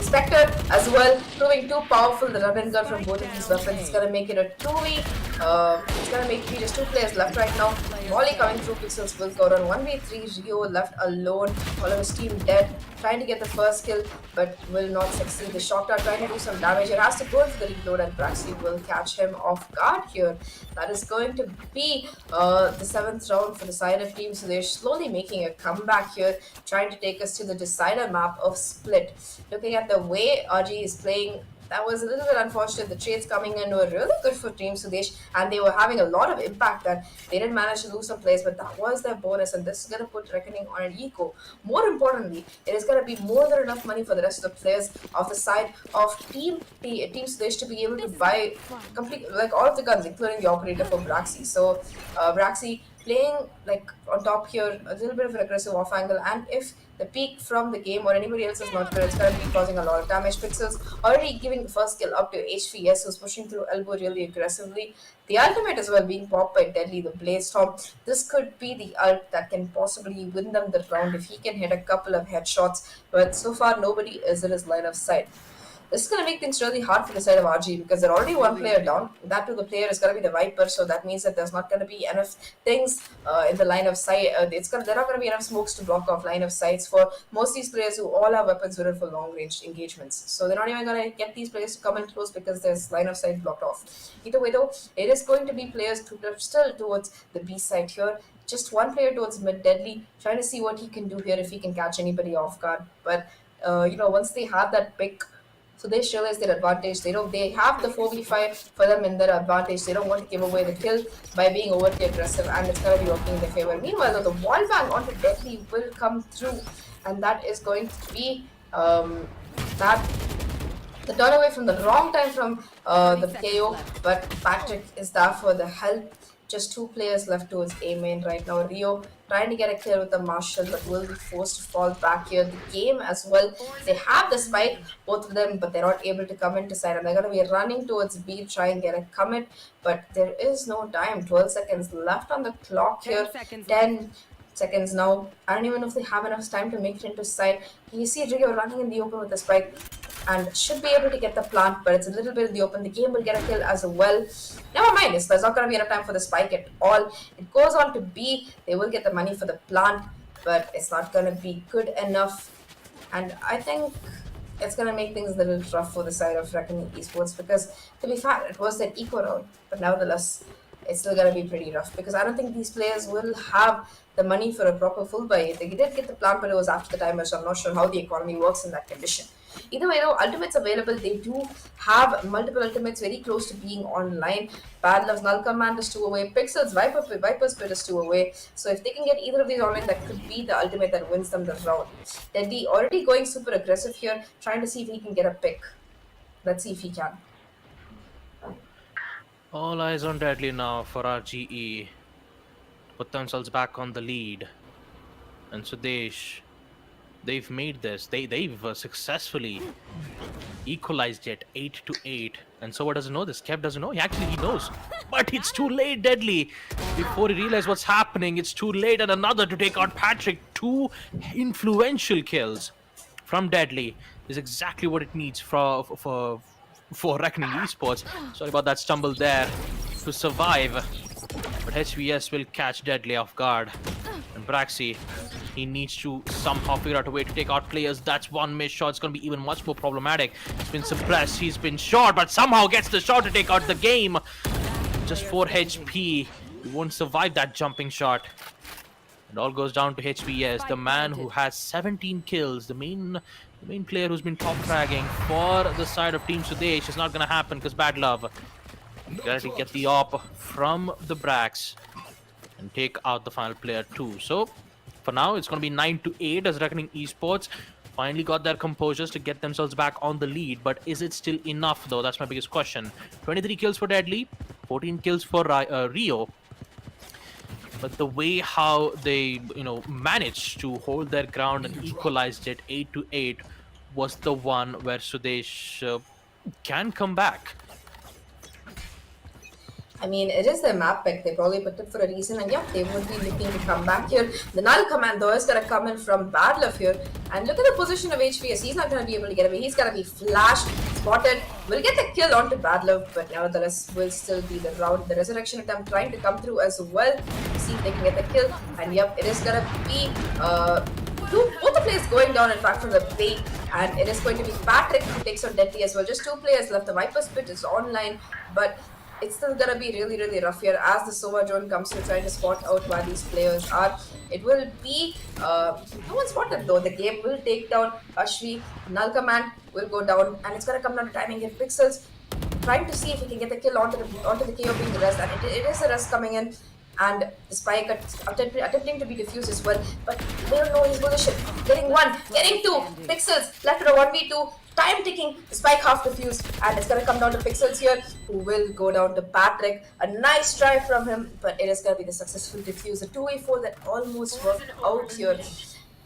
Spectre as well, proving too powerful. The run and gun from both of these weapons. It's going to make it a 2v. It's going to make me just 2 players left right now. Molly coming through, Pixels will go down 1v3. Rio left alone. All of his team dead. Trying to get the first kill, but will not succeed. The shot are trying to do some damage. It has to go for the reload, and Braxy will catch him off guard here. That is going to be the 7th round for the side of team. So they're slowly making a comeback here, trying to take us to the decider map of Split. Looking at the way RG is playing, that was a little bit unfortunate. The trades coming in were really good for Team Sudesh, and they were having a lot of impact. And they didn't manage to lose some plays, but that was their bonus, and this is going to put Reckoning on an eco. More importantly, it is going to be more than enough money for the rest of the players of the side of Team Sudesh to be able to buy complete, like, all of the guns, including the operator for Braxy. So Braxy playing like on top here, a little bit of an aggressive off angle, and if the peak from the game or anybody else is not good, it's going to be causing a lot of damage. Pixels already giving the first kill up to HVS, who's pushing through elbow really aggressively. The ultimate as well being popped by Deadly, the Blaze Storm. This could be the ult that can possibly win them the round if he can hit a couple of headshots, but so far nobody is in his line of sight. This is going to make things really hard for the side of RG, because they're already 1 player down. That to the player is going to be the Viper, so that means that there's not going to be enough things in the line of sight. There are not going to be enough smokes to block off line of sights for most of these players who all have weapons fitted for long range engagements. So they're not even going to get these players to come in close because there's line of sight blocked off. Either way though, it is going to be players still towards the B side here. Just 1 player towards mid, Deadly, trying to see what he can do here, if he can catch anybody off guard. But once they have that pick, so they realize their advantage. They have the 4v5 for them in their advantage. They don't want to give away the kill by being overtly aggressive, and it's going to be working in their favor. Meanwhile, though, the wall bang onto Deadly will come through, and that is going to be the turn away from the wrong time from the KO, but Patrick is there for the help. Just 2 players left towards A main right now. Rio trying to get a kill with the Marshall, but will be forced to fall back here. The Game as well, they have the spike, both of them, but they're not able to come into side, and they're going to be running towards B to try and get a commit, but there is no time. 12 seconds left on the clock here. 10 seconds now. I don't even know if they have enough time to make it into side. You see Rio running in the open with the spike, and should be able to get the plant, but it's a little bit in the open. The Game will get a kill as well. Never mind, there's not going to be enough time for the spike at all. It goes on to B. They will get the money for the plant, but it's not going to be good enough. And I think it's going to make things a little rough for the side of Reckoning Esports, because to be fair, it was that eco round, but nevertheless, it's still going to be pretty rough, because I don't think these players will have the money for a proper full buy. They did get the plant, but it was after the timer, so I'm not sure how the economy works in that condition. Either way though, ultimates available. They do have multiple ultimates very close to being online. Bad Love's Null Command is 2 away. Pixel's Viper's Pit is 2 away. So if they can get either of these online, that could be the ultimate that wins them the round. Deadly already going super aggressive here, trying to see if he can get a pick. Let's see if he can. All eyes on Deadly now for RGE. Put themselves back on the lead. And Sudesh, they've made this. They've successfully equalized it 8-8. And so what doesn't know this? Kev doesn't know. He knows. But it's too late, Deadly. Before he realizes what's happening, it's too late. And another to take out Patrick. 2 influential kills from Deadly is exactly what it needs for Reckoning Esports. Sorry about that stumble there to survive. But HVS will catch Deadly off guard. And Braxy, he needs to somehow figure out a way to take out players. That's 1 missed shot. It's going to be even much more problematic. He's been suppressed. He's been shot, but somehow gets the shot to take out the Game. just 4 HP. He won't survive that jumping shot. It all goes down to HBS, the man who has 17 kills, the main player who's been top fragging for the side of Team Sudesh. It's not gonna happen because bad love. Got to get the op from the Brax and take out the final player too. So for now, it's gonna be 9-8 as Reckoning Esports finally got their composures to get themselves back on the lead. But is it still enough though? That's my biggest question. 23 kills for Deadly, 14 kills for Rio. But the way how they, managed to hold their ground and equalized it 8-8 was the one where Sudesh can come back. I mean, it is their map pick. They probably picked it for a reason, and yeah, they would be looking to come back here. The null command though is gonna come in from Bad Love here, and look at the position of HVS. He's not gonna be able to get away. He's gonna be flashed, spotted. Will get the kill onto Bad Love, but nevertheless will still be the round. The resurrection attempt trying to come through as well. See if they can get the kill, and yep, it is gonna be both the players going down in fact from the bait, and it is going to be Patrick who takes on Deadly as well. Just 2 players left. The Viper's Pit is online, but it's still gonna be really, really rough here as the Sova drone comes to try to spot out where these players are. It will be no one spotted though. The game will take down Ashvi. Null command will go down, and it's gonna come down to timing here. Pixels trying to see if he can get the kill onto the KO being the rest, and it is the rest coming in. And the spike attempting to be defused as well, but they don't know his position. Getting 1, getting 2, Pixels left with a 1v2, time ticking, the spike half defused, and it's gonna come down to Pixels here, who will go down to Patrick. A nice try from him, but it is gonna be the successful defuse. A 2v4 that almost worked out here.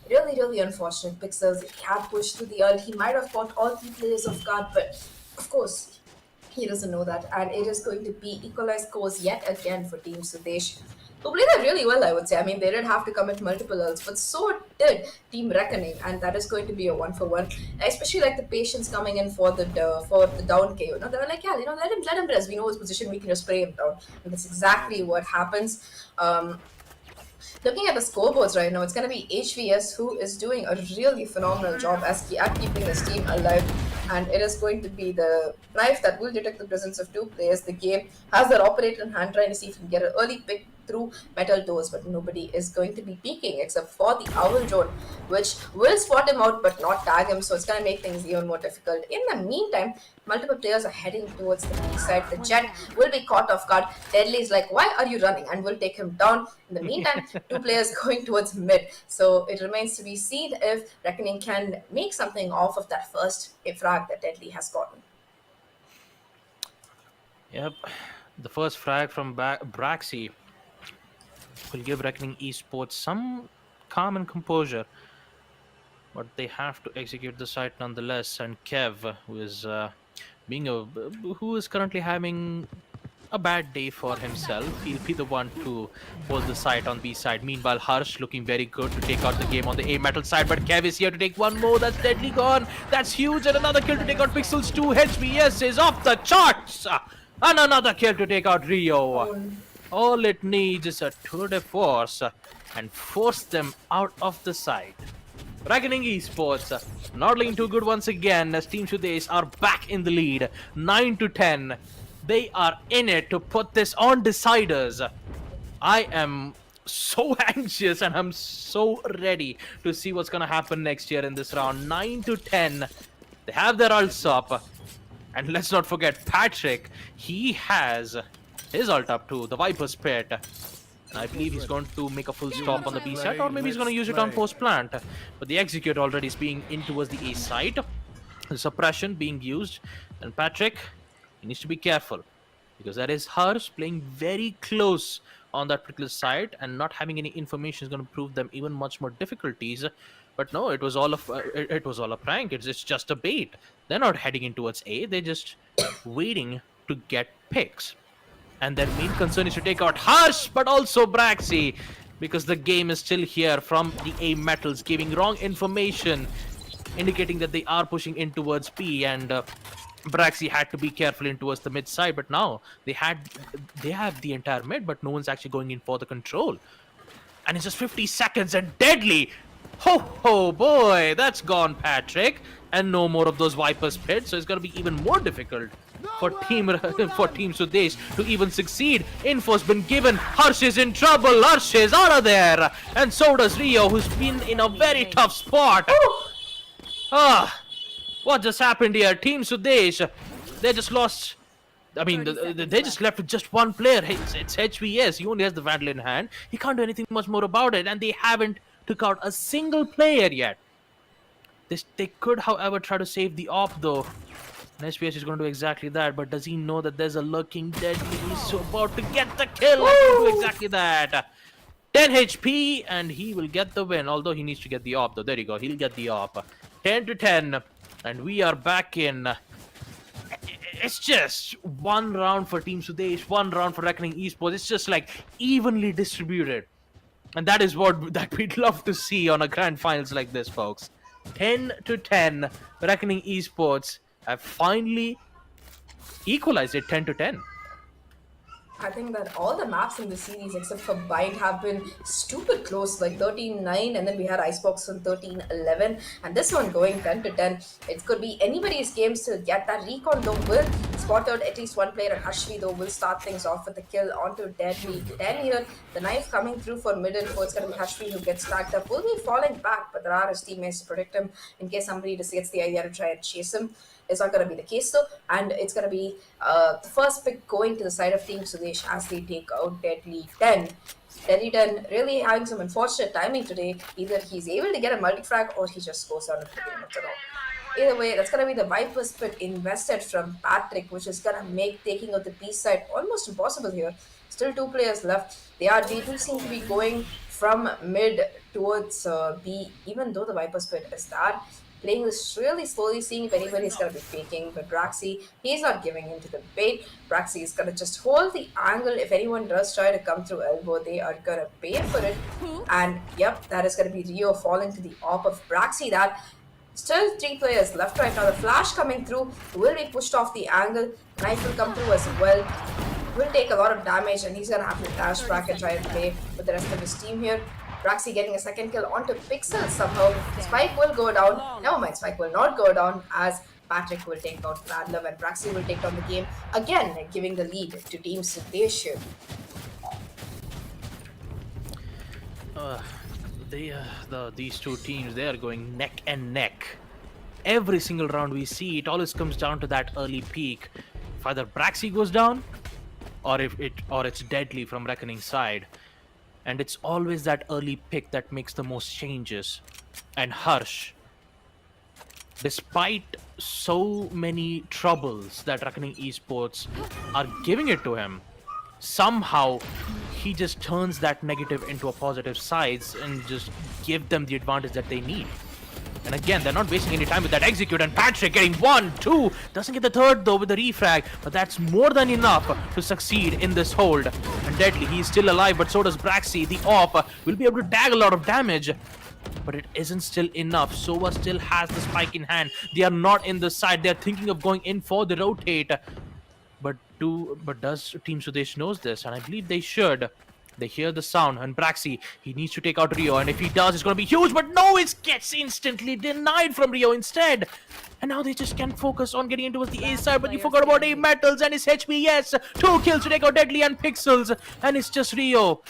Really, really unfortunate. Pixels had pushed through the ult. He might have caught all 3 players off guard, but of course, he doesn't know that, and it is going to be equalized scores yet again for Team Sudesh, who played that really well, I would say. I mean, they did have to commit multiple ults, but so did Team Reckoning, and that is going to be a 1-for-1. I especially like the patience coming in for the down KO. They were like, yeah, let him rest. We know his position. We can just spray him down, and that's exactly what happens. Looking at the scoreboards right now, it's going to be HVS who is doing a really phenomenal job at keeping his team alive. And it is going to be the knife that will detect the presence of 2 players. The game has their operator in hand trying to see if he can get an early pick through metal doors, but nobody is going to be peeking except for the Owl drone, which will spot him out but not tag him, so it's going to make things even more difficult. In the meantime, multiple players are heading towards the B side. The Jet will be caught off guard. Deadly is like, why are you running? And will take him down. In the meantime, 2 players going towards mid. So it remains to be seen if Reckoning can make something off of that first frag that Deadly has gotten. Yep, the first frag from Braxy will give Reckoning Esports some calm and composure, but they have to execute the site nonetheless. And Kev, who is currently having a bad day for himself, he'll be the one to hold the site on B side. Meanwhile, Harsh looking very good to take out the game on the A metal side, but Kev is here to take one more. That's Deadly gone. That's huge, and another kill to take out Pixels 2. HBS is off the charts, and another kill to take out Rio. All it needs is a tour de force and force them out of the side. Reckoning Esports not looking too good once again as Team Sudesh are back in the lead, 9-10. They are in it to put this on deciders. I am so anxious and I'm so ready to see what's gonna happen next year in this round. 9-10. They have their ults up. And let's not forget Patrick. He has his ult up too, the Viper's Pit. And I believe he's going to make a full stop on the B side, or maybe he's going to use it on post plant. But the execute already is being in towards the A side. The suppression being used. And Patrick, he needs to be careful, because that is Harsh playing very close on that particular side, and not having any information is going to prove them even much more difficulties. But no, it was all a prank. It's just a bait. They're not heading in towards A. They're just waiting to get picks. And their main concern is to take out Harsh, but also Braxy, because the game is still here from the A metals, giving wrong information, indicating that they are pushing in towards B, and Braxy had to be careful in towards the mid side. But now they have the entire mid, but no one's actually going in for the control. And it's just 50 seconds, and Deadly Ho boy, that's gone, Patrick. And no more of those Viper spits, so it's gonna be even more difficult for Team Sudesh to even succeed. Info's been given. Harsh is in trouble. Harsh is out of there, and so does Rio, who's been in a very tough spot. What just happened here? Team Sudesh, they just lost. I mean, they just left with just one player. It's HVS. He only has the Vandal in hand. He can't do anything much more about it, and they haven't took out a single player yet. They could, however, try to save the op though. And HVS is going to do exactly that, but does he know that there's a lurking deadly? He's about to get the kill. He'll do exactly that. 10 HP, and he will get the win. Although he needs to get the op though. There you go. He'll get the op. 10-10, and we are back in. It's just one round for Team Sudesh, one round for Reckoning Esports. It's just like evenly distributed. And that is what that we'd love to see on a grand finals like this, folks. 10-10, Reckoning Esports have finally equalized it 10-10. I think that all the maps in the series except for Bind have been stupid close, like 13-9, and then we had Icebox on 13-11, and this one going 10-10. It could be anybody's games to get that. Recon though will spot out at least one player, and Ashvi though will start things off with the kill onto Deadly. 10 here, the knife coming through for mid info. It's going to be Ashvi who gets tagged up. Will be falling back, but there are his teammates to protect him in case somebody just gets the idea to try and chase him. It's not going to be the case though, and it's going to be the first pick going to the side of Team Sudesh as they take out Deadly 10. Deadly 10 really having some unfortunate timing today. Either he's able to get a multi-frag or he just goes out of the game at all. Either way, that's going to be the Viper spit invested from Patrick, which is going to make taking out the B side almost impossible here. Still 2 players left. They do seem to be going from mid towards B, even though the Viper spit is there. Playing this really slowly, seeing if anybody's going to be faking. But Braxy, he's not giving in to the bait. Braxy is going to just hold the angle. If anyone does try to come through elbow, they are going to pay for it. And yep, that is going to be Rio falling to the op of Braxy. That still 3 players left right now. The flash coming through will be pushed off the angle. Knife will come through as well. Will take a lot of damage, and he's going to have to dash back and try and play with the rest of his team here. Braxy getting a second kill onto Pixel somehow. Spike will go down. Never mind, Spike will not go down as Patrick will take out Radlov and Braxy will take down the game again, giving the lead to Team Sudesh. These two teams, they are going neck and neck. Every single round we see, it always comes down to that early peak. If either Braxy goes down, or it's Deadly from Reckoning side. And it's always that early pick that makes the most changes. And Harsh, despite so many troubles that Reckoning Esports are giving it to him, somehow he just turns that negative into a positive sides and just give them the advantage that they need. And again, they're not wasting any time with that execute, and Patrick getting 1, 2, doesn't get the third though with the refrag, but that's more than enough to succeed in this hold. And Deadly, he's still alive, but so does Braxy. The op will be able to tag a lot of damage, but it isn't still enough. Sova still has the spike in hand. They are not in the side. They're thinking of going in for the rotate. But does Team Sudesh knows this? And I believe they should. They hear the sound, and Braxy, he needs to take out Rio, and if he does, it's going to be huge, but no, it gets instantly denied from Rio instead. And now they just can't focus on getting into the A side, but you forgot about A Metals and his HBS. 2 kills to take out Deadly and Pixels, and it's just Rio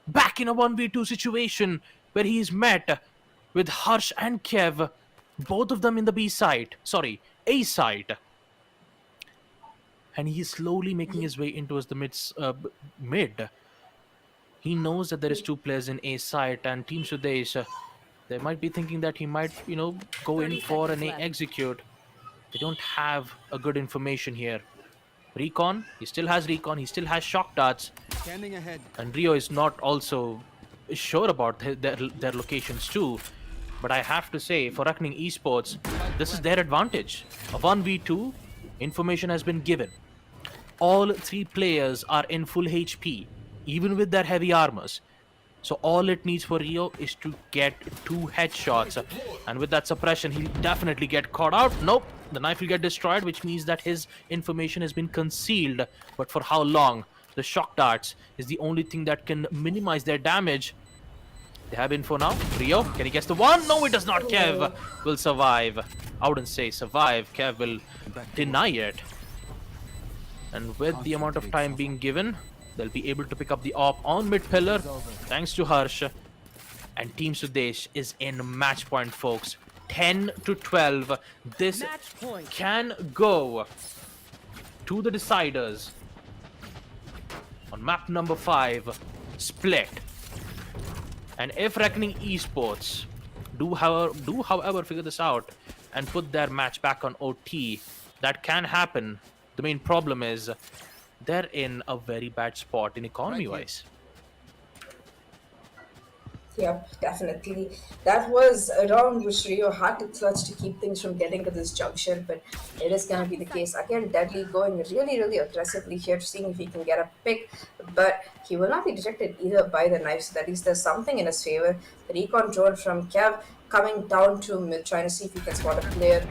back in a 1v2 situation where he's met with Harsh and Kev, both of them in the B side, sorry, A side. And he's slowly making his way into the mid. He knows that there is 2 players in A side, and Team Sudesh, they might be thinking that he might, go in for an A execute. They don't have a good information here. Recon, he still has Recon, he still has shock darts. Standing ahead. And Rio is not also sure about their locations too. But I have to say, for Reckoning Esports, this is their advantage. A 1v2, information has been given. All 3 players are in full HP, even with their heavy armors. So all it needs for Rio is to get 2 headshots. And with that suppression, he'll definitely get caught out. Nope, the knife will get destroyed, which means that his information has been concealed. But for how long? The shock darts is the only thing that can minimize their damage. They have info now. Rio, can he guess the one? No, it does not. Kev will survive. I wouldn't say survive. Kev will deny it. And with the amount of time being given, they'll be able to pick up the op on mid pillar, thanks to Harsh. And Team Sudesh is in match point, folks. 10-12. This can go to the deciders on map number 5, Split. And if Reckoning Esports do however figure this out and put their match back on OT, that can happen. The main problem is they're in a very bad spot in economy-wise. Yep, definitely. That was a round which Rio had to clutch to keep things from getting to this junction, but it is going to be the case. Again, Deadly going really, really aggressively here, seeing if he can get a pick, but he will not be detected either by the knife, so at least there's something in his favor. The recon drone from Kev coming down to mid, trying to see if he can spot a player,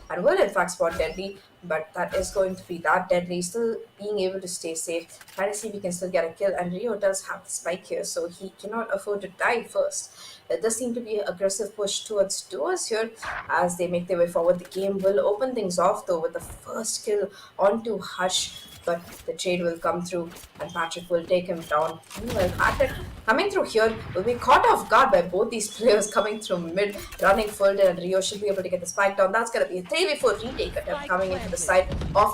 and will in fact spot Deadly, but that is going to be that Deadly, still being able to stay safe, trying to see if he can still get a kill, and Rio does have the spike here, so he cannot afford to die first. There does seem to be an aggressive push towards duos here as they make their way forward. The game will open things off though with the first kill onto Hush, but the trade will come through and Patrick will take him down. Meanwhile, Patrick coming through here will be caught off guard by both these players coming through mid, running full dead, and Rio should be able to get the spike down. That's going to be a 3v4 retake attempt coming into the side of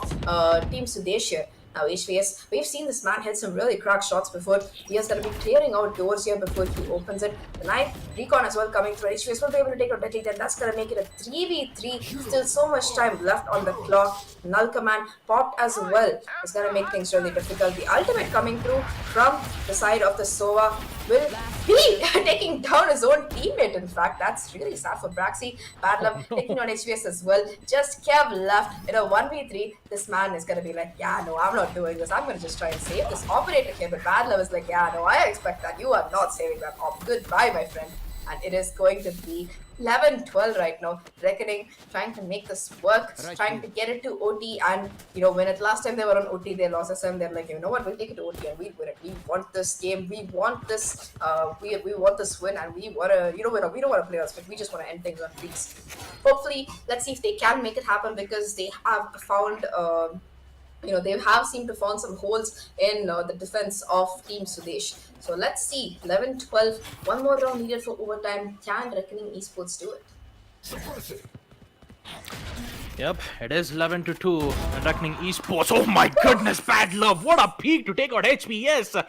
Team Sudesh here. Now HVS, we've seen this man hit some really crack shots before. He is going to be clearing out doors here before he opens it. The knife recon as well coming through. HVS will be able to take out Deadly 10. That's going to make it a 3v3. Still so much time left on the clock. Null command popped as well. It's going to make things really difficult. The ultimate coming through from the side of the Sova will be taking down his own teammate. In fact, that's really sad for Braxy. Bad luck taking on HVS as well. Just Kev left in a 1v3. This man is going to be like, yeah, no, I'm not doing this. I'm going to just try and save this operator here. But Bad Love is like, yeah, no, I expect that. You are not saving that op. Goodbye, my friend. And it is going to be 11-12 right now. Reckoning, trying to make this work, trying to get it to OT. And, when at last time they were on OT, they lost us, and they're like, you know what, we'll take it to OT and we'll win it. We want this game. We want this. We want this win, and we want to, we don't want to play us, but we just want to end things on peace. Hopefully, let's see if they can make it happen, because they have found. They have seemed to find some holes in the defense of Team Sudesh. So let's see. 11-12. One more round needed for overtime. Can Reckoning Esports do it? Yep, it is 11-2 and Reckoning Esports. Oh my goodness, Bad Love. What a peak to take out HPS.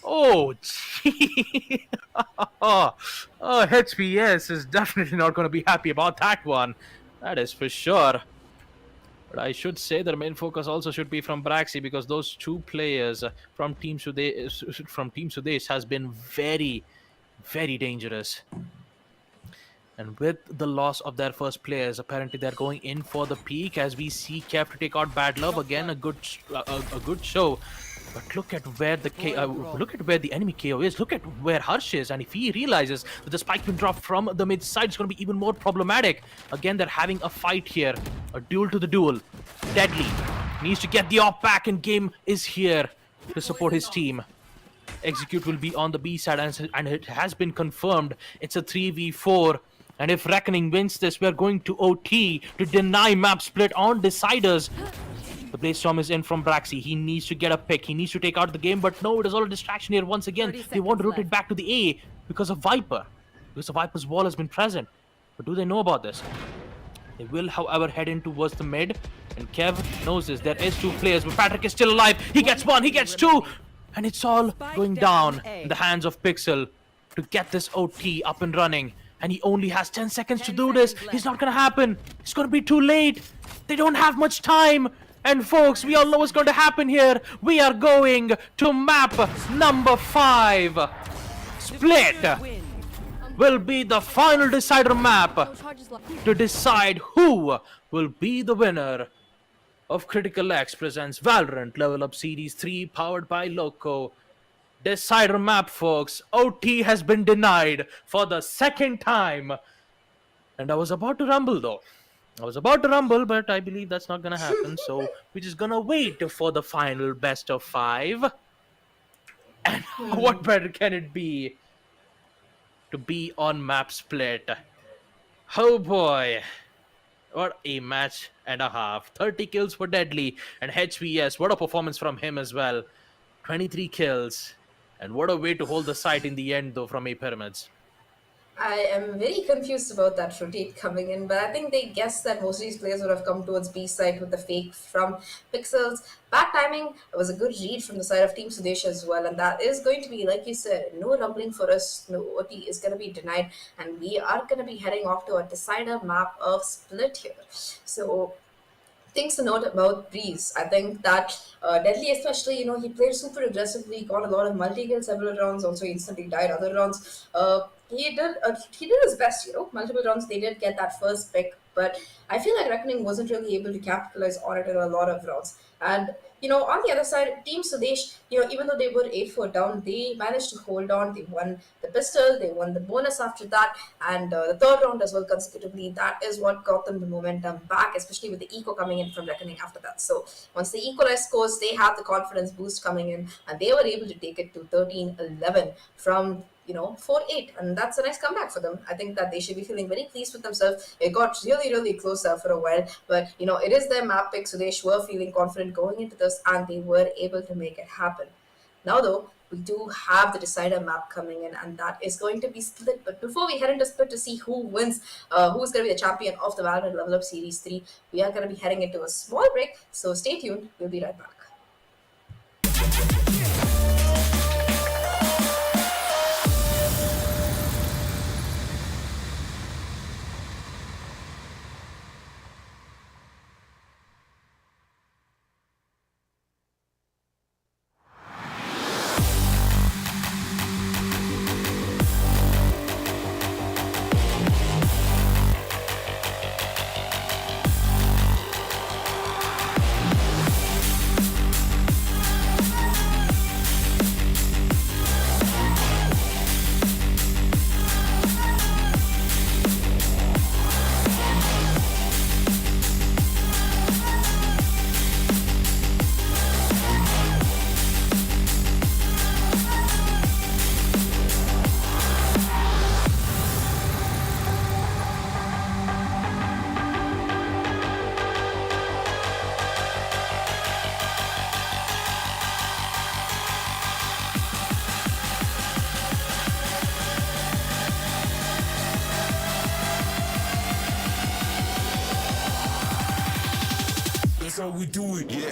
Oh, gee. HPS is definitely not going to be happy about that one. That is for sure. But I should say that the main focus also should be from Braxy, because those two players from Team Sudesh has been very, very dangerous. And with the loss of their first players, apparently they're going in for the peak, as we see Kev to take out Bad Love. Again, a good show. But look at where the enemy KO is. Look at where Harsh is, and if he realizes that the spike been dropped from the mid side, it's going to be even more problematic. Again, they're having a fight here, a duel to the duel. Deadly needs to get the op back, and Game is here to support his team. Execute will be on the B side, and it has been confirmed. It's a 3v4. And if Reckoning wins this, we're going to OT to deny map split on deciders. The Blaze Storm is in from Braxy. He needs to get a pick. He needs to take out the game, but no, it is all a distraction here once again. They want to rotate back to the A because of Viper. Because the Viper's wall has been present. But do they know about this? They will, however, head in towards the mid. And Kev knows this. There is two players, but Patrick is still alive. He gets one, he gets two. And it's all going down in the hands of Pixel to get this OT up and running. And he only has 10 seconds to do this. It's not going to happen. It's going to be too late. They don't have much time. And folks, we all know what's going to happen here. We are going to map number 5. Split will be the final decider map to decide who will be the winner of CriticalX presents Valorant Level Up Series 3 powered by Loco. Decider map, folks. OT has been denied for the second time. And I was about to rumble though. But I believe that's not gonna happen. So we're just gonna wait for the final best of 5. And what better can it be to be on map split. Oh boy, what a match and a half. 30 kills for Deadly, and HVS, what a performance from him as well. 23 kills. And what a way to hold the site in the end, though, from A Pyramids. I am very confused about that rotate coming in, but I think they guessed that most of these players would have come towards B side with the fake from Pixels. Bad timing. It was a good read from the side of Team Sudesh as well, and that is going to be, like you said, no rumbling for us. No OT is going to be denied, and we are going to be heading off to a decider map of Split here. So things to note about Breeze. I think that Deadly, especially, he played super aggressively, got a lot of multi kills several rounds. Also, instantly died other rounds. He did his best. Multiple rounds they did get that first pick, but I feel like Reckoning wasn't really able to capitalize on it in a lot of rounds. And on the other side, Team Sudesh, even though they were 8-4 down, they managed to hold on. They won the pistol, they won the bonus after that, and the third round as well consecutively. That is what got them the momentum back, especially with the eco coming in from Reckoning after that. So once they equalized scores, they had the confidence boost coming in, and they were able to take it to 13-11 from 4-8, and that's a nice comeback for them. I think that they should be feeling very pleased with themselves. It got really, really close there for a while, but it is their map pick, so they were feeling confident going into this, and they were able to make it happen. Now, though, we do have the decider map coming in, and that is going to be Split. But before we head into Split to see who wins, who's going to be the champion of the Valorant Level Up Series 3, we are going to be heading into a small break, so stay tuned. We'll be right back. That's how we do it, yeah.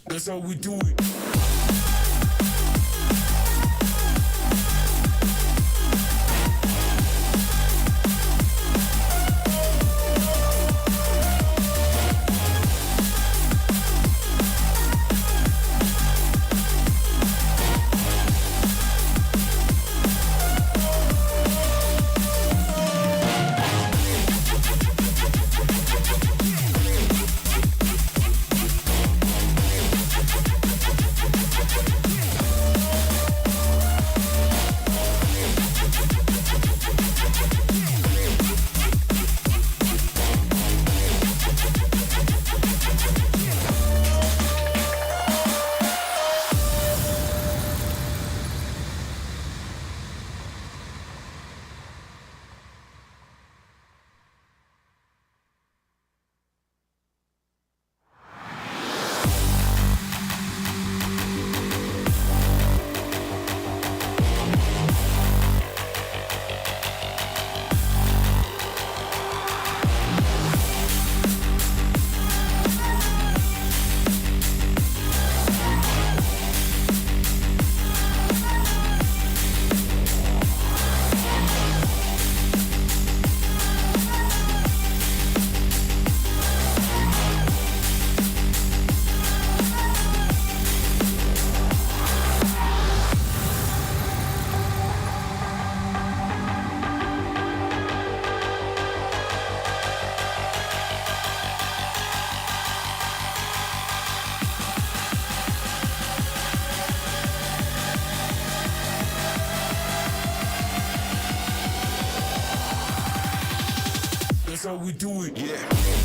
That's how we do it. how we do it. Yeah.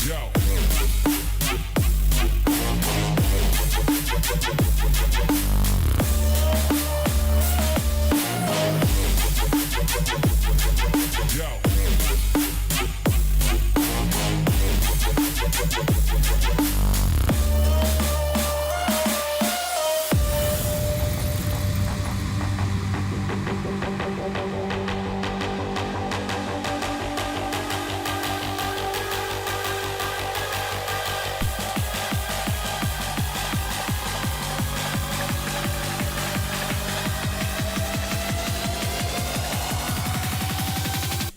Yo. Yo.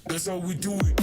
That's how we do it.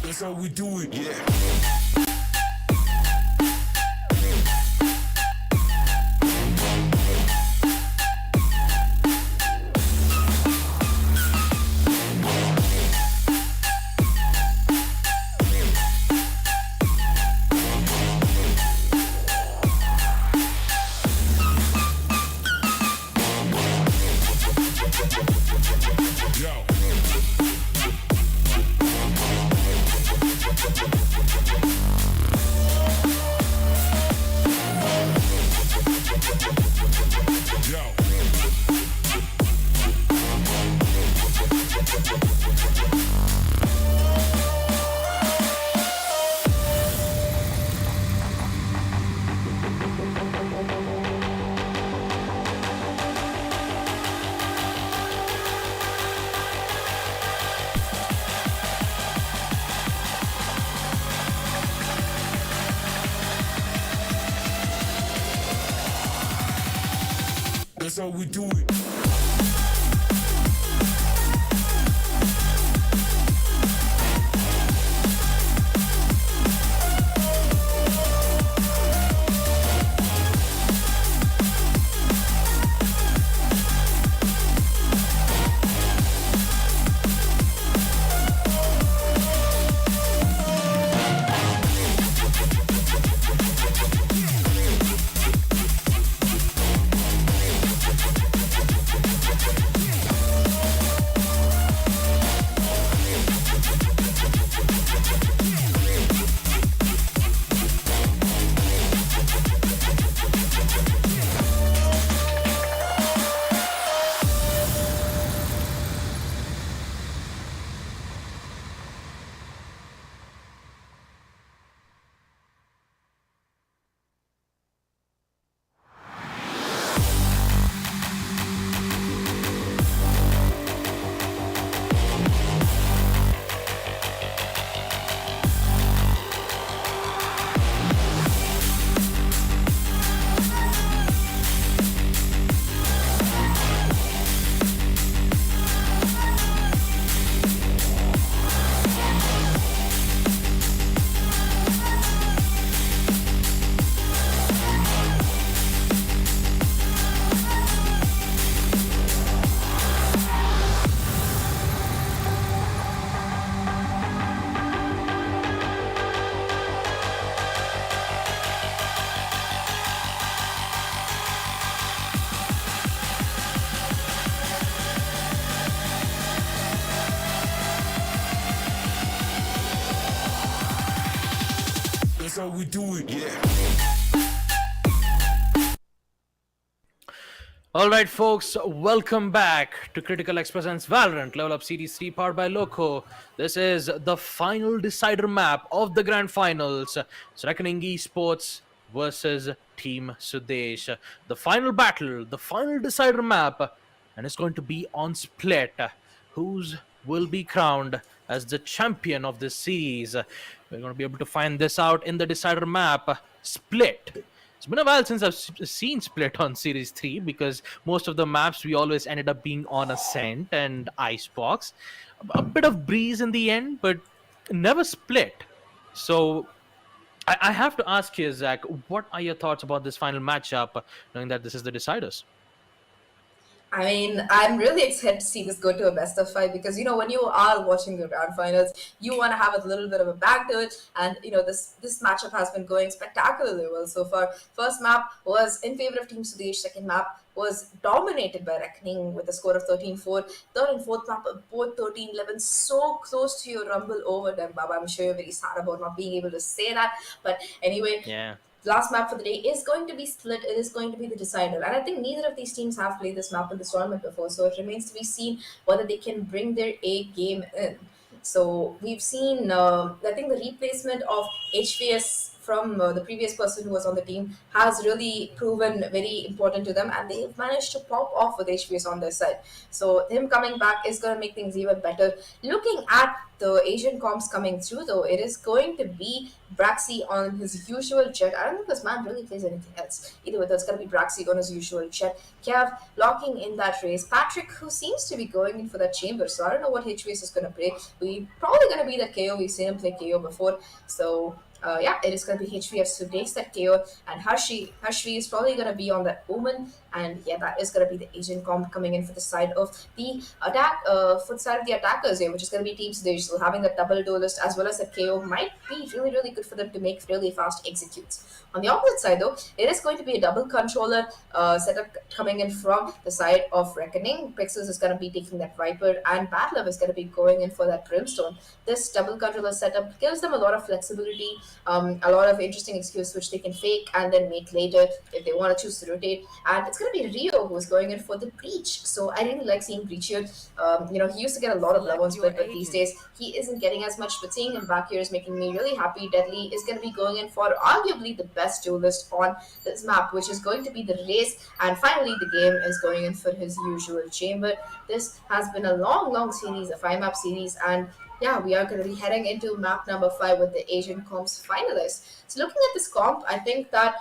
That's how we do it. Yeah. Yo. Yo. That's how we do it. how we do it, yeah. Alright, folks, welcome back to CriticalX presents Valorant Level Up Series 3 powered by Loco. This is the final decider map of the Grand Finals. It's Reckoning Esports versus Team Sudesh. The final battle, the final decider map, and it's going to be on Split. Who's will be crowned as the champion of this series? We're going to be able to find this out in the decider map, Split. It's been a while since I've seen Split on Series 3 because most of the maps we always ended up being on Ascent and Icebox. A bit of Breeze in the end, but never Split. So I have to ask you, Zach, what are your thoughts about this final matchup, knowing that this is the deciders? I mean, I'm really excited to see this go to a best of five because when you are watching the grand finals, you want to have a little bit of a back to it, and this matchup has been going spectacularly well so far. First map was in favor of Team Sudesh. Second map was dominated by Reckoning with a score of 13-4. Third and fourth map both 13-11, so close to your rumble over them, Baba. I'm sure you're very sad about not being able to say that, but anyway. Yeah. Last map for the day is going to be Split. It is going to be the decider. And I think neither of these teams have played this map in this tournament before. So it remains to be seen whether they can bring their A game in. So we've seen, I think the replacement of HVS from the previous person who was on the team has really proven very important to them, and they've managed to pop off with HVS on their side. So him coming back is going to make things even better. Looking at the Asian comps coming through, though, it is going to be Braxy on his usual jet. I don't think this man really plays anything else. Either way, it's going to be Braxy on his usual jet. Kev locking in that race. Patrick, who seems to be going in for that chamber, so I don't know what HVS is going to play. We probably going to be the KO. We've seen him play KO before, so it is going to be HVS who takes that KO, and Harshvi is probably going to be on that Omen, and that is going to be the Asian comp coming in for the side of the attack, for the side of the attackers here, which is going to be Team Sudesh. So having that double duelist as well as that KO might be really, really good for them to make really fast executes. On the opposite side, though, it is going to be a double controller setup coming in from the side of Reckoning. Pixels is going to be taking that Viper, and Badlove is going to be going in for that Brimstone. This double controller setup gives them a lot of flexibility, a lot of interesting excuses which they can fake and then make later if they want to choose to rotate. And it's going to be Rio who is going in for the Breach. So I really like seeing Breach here. He used to get a lot of love on Split, but these days he isn't getting as much. But seeing him back here is making me really happy. Deadly is going to be going in for arguably the best duelist on this map, which is going to be the race. And finally, the game is going in for his usual chamber. This has been a long series, a 5-map series, and we are going to be heading into map number 5 with the Asian comps finalists. So looking at this comp, I think that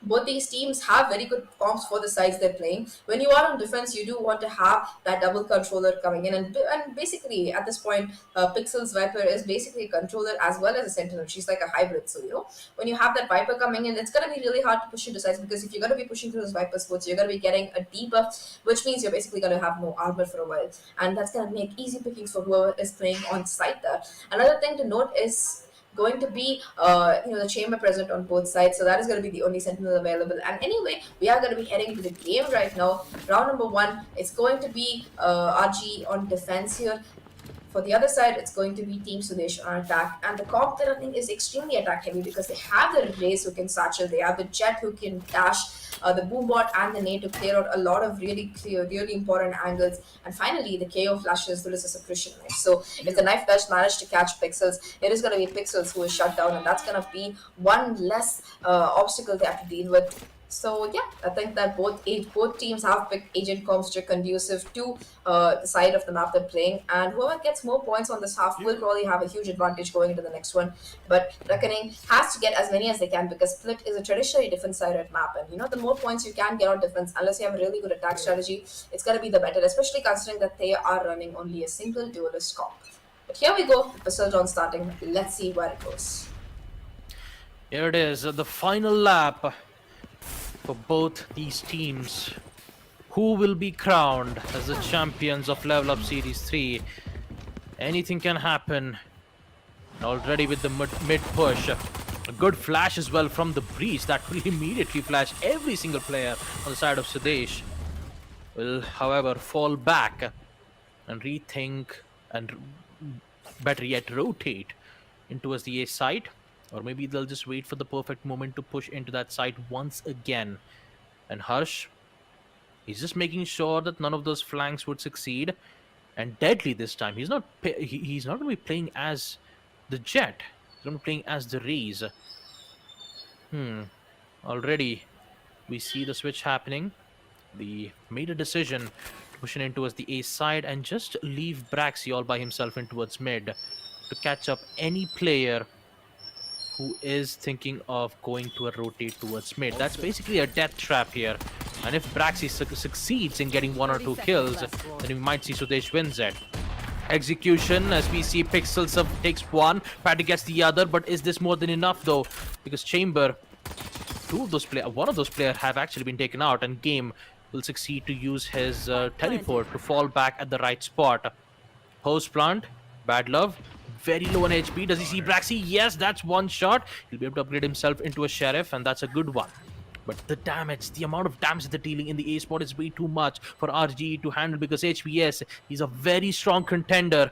both these teams have very good comps for the sides they're playing. When you are on defense, you do want to have that double controller coming in, and basically at this point, Pixel's Viper is basically a controller as well as a sentinel. She's like a hybrid. So when you have that Viper coming in, it's going to be really hard to push into sides, because if you're going to be pushing through those Viper spots, you're going to be getting a debuff, which means you're basically going to have no armor for a while, and that's going to make easy pickings for whoever is playing on site there. Another thing to note is going to be the chamber present on both sides, so that is going to be the only sentinel available. And anyway, we are going to be heading to the game right now. Round number 1, it's going to be RG on defense here. For the other side, it's going to be Team Sudesh on attack. And the comp that I think is extremely attack heavy, because they have the Raze who can satchel, they have the Jet who can dash, the Boombot and the Nade to clear out a lot of really clear, really important angles. And finally, the KO flashes as well as a suppression knife. So if the knife does manage to catch Pixels, it is going to be Pixels who is shut down, and that's going to be one less obstacle they have to deal with. So I think that both teams have picked agent comps which are conducive to the side of the map they're playing, and whoever gets more points on this half will probably have a huge advantage going into the next one. But Reckoning has to get as many as they can, because Split is a traditionally defense-sided map, and the more points you can get on defense, unless you have a really good attack strategy, it's going to be the better, especially considering that they are running only a single duelist comp. But here we go, Pistol John starting. Let's see where it goes. Here it is, the final lap for both these teams. Who will be crowned as the champions of Level Up Series 3? Anything can happen. Already with the mid push, a good flash as well from the Breeze that will immediately flash every single player on the side of Sudesh. Will, however, fall back and rethink, and better yet rotate in towards the A side. Or maybe they'll just wait for the perfect moment to push into that site once again. And Harsh, he's just making sure that none of those flanks would succeed. And Deadly this time. He's not going to be playing as the Jet. He's going to be playing as the Raze. Already we see the switch happening. They made a decision to push in towards the A side and just leave Braxy all by himself in towards mid to catch up any player who is thinking of going to a rotate towards mid. That's basically a death trap here. And if Braxy succeeds in getting 1 or 2 kills, then we might see Sudesh wins it. Execution, as we see Pixels takes one, Patty gets the other, but is this more than enough though? Because Chamber, one of those players have actually been taken out, and Game will succeed to use his teleport to fall back at the right spot. Post plant, Bad Love, very low on HP. Does he see Braxy? Yes, that's one shot. He'll be able to upgrade himself into a Sheriff, and that's a good one. But the damage, the amount of damage they're dealing in the A spot is way too much for RGE to handle, because HVS, he's a very strong contender.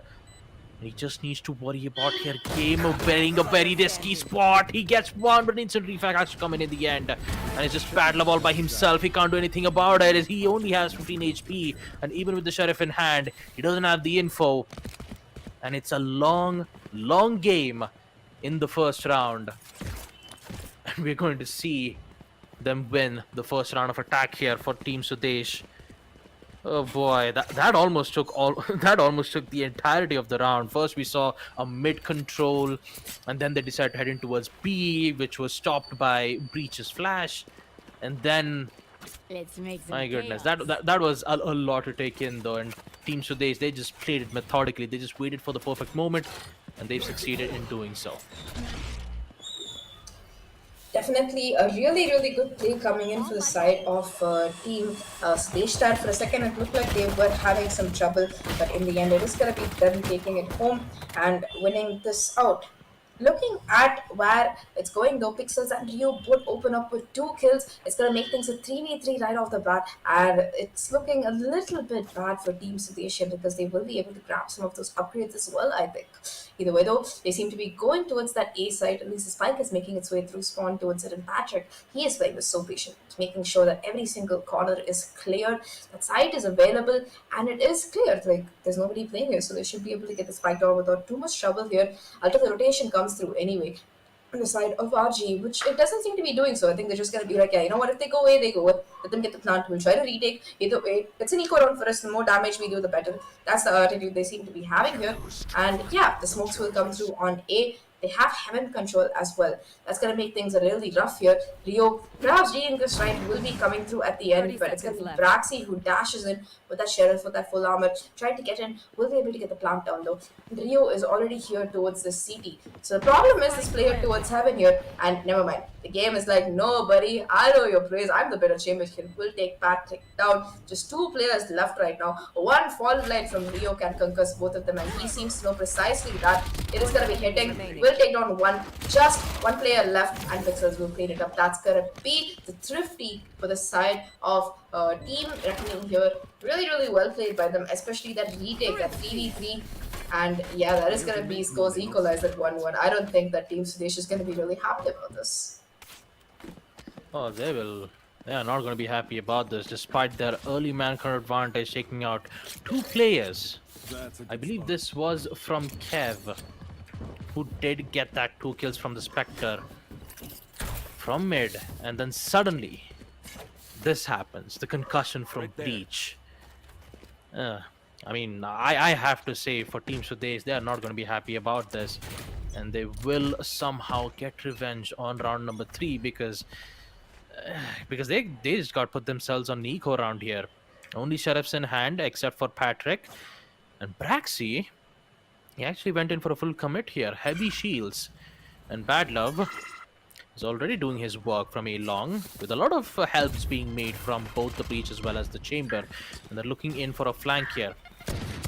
He just needs to worry about here. Game of wearing a very risky spot. He gets one, but instant refag has to come in the end. And it's just Bad Love all by himself. He can't do anything about it. He only has 15 HP. And even with the Sheriff in hand, he doesn't have the info. And it's a long, long game in the first round. And we're going to see them win the first round of attack here for Team Sudesh. Oh boy, that almost took the entirety of the round. First we saw a mid control, and then they decided to head in towards B, which was stopped by Breach's flash, and then Let's make some my goodness, chaos. that was a lot to take in though. And Team Sudesh, they just played it methodically. They just waited for the perfect moment, and they've succeeded in doing so. Definitely a really, really good play coming in for the side of Team Sudesh. For a second, it looked like they were having some trouble, but in the end, it is going to be them taking it home and winning this out. Looking at where it's going though, Pixels and Rio both open up with 2 kills. It's going to make things a 3v3 right off the bat, and it's looking a little bit bad for Team Sudesh because they will be able to grab some of those upgrades as well, I think. Either way though, they seem to be going towards that A side. At least the spike is making its way through spawn towards it, and Patrick, he is playing with so patient, making sure that every single corner is cleared, that site is available, and it is cleared. Like, there's nobody playing here, so they should be able to get the spike down without too much trouble here until the rotation comes through anyway on the side of RG, which it doesn't seem to be doing so. I think they're just going to be like, yeah, you know what, if they go away, they go away. Let them get the plant. We'll try to retake. Either way, it's an eco round for us. The more damage we do, the better. That's the attitude they seem to be having here. And yeah, the smokes will come through on A. They have heaven control as well. That's going to make things really rough here. Rio, perhaps reading this right, will be coming through at the end, but it's going to be Braxy who dashes in with that Sheriff, with that full armor, trying to get in. Will be able to get the plant down though. Rio is already here towards the CT. So the problem is this player towards heaven here, and never mind. The game is like, no, buddy, I know your plays. I'm the better champion. We'll take Patrick down. Just 2 players left right now. One fall light from Rio can concuss both of them, and he seems to know precisely that it is going to be hitting. We'll take down one. Just 1 player left, and Pixels will clean it up. That's going to be the thrifty for the side of Team Reckoning here. Really, really well played by them, especially that retake, that 3v3. And yeah, that is going to be scores equalized at 1-1. I don't think that Team Sudesh is going to be really happy about this. Oh, they are not going to be happy about this, despite their early man-count advantage taking out 2 players. I believe this was from Kev, who did get that 2 kills from the Spectre from mid, and then suddenly this happens, the concussion from Breach. I mean, I have to say, for Team Sudesh, they are not going to be happy about this, and they will somehow get revenge on round number 3, because they just got put themselves on Nico around here. Only Sheriffs in hand, except for Patrick. And Braxy, he actually went in for a full commit here. Heavy shields. And Bad Love is already doing his work from A long, with a lot of helps being made from both the Breach as well as the Chamber. And they're looking in for a flank here.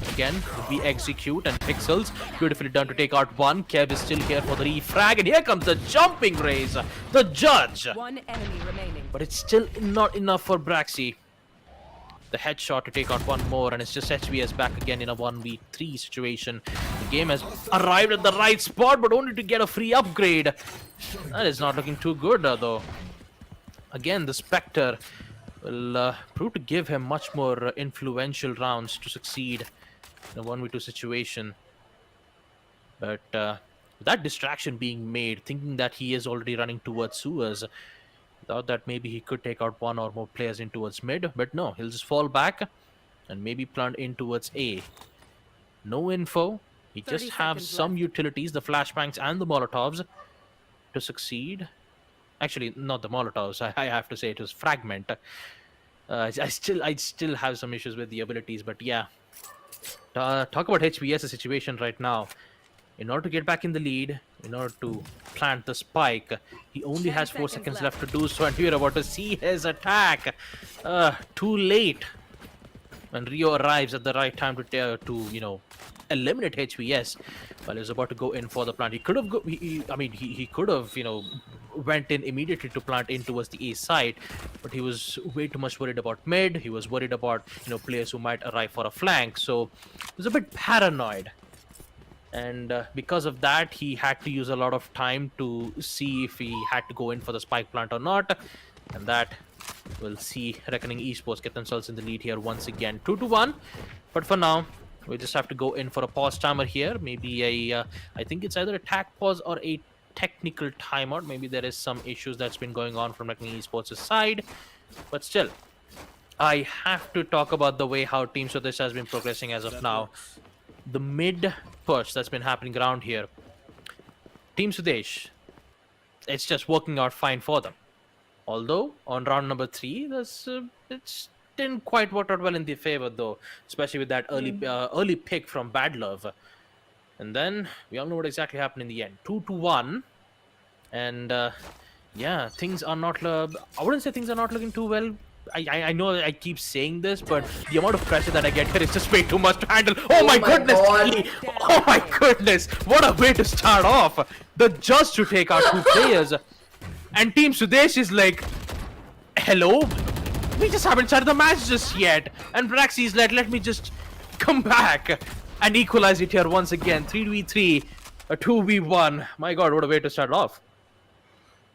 Again, we execute, and Pixels, beautifully done to take out one. Kev is still here for the refrag, and here comes the jumping raise, the judge. 1 enemy remaining. But it's still not enough for Braxy. the headshot to take out one more, and it's just HBS back again in a 1v3 situation. The game has arrived at the right spot, but only to get a free upgrade. That is not looking too good, though. Again, the Spectre will prove to give him much more influential rounds to succeed in a 1v2 situation. But that distraction being made, thinking that he is already running towards sewers, thought that maybe he could take out one or more players in towards mid, but no, he'll just fall back and maybe plant in towards A. No info. He just has some utilities, the flashbangs and the Molotovs, to succeed. Actually, not the Molotovs. I have to say it was Fragment. I still have some issues with the abilities, but yeah. Talk about HBS' situation right now. In order to get back in the lead, in order to plant the spike, he only has 4 seconds left to do so, and we're about to see his attack. Too late. When Rio arrives at the right time to eliminate HBS, while he was about to go in for the plant. He could have he could have went in immediately to plant in towards the A side, but he was way too much worried about mid. He was worried about players who might arrive for a flank, so he was a bit paranoid. And because of that, he had to use a lot of time to see if he had to go in for the spike plant or not. And that will see Reckoning Esports get themselves in the lead here once again, 2-1. But for now, we just have to go in for a pause timer here. Maybe I think it's either a tac pause or a technical timeout. Maybe there is some issues that's been going on from Reckoning Esports' side. But still, I have to talk about the way how Team Sudesh has been progressing as of now. The mid push that's been happening around here, Team Sudesh, it's just working out fine for them. Although on round number 3, it didn't quite work out well in their favor, though, especially with that early pick from Bad Love. And then we all know what exactly happened in the end, 2-1. And yeah, things are not. I wouldn't say things are not looking too well. I know I keep saying this, but the amount of pressure that I get here is just way too much to handle. Oh my goodness, Kelly. Oh my goodness. What a way to start off. The judge to take out 2 players. And Team Sudesh is like, hello? We just haven't started the match just yet. And Braxy is like, let me just come back and equalize it here once again. 3v3, a 2v1. My god, what a way to start off.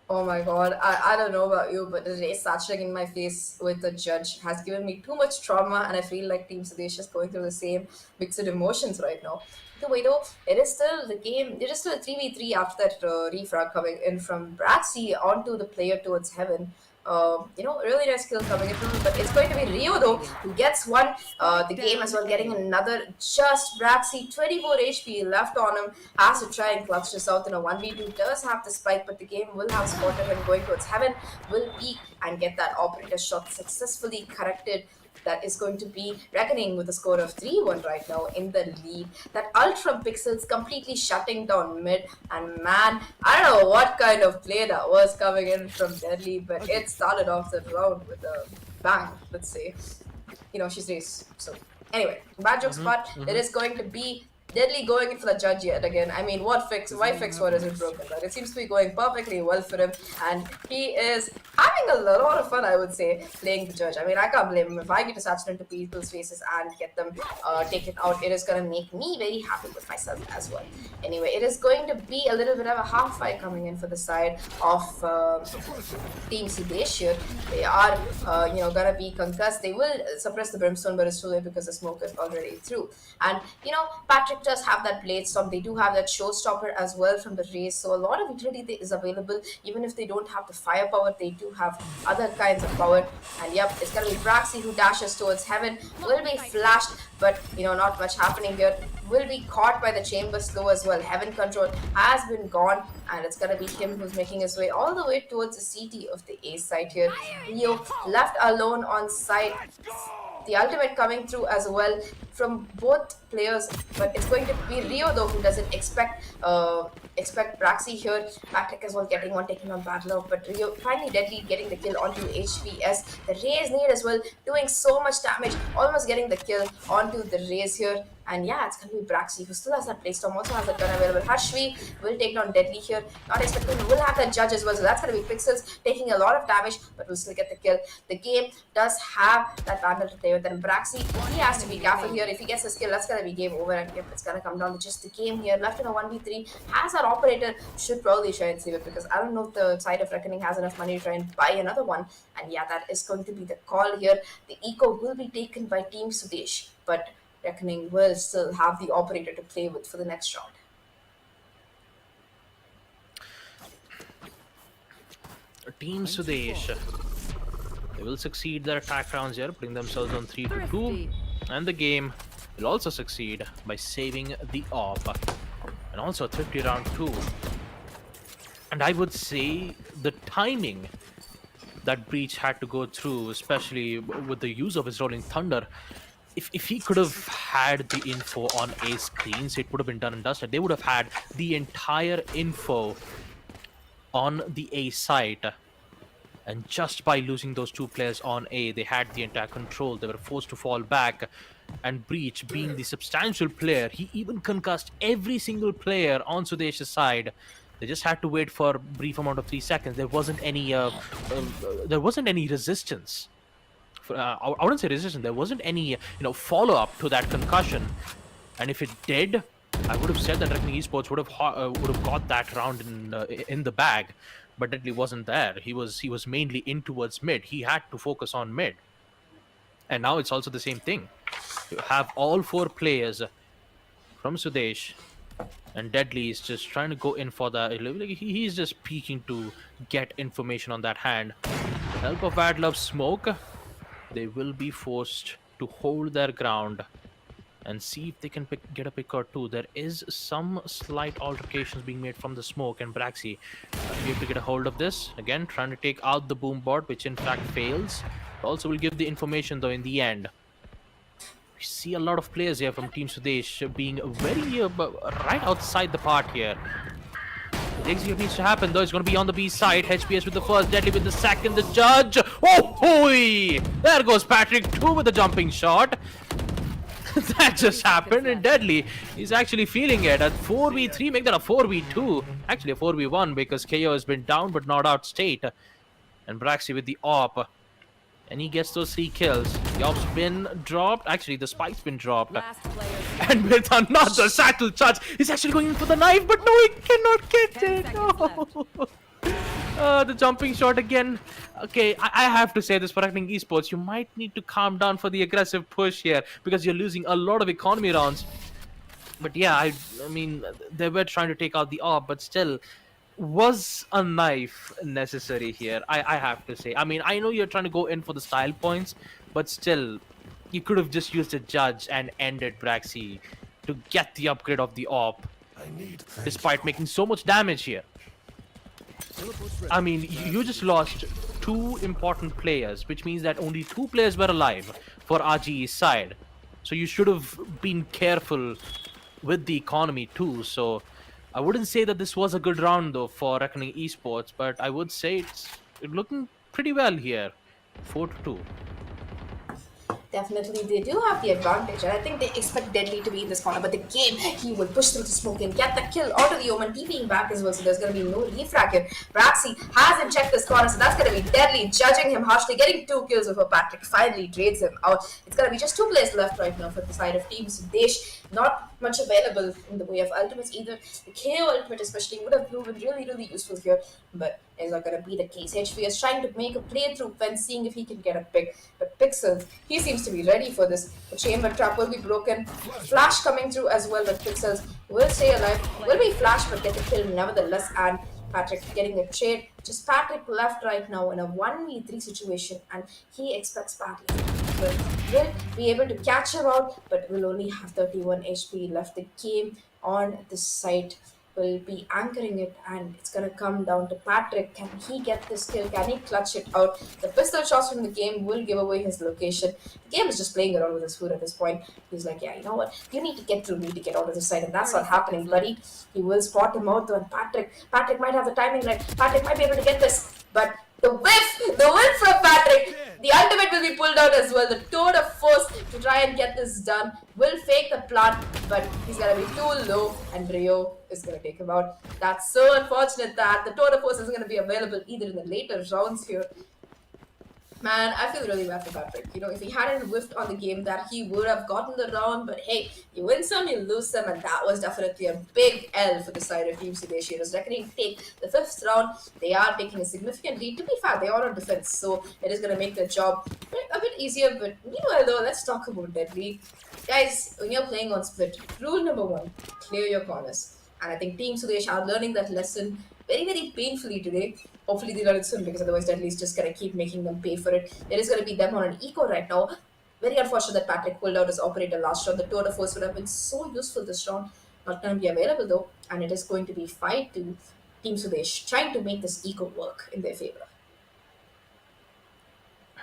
Oh my god, I don't know about you, but the race saturating in my face with the judge has given me too much trauma, and I feel like Team Sudesh is going through the same mixed emotions right now. Either way though, it is still the game, it is still a 3v3 after that refrag coming in from Braxy onto the player towards Heaven. Really nice kill coming in from him, but it's going to be Rio though who gets one. The game as well getting another. Just Braxy, 24 HP left on him, has to try and clutch this out in a 1v2. Does have the spike, but the game will have spotted him going towards Heaven. Will peek and get that operator shot successfully corrected. That is going to be Reckoning with a score of 3-1 right now in the lead. That ult from Pixels completely shutting down mid. And man, I don't know what kind of play that was coming in from Deadly, but it started off the round with a bang, let's say. She's race. So anyway, bad jokes apart, it is going to be Deadly going in for the judge yet again. I mean, why fix what isn't broken? But it seems to be going perfectly well for him, and he is having a lot of fun, I would say, playing the judge. I mean, I can't blame him. If I get to satchel into people's faces and get them taken out, it is going to make me very happy with myself as well. Anyway, it is going to be a little bit of a half fight coming in for the side of Team Sudesh here. They are, going to be concussed. They will suppress the Brimstone, but it's too late because the smoke is already through. And, Patrick does have that Blade Storm. They do have that Showstopper as well from the race. So a lot of utility is available. Even if they don't have the firepower, they do have other kinds of power. And yep, it's going to be Braxy who dashes towards Heaven. Will be flashed, but not much happening here. Will be caught by the chamber slow as well. Heaven control has been gone, and it's going to be him who's making his way all the way towards the CT of the A side here. Rio left alone on side. The ultimate coming through as well from both players, but it's going to be Rio though who doesn't expect Braxy here. Patrick as well getting one taken on Battler, but Rio finally Deadly getting the kill onto HPS. The Raze need as well doing so much damage, almost getting the kill onto the Raze here. And yeah, it's going to be Braxy who still has that Playstorm, also has that gun available. Hashvi will take down Deadly here. Not expecting, will have that Judge as well. So that's going to be Pixels taking a lot of damage, but will still get the kill. The game does have that Vandal to play with. with. And Braxy, he has to be careful here. If he gets a skill, that's gonna be game over, and it's gonna come down to just the game here. Left in a 1v3, has our operator, should probably try and save it, because I don't know if the side of Reckoning has enough money to try and buy another one. And yeah, that is going to be the call here. The eco will be taken by Team Sudesh, but Reckoning will still have the operator to play with for the next round. Team Sudesh, they will succeed their attack rounds here, putting themselves on 3-2, and the game will also succeed by saving the AWP, and also a 50 round 2. And I would say the timing that Breach had to go through, especially with the use of his Rolling Thunder, if he could have had the info on A screens, it would have been done and dusted. They would have had the entire info on the A site, and just by losing those 2 players on A, they had the entire control. They were forced to fall back, and Breach, being the substantial player, he even concussed every single player on Sudesh's side. They just had to wait for a brief amount of 3 seconds. There wasn't any resistance. I wouldn't say resistance. There wasn't any follow up to that concussion, and if it did, I would have said that Reckoning Esports would have got that round in the bag, but Deadly wasn't there. He was mainly in towards mid. He had to focus on mid, and now it's also the same thing. You have all 4 players from Sudesh, and Deadly is just trying to go in for that. He's just peeking to get information on that hand. Help of Bad Love Smoke. They will be forced to hold their ground and see if they can get a pick or 2. There is some slight altercations being made from the smoke, and Braxy be able to get a hold of this. Again, trying to take out the boom bot, which in fact fails. Also will give the information though in the end. We see a lot of players here from Team Sudesh being very right outside the part here. The execute needs to happen though. It's going to be on the B side. HPS with the first, Deadly with the second, the judge. Oh, hoi! There goes Patrick 2 with the jumping shot. That just happened, and Deadly is actually feeling it. At 4v3, make that a 4v2. Actually a 4v1, because KO has been down but not out state. And Braxy with the AWP. And he gets those 3 kills. The AWP's been dropped. Actually, the spike's been dropped. And with another satchel charge, he's actually going in for the knife, but no, he cannot get it. No. The jumping shot again. Okay, I have to say this for Reckoning Esports. You might need to calm down for the aggressive push here, because you're losing a lot of economy rounds. But yeah, I mean, they were trying to take out the AWP, but still, was a knife necessary here? I have to say. I mean, I know you're trying to go in for the style points, but still, you could have just used a judge and ended Braxy to get the upgrade of the AWP, despite making so much damage here. I mean, you just lost 2 important players, which means that only 2 players were alive for RGE's side. So you should have been careful with the economy too. So I wouldn't say that this was a good round though for Reckoning Esports, but I would say it's looking pretty well here. 4-2. Definitely, they do have the advantage, and I think they expect Deadly to be in this corner. But the game, he will push through the smoke and get the kill out of the Omen, TPing back as well. So there's going to be no refrag here. Braxy hasn't checked this corner, so that's going to be Deadly judging him harshly, getting 2 kills before Patrick finally trades him out. It's going to be just 2 players left right now for the side of Team Sudesh. Not much available in the way of ultimates either. The KO ultimate especially would have proven really useful here, but is not going to be the case. HV is trying to make a playthrough when seeing if he can get a pick, but Pixel, he seems to be ready for this. The chamber trap will be broken. Flash coming through as well, but Pixels will stay alive. Will be Flash, but get the kill nevertheless, and Patrick getting a trade. Just Patrick left right now in a 1v3 situation, and he expects Patrick will be able to catch him out, but will only have 31 HP left. The game on the site will be anchoring it, and it's gonna come down to Patrick. Can he get this kill? Can he clutch it out? The pistol shots from the game will give away his location. The game is just playing around with his food at this point. He's like, yeah, you know what? You need to get through me to get out of this side, and that's not happening, buddy. He will spot him out though, and Patrick might have the timing right. Patrick might be able to get this, but the whiff from Patrick. The ultimate will be pulled out as well. The tour de force to try and get this done will fake the plant, but he's gonna be too low, and Rio is gonna take him out. That's so unfortunate that the tour de force isn't gonna be available either in the later rounds here. Man, I feel really bad for Patrick. If he hadn't whiffed on the game, that he would have gotten the round. But hey, you win some, you lose some, and that was definitely a big L for the side of Team Sudesh. It was reckoning take the 5th round. They are taking a significant lead. To be fair, they are on defense, so it is going to make their job a bit easier. But meanwhile, though, let's talk about Deadly. Guys, when you're playing on split, rule number 1, clear your corners. And I think Team Sudesh are learning that lesson very, very painfully today. Hopefully they learn it soon, because otherwise Deadly is just going to keep making them pay for it. It is going to be them on an eco right now. Very unfortunate that Patrick pulled out his operator last round. The tour de force would have been so useful this round. Not going to be available though, and it is going to be 5-2 Team Sudesh, trying to make this eco work in their favor.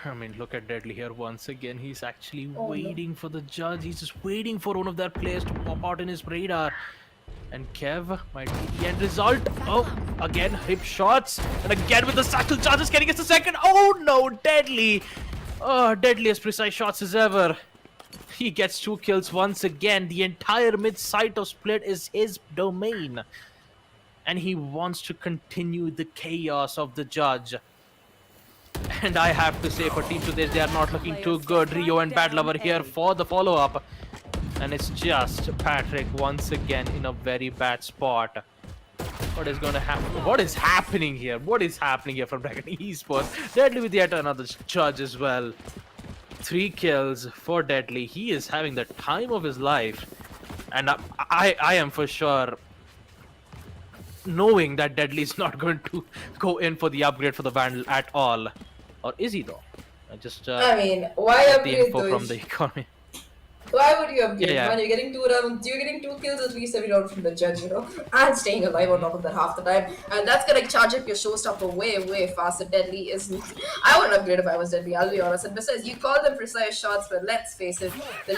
I mean, look at Deadly here once again. He's actually Oh, no. waiting for the judge. He's just waiting for one of their players to pop out in his radar. And Kev might be the end result. Oh, again, hip shots. And again with the satchel charges, getting us the second. Oh no, Deadly. Oh, Deadliest precise shots as ever. He gets 2 kills once again. The entire mid-site of Split is his domain. And he wants to continue the chaos of the judge. And I have to say, for Team Sudesh, they are not looking too good. Rio and Bad Lover here for the follow-up. And it's just Patrick once again in a very bad spot. What is going to happen? What is happening here? What is happening here from Dragon Esports? Deadly with yet another judge as well. 3 kills for Deadly. He is having the time of his life. And I am for sure knowing that Deadly is not going to go in for the upgrade for the Vandal at all. Or is he though? I just I mean, why get the upgrade info though? from the economy. Why would you upgrade? Yeah. Man, you're getting 2 rounds, you're getting 2 kills at least every round from the judge, and staying alive on top of that half the time. And that's gonna charge up your showstopper way, way faster. Deadly is. I wouldn't upgrade if I was Deadly, I'll be honest. And besides, you call them precise shots, but let's face it, the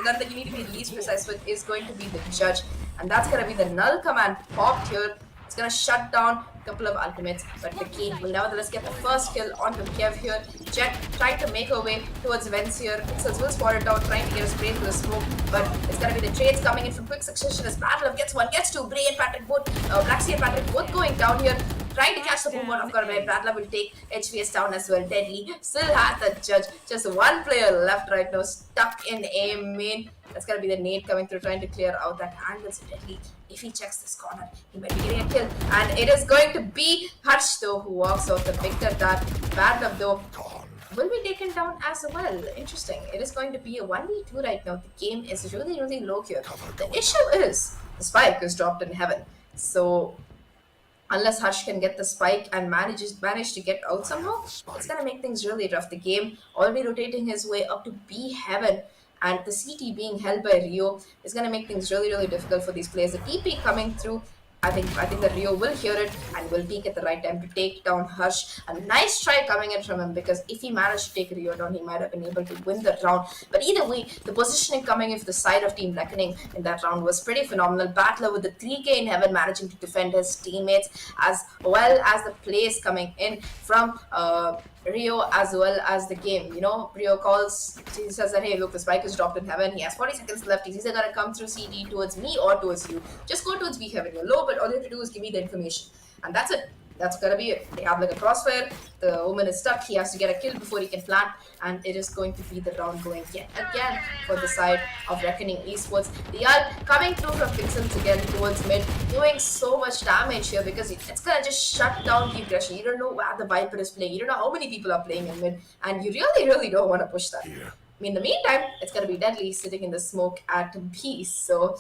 gun that you need to be least precise with is going to be the judge. And that's gonna be the null command popped here. It's gonna shut down a couple of ultimates, but the Kane will nevertheless get the first kill onto Kev here. Jet trying to make her way towards Vents here. Pixels will spot it out, trying to get a spray through the smoke, but it's gonna be the trades coming in from quick succession as Battle gets 1, gets 2. Bray and Patrick both, Blacksea and Patrick both going down here, trying to catch the boom out of course. Bradler will take HVS down as well. Deadly still has the judge. Just 1 player left right now, stuck in A main. That's gonna be the nade coming through, trying to clear out that angle. So Deadly, if he checks this corner, he might be getting a kill. And it is going to be Harsh though who walks off the victor. That Bad Love though will be taken down as well. Interesting. It is going to be a 1v2 right now. The game is really, really low here. The issue is the spike is dropped in heaven. So unless Harsh can get the spike and manage to get out somehow, it's gonna make things really rough. The game already rotating his way up to B heaven, and the CT being held by Rio is gonna make things really, really difficult for these players. The TP coming through. I think that Rio will hear it and will peek at the right time to take down Harsh. A nice try coming in from him, because if he managed to take Rio down, he might have been able to win the round. But either way, the positioning coming in for the side of Team Reckoning in that round was pretty phenomenal. Battler with the 3k in heaven, managing to defend his teammates, as well as the plays coming in from Rio as well as the game. Rio calls, he says that, hey, look, the spike is dropped in heaven. He has 40 seconds left. He's either going to come through CD towards me or towards you. Just go towards B heaven. You're low, but all you have to do is give me the information. And that's it. That's gonna be it. They have like a crossfire. The woman is stuck. He has to get a kill before he can plant. And it is going to be the round going yet again for the side of Reckoning Esports. They are coming through from Pixels again towards mid, doing so much damage here, because it's gonna just shut down the aggression. You don't know where the Viper is playing. You don't know how many people are playing in mid. And you really, really don't want to push that. In the meantime, it's gonna be Deadly sitting in the smoke at B. So,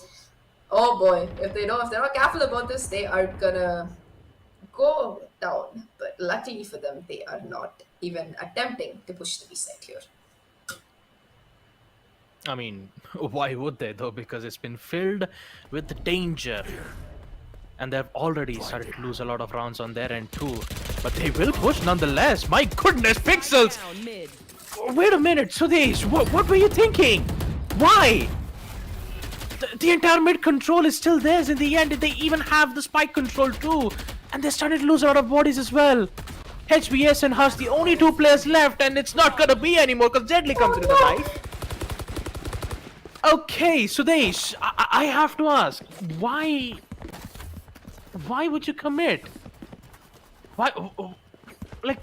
oh boy, if they're not careful about this, they are gonna go down. But luckily for them, they are not even attempting to push the B side here. I mean, why would they though? Because it's been filled with danger. And they've already started to lose a lot of rounds on their end too. But they will push nonetheless. My goodness, Pixels! Wait a minute, Sudesh, what were you thinking? Why? The entire mid control is still theirs in the end. They even have the spike control too. And they're starting to lose a lot of bodies as well. HBS and Hush, the only 2 players left, and it's not gonna be anymore because Deadly comes into the life. Okay, Sudesh, I have to ask, why would you commit? Why, like,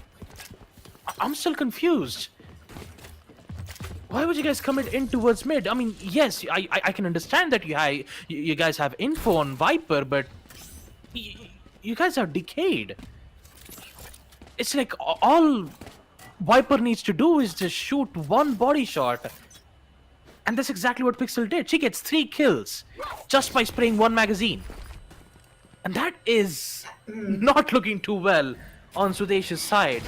I'm still confused. Why would you guys commit in towards mid? I mean, yes, I can understand that you guys have info on Viper, but you guys are decayed. It's like all Viper needs to do is just shoot one body shot. And that's exactly what Pixel did. She gets 3 kills just by spraying one magazine. And that is not looking too well on Sudesh's side.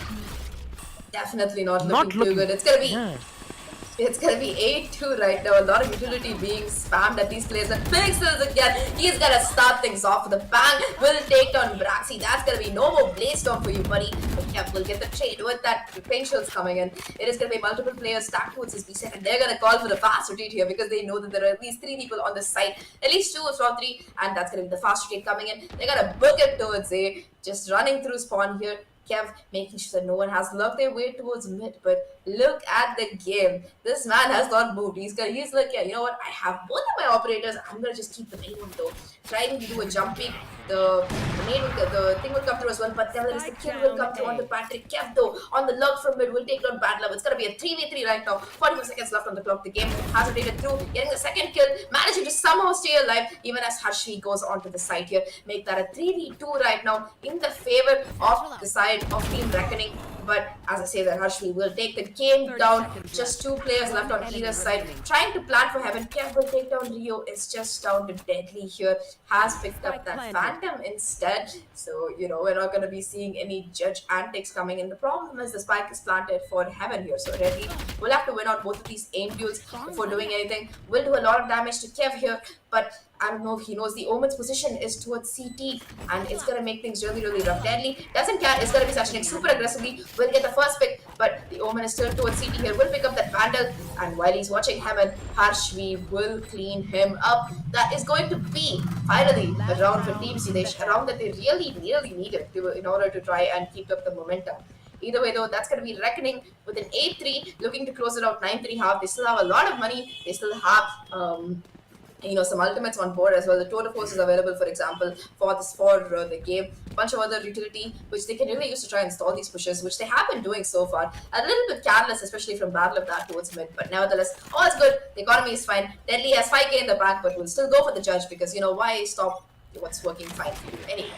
Definitely not looking too good. It's gonna be Yeah. It's gonna be 8-2 right now. A lot of utility being spammed at these players. And Pixels again, he's gonna start things off with a bang. Will take down Braxy. That's gonna be no more Blaze Storm for you, buddy. But yeah, we'll get the trade with that potentials coming in. It is gonna be multiple players stacked towards his B7, and they're gonna call for the fast retreat here because they know that there are at least 3 people on the side. At least 2 if not 3, and that's gonna be the fast retreat coming in. They're gonna book it towards A, just running through spawn here. Kev making sure that no one has lugged their way towards mid, but look at the game. This man has not moved. He's like, yeah, you know what? I have both of my operators. I'm gonna just keep the main one though. Trying to do a jump peek. The thing will come through as well, but then there is the kill will come through on the Patrick. Kev though on the lug from mid will take down Bad Love. It's gonna be a 3v3 right now. 44 seconds left on the clock. The game has rotated through, getting the second kill, managing to somehow stay alive, even as Harshi goes onto the side here. Make that a 3v2 right now in the favor of the side of Team Reckoning. But as I say that Harshvi will take the game down. Just 2 players left on either side. Trying to plan for heaven. Kev will take down Rio. It's just down to Deadly here. Has picked up that Phantom instead. So, you know, we're not going to be seeing any judge antics coming in. The problem is the spike is planted for heaven here. So Deadly will have to win out both of these aim duels before doing anything. Will do a lot of damage to Kev here. But I don't know if he knows the Omen's position is towards CT, and it's gonna make things really, really rough. Deadly doesn't care, it's gonna be Sashnik super aggressively, will get the first pick, but the Omen is still towards CT here, will pick up that Vandal, and while he's watching Heaven, Harshvi will clean him up. That is going to be, finally, a round for Team Sudesh, a round that they really, really needed in order to try and keep up the momentum. Either way though, that's going to be Reckoning with an 8-3, looking to close it out 9-3 half. They still have a lot of money, they still have some ultimates on board as well. The total force is available, for example, for the game. A bunch of other utility which they can really use to try and stall these pushes, which they have been doing so far. A little bit careless, especially from Battle of that towards mid, but nevertheless, all is good. The economy is fine. Deadly has 5k in the bank, but will still go for the judge because, you know, why stop what's working fine for you anyway.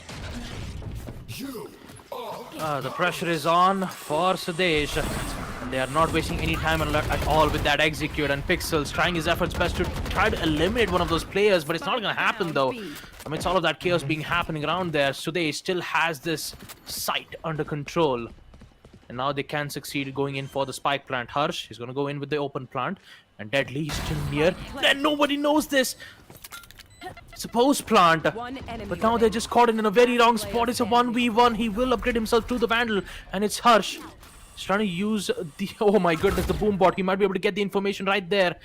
The pressure is on for Sudesh. They are not wasting any time at all with that execute, and Pixels trying his efforts best to try to eliminate one of those players, but it's not going to happen though. I mean, it's all of that chaos being happening around there. Sudesh still has this site under control. And now they can succeed going in for the spike plant. Harsh is going to go in with the open plant, and Deadly is still near. And nobody knows this. Suppose plant, but now they're just caught in a very wrong spot. It's a 1v1. He will upgrade himself to the Vandal, and it's Harsh. He's trying to use the, oh my goodness, the boom bot. He might be able to get the information right there.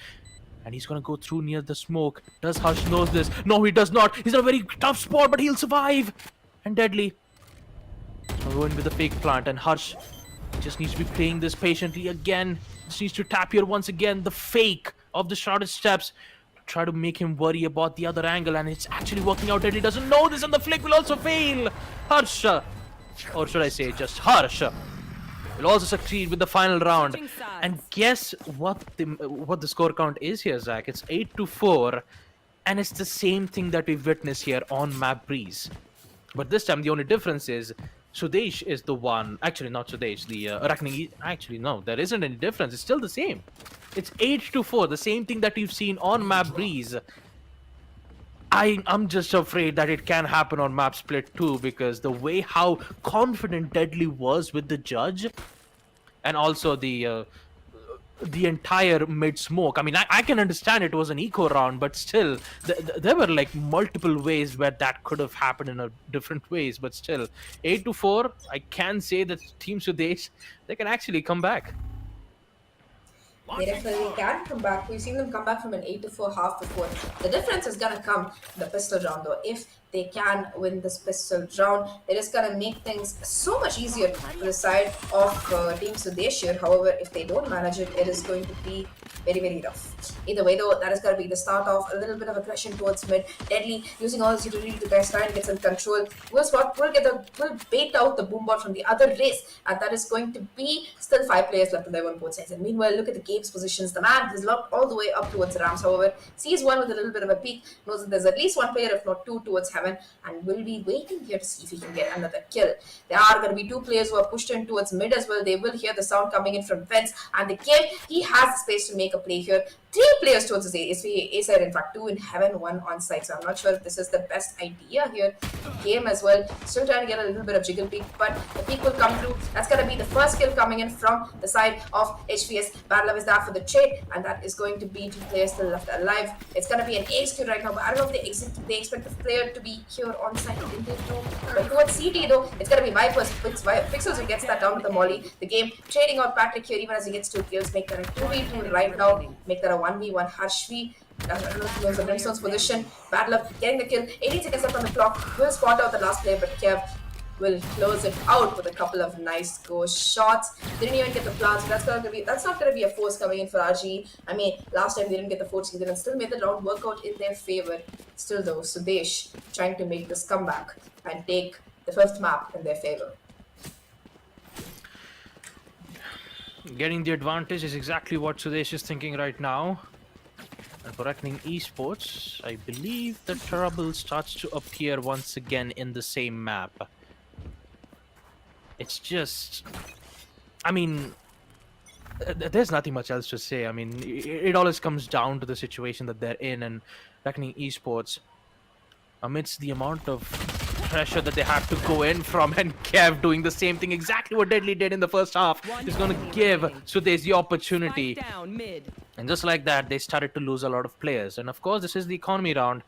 And he's gonna go through near the smoke. Does Harsh knows this? No, he does not. He's in a very tough spot, but he'll survive. And Deadly will go in with the fake plant, and Harsh just needs to be playing this patiently again. Just needs to tap here once again. The fake of the shrouded steps. Try to make him worry about the other angle, and it's actually working out. Deadly doesn't know this, and the flick will also fail. Harsh, or should I say just Harsh, will also succeed with the final round. And guess what the score count is here, Zach? It's 8-4, and it's the same thing that we've witnessed here on Map Breeze. But this time the only difference is Sudesh is the one. Actually, not Sudesh. The Reckoning. Actually, no, there isn't any difference. It's still the same. It's 8-4, the same thing that we've seen on Map Breeze. I'm just afraid that it can happen on Map Split too, because the way how confident Deadly was with the judge, and also the entire mid smoke. I mean, I can understand it was an eco round, but still, there were like multiple ways where that could have happened in a different ways. But still, 8-4, I can say that Team Sudesh, they can actually come back. They definitely can come back. We've seen them come back from an 8-4 half before. The difference is gonna come in the pistol round though. If they can win this pistol round. It is going to make things so much easier for the side of Team Sudesh here. However, if they don't manage it, it is going to be very, very rough. Either way, though, that is going to be the start of a little bit of aggression towards mid. Deadly using all his utility to try and get some control. Will bait out the boombot from the other race, and that is going to be still 5 players left on their on both sides. And meanwhile, look at the game's positions. The man is locked all the way up towards Rams. However, sees one with a little bit of a peek, knows that there's at least 1 player, if not 2, towards heaven, and will be waiting here to see if he can get another kill. There are going to be 2 players who are pushed in towards mid as well. They will hear the sound coming in from fence, and the game, he has the space to make a play here. 3 players towards his A side, in fact, 2 in heaven, 1 on site. So I'm not sure if this is the best idea here. Game as well, still trying to get a little bit of jiggle peek, but the peek will come through. That's going to be the first kill coming in from the side of HPS. Bad Love is there for the trade, and that is going to be 2 players still left alive. It's going to be an ace kill right now, but I don't know if they expect the player to be here on site. Didn't they do? But towards CT though, it's going to be Vipers. Pixels who gets that down with the molly. The game trading out Patrick here even as he gets 2 kills. Make that a 2v2 right now. Make that a 1v1 Harshvi. I don't know if he knows the Brimstone's position. Bad Luck getting the kill. 18 seconds left on the clock. Will spot out the last player, but Kev will close it out with a couple of nice ghost shots. Didn't even get the plants. So that's not gonna be a force coming in for RG. I mean, last time they didn't get the force either and still made the round work out in their favor. Still though, Sudesh trying to make this comeback and take the 5th map in their favor. Getting the advantage is exactly what Sudesh is thinking right now. And for Reckoning Esports, I believe the trouble starts to appear once again in the same map. It's just, I mean, there's nothing much else to say. I mean, it always comes down to the situation that they're in, and Reckoning Esports, amidst the amount of pressure that they have to go in from, and Kev doing the same thing, exactly what Deadly did in the first half, is going to give Sudesh the opportunity. And just like that, they started to lose a lot of players. And of course, this is the economy round,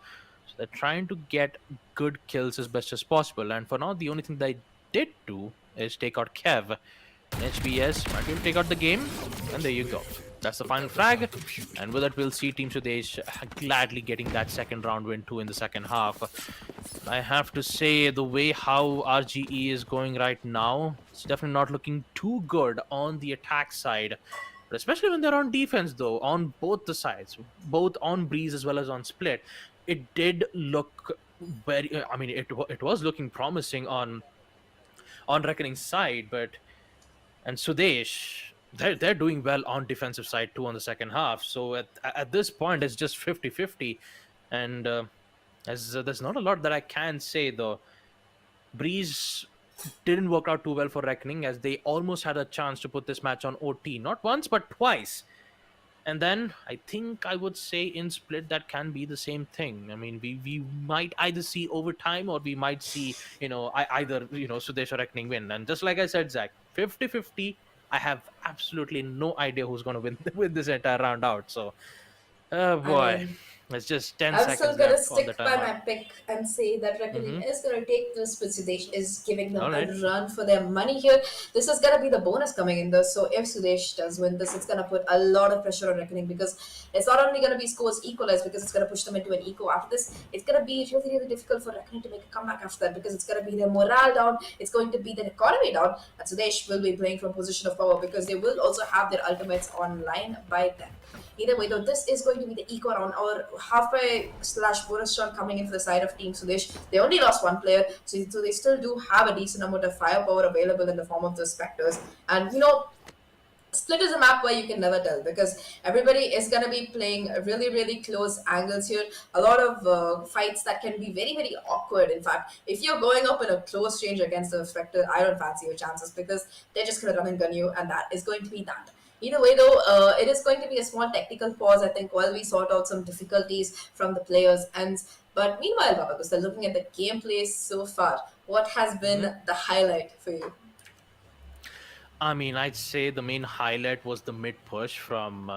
so they're trying to get good kills as best as possible. And for now, the only thing they did do is take out Kev. HBS might be able to take out the game, and there you go. That's the final frag, and with that we'll see Team Sudesh gladly getting that 2nd round win too in the second half. I have to say, the way how RGE is going right now, it's definitely not looking too good on the attack side. But especially when they're on defense though, on both the sides, both on Breeze as well as on Split, it did look very, I mean, it was looking promising on Reckoning's side, and Sudesh, they're doing well on defensive side too on the second half. So at this point, it's just 50-50, and there's not a lot that I can say though. Breeze didn't work out too well for Reckoning, as they almost had a chance to put this match on OT, not once but twice. And then I think I would say in Split that can be the same thing. I mean, we might either see overtime, or we might see, either, Sudesh or Reckoning win. And just like I said, Zach, 50-50, I have absolutely no idea who's going to win this entire round out. So, oh boy. It's just 10 seconds. I'm still going to left on the stick by my timer. pick and say that Reckoning is going to take this, but Sudesh is giving them Alright. a run for their money here. This is going to be the bonus coming in though. So if Sudesh does win this, it's going to put a lot of pressure on Reckoning, because it's not only going to be scores equalized, because it's going to push them into an eco after this. It's going to be really, really difficult for Reckoning to make a comeback after that, because it's going to be their morale down. It's going to be their economy down. And Sudesh will be playing from a position of power, because they will also have their ultimates online by then. Either way, though, this is going to be the eco round, or halfway/bonus round coming in for the side of Team Sudesh. They only lost 1 player, so they still do have a decent amount of firepower available in the form of the Spectres. And Split is a map where you can never tell, because everybody is going to be playing really, really close angles here. A lot of fights that can be very, very awkward. In fact, if you're going up in a close range against the Spectre, I don't fancy your chances, because they're just going to run and gun you, and that is going to be that. Either way though, it is going to be a small technical pause, I think, while we sort out some difficulties from the players' ends. But meanwhile, Baba, so looking at the gameplay so far, what has been the highlight for you? I mean, I'd say the main highlight was the mid push from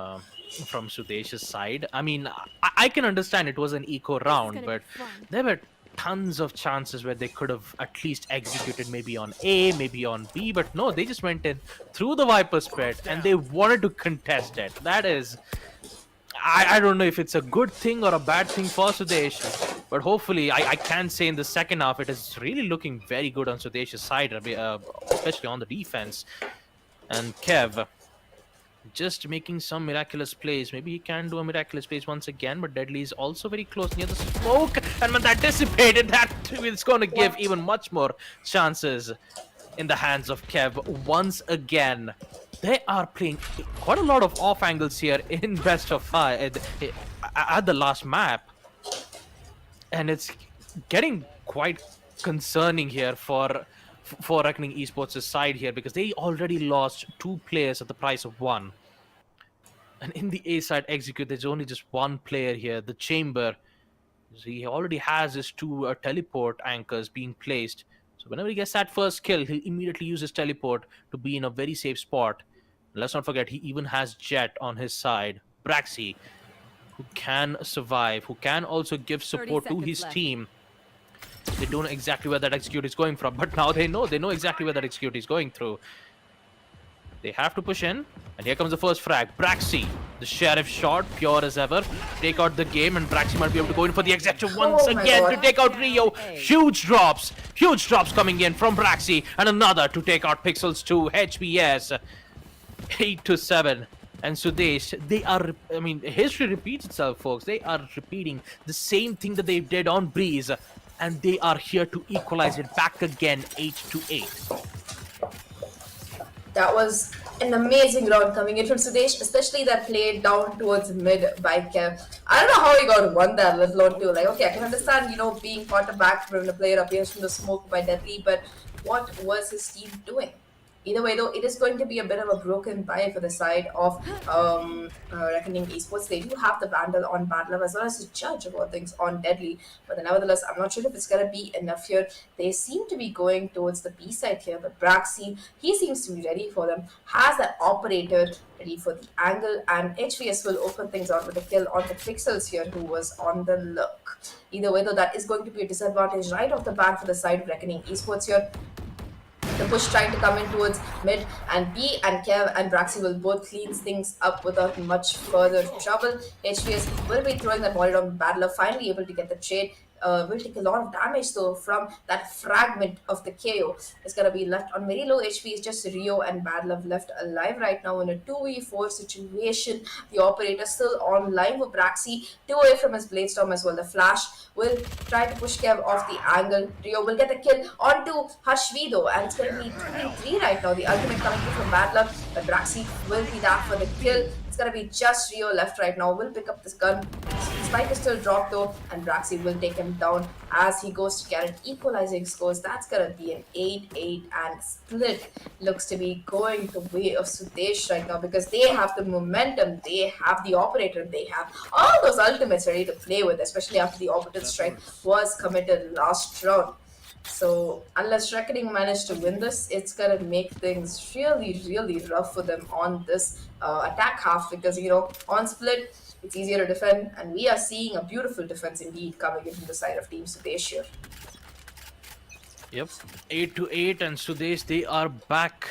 Sudesh's side. I mean, I can understand it was an eco round, but there were tons of chances where they could have at least executed maybe on A, maybe on B, but no, they just went in through the Viper spread and they wanted to contest it. That is, I don't know if it's a good thing or a bad thing for Sudesh, but hopefully I can say in the second half it is really looking very good on Sudesh's side, especially on the defense. And Kev just making some miraculous plays. Maybe he can do a miraculous plays once again, but Deadly is also very close near the smoke. And when that dissipated, that is going to give even much more chances in the hands of Kev once again. They are playing quite a lot of off angles here in best of 5 at the last map. And it's getting quite concerning here for Reckoning Esports' side here, because they already lost 2 players at the price of 1. And in the A side execute, there's only just 1 player here, the Chamber. He already has his 2 teleport anchors being placed. So whenever he gets that first kill, he'll immediately use his teleport to be in a very safe spot. And let's not forget, he even has Jet on his side. Braxy, who can survive, who can also give support to his team. They don't know exactly where that execute is going from, but now they know exactly where that execute is going through. They have to push in, and here comes the first frag. Braxy, the Sheriff shot, pure as ever. Take out the game, and Braxy might be able to go in for the execution once again to take out Rio. Huge drops coming in from Braxy, and another to take out Pixels 2, HBS. 8-7. And Sudesh, they are, I mean, history repeats itself, folks. They are repeating the same thing that they did on Breeze, and they are here to equalize it back again, 8-8. That was an amazing round coming in from Sudesh, especially that play down towards mid by Kev. I don't know how he got 1 there, let alone 2. Like, okay, I can understand, being caught back when a player appears from the smoke by Deadly, but what was his team doing? Either way, though, it is going to be a bit of a broken bye for the side of Reckoning Esports. They do have the Vandal on Bad Love as well as the Judge of all things on Deadly. But nevertheless, I'm not sure if it's going to be enough here. They seem to be going towards the B side here. But Braxy, he seems to be ready for them. Has that operator ready for the angle. And HVS will open things out with a kill on the Pixels here, who was on the look. Either way, though, that is going to be a disadvantage right off the bat for the side of Reckoning Esports here. The push trying to come in towards mid, and B and Kev and Braxy will both clean things up without much further trouble. HVS will be throwing that ball down. Battler finally able to get the trade. Will take a lot of damage though from that fragment of the KO. It's gonna be left on very low HP. It's just Rio and Bad Love left alive right now in a 2v4 situation. The operator still online for Braxy, 2 away from his Blade Storm as well. The Flash will try to push Kev off the angle. Rio will get the kill onto Hashvi though, and it's gonna be 2v3 right now. The ultimate coming through from Bad Love, but Braxy will be that for the kill. It's gonna be just Rio left right now. Will pick up this gun. Spike is still dropped though, and Braxy will take him down as he goes to get equalizing scores. That's gonna be an 8-8, and Split looks to be going the way of Sudesh right now because they have the momentum, they have the operator, they have all those ultimates ready to play with, especially after the orbital strike was committed last round. So unless Reckoning managed to win this, it's gonna make things really, really rough for them on this attack half because on Split it's easier to defend, and we are seeing a beautiful defense indeed coming in from the side of Team Sudesh here. Yep, 8-8, and Sudesh, they are back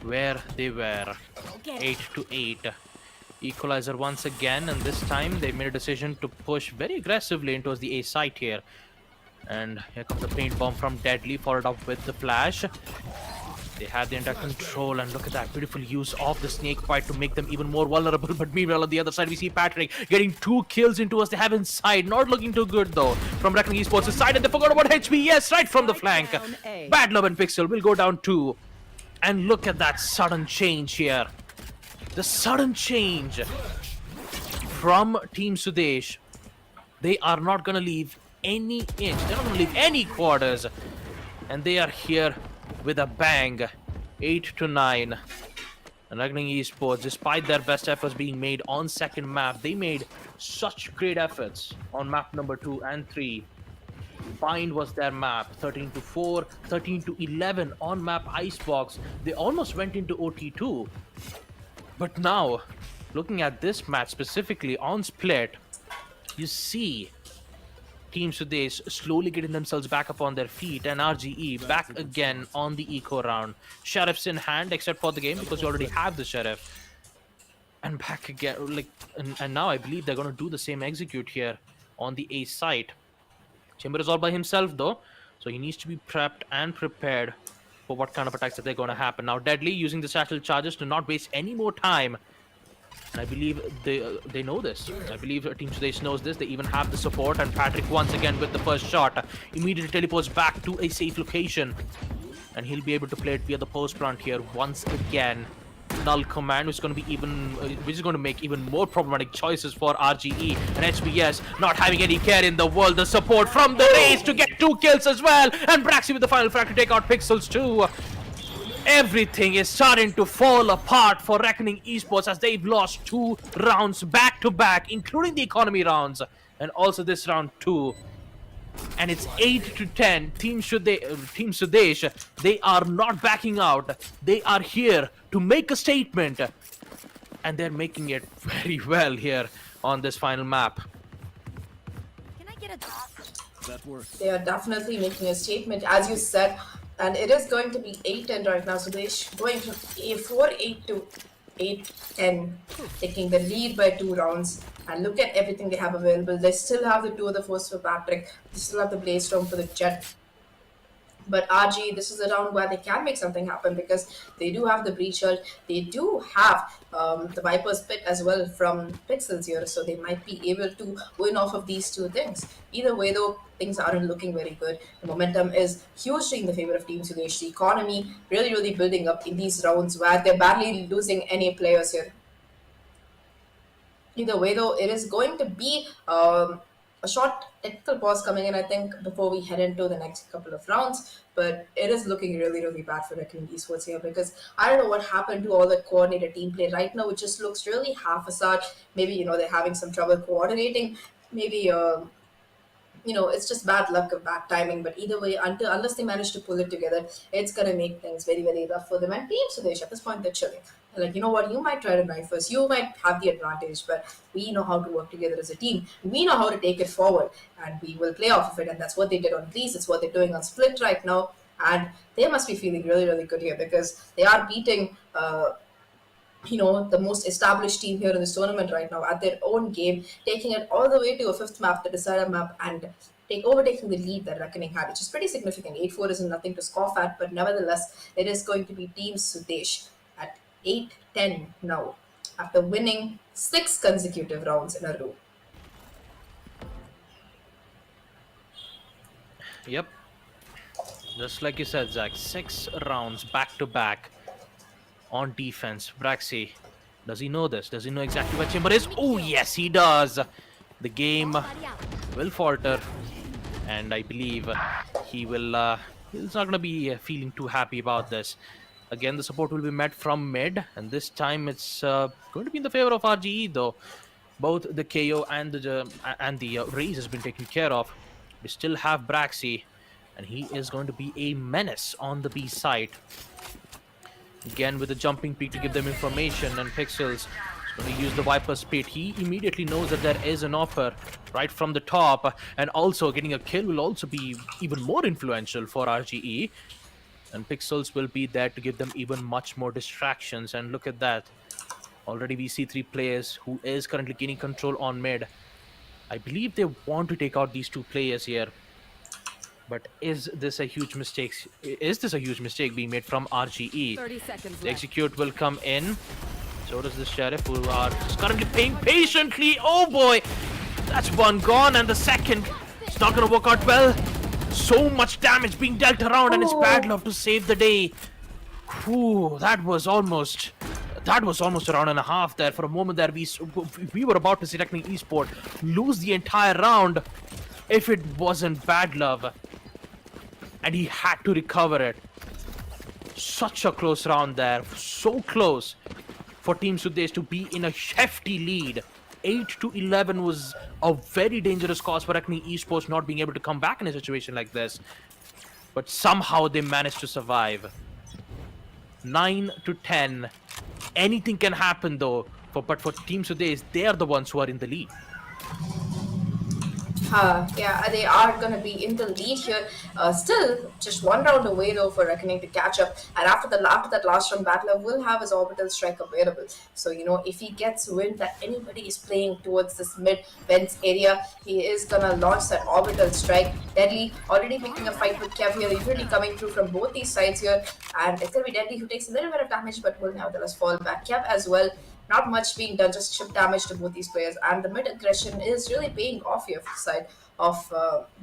where they were. 8-8. Equalizer once again, and this time they made a decision to push very aggressively into the A site here. And here comes the paint bomb from Deadly, followed up with the flash. They have the entire control, and look at that beautiful use of the snake bite to make them even more vulnerable. But meanwhile, on the other side, we see Patrick getting 2 kills into us. They have inside, not looking too good though from Reckoning Esports' side, and they forgot about HP. Yes, right from the flank. Bad Love and Pixel will go down 2. And look at that sudden change here. The sudden change from Team Sudesh. They are not going to leave any inch. They're not going to leave any quarters. And they are here with a bang. 8-9. And Reckoning Esports, despite their best efforts being made on second map, they made such great efforts on map number 2 and 3. Bind was their map, 13-4, 13-11 on map Icebox. They almost went into OT2. But now, looking at this match specifically on Split, you see Team Sudesh slowly getting themselves back up on their feet, and RGE back again on the eco round. Sheriff's in hand, except for the game because you already have the Sheriff. And back again, like, and now I believe they're going to do the same execute here on the A site. Chamber is all by himself though, so he needs to be prepped and prepared for what kind of attacks that they're going to happen. Now Deadly using the satchel charges to not waste any more time, and I believe they know this. I believe Team Sudesh knows this. They even have the support, and Patrick once again with the first shot immediately teleports back to a safe location, and he'll be able to play it via the post plant here once again. Null command, which is going to be which is going to make even more problematic choices for RGE, and HBS not having any care in the world. The support from the race to get 2 kills as well, and Braxy with the final frag to take out Pixels too. Everything is starting to fall apart for Reckoning Esports as they've lost 2 rounds back to back, including the economy rounds, and also this round too. And it's 8-10. Team Sudesh, they are not backing out. They are here to make a statement, and they're making it very well here on this final map. Can I get a That works. They are definitely making a statement, as you said, and it is going to be 8-10 right now. So they're going from 4-8 to 8-10, taking the lead by 2 rounds. And look at everything they have available. They still have the 2 of the first for Patrick. They still have the Blaze Storm for the Jet. But RG, this is a round where they can make something happen because they do have the Breach Shield. They do have the Viper's Pit as well from Pixels here, so they might be able to win off of these 2 things. Either way though, things aren't looking very good. The momentum is hugely in the favor of Team Sudesh. The economy really building up in these rounds where they're barely losing any players here. Either way though, it is going to be a short technical pause coming in, I think, before we head into the next couple of rounds. But it is looking really bad for Reckoning Esports here because I don't know what happened to all the coordinated team play right now. It just looks really half-assed. Maybe, they're having some trouble coordinating. Maybe, it's just bad luck or bad timing. But either way, unless they manage to pull it together, it's going to make things very rough for them. And Team Sudesh, at this point, they're chilling. They're like, you know what, you might try to knife us, you might have the advantage, but we know how to work together as a team. We know how to take it forward, and we will play off of it. And that's what they did on Greece. It's what they're doing on Split right now. And they must be feeling really good here because they are beating the most established team here in this tournament right now at their own game, taking it all the way to a 5th map, the decider map, and overtaking the lead that Reckoning had, which is pretty significant. 8-4 isn't nothing to scoff at, but nevertheless, it is going to be Team Sudesh at 8-10 now, after winning 6 consecutive rounds in a row. Yep. Just like you said, Zach, 6 rounds back to back on defense. Braxy, does he know this? Does he know exactly where Chamber is? Oh, yes, he does. The game will falter, and I believe he's not going to be feeling too happy about this. Again, the support will be met from mid, and this time it's going to be in the favor of RGE, though. Both the KO and the raise has been taken care of. We still have Braxy, and he is going to be a menace on the B side. Again, with the jumping peak to give them information, and Pixels is going to use the Viper's Pit. He immediately knows that there is an offer right from the top, and also getting a kill will also be even more influential for RGE. And Pixels will be there to give them even much more distractions. And look at that. Already we see 3 players who is currently gaining control on mid. I believe they want to take out these 2 players here. But is this a huge mistake? Is this a huge mistake being made from RGE? 30 seconds The left. execute will come in. So does the Sheriff, who are currently playing patiently. Oh boy! That's one gone, and the second. It's not going to work out well. So much damage being dealt around, and it's bad luck to save the day. Whew, that was almost a round and a half there. For a moment there, we were about to see Reckoning Esport lose the entire round if it wasn't bad love. And he had to recover it. Such a close round there. So close for Team Sudesh to be in a hefty lead. 8-11 was a very dangerous cause for Reckoning Esports not being able to come back in a situation like this. But somehow they managed to survive. 9-10. Anything can happen though. But for Team Sudesh, they are the ones who are in the lead. Yeah, they are going to be in the lead here. Still, just one round away though for Reckoning to catch up. And after that last round, Battler will have his orbital strike available. So if he gets wind that anybody is playing towards this mid vents area, he is gonna launch that orbital strike. Deadly already picking a fight with Kev here. He's really coming through from both these sides here, and it's gonna be Deadly who takes a little bit of damage, but will nevertheless fall back. Kev as well. Not much being done, just chip damage to both these players, and the mid aggression is really paying off here for the side of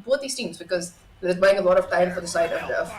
both these teams because they're buying a lot of time for the side of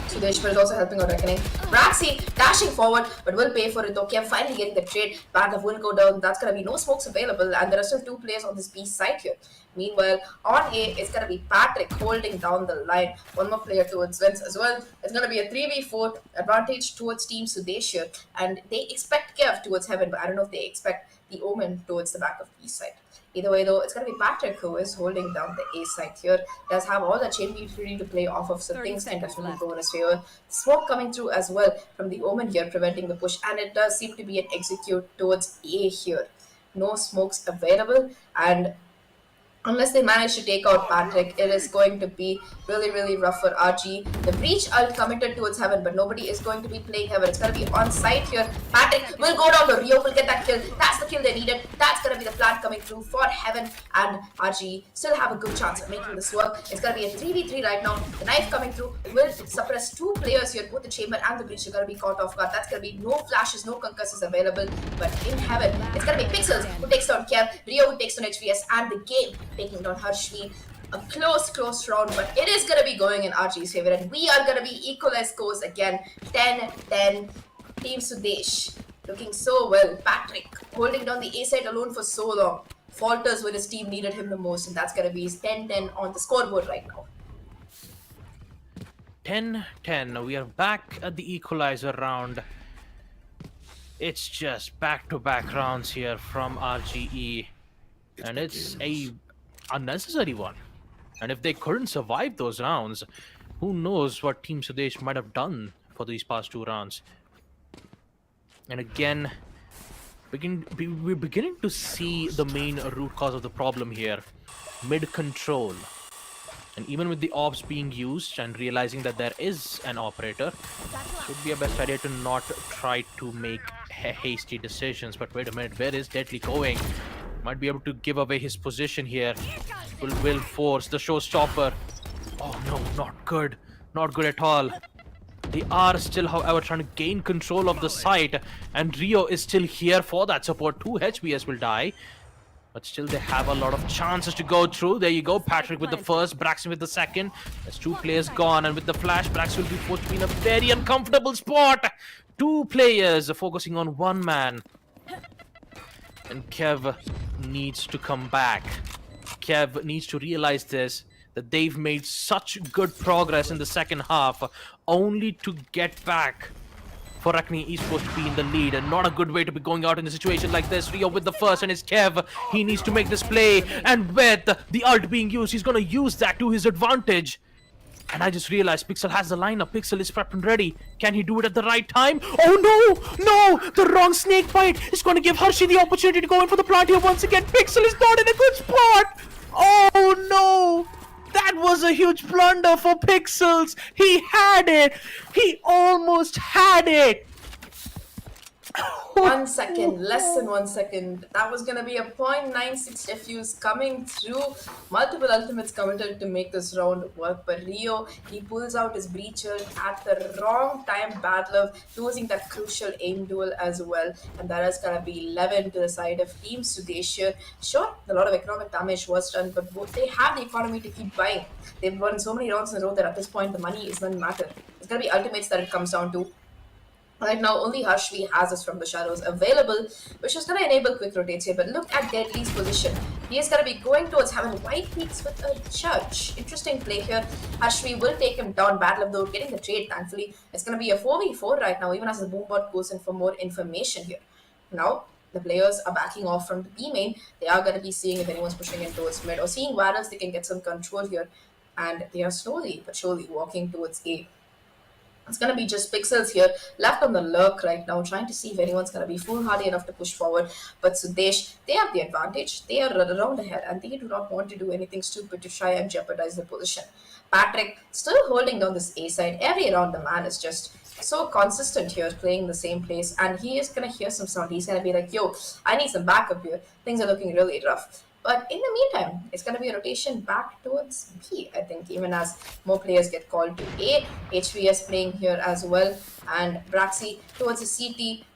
Sudesh, but is also helping out Reckoning. Braxy dashing forward, but will pay for it though. Kev finally getting the trade. Badlove will go down. That's gonna be no smokes available, and there are still 2 players on this B side here. Meanwhile, on A, it's gonna be Patrick holding down the line. One more player towards Vince as well. It's gonna be a 3v4 advantage towards Team Sudesh here, and they expect Kev towards Heaven, but I don't know if they expect the Omen towards the back of the East side. Either way though, it's going to be Patrick who is holding down the A side here. Does have all the chain utility to play off of, so things can definitely go in his favor. Smoke coming through as well from the Omen here, preventing the push, and it does seem to be an execute towards A here. No smokes available, and unless they manage to take out Patrick, it is going to be really, really rough for RG. The breach ult committed towards Heaven, but nobody is going to be playing Heaven. It's going to be on site here. Patrick will go down. The Rio will get that kill. That's the kill they needed. That's going to be the plan coming through for Heaven, and RG still have a good chance of making this work. It's going to be a 3v3 right now. The knife coming through will suppress 2 players here. Both the chamber and the breach are going to be caught off guard. That's going to be no flashes, no concusses available. But in Heaven, it's going to be Pixels who takes down Kev, Rio who takes down HVS, and the game taking down Harshvi. A close round, but it is going to be going in RG's favor, and we are going to be equalized scores again. 10-10, Team Sudesh looking so well. Patrick holding down the A side alone for so long. Falters when his team needed him the most, and that's going to be his 10-10 on the scoreboard right now. 10-10. We are back at the equalizer round. It's just back-to-back rounds here from RGE, and it's a unnecessary one. And if they couldn't survive those rounds, who knows what Team Sudesh might have done for these past 2 rounds. And again, we're beginning to see the main root cause of the problem here. Mid-control. And even with the ops being used and realizing that there is an operator, it would be a best idea to not try to make hasty decisions. But wait a minute, where is Deadly going? Might be able to give away his position here. Will force the showstopper. Oh no, not good. Not good at all. They are still, however, trying to gain control of the site, and Rio is still here for that support. 2 HBS will die, but still they have a lot of chances to go through. There you go, Patrick with the first, Braxton with the second. There's 2 players gone, and with the flash, Braxton will be forced to be in a very uncomfortable spot. 2 players focusing on 1 man. And Kev needs to come back. Kev needs to realize this, that they've made such good progress in the second half, only to get back for Reckoning Esports to be in the lead, and not a good way to be going out in a situation like this. Rio with the first, and it's Kev. He needs to make this play, and with the ult being used, he's going to use that to his advantage. And I just realized Pixel has the lineup. Pixel is prepped and ready. Can he do it at the right time? Oh no! No! The wrong snake bite is going to give Hershey the opportunity to go in for the plant here once again. Pixel is not in a good spot! Oh no! That was a huge blunder for Pixels. He had it. He almost had it. 1 second, less than 1 second. That was gonna be a 0.96 defuse coming through. Multiple ultimates committed to make this round work, but Rio, he pulls out his breacher at the wrong time. Bad Love losing that crucial aim duel as well, and that is gonna be 11 to the side of Team Sudesh. Sure, a lot of economic damage was done, but they have the economy to keep buying. They've won so many rounds in a row that at this point the money is going to matter. It's gonna be ultimates that it comes down to. Right now, only Harshvi has us from the shadows available, which is going to enable quick rotates here. But look at Deadly's position. He is going to be going towards having white peaks with a judge. Interesting play here. Harshvi will take him down. Battle of though getting the trade, thankfully. It's going to be a 4v4 right now, even as the boombot goes in for more information here. Now, the players are backing off from the B main. They are going to be seeing if anyone's pushing in towards mid or seeing where else they can get some control here. And they are slowly but surely walking towards A. It's going to be just Pixels here, left on the lurk right now, trying to see if anyone's going to be foolhardy enough to push forward. But Sudesh, they have the advantage. They are around ahead, and they do not want to do anything stupid to try and jeopardize the position. Patrick still holding down this A side. Every round, the man is just so consistent here, playing the same place, and he is going to hear some sound. He's going to be like, yo, I need some backup here. Things are looking really rough. But in the meantime, it's going to be a rotation back towards B, I think, even as more players get called to A. HVS playing here as well, and Braxi towards the CT.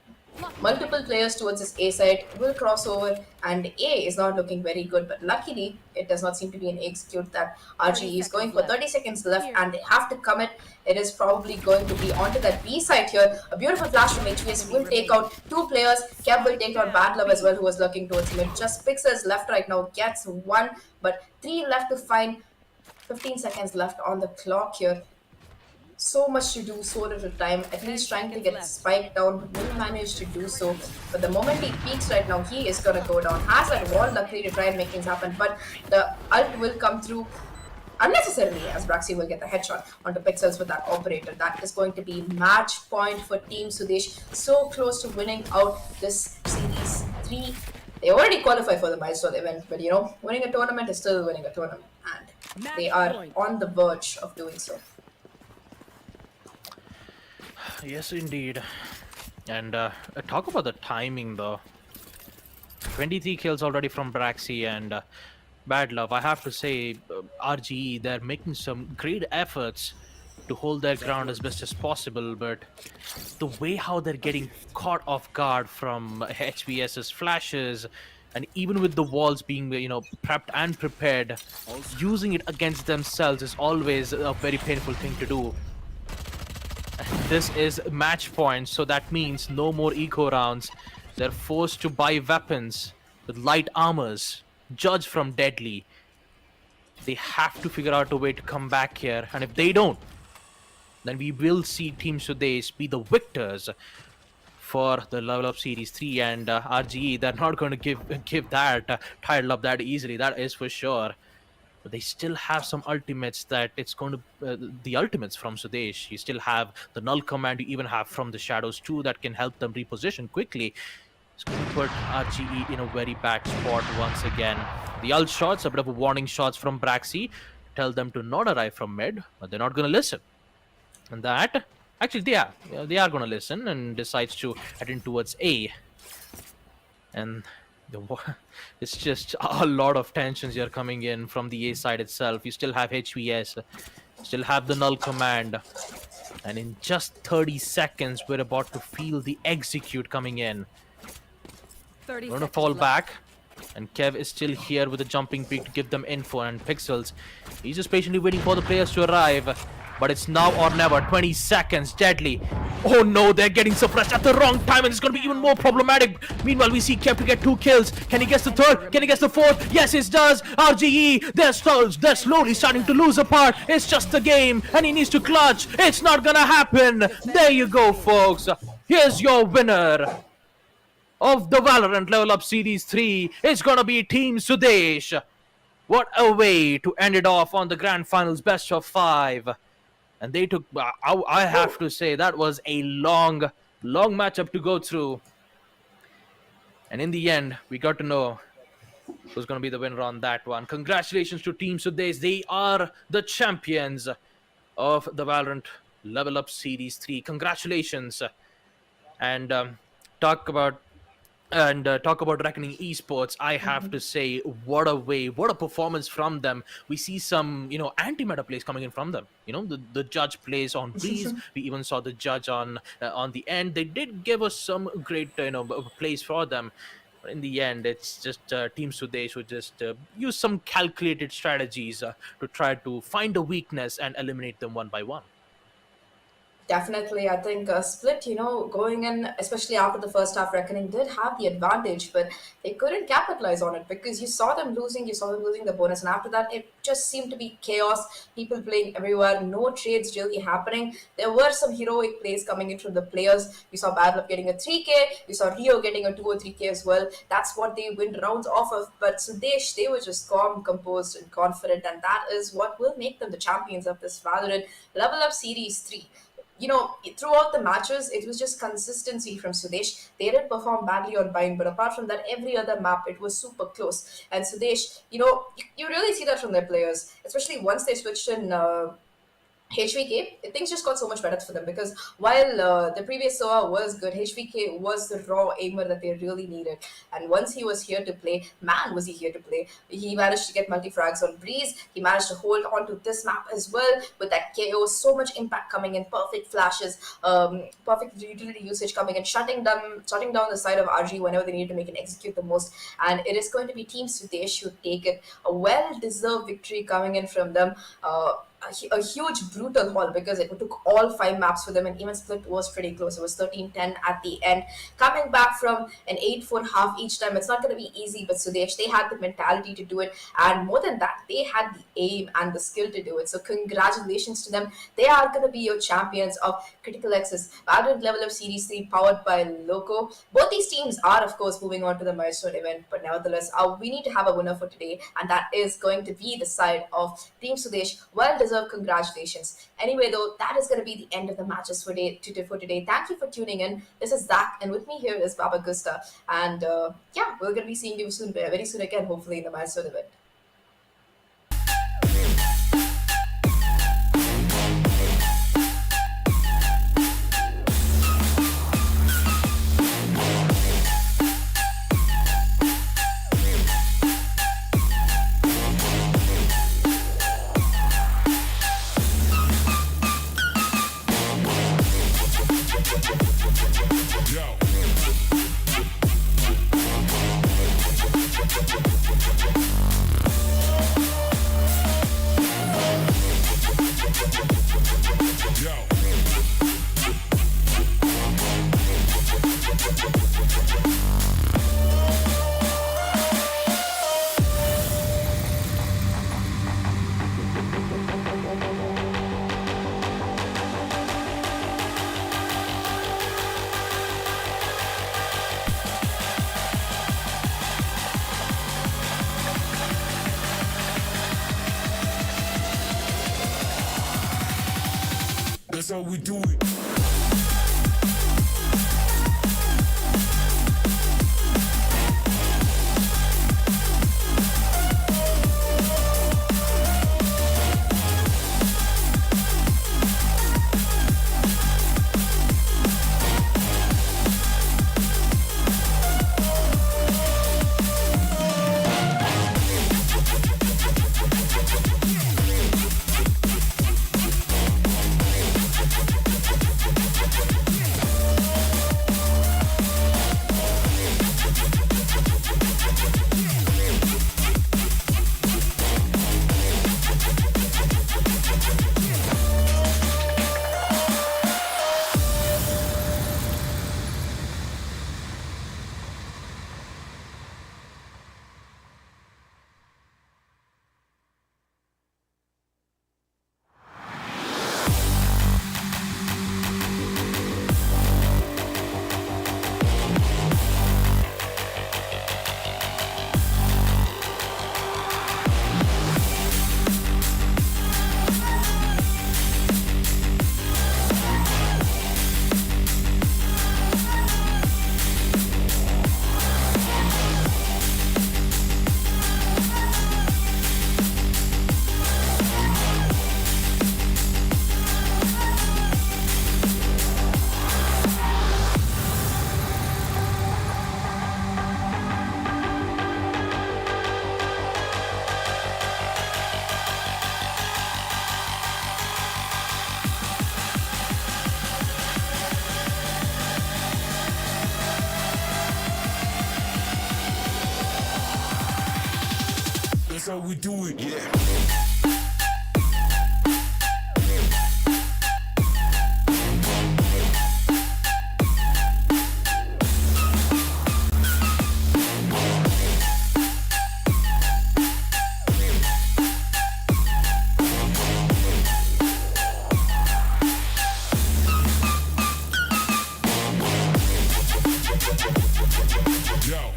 Multiple players towards his A side will cross over, and A is not looking very good. But luckily, it does not seem to be an execute that RGE is going for. 30 seconds left, and they have to commit. It is probably going to be onto that B side here. A beautiful flash from HVS will take out two players. Kev will take out Bad Love as well, who was looking towards mid. Just Pixels left right now, gets one, but three left to find. 15 seconds left on the clock here. So much to do, so little time. At least trying to get Spike down, will manage to do so. But the moment he peaks right now, he is gonna go down. Has that wall luckily to try and make things happen, but the ult will come through unnecessarily as Braxi will get the headshot onto Pixels with that operator. That is going to be match point for Team Sudesh. So close to winning out this Series 3. They already qualified for the milestone event, but you know, winning a tournament is still winning a tournament. And they are on the verge of doing so. Yes, indeed. And talk about the timing, though. 23 kills already from Braxi and Bad Love. I have to say, RGE, they're making some great efforts to hold their ground as best as possible, but the way how they're getting caught off guard from HBS's flashes, and even with the walls being, prepped and prepared, using it against themselves is always a very painful thing to do. This is match point, so that means no more eco rounds. They're forced to buy weapons with light armors, judged from deadly. They have to figure out a way to come back here, and if they don't, then we will see Team Sudesh be the victors for the Level Up Series 3, and RGE, they're not going to give that title up that easily, that is for sure. But they still have some ultimates that it's going to the ultimates from Sudesh. You still have the null command, you even have from the shadows too, that can help them reposition quickly. It's going to put RGE in a very bad spot once again. The ult shots, a bit of a warning shots from Braxi, tell them to not arrive from mid, but they're not going to listen. And that, actually they are going to listen, and decides to head in towards A. And it's just a lot of tensions here coming in from the A side itself. You still have HVS, still have the null command, and in just 30 seconds we're about to feel the execute coming in. We're gonna fall back, and Kev is still here with a jumping peak to give them info, and Pixels, he's just patiently waiting for the players to arrive. But it's now or never. 20 seconds, deadly. Oh no, they're getting suppressed at the wrong time, and it's going to be even more problematic. Meanwhile, we see Kev to get 2 kills. Can he get the third? Can he get the fourth? Yes, it does. RGE, they're slowly starting to lose apart. It's just a game, and he needs to clutch. It's not going to happen. There you go, folks. Here's your winner of the Valorant Level Up Series 3. It's going to be Team Sudesh. What a way to end it off on the Grand Finals best of 5. And they took, I have to say, that was a long matchup to go through. And in the end, we got to know who's going to be the winner on that one. Congratulations to Team Sudesh. They are the champions of the Valorant Level Up Series 3. Congratulations. And talk about Reckoning Esports, I have to say, what a performance from them. We see some, anti-meta plays coming in from them. The judge plays on Breeze. We even saw the judge on the end. They did give us some great, plays for them. But in the end, it's just Team Sudesh who just use some calculated strategies to try to find a weakness and eliminate them one by one. Definitely, I think Split, going in, especially after the first half, Reckoning did have the advantage, but they couldn't capitalize on it because you saw them losing the bonus, and after that, it just seemed to be chaos, people playing everywhere, no trades really happening. There were some heroic plays coming in from the players. You saw Bad Luck getting a 3k, you saw Rio getting a 2 or 3k as well. That's what they win rounds off of, but Sudesh, they were just calm, composed, and confident, and that is what will make them the champions of this Valorant Level Up Series 3. throughout the matches, it was just consistency from Sudesh. They didn't perform badly on Bind, but apart from that, every other map, it was super close. And Sudesh, you really see that from their players, especially once they switched in. HVK, things just got so much better for them because while the previous SOA was good, HVK was the raw aimer that they really needed. And once he was here to play, man, was he here to play. He managed to get multi-frags on Breeze. He managed to hold on to this map as well with that KO. So much impact coming in, perfect flashes, perfect utility usage coming in, shutting down the side of RG whenever they need to make it execute the most. And it is going to be Team Sudesh who take it. A well-deserved victory coming in from them. A huge brutal haul because it took all 5 maps for them, and even split was pretty close. It was 13-10 at the end. Coming back from an 8-4 half each time, it's not going to be easy, but Sudesh, they had the mentality to do it, and more than that, they had the aim and the skill to do it. So congratulations to them. They are going to be your champions of CriticalX's Valorant Level Up Series 3 powered by Loco. Both these teams are, of course, moving on to the Milestone event, but nevertheless, we need to have a winner for today, and that is going to be the side of Team Sudesh. Well-deserved congratulations. Anyway, though, that is going to be the end of the matches for today. Thank you for tuning in. This is Zach, and with me here is Baba Gusta. And yeah, we're going to be seeing you soon, very soon again, hopefully in the Milestone event. That's how we do it. That's how we do it. Yeah. Yo.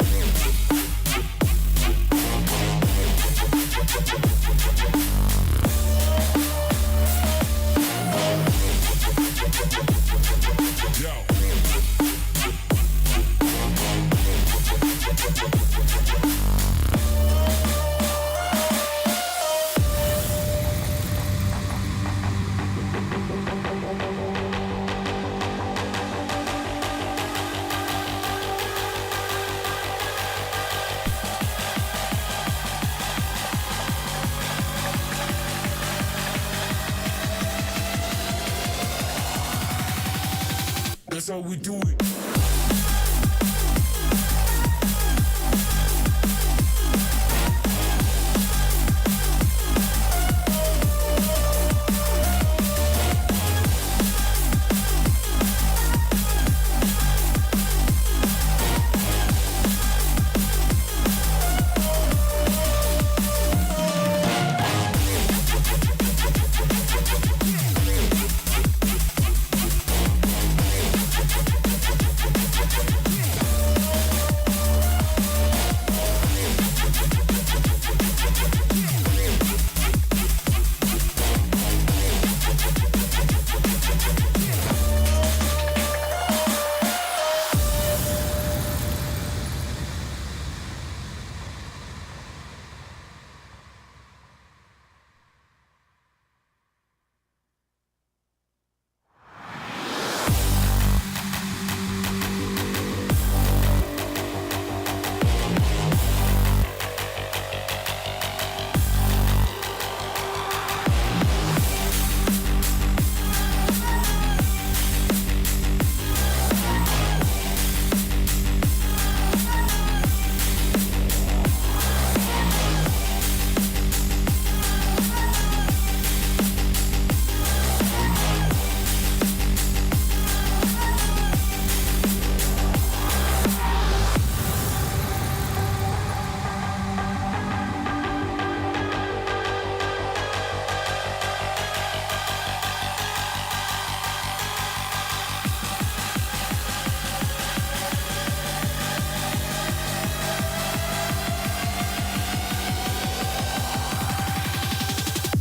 That's how we do it.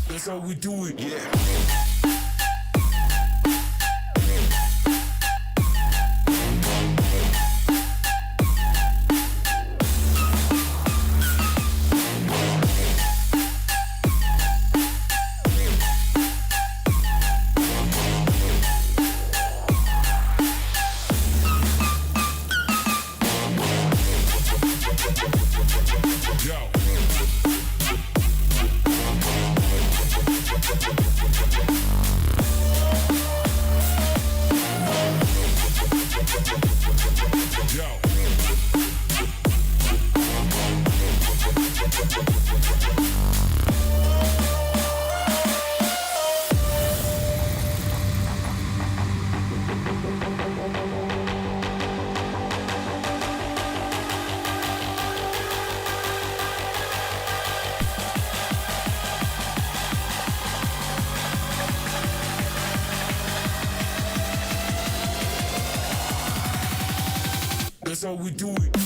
That's how we do it. Yeah. Yo. Yo. That's how we do it.